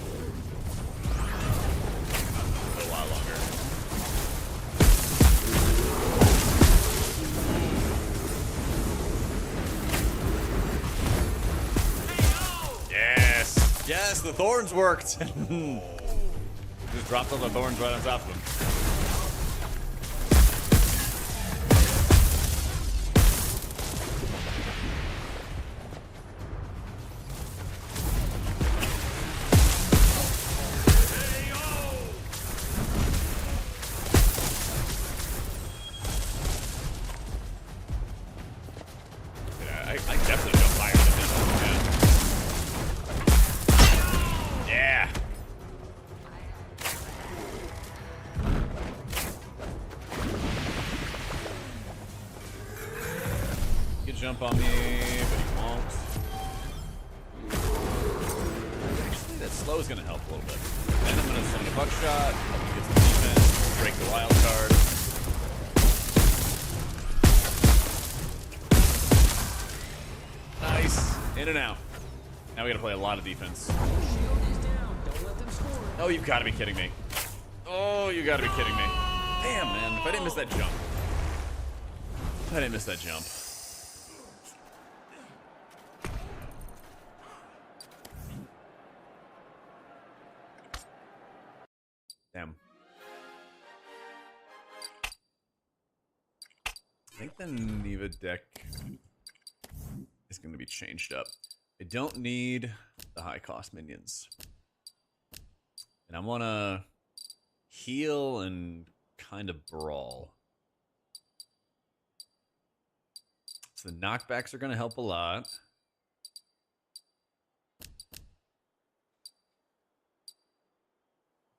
For a while longer. Yes! Yes, the thorns worked! Just dropped all the thorns right on top of him. I definitely jump higher than him. Yeah. He could jump on me, but he won't. Actually, that slow is going to help a little bit. Then I'm going to send a buckshot, help him get some defense, break the wild card. Nice. In and out. Now we gotta play a lot of defense. Your shield is down. Don't let them score. Oh, you've gotta be kidding me. Oh, you gotta be kidding me. Damn, man. If I didn't miss that jump. If I didn't miss that jump. Damn. I think the Neva deck is going to be changed up. I don't need the high cost minions. And I want to heal and kind of brawl. So the knockbacks are going to help a lot.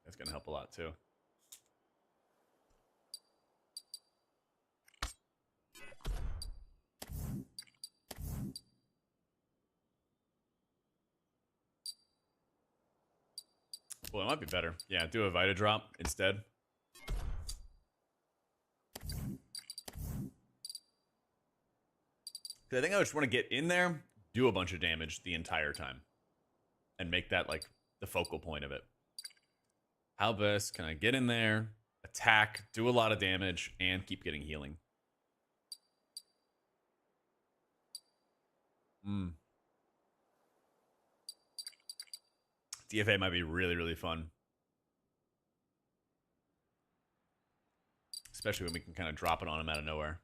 That's going to help a lot too. Well, it might be better. Yeah, do a Vita drop instead. I think I just want to get in there, do a bunch of damage the entire time, and make that like the focal point of it. How best can I get in there, attack, do a lot of damage, and keep getting healing? DFA might be really, really fun. Especially when we can kind of drop it on him out of nowhere.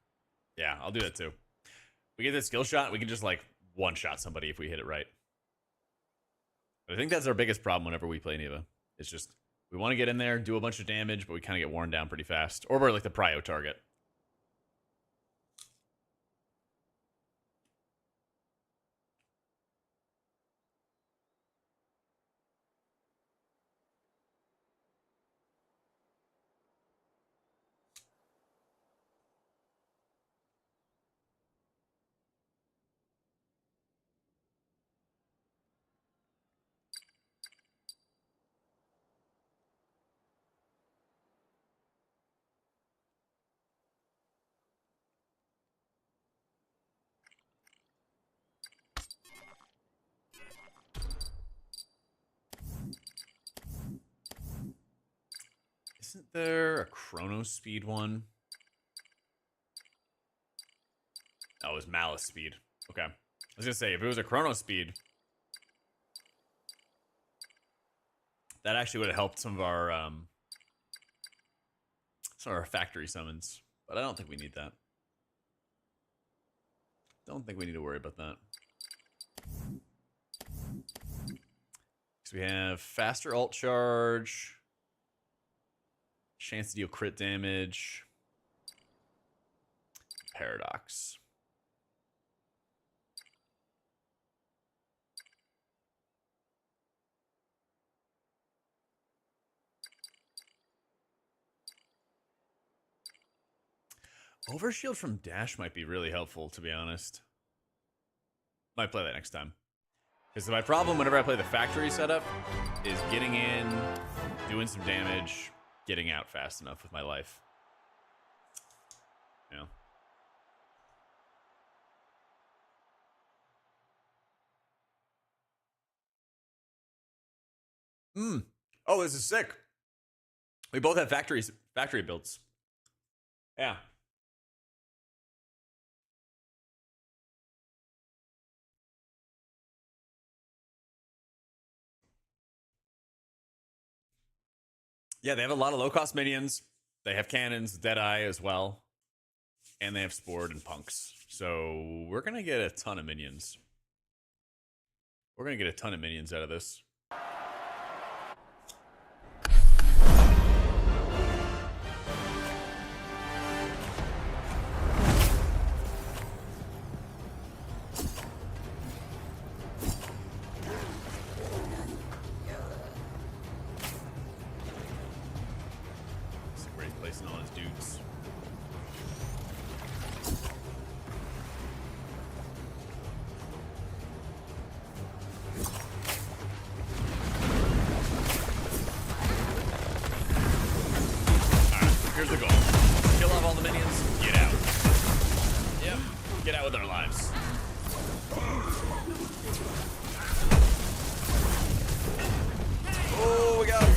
Yeah, I'll do that too. We get that skill shot, we can just like one-shot somebody if we hit it right. But I think that's our biggest problem whenever we play Neva. It's just, we want to get in there, do a bunch of damage, but we kind of get worn down pretty fast. Or we're like the prio target. Isn't there a chrono speed one? Oh, it was malice speed. Okay. I was gonna say, if it was a chrono speed, that actually would have helped some of our factory summons. But I don't think we need that. Don't think we need to worry about that. So we have faster ult charge, chance to deal crit damage, paradox. Overshield from dash might be really helpful, to be honest. Might play that next time. Because my problem whenever I play the factory setup is getting in, doing some damage, getting out fast enough with my life. Yeah. Oh, this is sick. We both have factory builds. Yeah. Yeah, they have a lot of low-cost minions. They have cannons, Deadeye as well. And they have Sport and Punks. So we're going to get a ton of minions. We're going to get a ton of minions out of this. Placing all his dudes. Alright, here's the goal. Kill off all the minions, get out. Yep, get out with our lives. Oh, we got him.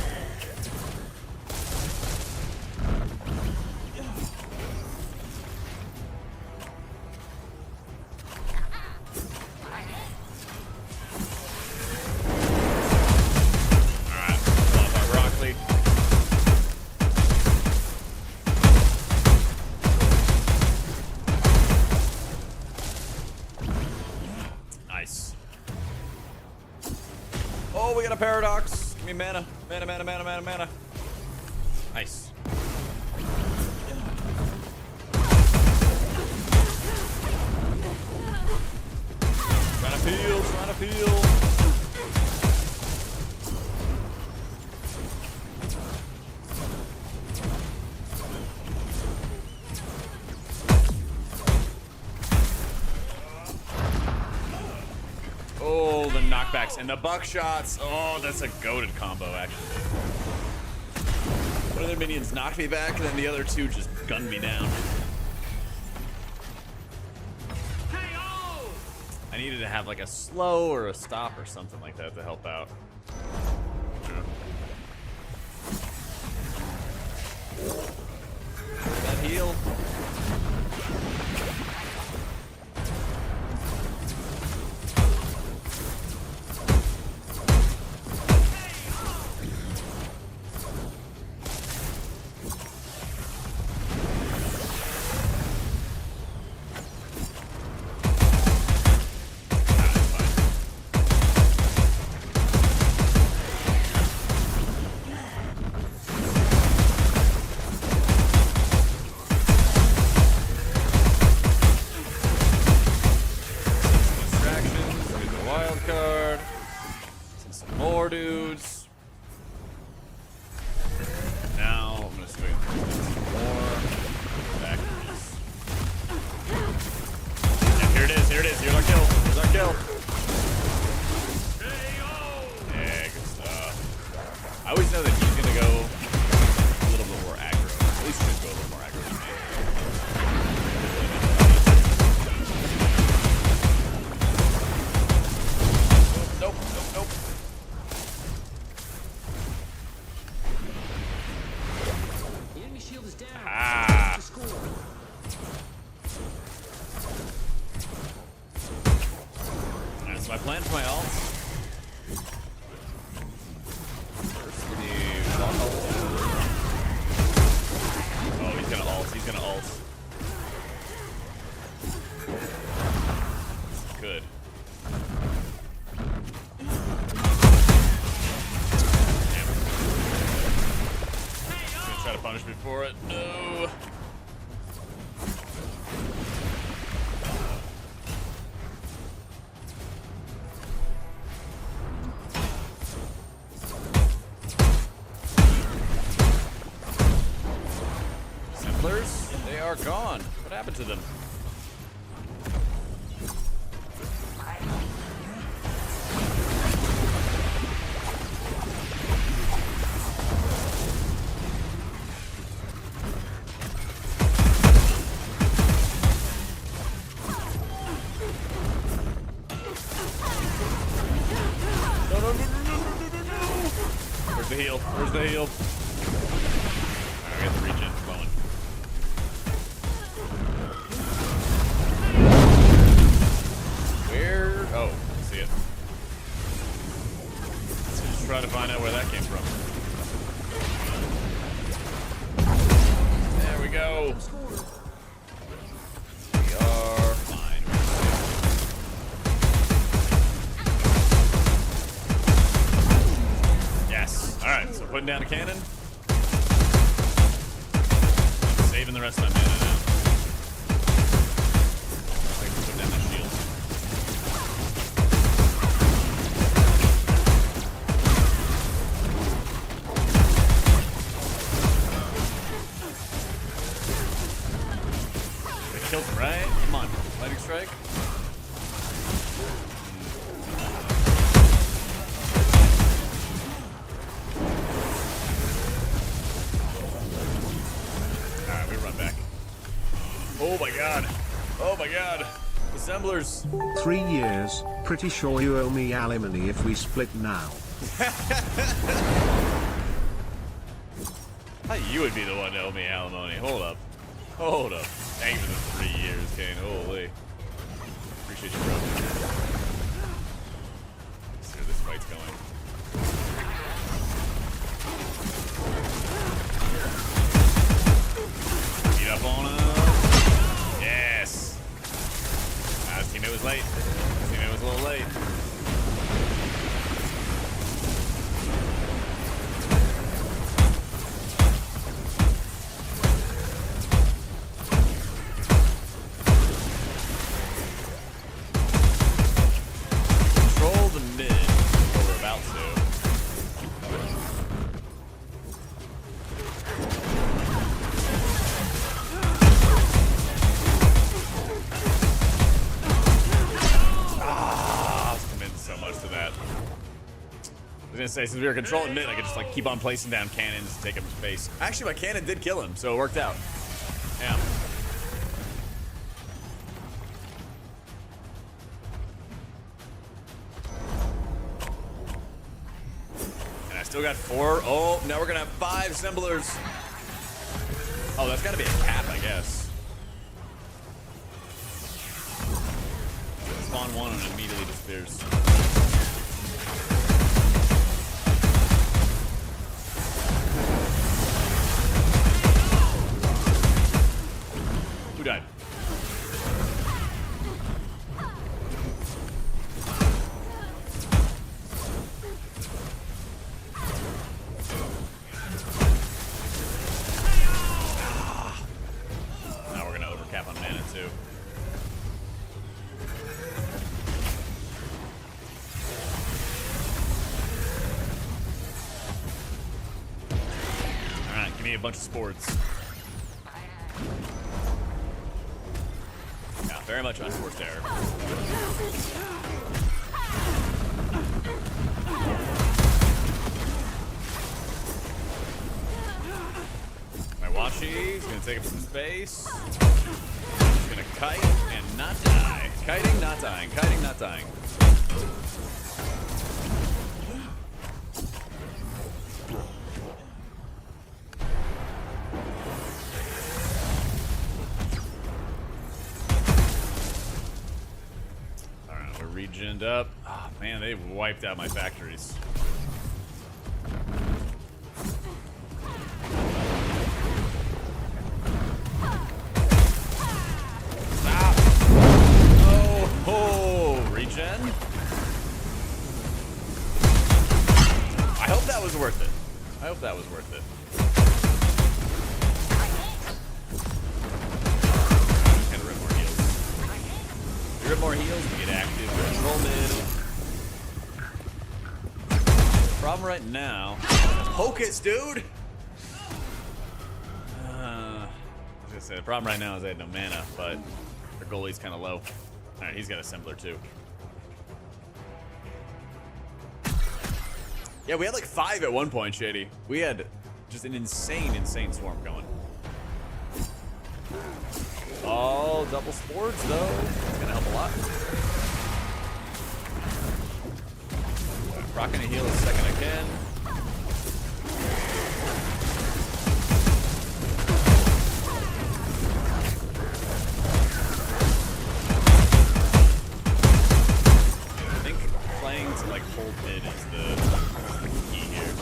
Oh, we got a paradox. Give me mana. Mana. Nice. Trying to peel. Oh, the knockbacks and the buckshots. Oh, that's a goated combo, actually. One of their minions knocked me back, and then the other two just gunned me down. I needed to have like a slow or a stop or something like that to help out. That heal. Dudes. Now I'm gonna swing more factories. Yeah, here it is. Here's our kill. Yeah, good stuff. I always know that he's gonna go a little bit more aggro. At least should go a little more aggro than me. Nope. First, we need one ult. Oh, he's gonna ult. He's gonna ult. Good. Damn it. He's gonna try to punish me for it. No. Simplers? They are gone. What happened to them? Where's the heal? Where's the heal? Alright, we got the regen flowing. Where? Oh, I see it. Let's just try to find out where that came from. There we go. We are fine. Yes. Alright, so putting down a cannon. Saving the rest of my mana now. I can put down that shield. They killed him, right? Come on. Lightning strike. Alright, we run back. Oh my god. Oh my god. Assemblers. 3 years, pretty sure you owe me alimony if we split now. You would be the one to owe me alimony. Hold up. Hold up. Thank you for the 3 years, Kane. Holy. Appreciate you, bro. Let's see where this fight's going. Beat up on him. Yes. His teammate was late. His teammate was a little late. Control the mid. What we're about to. I was committed so much to that. I was gonna say, since we were controlling mid, I could just like keep on placing down cannons to take him space. Actually, my cannon did kill him, so it worked out. Yeah. And I still got 4. Oh, now we're gonna have 5 assemblers. Oh, that's gotta be a cap, I guess. Spawn 1 and it immediately disappears. Who died? Now we're gonna overcap on mana too. Alright, give me a bunch of sports. Yeah, very much unforced error. My Washi's gonna take up some space. He's gonna kite and not die. Kiting, not dying. Kiting, not dying. Alright, we're regened up. Ah, Man, they wiped out my factories. Stop! Oh, regen? I hope that was worth it. I hope that was worth it. Gotta rip more heals. You rip more heals, we get active. Control mid. Problem right now. Hocus, dude! I was gonna say, the problem right now is I had no mana, but their goalie's kind of low. Alright, he's got assembler too. Yeah, we had like 5 at one point, Shady. We had just an insane, insane swarm going. Oh, double sports though. It's gonna help a lot. Rocking a heal a second I can. I think playing to like hold mid is the key here. Regen.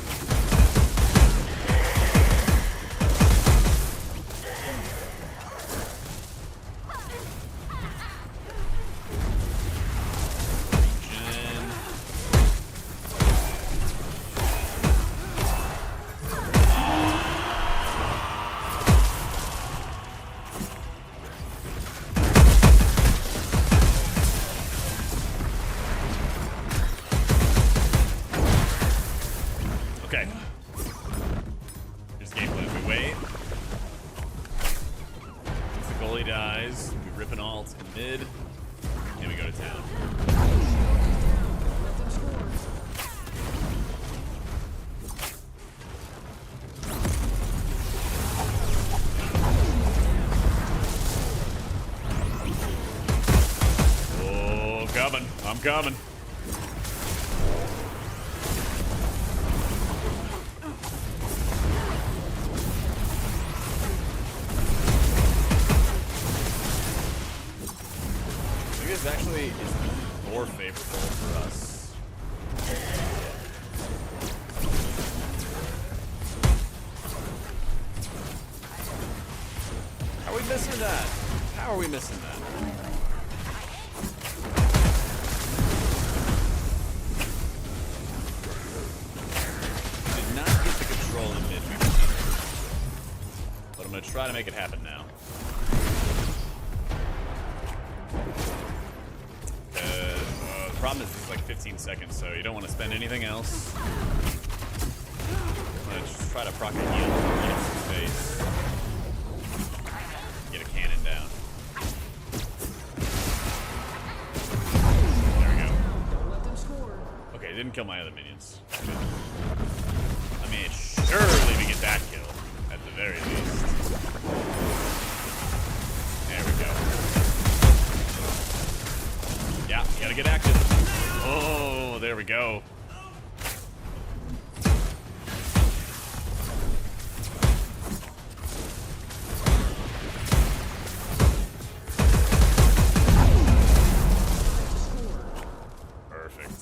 Okay. Here's the game plan. If we wait, if the goalie dies, we rip an ult in mid, and we go to town. Let them score. Oh, coming. I'm coming. I think this actually is more favorable for us. How are we missing that? How are we missing that? Did not get the control in mid. But I'm going to try to make it happen now. The problem is it's like 15 seconds, so you don't want to spend anything else. I'm going to just try to proc a heal, get some space. Get a cannon down. There we go. Don't let them score. Okay, it didn't kill my other minions. I mean, surely we get that kill, at the very least. There we go. Yeah, gotta get active. Oh, there we go. Perfect.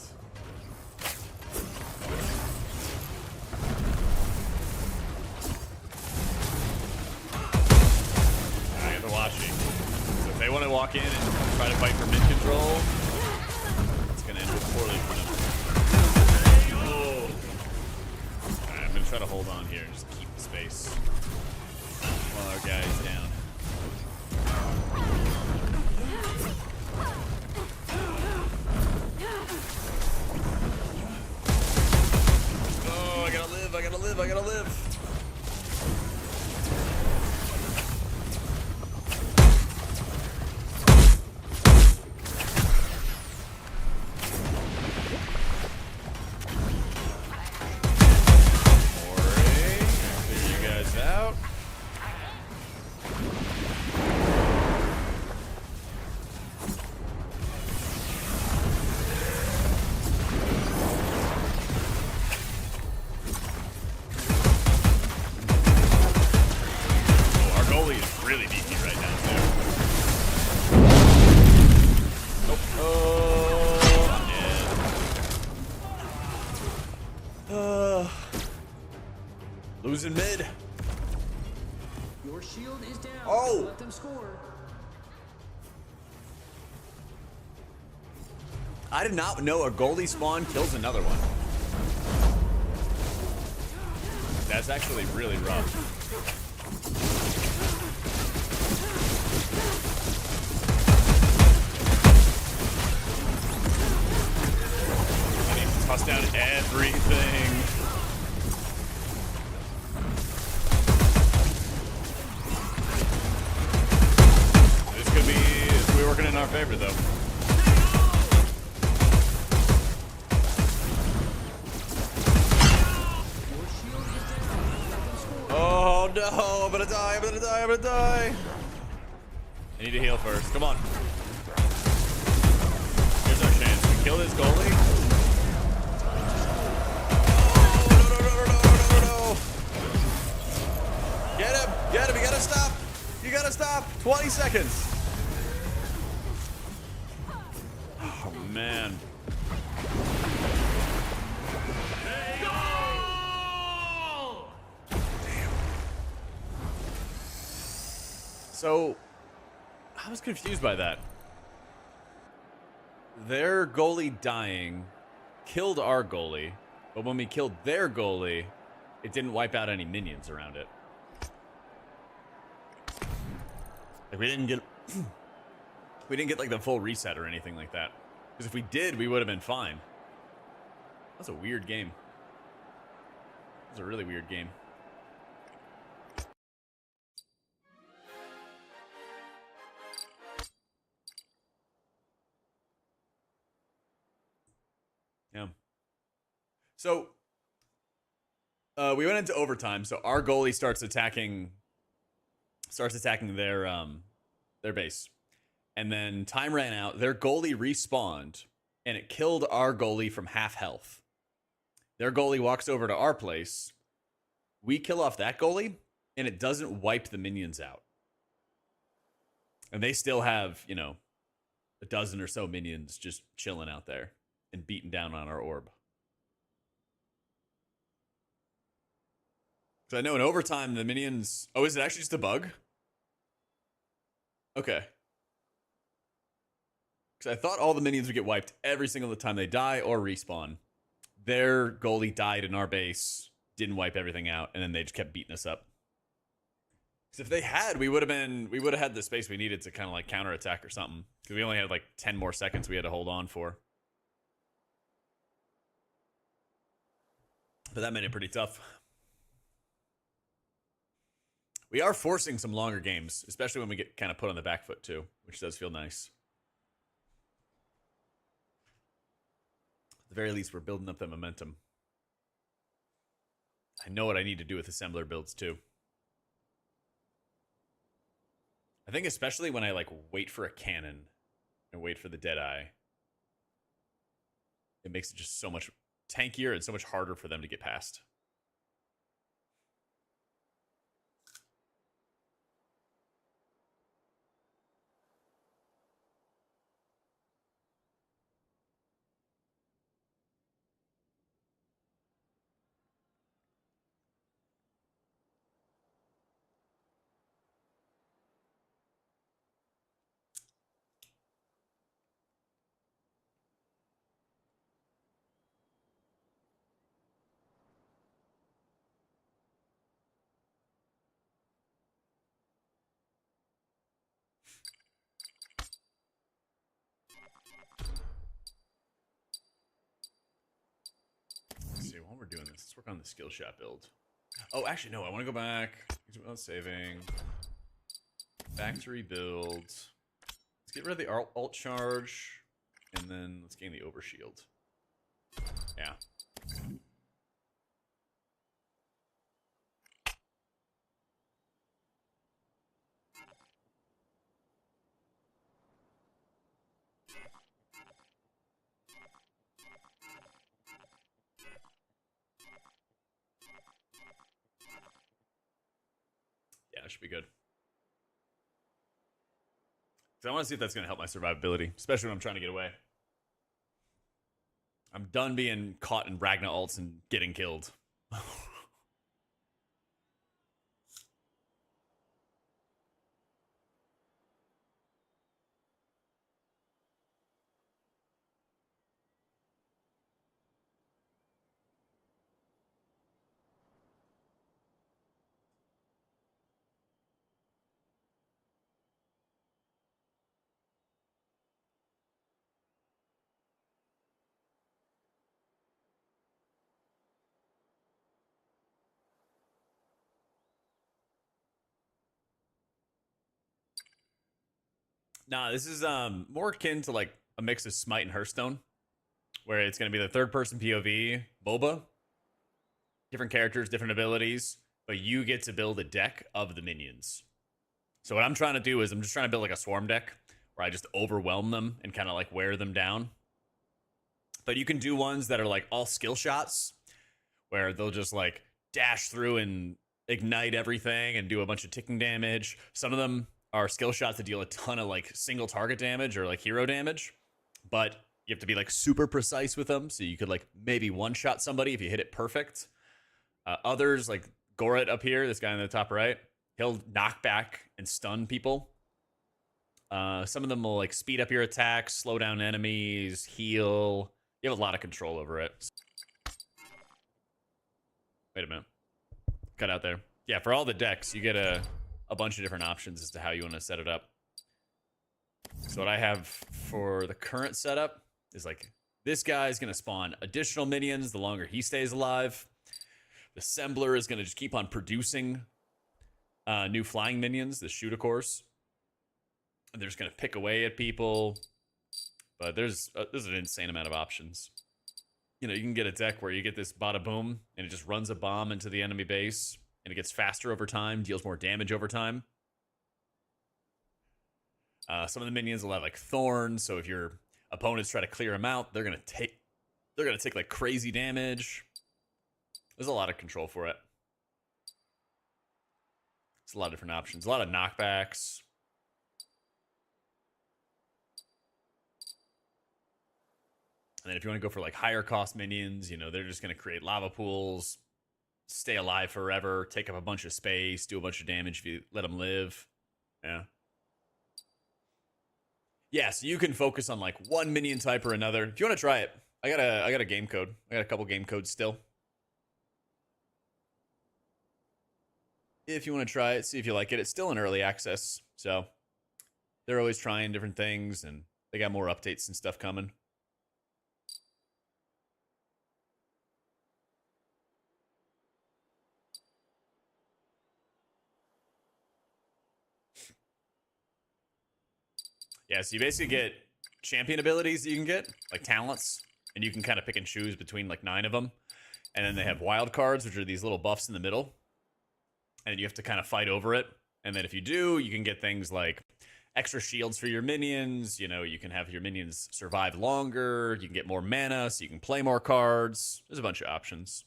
I get the watching. So if they want to walk in and try to fight for mid control, it's gonna end poorly for them. Oh. Alright, I'm gonna try to hold on here and just keep the space while our guy is down. Oh, I gotta live, I gotta live, I gotta live. Clear you guys out. Losing mid. Your shield is down. Oh. Don't let them score. I did not know a goalie spawn kills another one. That's actually really rough. I need to toss down everything. This could be working in our favor, though. Oh no, I'm gonna die, I'm gonna die, I'm gonna die. I need to heal first. Come on. Here's our chance. We kill this goalie. Oh, no. Get him, you gotta stop. You gotta stop. 20 seconds. Oh man. So, I was confused by that. Their goalie dying killed our goalie, but when we killed their goalie, it didn't wipe out any minions around it. Like we didn't get like the full reset or anything like that. Because if we did, we would have been fine. That's a weird game. That's a really weird game. Yeah. So we went into overtime. So our goalie starts attacking their base, and then time ran out. Their goalie respawned, and it killed our goalie from half health. Their goalie walks over to our place. We kill off that goalie, and it doesn't wipe the minions out. And they still have, you know, a dozen or so minions just chilling out there and beating down on our orb. So I know in overtime, the minions... Oh, is it actually just a bug? Okay. Because I thought all the minions would get wiped every single time they die or respawn. Their goalie died in our base, didn't wipe everything out, and then they just kept beating us up. Because if they had, we would have had the space we needed to kind of like counterattack or something. Because we only had like 10 more seconds we had to hold on for. But that made it pretty tough. We are forcing some longer games, especially when we get kind of put on the back foot too, which does feel nice. At the very least, we're building up the momentum. I know what I need to do with assembler builds too. I think especially when I like wait for a cannon and wait for the Deadeye, it makes it just so much tankier and so much harder for them to get past. Let's see, while we're doing this, let's work on the skill shot build. Oh, actually, no, I want to go back. Without saving. Back to rebuild. Let's get rid of the alt charge. And then let's gain the overshield. Yeah. Yeah, that should be good. So I want to see if that's going to help my survivability, especially when I'm trying to get away. I'm done being caught in Ragna ults and getting killed. Nah, this is more akin to like a mix of Smite and Hearthstone, where it's going to be the third person POV MOBA, different characters, different abilities, but you get to build a deck of the minions. So what I'm trying to do is I'm just trying to build like a swarm deck where I just overwhelm them and kind of like wear them down. But you can do ones that are like all skill shots where they'll just like dash through and ignite everything and do a bunch of ticking damage. Some of them are skill shots that deal a ton of like single target damage or like hero damage, but you have to be like super precise with them. So you could like maybe one shot somebody if you hit it perfect. Others like Goret up here, this guy in the top right, he'll knock back and stun people. Some of them will like speed up your attacks, slow down enemies, heal. You have a lot of control over it. Wait a minute. Cut out there. Yeah, for all the decks, you get a bunch of different options as to how you want to set it up. So what I have for the current setup is like, this guy is going to spawn additional minions the longer he stays alive. The Assembler is going to just keep on producing new flying minions, the shoot, of course. And they're just going to pick away at people. But there's an insane amount of options. You know, you can get a deck where you get this bada boom, and it just runs a bomb into the enemy base, and it gets faster over time, deals more damage over time. Some of the minions will have like thorns, so if your opponents try to clear them out, they're gonna take like crazy damage. There's a lot of control for it. It's a lot of different options, a lot of knockbacks. And then if you want to go for like higher cost minions, you know, they're just going to create lava pools, stay alive forever, take up a bunch of space, do a bunch of damage if you let them live. Yeah. Yeah, so you can focus on like one minion type or another. If you want to try it, I got a game code. I got a couple game codes still. If you want to try it, see if you like it. It's still in early access, so they're always trying different things, and they got more updates and stuff coming. Yeah, so you basically get champion abilities that you can get, like talents, and you can kind of pick and choose between like 9 of them. And then they have wild cards, which are these little buffs in the middle. And you have to kind of fight over it. And then if you do, you can get things like extra shields for your minions. You know, you can have your minions survive longer. You can get more mana, so you can play more cards. There's a bunch of options.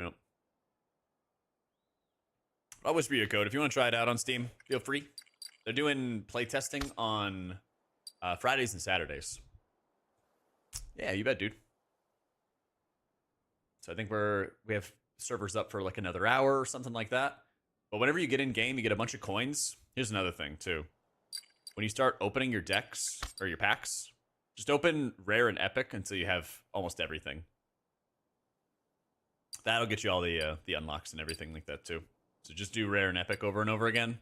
Yep. I'll whisper you a code. If you want to try it out on Steam, feel free. They're doing playtesting on Fridays and Saturdays. Yeah, you bet, dude. So I think we have servers up for like another hour or something like that. But whenever you get in game, you get a bunch of coins. Here's another thing too. When you start opening your decks or your packs, just open rare and epic until you have almost everything. That'll get you all the unlocks and everything like that too. So just do rare and epic over and over again.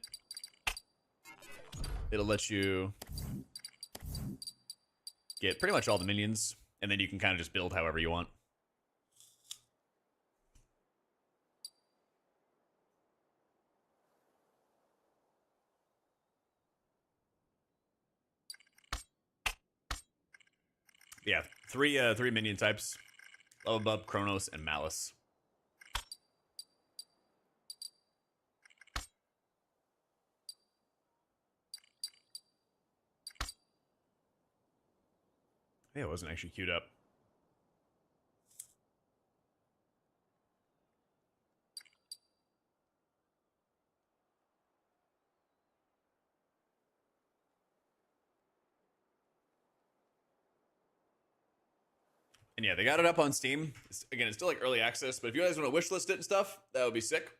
It'll let you get pretty much all the minions, and then you can kind of just build however you want. Yeah, three minion types: Lava, Chronos, and Malice. Yeah, it wasn't actually queued up. And yeah, they got it up on Steam. Again, it's still like early access, but if you guys want to wishlist it and stuff, that would be sick.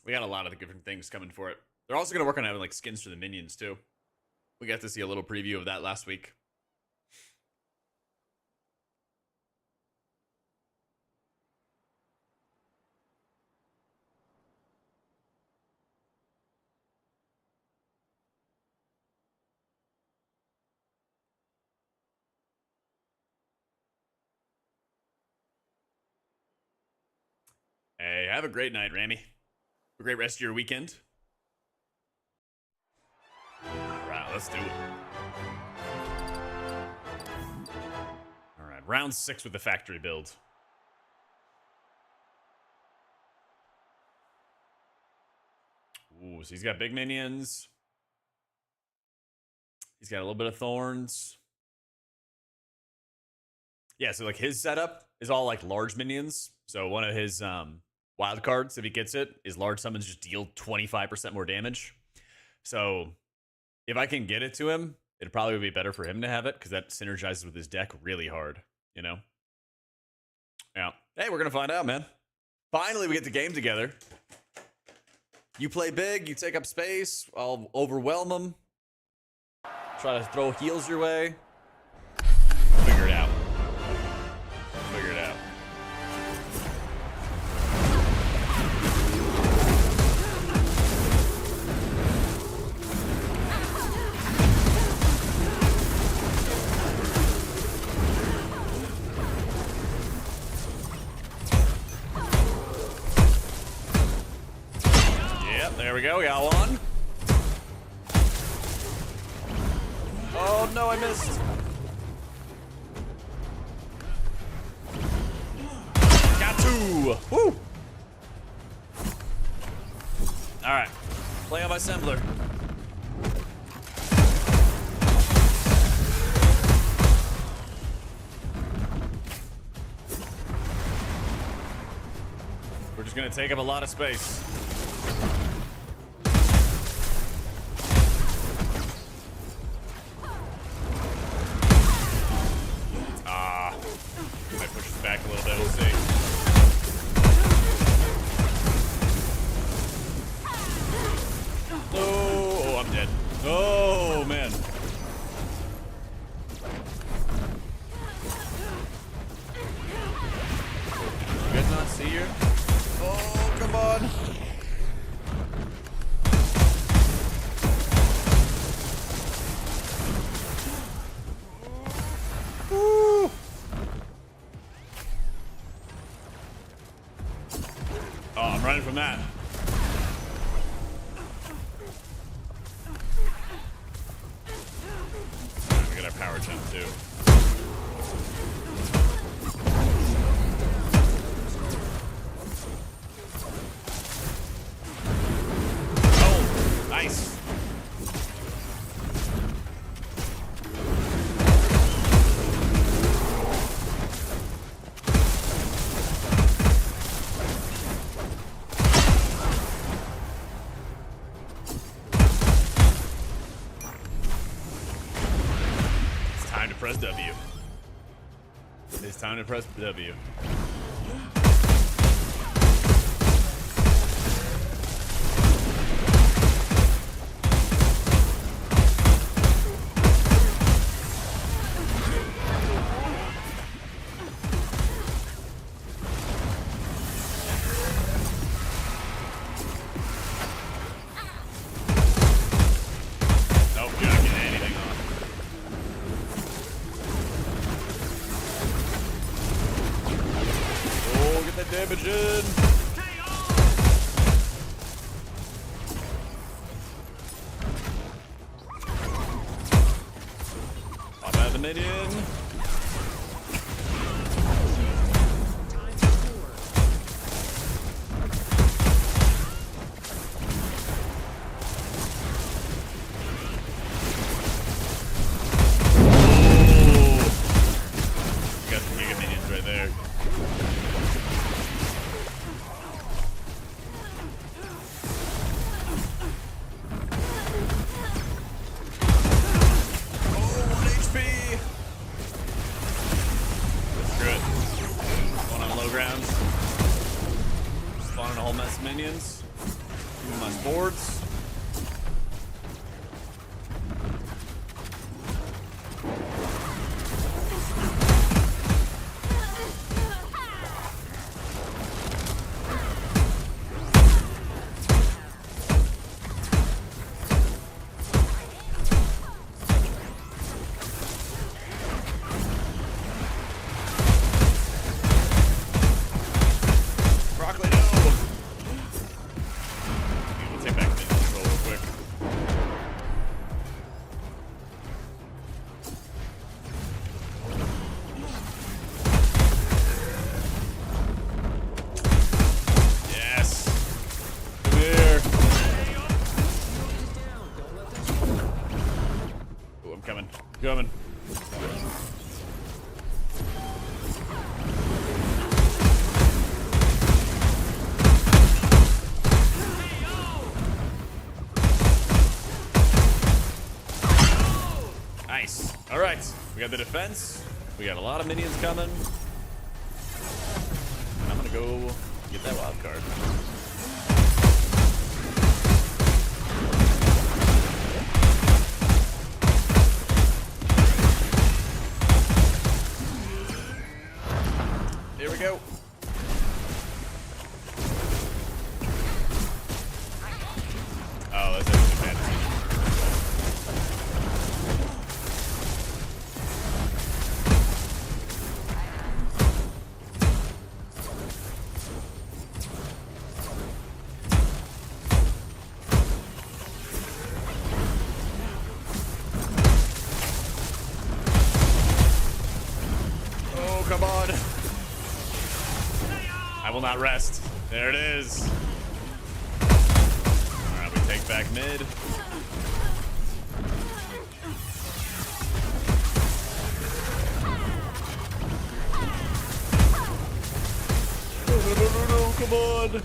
We got a lot of the different things coming for it. They're also going to work on having like skins for the minions too. We got to see a little preview of that last week. Hey, have a great night, Rami. Have a great rest of your weekend. All right, let's do it. All right, round 6 with the factory build. Ooh, so he's got big minions. He's got a little bit of thorns. Yeah, so like his setup is all like large minions. So one of his wild cards, if he gets it, is large summons just deal 25% more damage. So if I can get it to him, it'd probably be better for him to have it because that synergizes with his deck really hard, you know? Yeah. Hey, we're going to find out, man. Finally, we get the game together. You play big, you take up space, I'll overwhelm them. Try to throw heals your way. Figure it out. Figure it out. Yep, there we go. We got one. Oh no, I missed. Got 2. Woo! Alright. Play on my assembler. We're just gonna take up a lot of space. Might push us back a little bit, we'll see. Oh, I'm dead. Oh, man. You guys not see her? Oh, come on. Woo. Oh, I'm running from that. Right, we got our power jump too. Oh, nice. Press W. It's time to press W. Nope, you're not getting anything on. Get that damage in. Pop out the minion. You got some mega minions right there. whole mess of minions. Give my boards. Broccoli, no! We'll take back mid control real quick. Yes! Come here! Oh, I'm coming. Coming. Nice. All right, we got the defense. We got a lot of minions coming. And I'm gonna go get that wild card. Here we go. Oh, that's actually fantasy. Oh, come on. I will not rest. There it is. Alright, we take back mid. No, come on.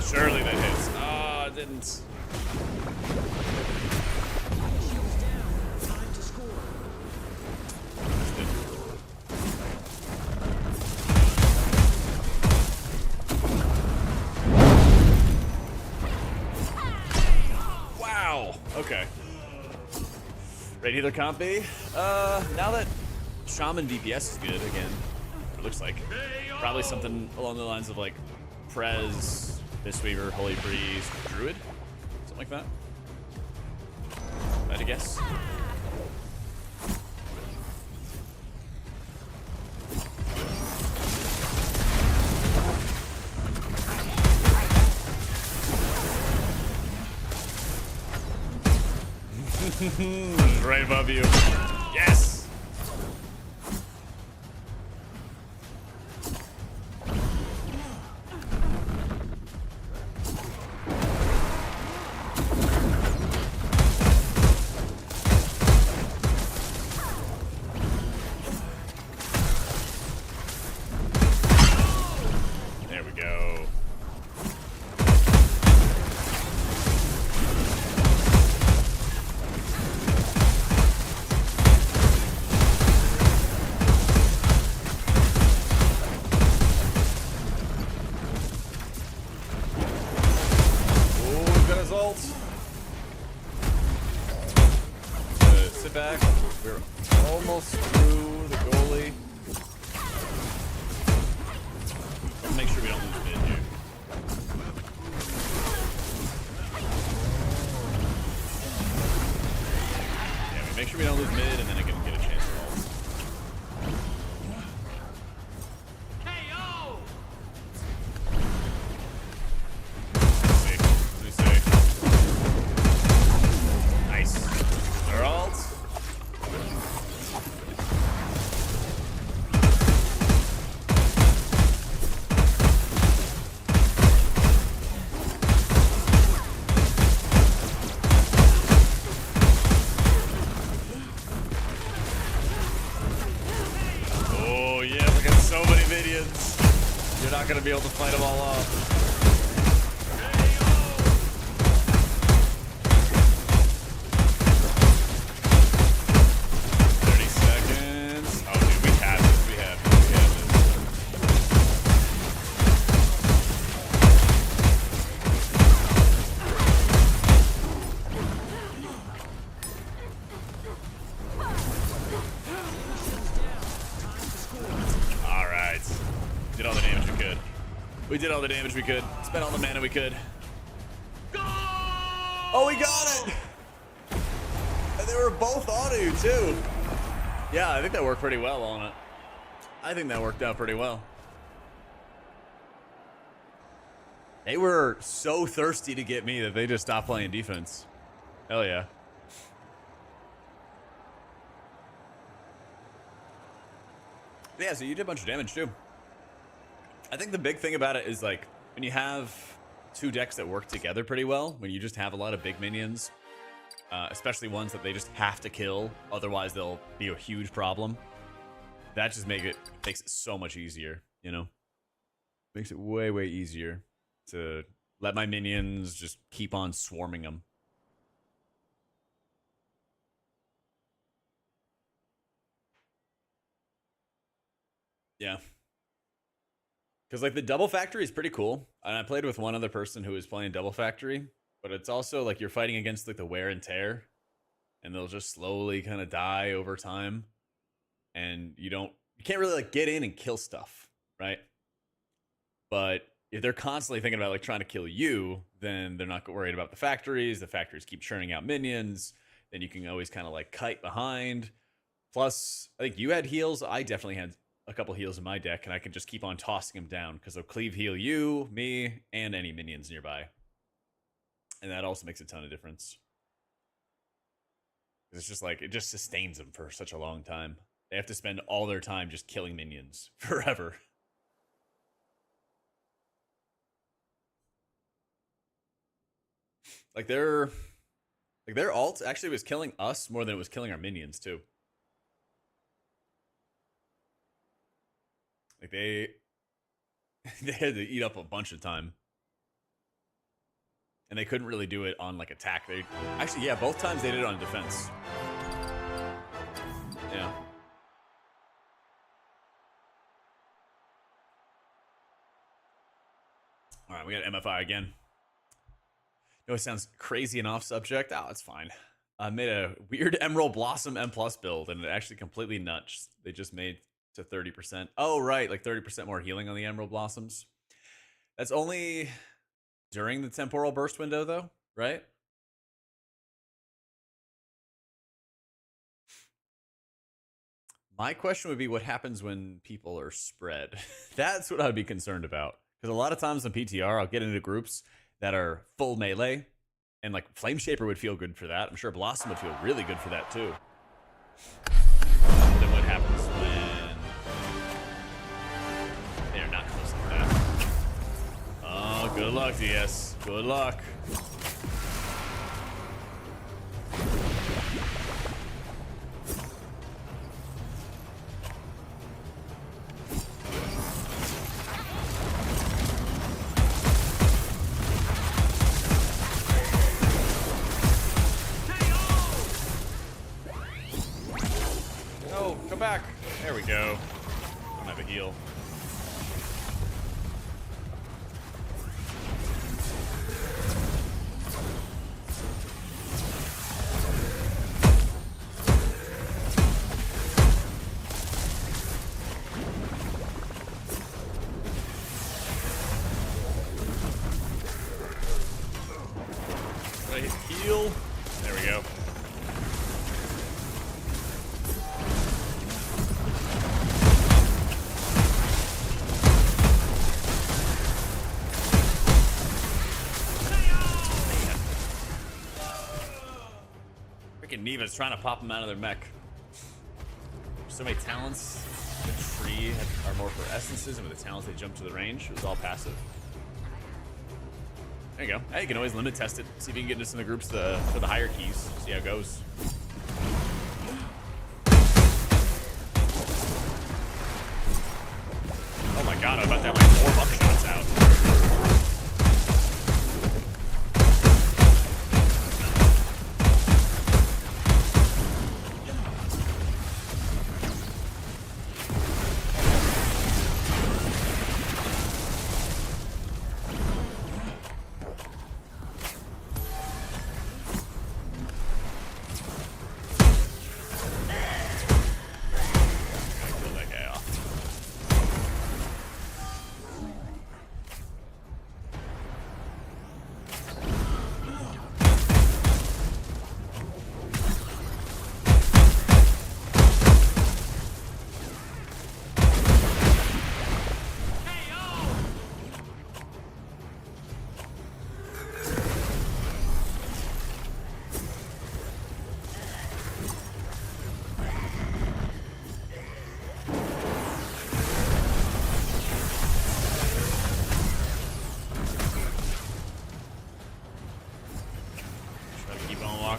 Surely that hits. Ah, it didn't. Shield's down. Time to score. Wow. Okay. Raid healer comp B. Now that Shaman DPS is good again, it looks like probably something along the lines of like Prez, Mistweaver, Holy Breeze, Druid, something like that. I'd guess. Right above you. Yes! There we go. Sit back. We're almost through the goalie. Let's make sure we don't lose mid here. Yeah, we make sure we don't lose mid, and then I can get a chance to ult. Let me see. Nice. Our ult. Oh yeah, we got so many minions. You're not gonna be able to fight them all off. did all the damage we could. Spent all the mana we could. Oh, we got it! And they were both on you, too. Yeah, I think that worked pretty well on it. I think that worked out pretty well. They were so thirsty to get me that they just stopped playing defense. Hell yeah. Yeah, so you did a bunch of damage too. I think the big thing about it is like when you have two decks that work together pretty well, when you just have a lot of big minions, especially ones that they just have to kill, otherwise they'll be a huge problem. That just makes it so much easier, you know? Makes it way, way easier to let my minions just keep on swarming them. Yeah. Because, like, the Double Factory is pretty cool. And I played with one other person who was playing Double Factory. But it's also, like, you're fighting against, like, the wear and tear. And they'll just slowly kind of die over time. And you can't really, like, get in and kill stuff, right? But if they're constantly thinking about, like, trying to kill you, then they're not worried about the factories. The factories keep churning out minions. Then you can always kind of, like, kite behind. Plus, I think you had heals. I definitely had a couple heals in my deck, and I can just keep on tossing them down because they'll cleave heal you, me, and any minions nearby. And that also makes a ton of difference. It's just like, it just sustains them for such a long time. They have to spend all their time just killing minions forever. Like their ult actually was killing us more than it was killing our minions too. Like they had to eat up a bunch of time. And they couldn't really do it on like attack. They actually, yeah, both times they did it on defense. Yeah. All right, we got MFI again. No, it sounds crazy and off subject. Oh, it's fine. I made a weird Emerald Blossom M+ build, and it actually completely nuts. They just made to 30%. Oh, right, like 30% more healing on the Emerald Blossoms. That's only during the temporal burst window, though, right? My question would be what happens when people are spread? That's what I'd be concerned about. Because a lot of times in PTR, I'll get into groups that are full melee, and like Flame Shaper would feel good for that. I'm sure Blossom would feel really good for that too. Then what happens when they're not close like that? Oh, good luck, DS. Good luck. Back. There we go. Don't have a heal. Did I hit heal? There we go. Neva's trying to pop them out of their mech. There's so many talents. The tree are more for essences, and with the talents they jump to the range. It was all passive. There you go. Hey, you can always limit test it. See if you can get into some of the groups for the higher keys. See how it goes. Oh my god, I'm about to have like 4 buckshots out.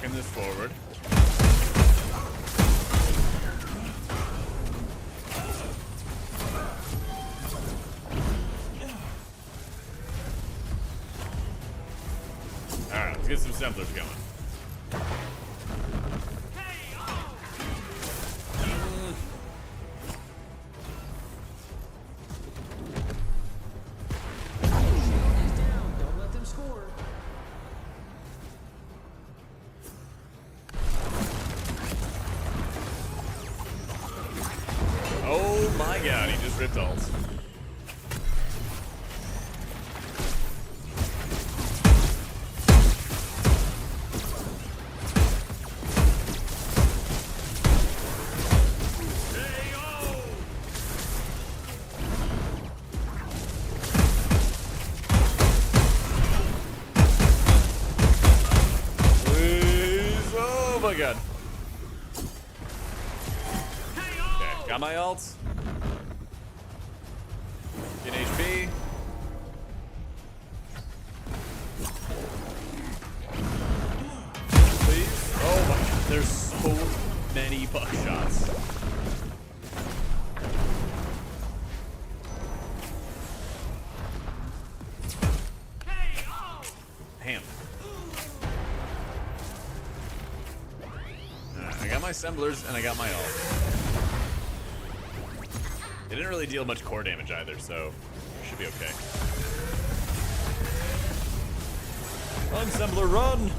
walking this forward. Alright, let's get some assemblers going. Shield is down. Don't let them score. Oh my god, he just ripped ult. Please. Oh my god. Okay, got my ult. Get HP. Please. Oh my god, there's so many buckshots. Damn. Alright, I got my assemblers and I got my ult. They didn't really deal much core damage either, so should be okay. Run, Assembler, run!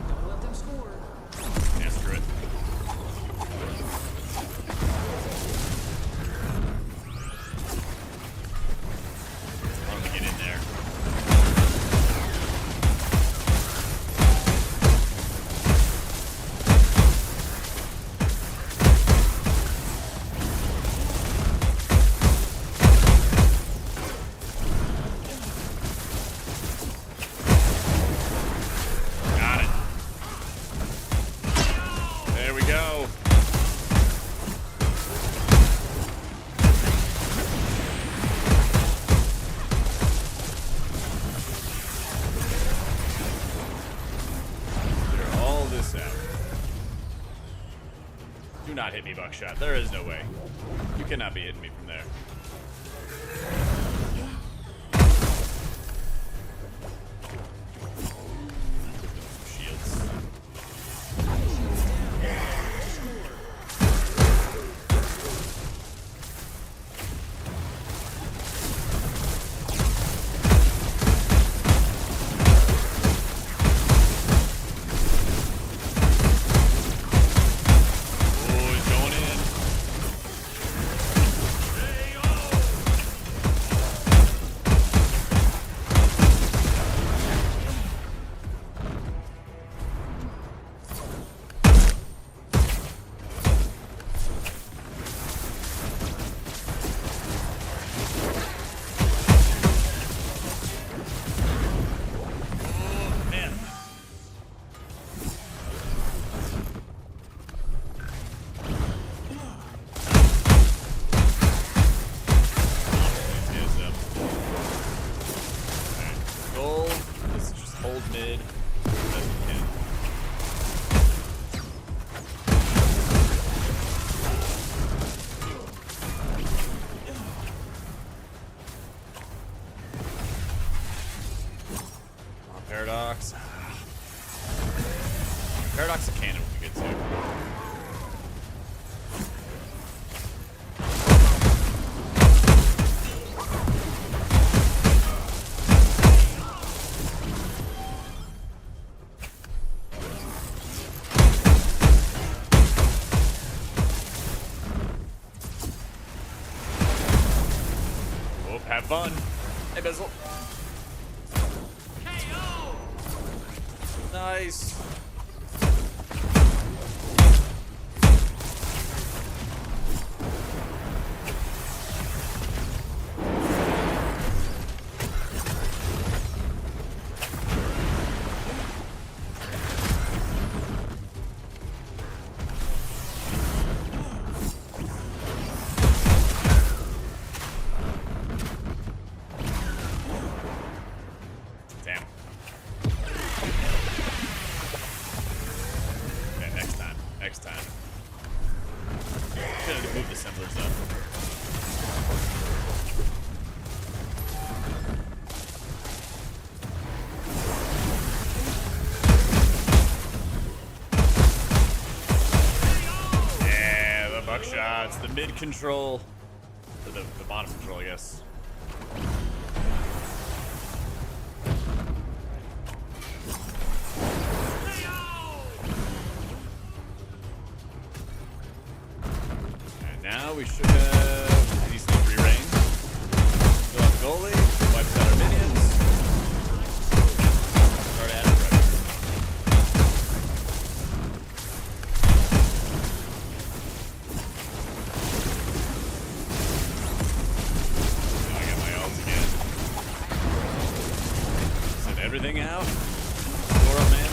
Don't let them score. Yeah, screw it. I want to get in there. Got it. There we go. Clear all this out. Do not hit me, Buckshot. There is no way. You cannot be hitting me from there. Shields. Oh, he's going in. Oh, man. Is, alright. Goal. Let's just hold mid as we can. Come on, Paradox. Paradox and Cannon would be good too. Oh, have fun. Hey, Bizzle. Nice. next time. Gonna move the assemblers up. Yeah, the buckshots, the mid control, or the bottom control, I guess. Now we should have decent free reign. Still have goalie, wipes out our minions. Start at it right. Now I got my ult again. Send everything out. Store up mana.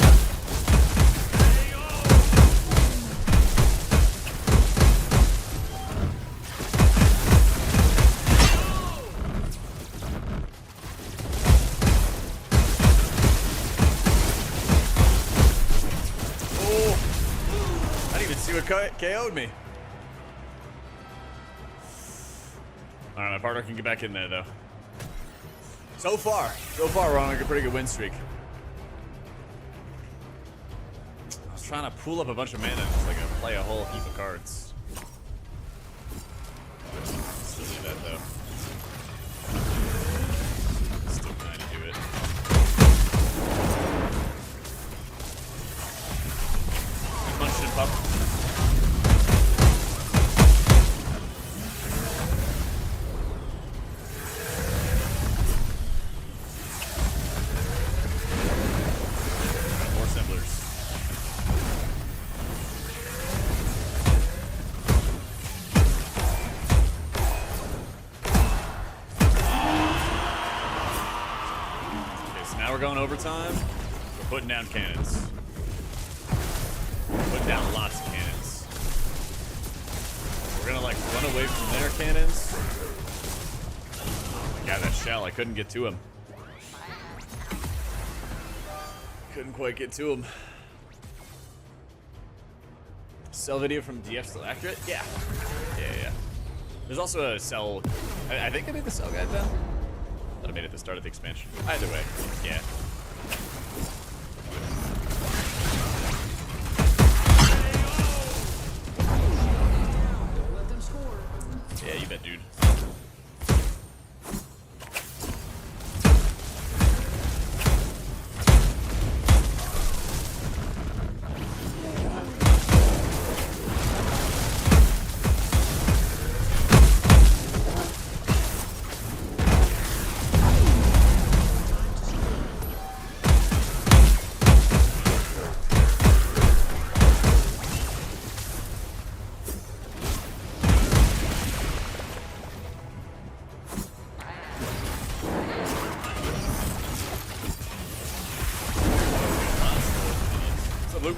KO'd me. Alright, my partner can get back in there though. So far we're on like a pretty good win streak. I was trying to pool up a bunch of mana just like play a whole heap of cards. Still do that though. Still kind of do it. Munched and pup. We're going overtime. We're putting down cannons. Putting down lots of cannons. We're gonna like run away from their cannons. Oh my god, that shell, I couldn't get to him. Couldn't quite get to him. Cell video from DF still accurate? Yeah. Yeah. There's also a cell. I think I made the cell guide down. That I made at the start of the expansion. Either way, yeah. Don't let them score. Yeah, you bet, dude. Luke.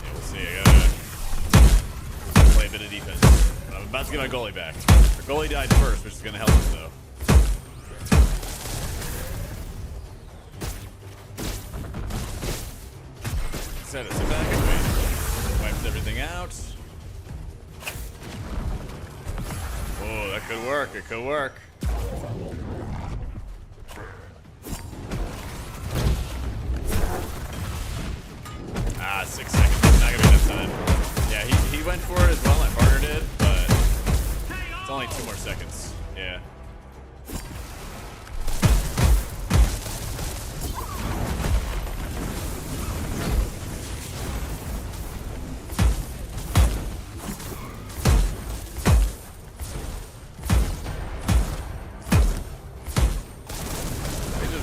Yeah, we'll see. I gotta play a bit of defense. But I'm about to get my goalie back. Our goalie died first, which is gonna help us though. Sit back and wait. Wipes everything out. Oh, that could work. It could work. Ah, 6 seconds. Not gonna be enough time. Yeah, he went for it as well. My partner did, but it's only 2 more seconds. Yeah.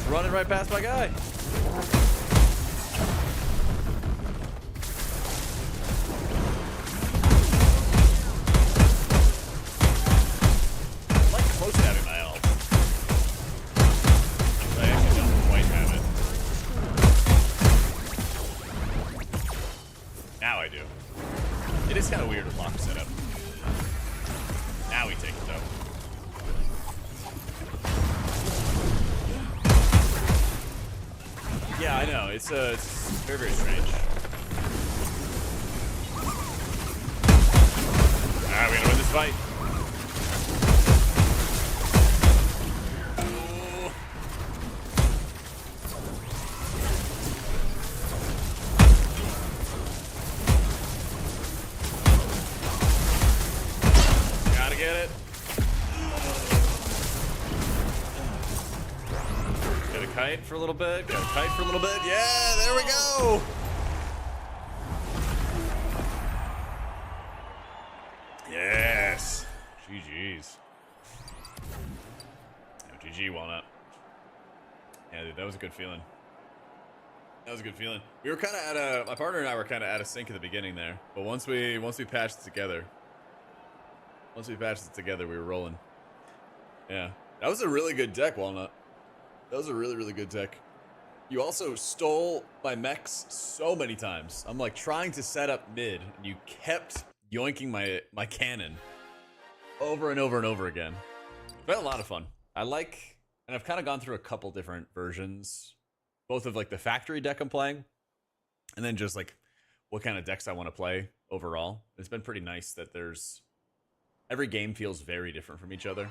Running right past my guy. I'm like close to having my ult. I actually don't quite have it. Now I do. It is kind of weird to lock setup. Now we take it though. I know, it's very, very strange. Alright, we're gonna win this fight. Gotta get it. Get a kite for a little bit. Got a kite for a little bit. Yeah, there we go. Yes. GG's. Yeah, GG Walnut. Yeah, dude, that was a good feeling. That was a good feeling. We were kind of at a, my partner and I were kind of out of sync at the beginning there, but once we patched it together, we were rolling. Yeah, that was a really good deck, Walnut. That was a really, really good deck. You also stole my mechs so many times. I'm like trying to set up mid, and you kept yoinking my cannon over and over and over again. It's been a lot of fun. I like, and I've kind of gone through a couple different versions, both of like the factory deck I'm playing, and then just like what kind of decks I want to play overall. It's been pretty nice that there's, every game feels very different from each other.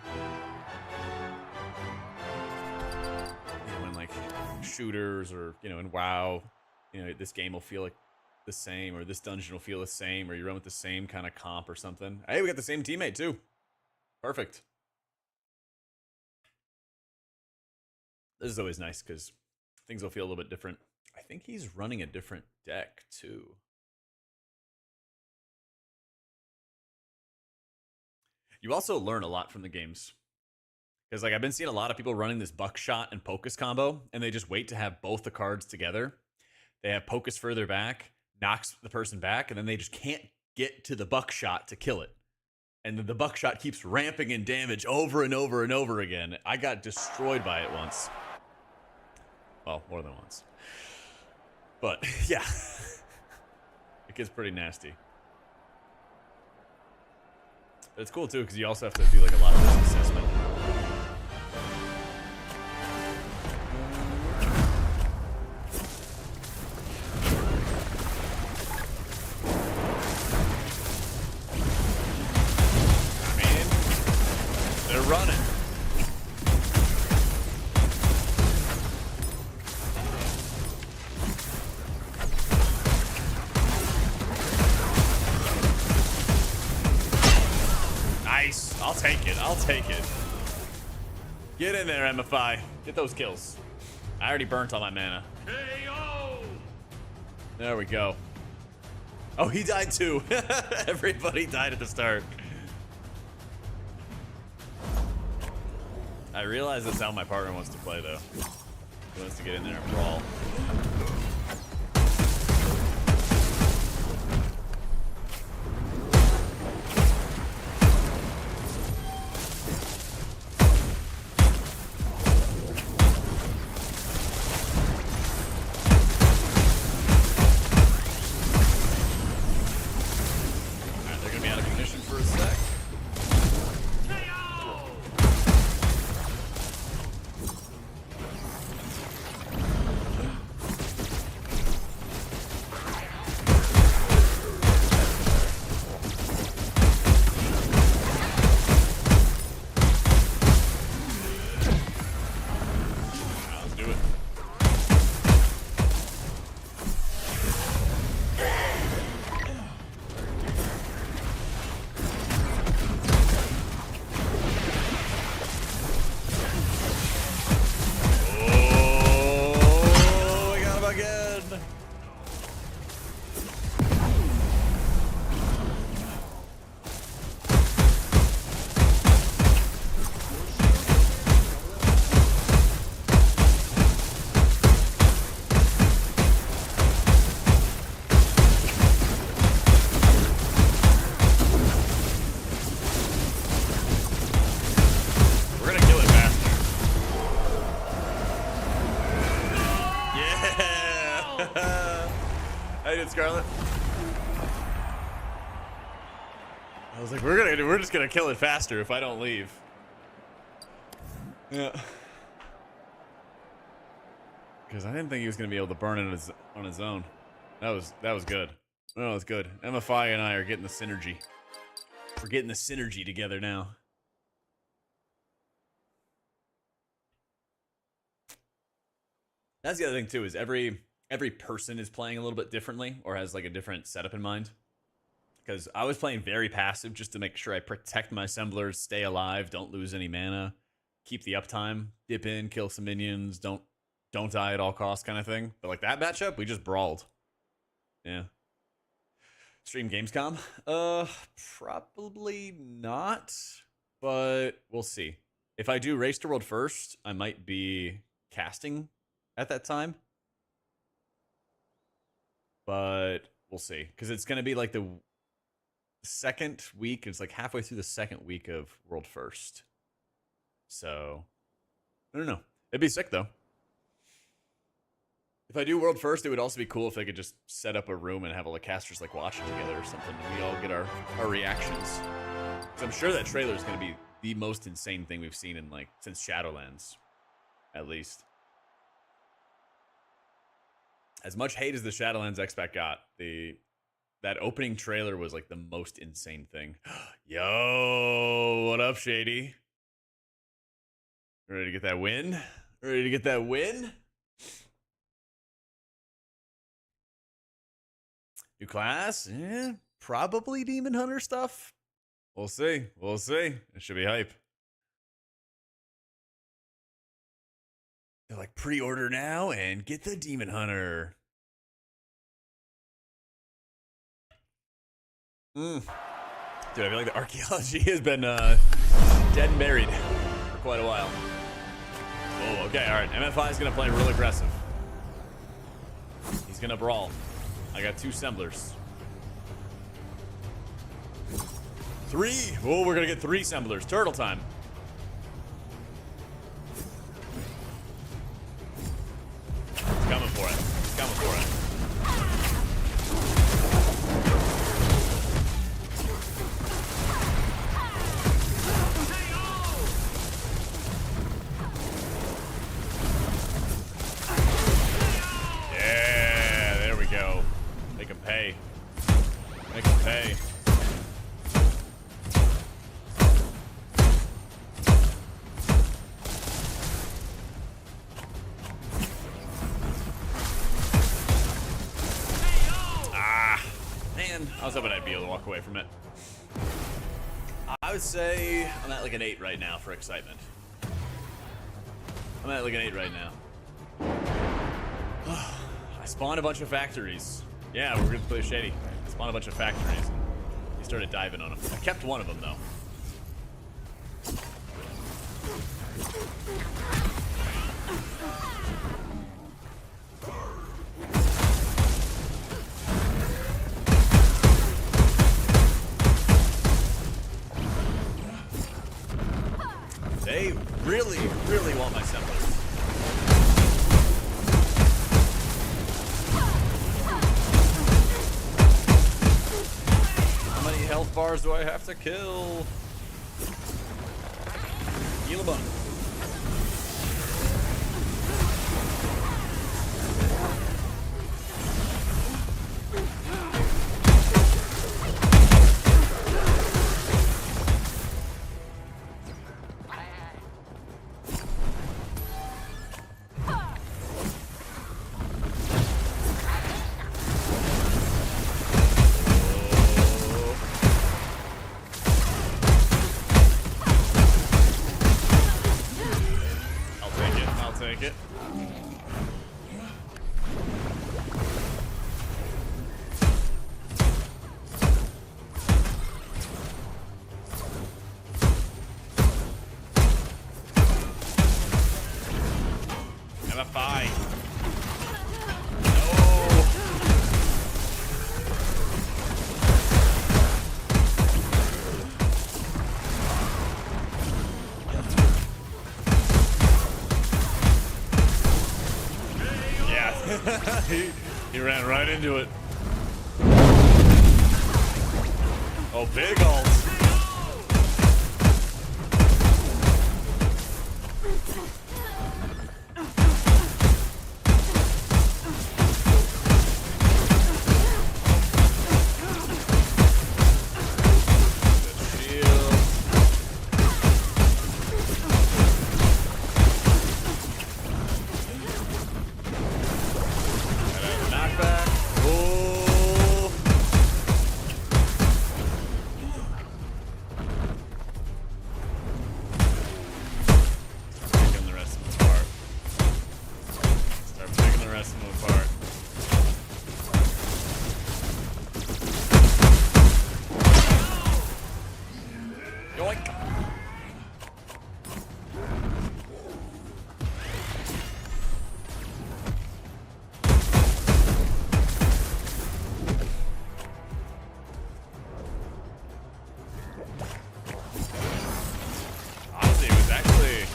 You know, in like shooters or, you know, in WoW, you know, this game will feel like the same, or this dungeon will feel the same, or you run with the same kind of comp or something. Hey, we got the same teammate too. Perfect. This is always nice because things will feel a little bit different. I think he's running a different deck too. You also learn a lot from the games. Because like I've been seeing a lot of people running this buckshot and Pocus combo, and they just wait to have both the cards together. They have Pocus further back, knocks the person back, and then they just can't get to the buckshot to kill it. And then the buckshot keeps ramping in damage over and over and over again. I got destroyed by it once. Well, more than once. But yeah, it gets pretty nasty. But it's cool too, because you also have to do like a lot of risk assessment. They're running. Nice. I'll take it. I'll take it. Get in there, MFI. Get those kills. I already burnt all my mana. There we go. Oh, he died too. Everybody died at the start. I realize that's how my partner wants to play, though. He wants to get in there and brawl. Alright, they're gonna be out of commission for a sec. Let's do it. Oh, we got him again. We're gonna kill it faster. Yeah! How you doing, Scarlet? I was like, we're just gonna kill it faster if I don't leave. Yeah. because I didn't think he was gonna be able to burn it on his own. That was good. Oh, that was good. MFI and I are getting the synergy. We're getting the synergy together now. That's the other thing too, is every person is playing a little bit differently or has like a different setup in mind. Because I was playing very passive just to make sure I protect my assemblers, stay alive, don't lose any mana, keep the uptime, dip in, kill some minions, don't die at all costs kind of thing. But like that matchup, we just brawled. Yeah. Stream Gamescom? Probably not, but we'll see. If I do Race to World first, I might be casting at that time. But we'll see. Because it's going to be like the second week. It's like halfway through the second week of World First. So, I don't know. It'd be sick, though. If I do World First, it would also be cool if they could just set up a room and have all the casters like watching together or something. And we all get our reactions. Because I'm sure that trailer is going to be the most insane thing we've seen in like since Shadowlands, at least. As much hate as the Shadowlands X-Pac got, that opening trailer was like the most insane thing. Yo, what up, Shady? Ready to get that win? Ready to get that win? New class? Yeah, probably Demon Hunter stuff. We'll see. We'll see. It should be hype. They're like, pre-order now and get the Demon Hunter. Dude, I feel like the archaeology has been dead and buried for quite a while. Oh, okay, all right. MFI is going to play real aggressive. He's going to brawl. I got 2 assemblers. 3. Oh, we're going to get 3 assemblers. Turtle time. He's coming for it. He's coming for it. Yeah, there we go. Make him pay. Make him pay. I was hoping I'd be able to walk away from it. I would say I'm at like an 8 right now for excitement. I'm at like an 8 right now. I spawned a bunch of factories. Yeah, we're gonna play Shady. I spawned a bunch of factories. He started diving on them. I kept one of them though. They really, really want my semblance. How many health bars do I have to kill? Heal a bun. Take it. MFI. He ran right into it. Oh, big ult. rest of them apart. Yoink! Honestly, it was actually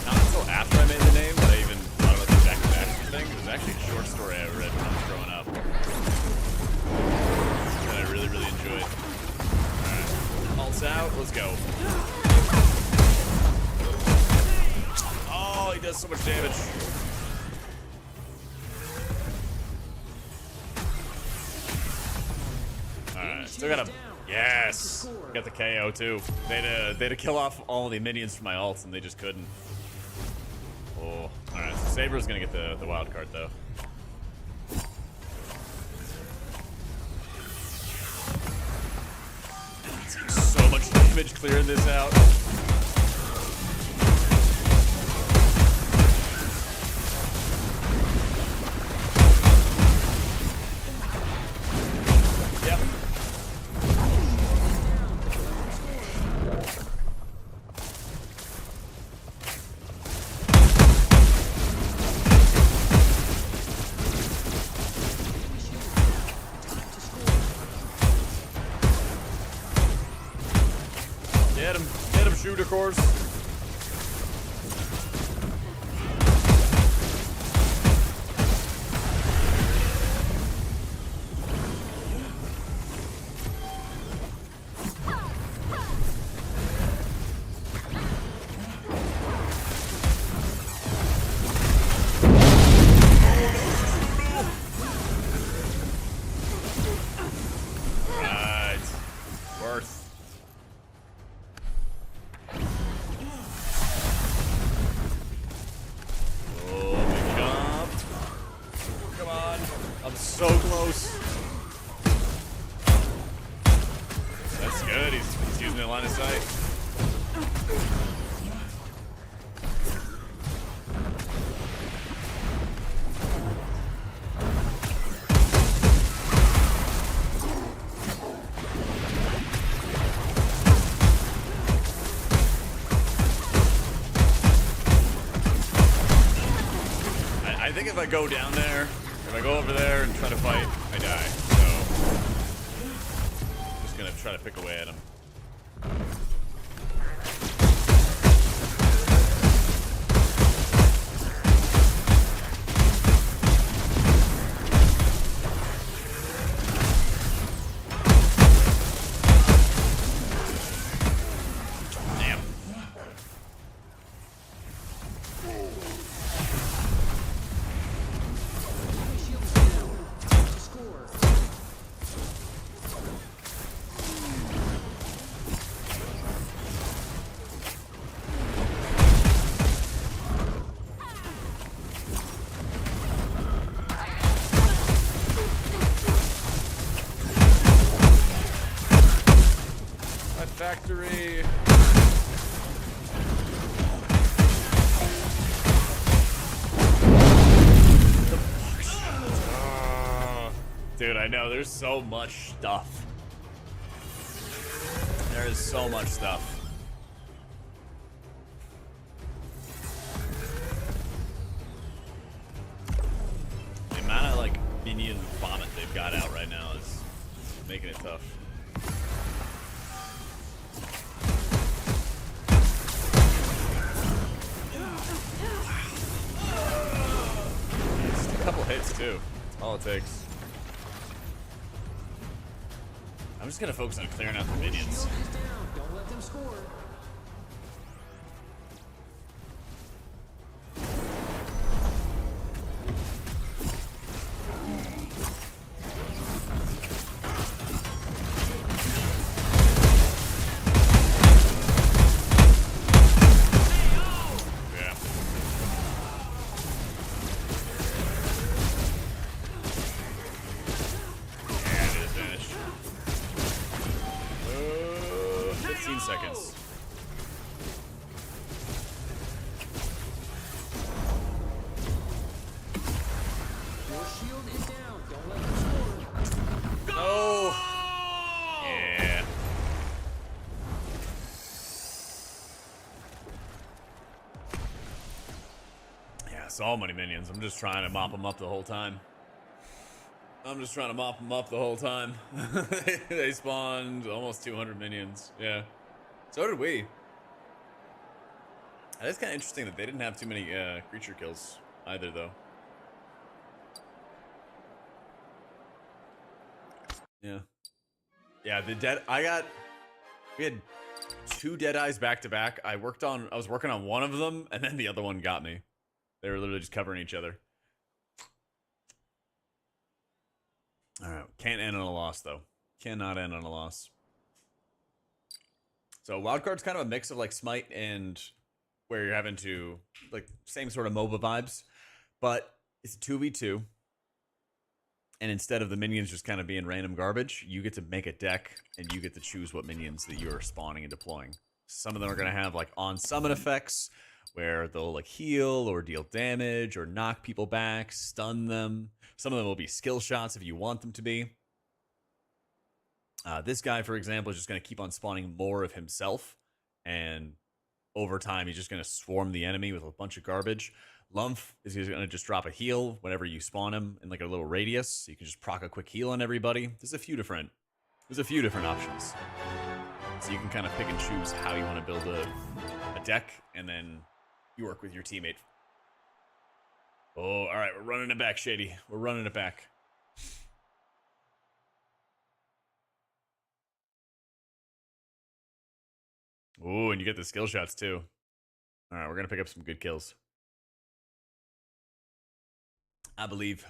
not until after I made the name that I even thought about the Jack and Daxter thing. It was actually a short story I read when I was growing up that I really, really enjoyed. Alright, ults out, let's go. Oh, he does so much damage. Alright, still got a... Yes! Got the KO too. They had to kill off all the minions for my ults and they just couldn't. Oh, alright, so Saber's gonna get the wild card though. Takes so much damage clearing this out. Yep. Get him, shooter course. Right, worth. I'm so close. That's good. He's using the line of sight. I think if I go down there, if I go over there and try to fight, I die. So, I'm just gonna try to pick away at him. Damn. Factory. Dude, I know there's so much stuff. There is so much stuff. The amount of like minion vomit they've got out right now is making it tough. Just a couple hits too. That's all it takes. I'm just gonna focus on clearing out the minions. Don't let them score. Seconds. So many minions. I'm just trying to mop them up the whole time. They spawned almost 200 minions. Yeah. So did we. That is kind of interesting that they didn't have too many creature kills either, though. Yeah. Yeah, the dead... We had 2 Deadeyes back to back. I was working on one of them, and then the other one got me. They were literally just covering each other. Alright, can't end on a loss, though. Cannot end on a loss. So, Wildcard's kind of a mix of, like, Smite and where you're having to, like, same sort of MOBA vibes. But it's a 2v2. And instead of the minions just kind of being random garbage, you get to make a deck, and you get to choose what minions that you're spawning and deploying. Some of them are going to have, like, on-summon effects, where they'll, like, heal or deal damage or knock people back, stun them. Some of them will be skill shots if you want them to be. This guy, for example, is just going to keep on spawning more of himself, and over time, he's just going to swarm the enemy with a bunch of garbage. Lumph is going to just drop a heal whenever you spawn him in like a little radius, so you can just proc a quick heal on everybody. There's a few different options, so you can kind of pick and choose how you want to build a deck, and then you work with your teammate. Oh, all right, we're running it back, Shady. We're running it back. Ooh, and you get the skill shots too. All right, we're gonna pick up some good kills, I believe.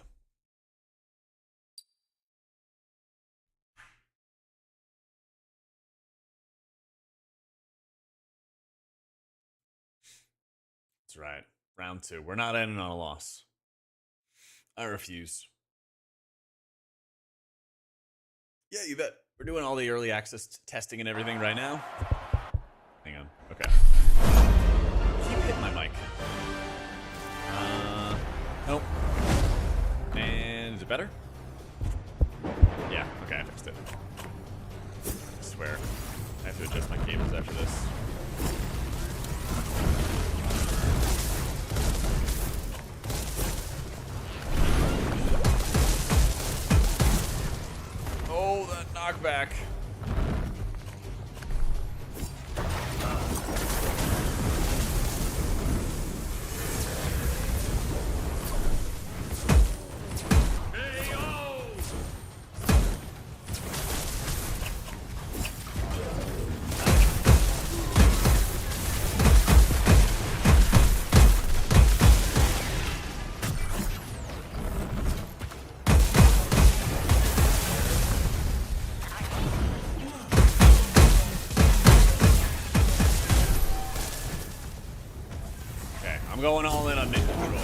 That's right. Round 2. We're not ending on a loss. I refuse. Yeah, you bet. We're doing all the early access testing and everything right now. Hang on. Okay. Keep hitting my mic. Nope. And is it better? Yeah, okay, I fixed it. I swear. I have to adjust my cables after this. Oh, that knockback. Going all in on mid control.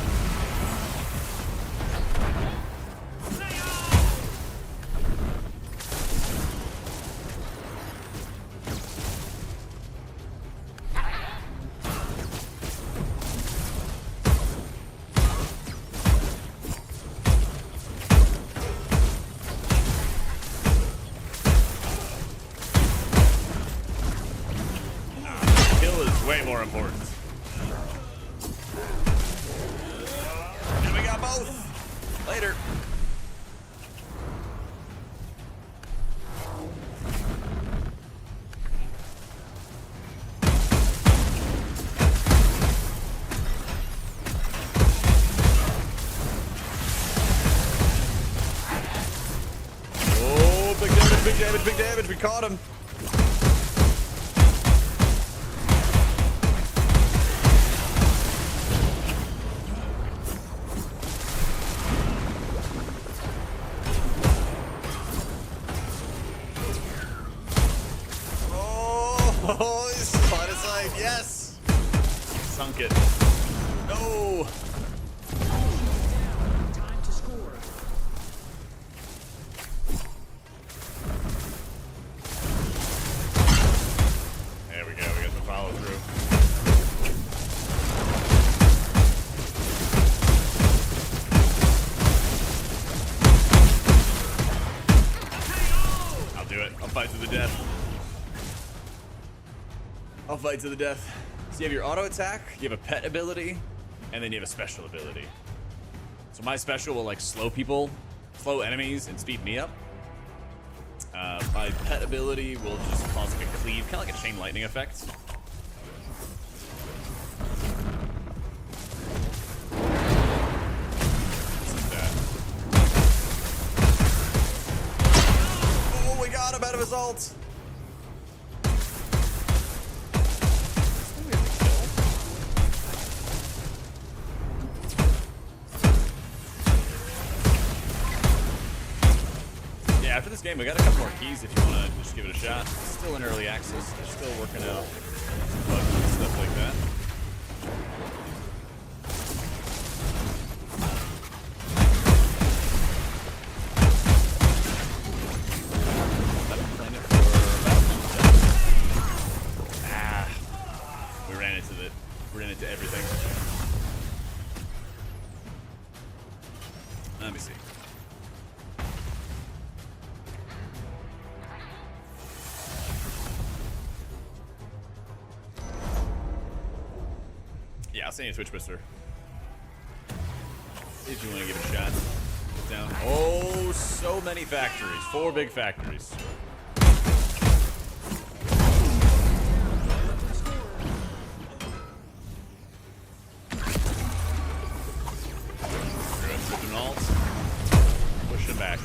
Kill is way more important. Later. Oh, big damage, big damage, big damage. We caught him. Oh, he's spot his sight. Yes. Sunk it. No. Time to score. There we go. We got the follow through. I'll do it. I'll fight to the death. I'll fight to the death. So you have your auto attack, you have a pet ability, and then you have a special ability. So my special will like slow enemies, and speed me up. My pet ability will just cause like a cleave, kind of like a chain lightning effect. Oh, we got him out of his ult. Yeah, after this game, we got a couple more keys if you want to just give it a shot. It's still in early access. They're still working out bugs and stuff like that. I've been playing it for about we ran into everything. Let me see. Yeah, I'll send you a Twitch Twister. If you want to give it a shot. Get down. Oh, so many factories. 4 big factories. With an ult. Push it back.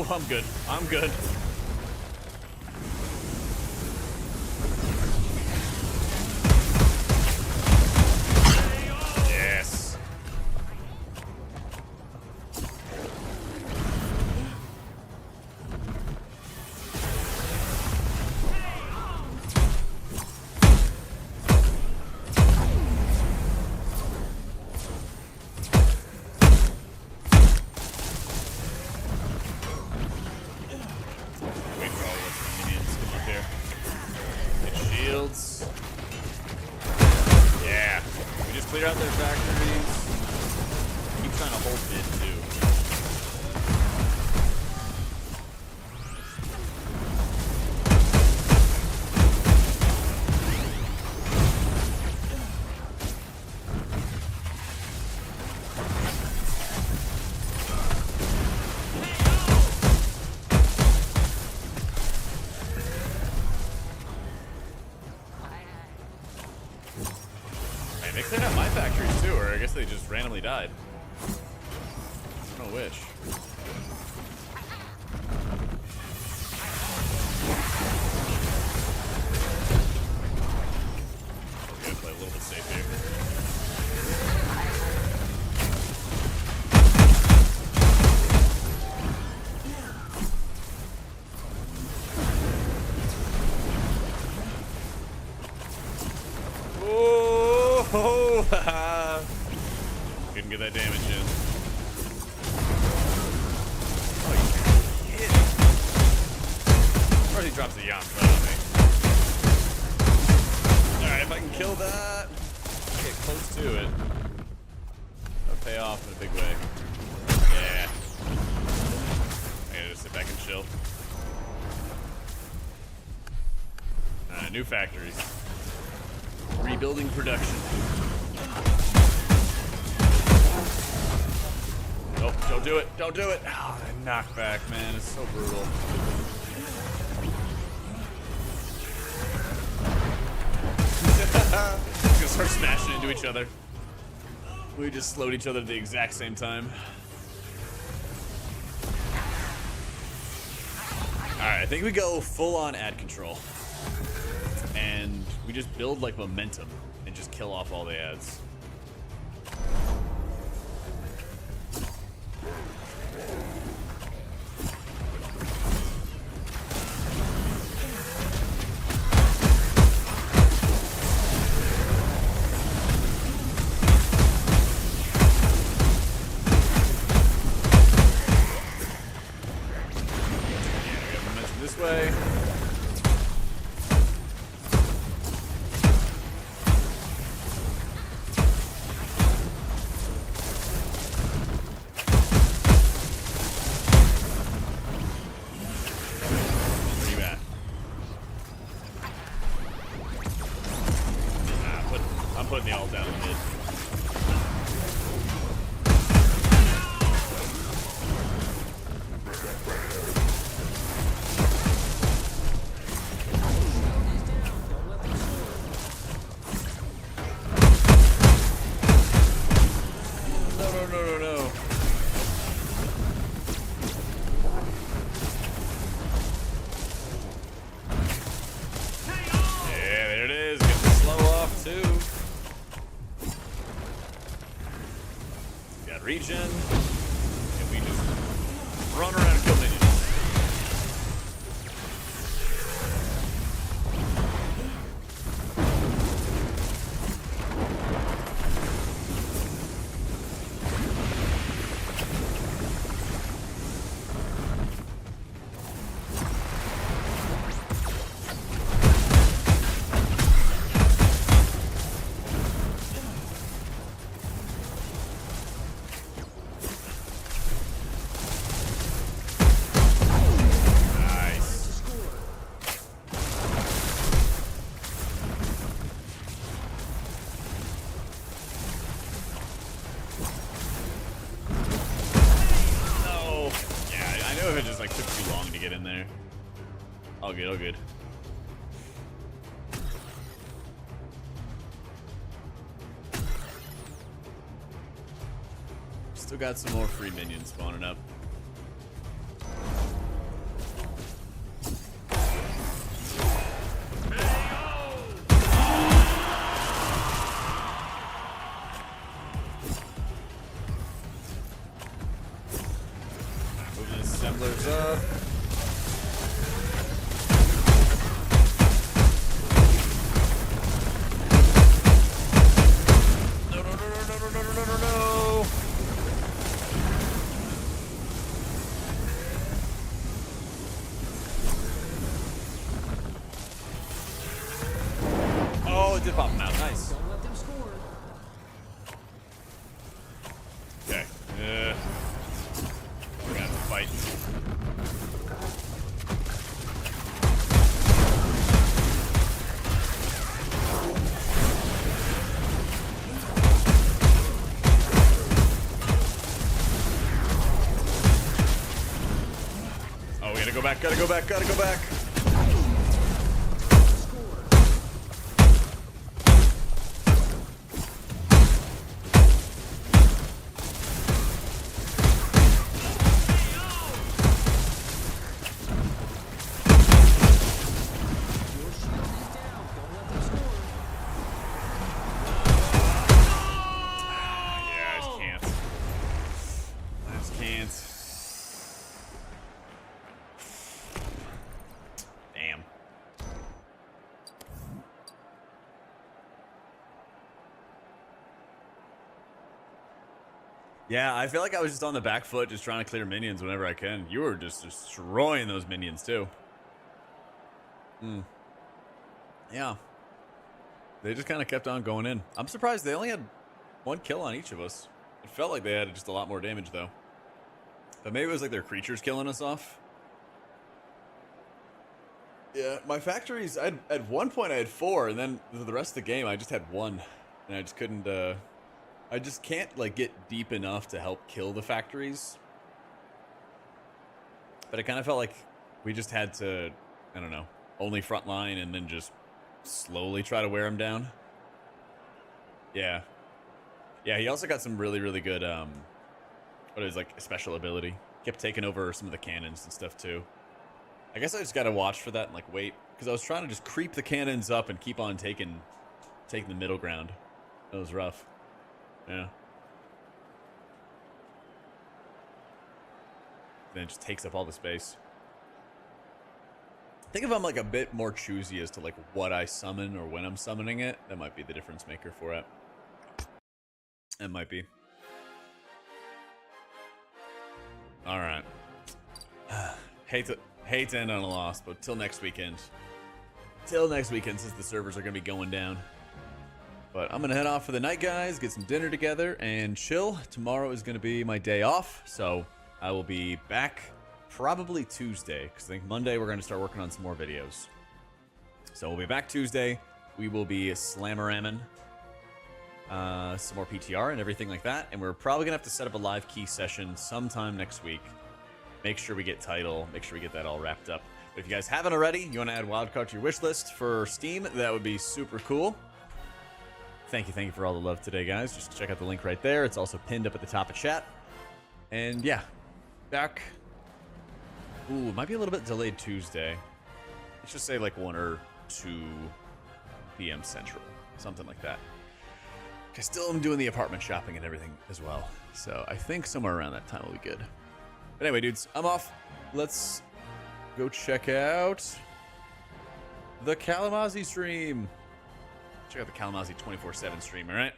I'm good. I'm good. Yes. Wait for all the minions to come up here. Get shields. Yeah. We just clear out their factories. Keep trying to hold mid too. They cleared out my factories too, or I guess they just randomly died. I don't know which. I'm gonna play a little bit safe here. Oh, couldn't get that damage in. Oh, shit. Of course he drops a yacht right on me. Alright, if I can kill that, get close to it, that'll pay off in a big way. Yeah. I gotta just sit back and chill. New factories. Rebuilding production. Nope, don't do it. Don't do it. Oh, that knockback, man. It's so brutal. Just gonna start smashing into each other. We just slowed each other at the exact same time. Alright, I think we go full on ad control. And we just build like momentum and just kill off all the ads. regen, and we just run around and kill minions. It just like took too long to get in there. All good, all good. Still got some more free minions spawning up. Assemblers up. No, no, no, no, no, no, no, no, no, no. Oh, it did pop him out. Nice. Don't let them score. Okay. We're gonna have to fight. Oh, we gotta go back, gotta go back, gotta go back. Damn. Yeah, I feel like I was just on the back foot just trying to clear minions whenever I can. You were just destroying those minions too. Yeah. They just kind of kept on going in. I'm surprised they only had one kill on each of us. It felt like they had just a lot more damage though. But maybe it was like their creatures killing us off. Yeah, my factories, at one point I had 4, and then the rest of the game I just had 1. And I just couldn't, I just can't, like, get deep enough to help kill the factories. But it kind of felt like we just had to, I don't know, only frontline and then just slowly try to wear them down. Yeah. Yeah, he also got some really, really good, what is, like, a special ability. Kept taking over some of the cannons and stuff, too. I guess I just gotta watch for that and like wait, because I was trying to just creep the cannons up and keep on taking the middle ground. That was rough. Yeah. Then it just takes up all the space. I think if I'm like a bit more choosy as to like what I summon or when I'm summoning it, that might be the difference maker for it. It might be. All right. Hate to end on a loss, but till next weekend. Till next weekend, since the servers are going to be going down. But I'm going to head off for the night, guys, get some dinner together, and chill. Tomorrow is going to be my day off, so I will be back probably Tuesday, because I think Monday we're going to start working on some more videos. So we'll be back Tuesday. We will be slammer-ramming some more PTR and everything like that, and we're probably going to have to set up a live key session sometime next week. Make sure we get title, make sure we get that all wrapped up. But if you guys haven't already, you want to add Wildcard to your wish list for Steam, that would be super cool. Thank you for all the love today, guys. Just check out the link right there. It's also pinned up at the top of chat. And yeah, back. Ooh, it might be a little bit delayed Tuesday. Let's just say like 1 or 2 p.m. Central, something like that. I still am doing the apartment shopping and everything as well. So I think somewhere around that time will be good. But anyway, dudes, I'm off. Let's go check out the Kalamazoo stream. Check out the Kalamazoo 24/7 stream, all right?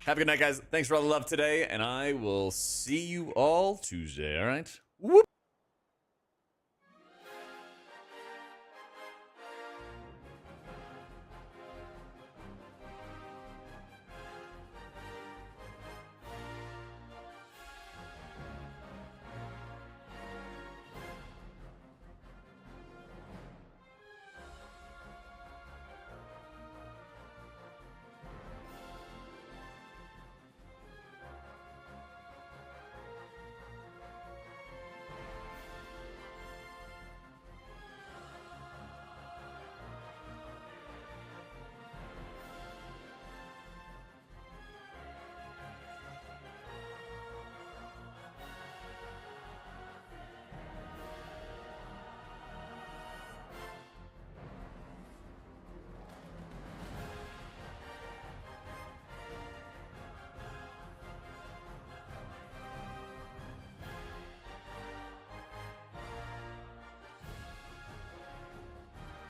Have a good night, guys. Thanks for all the love today, and I will see you all Tuesday, all right? Whoop.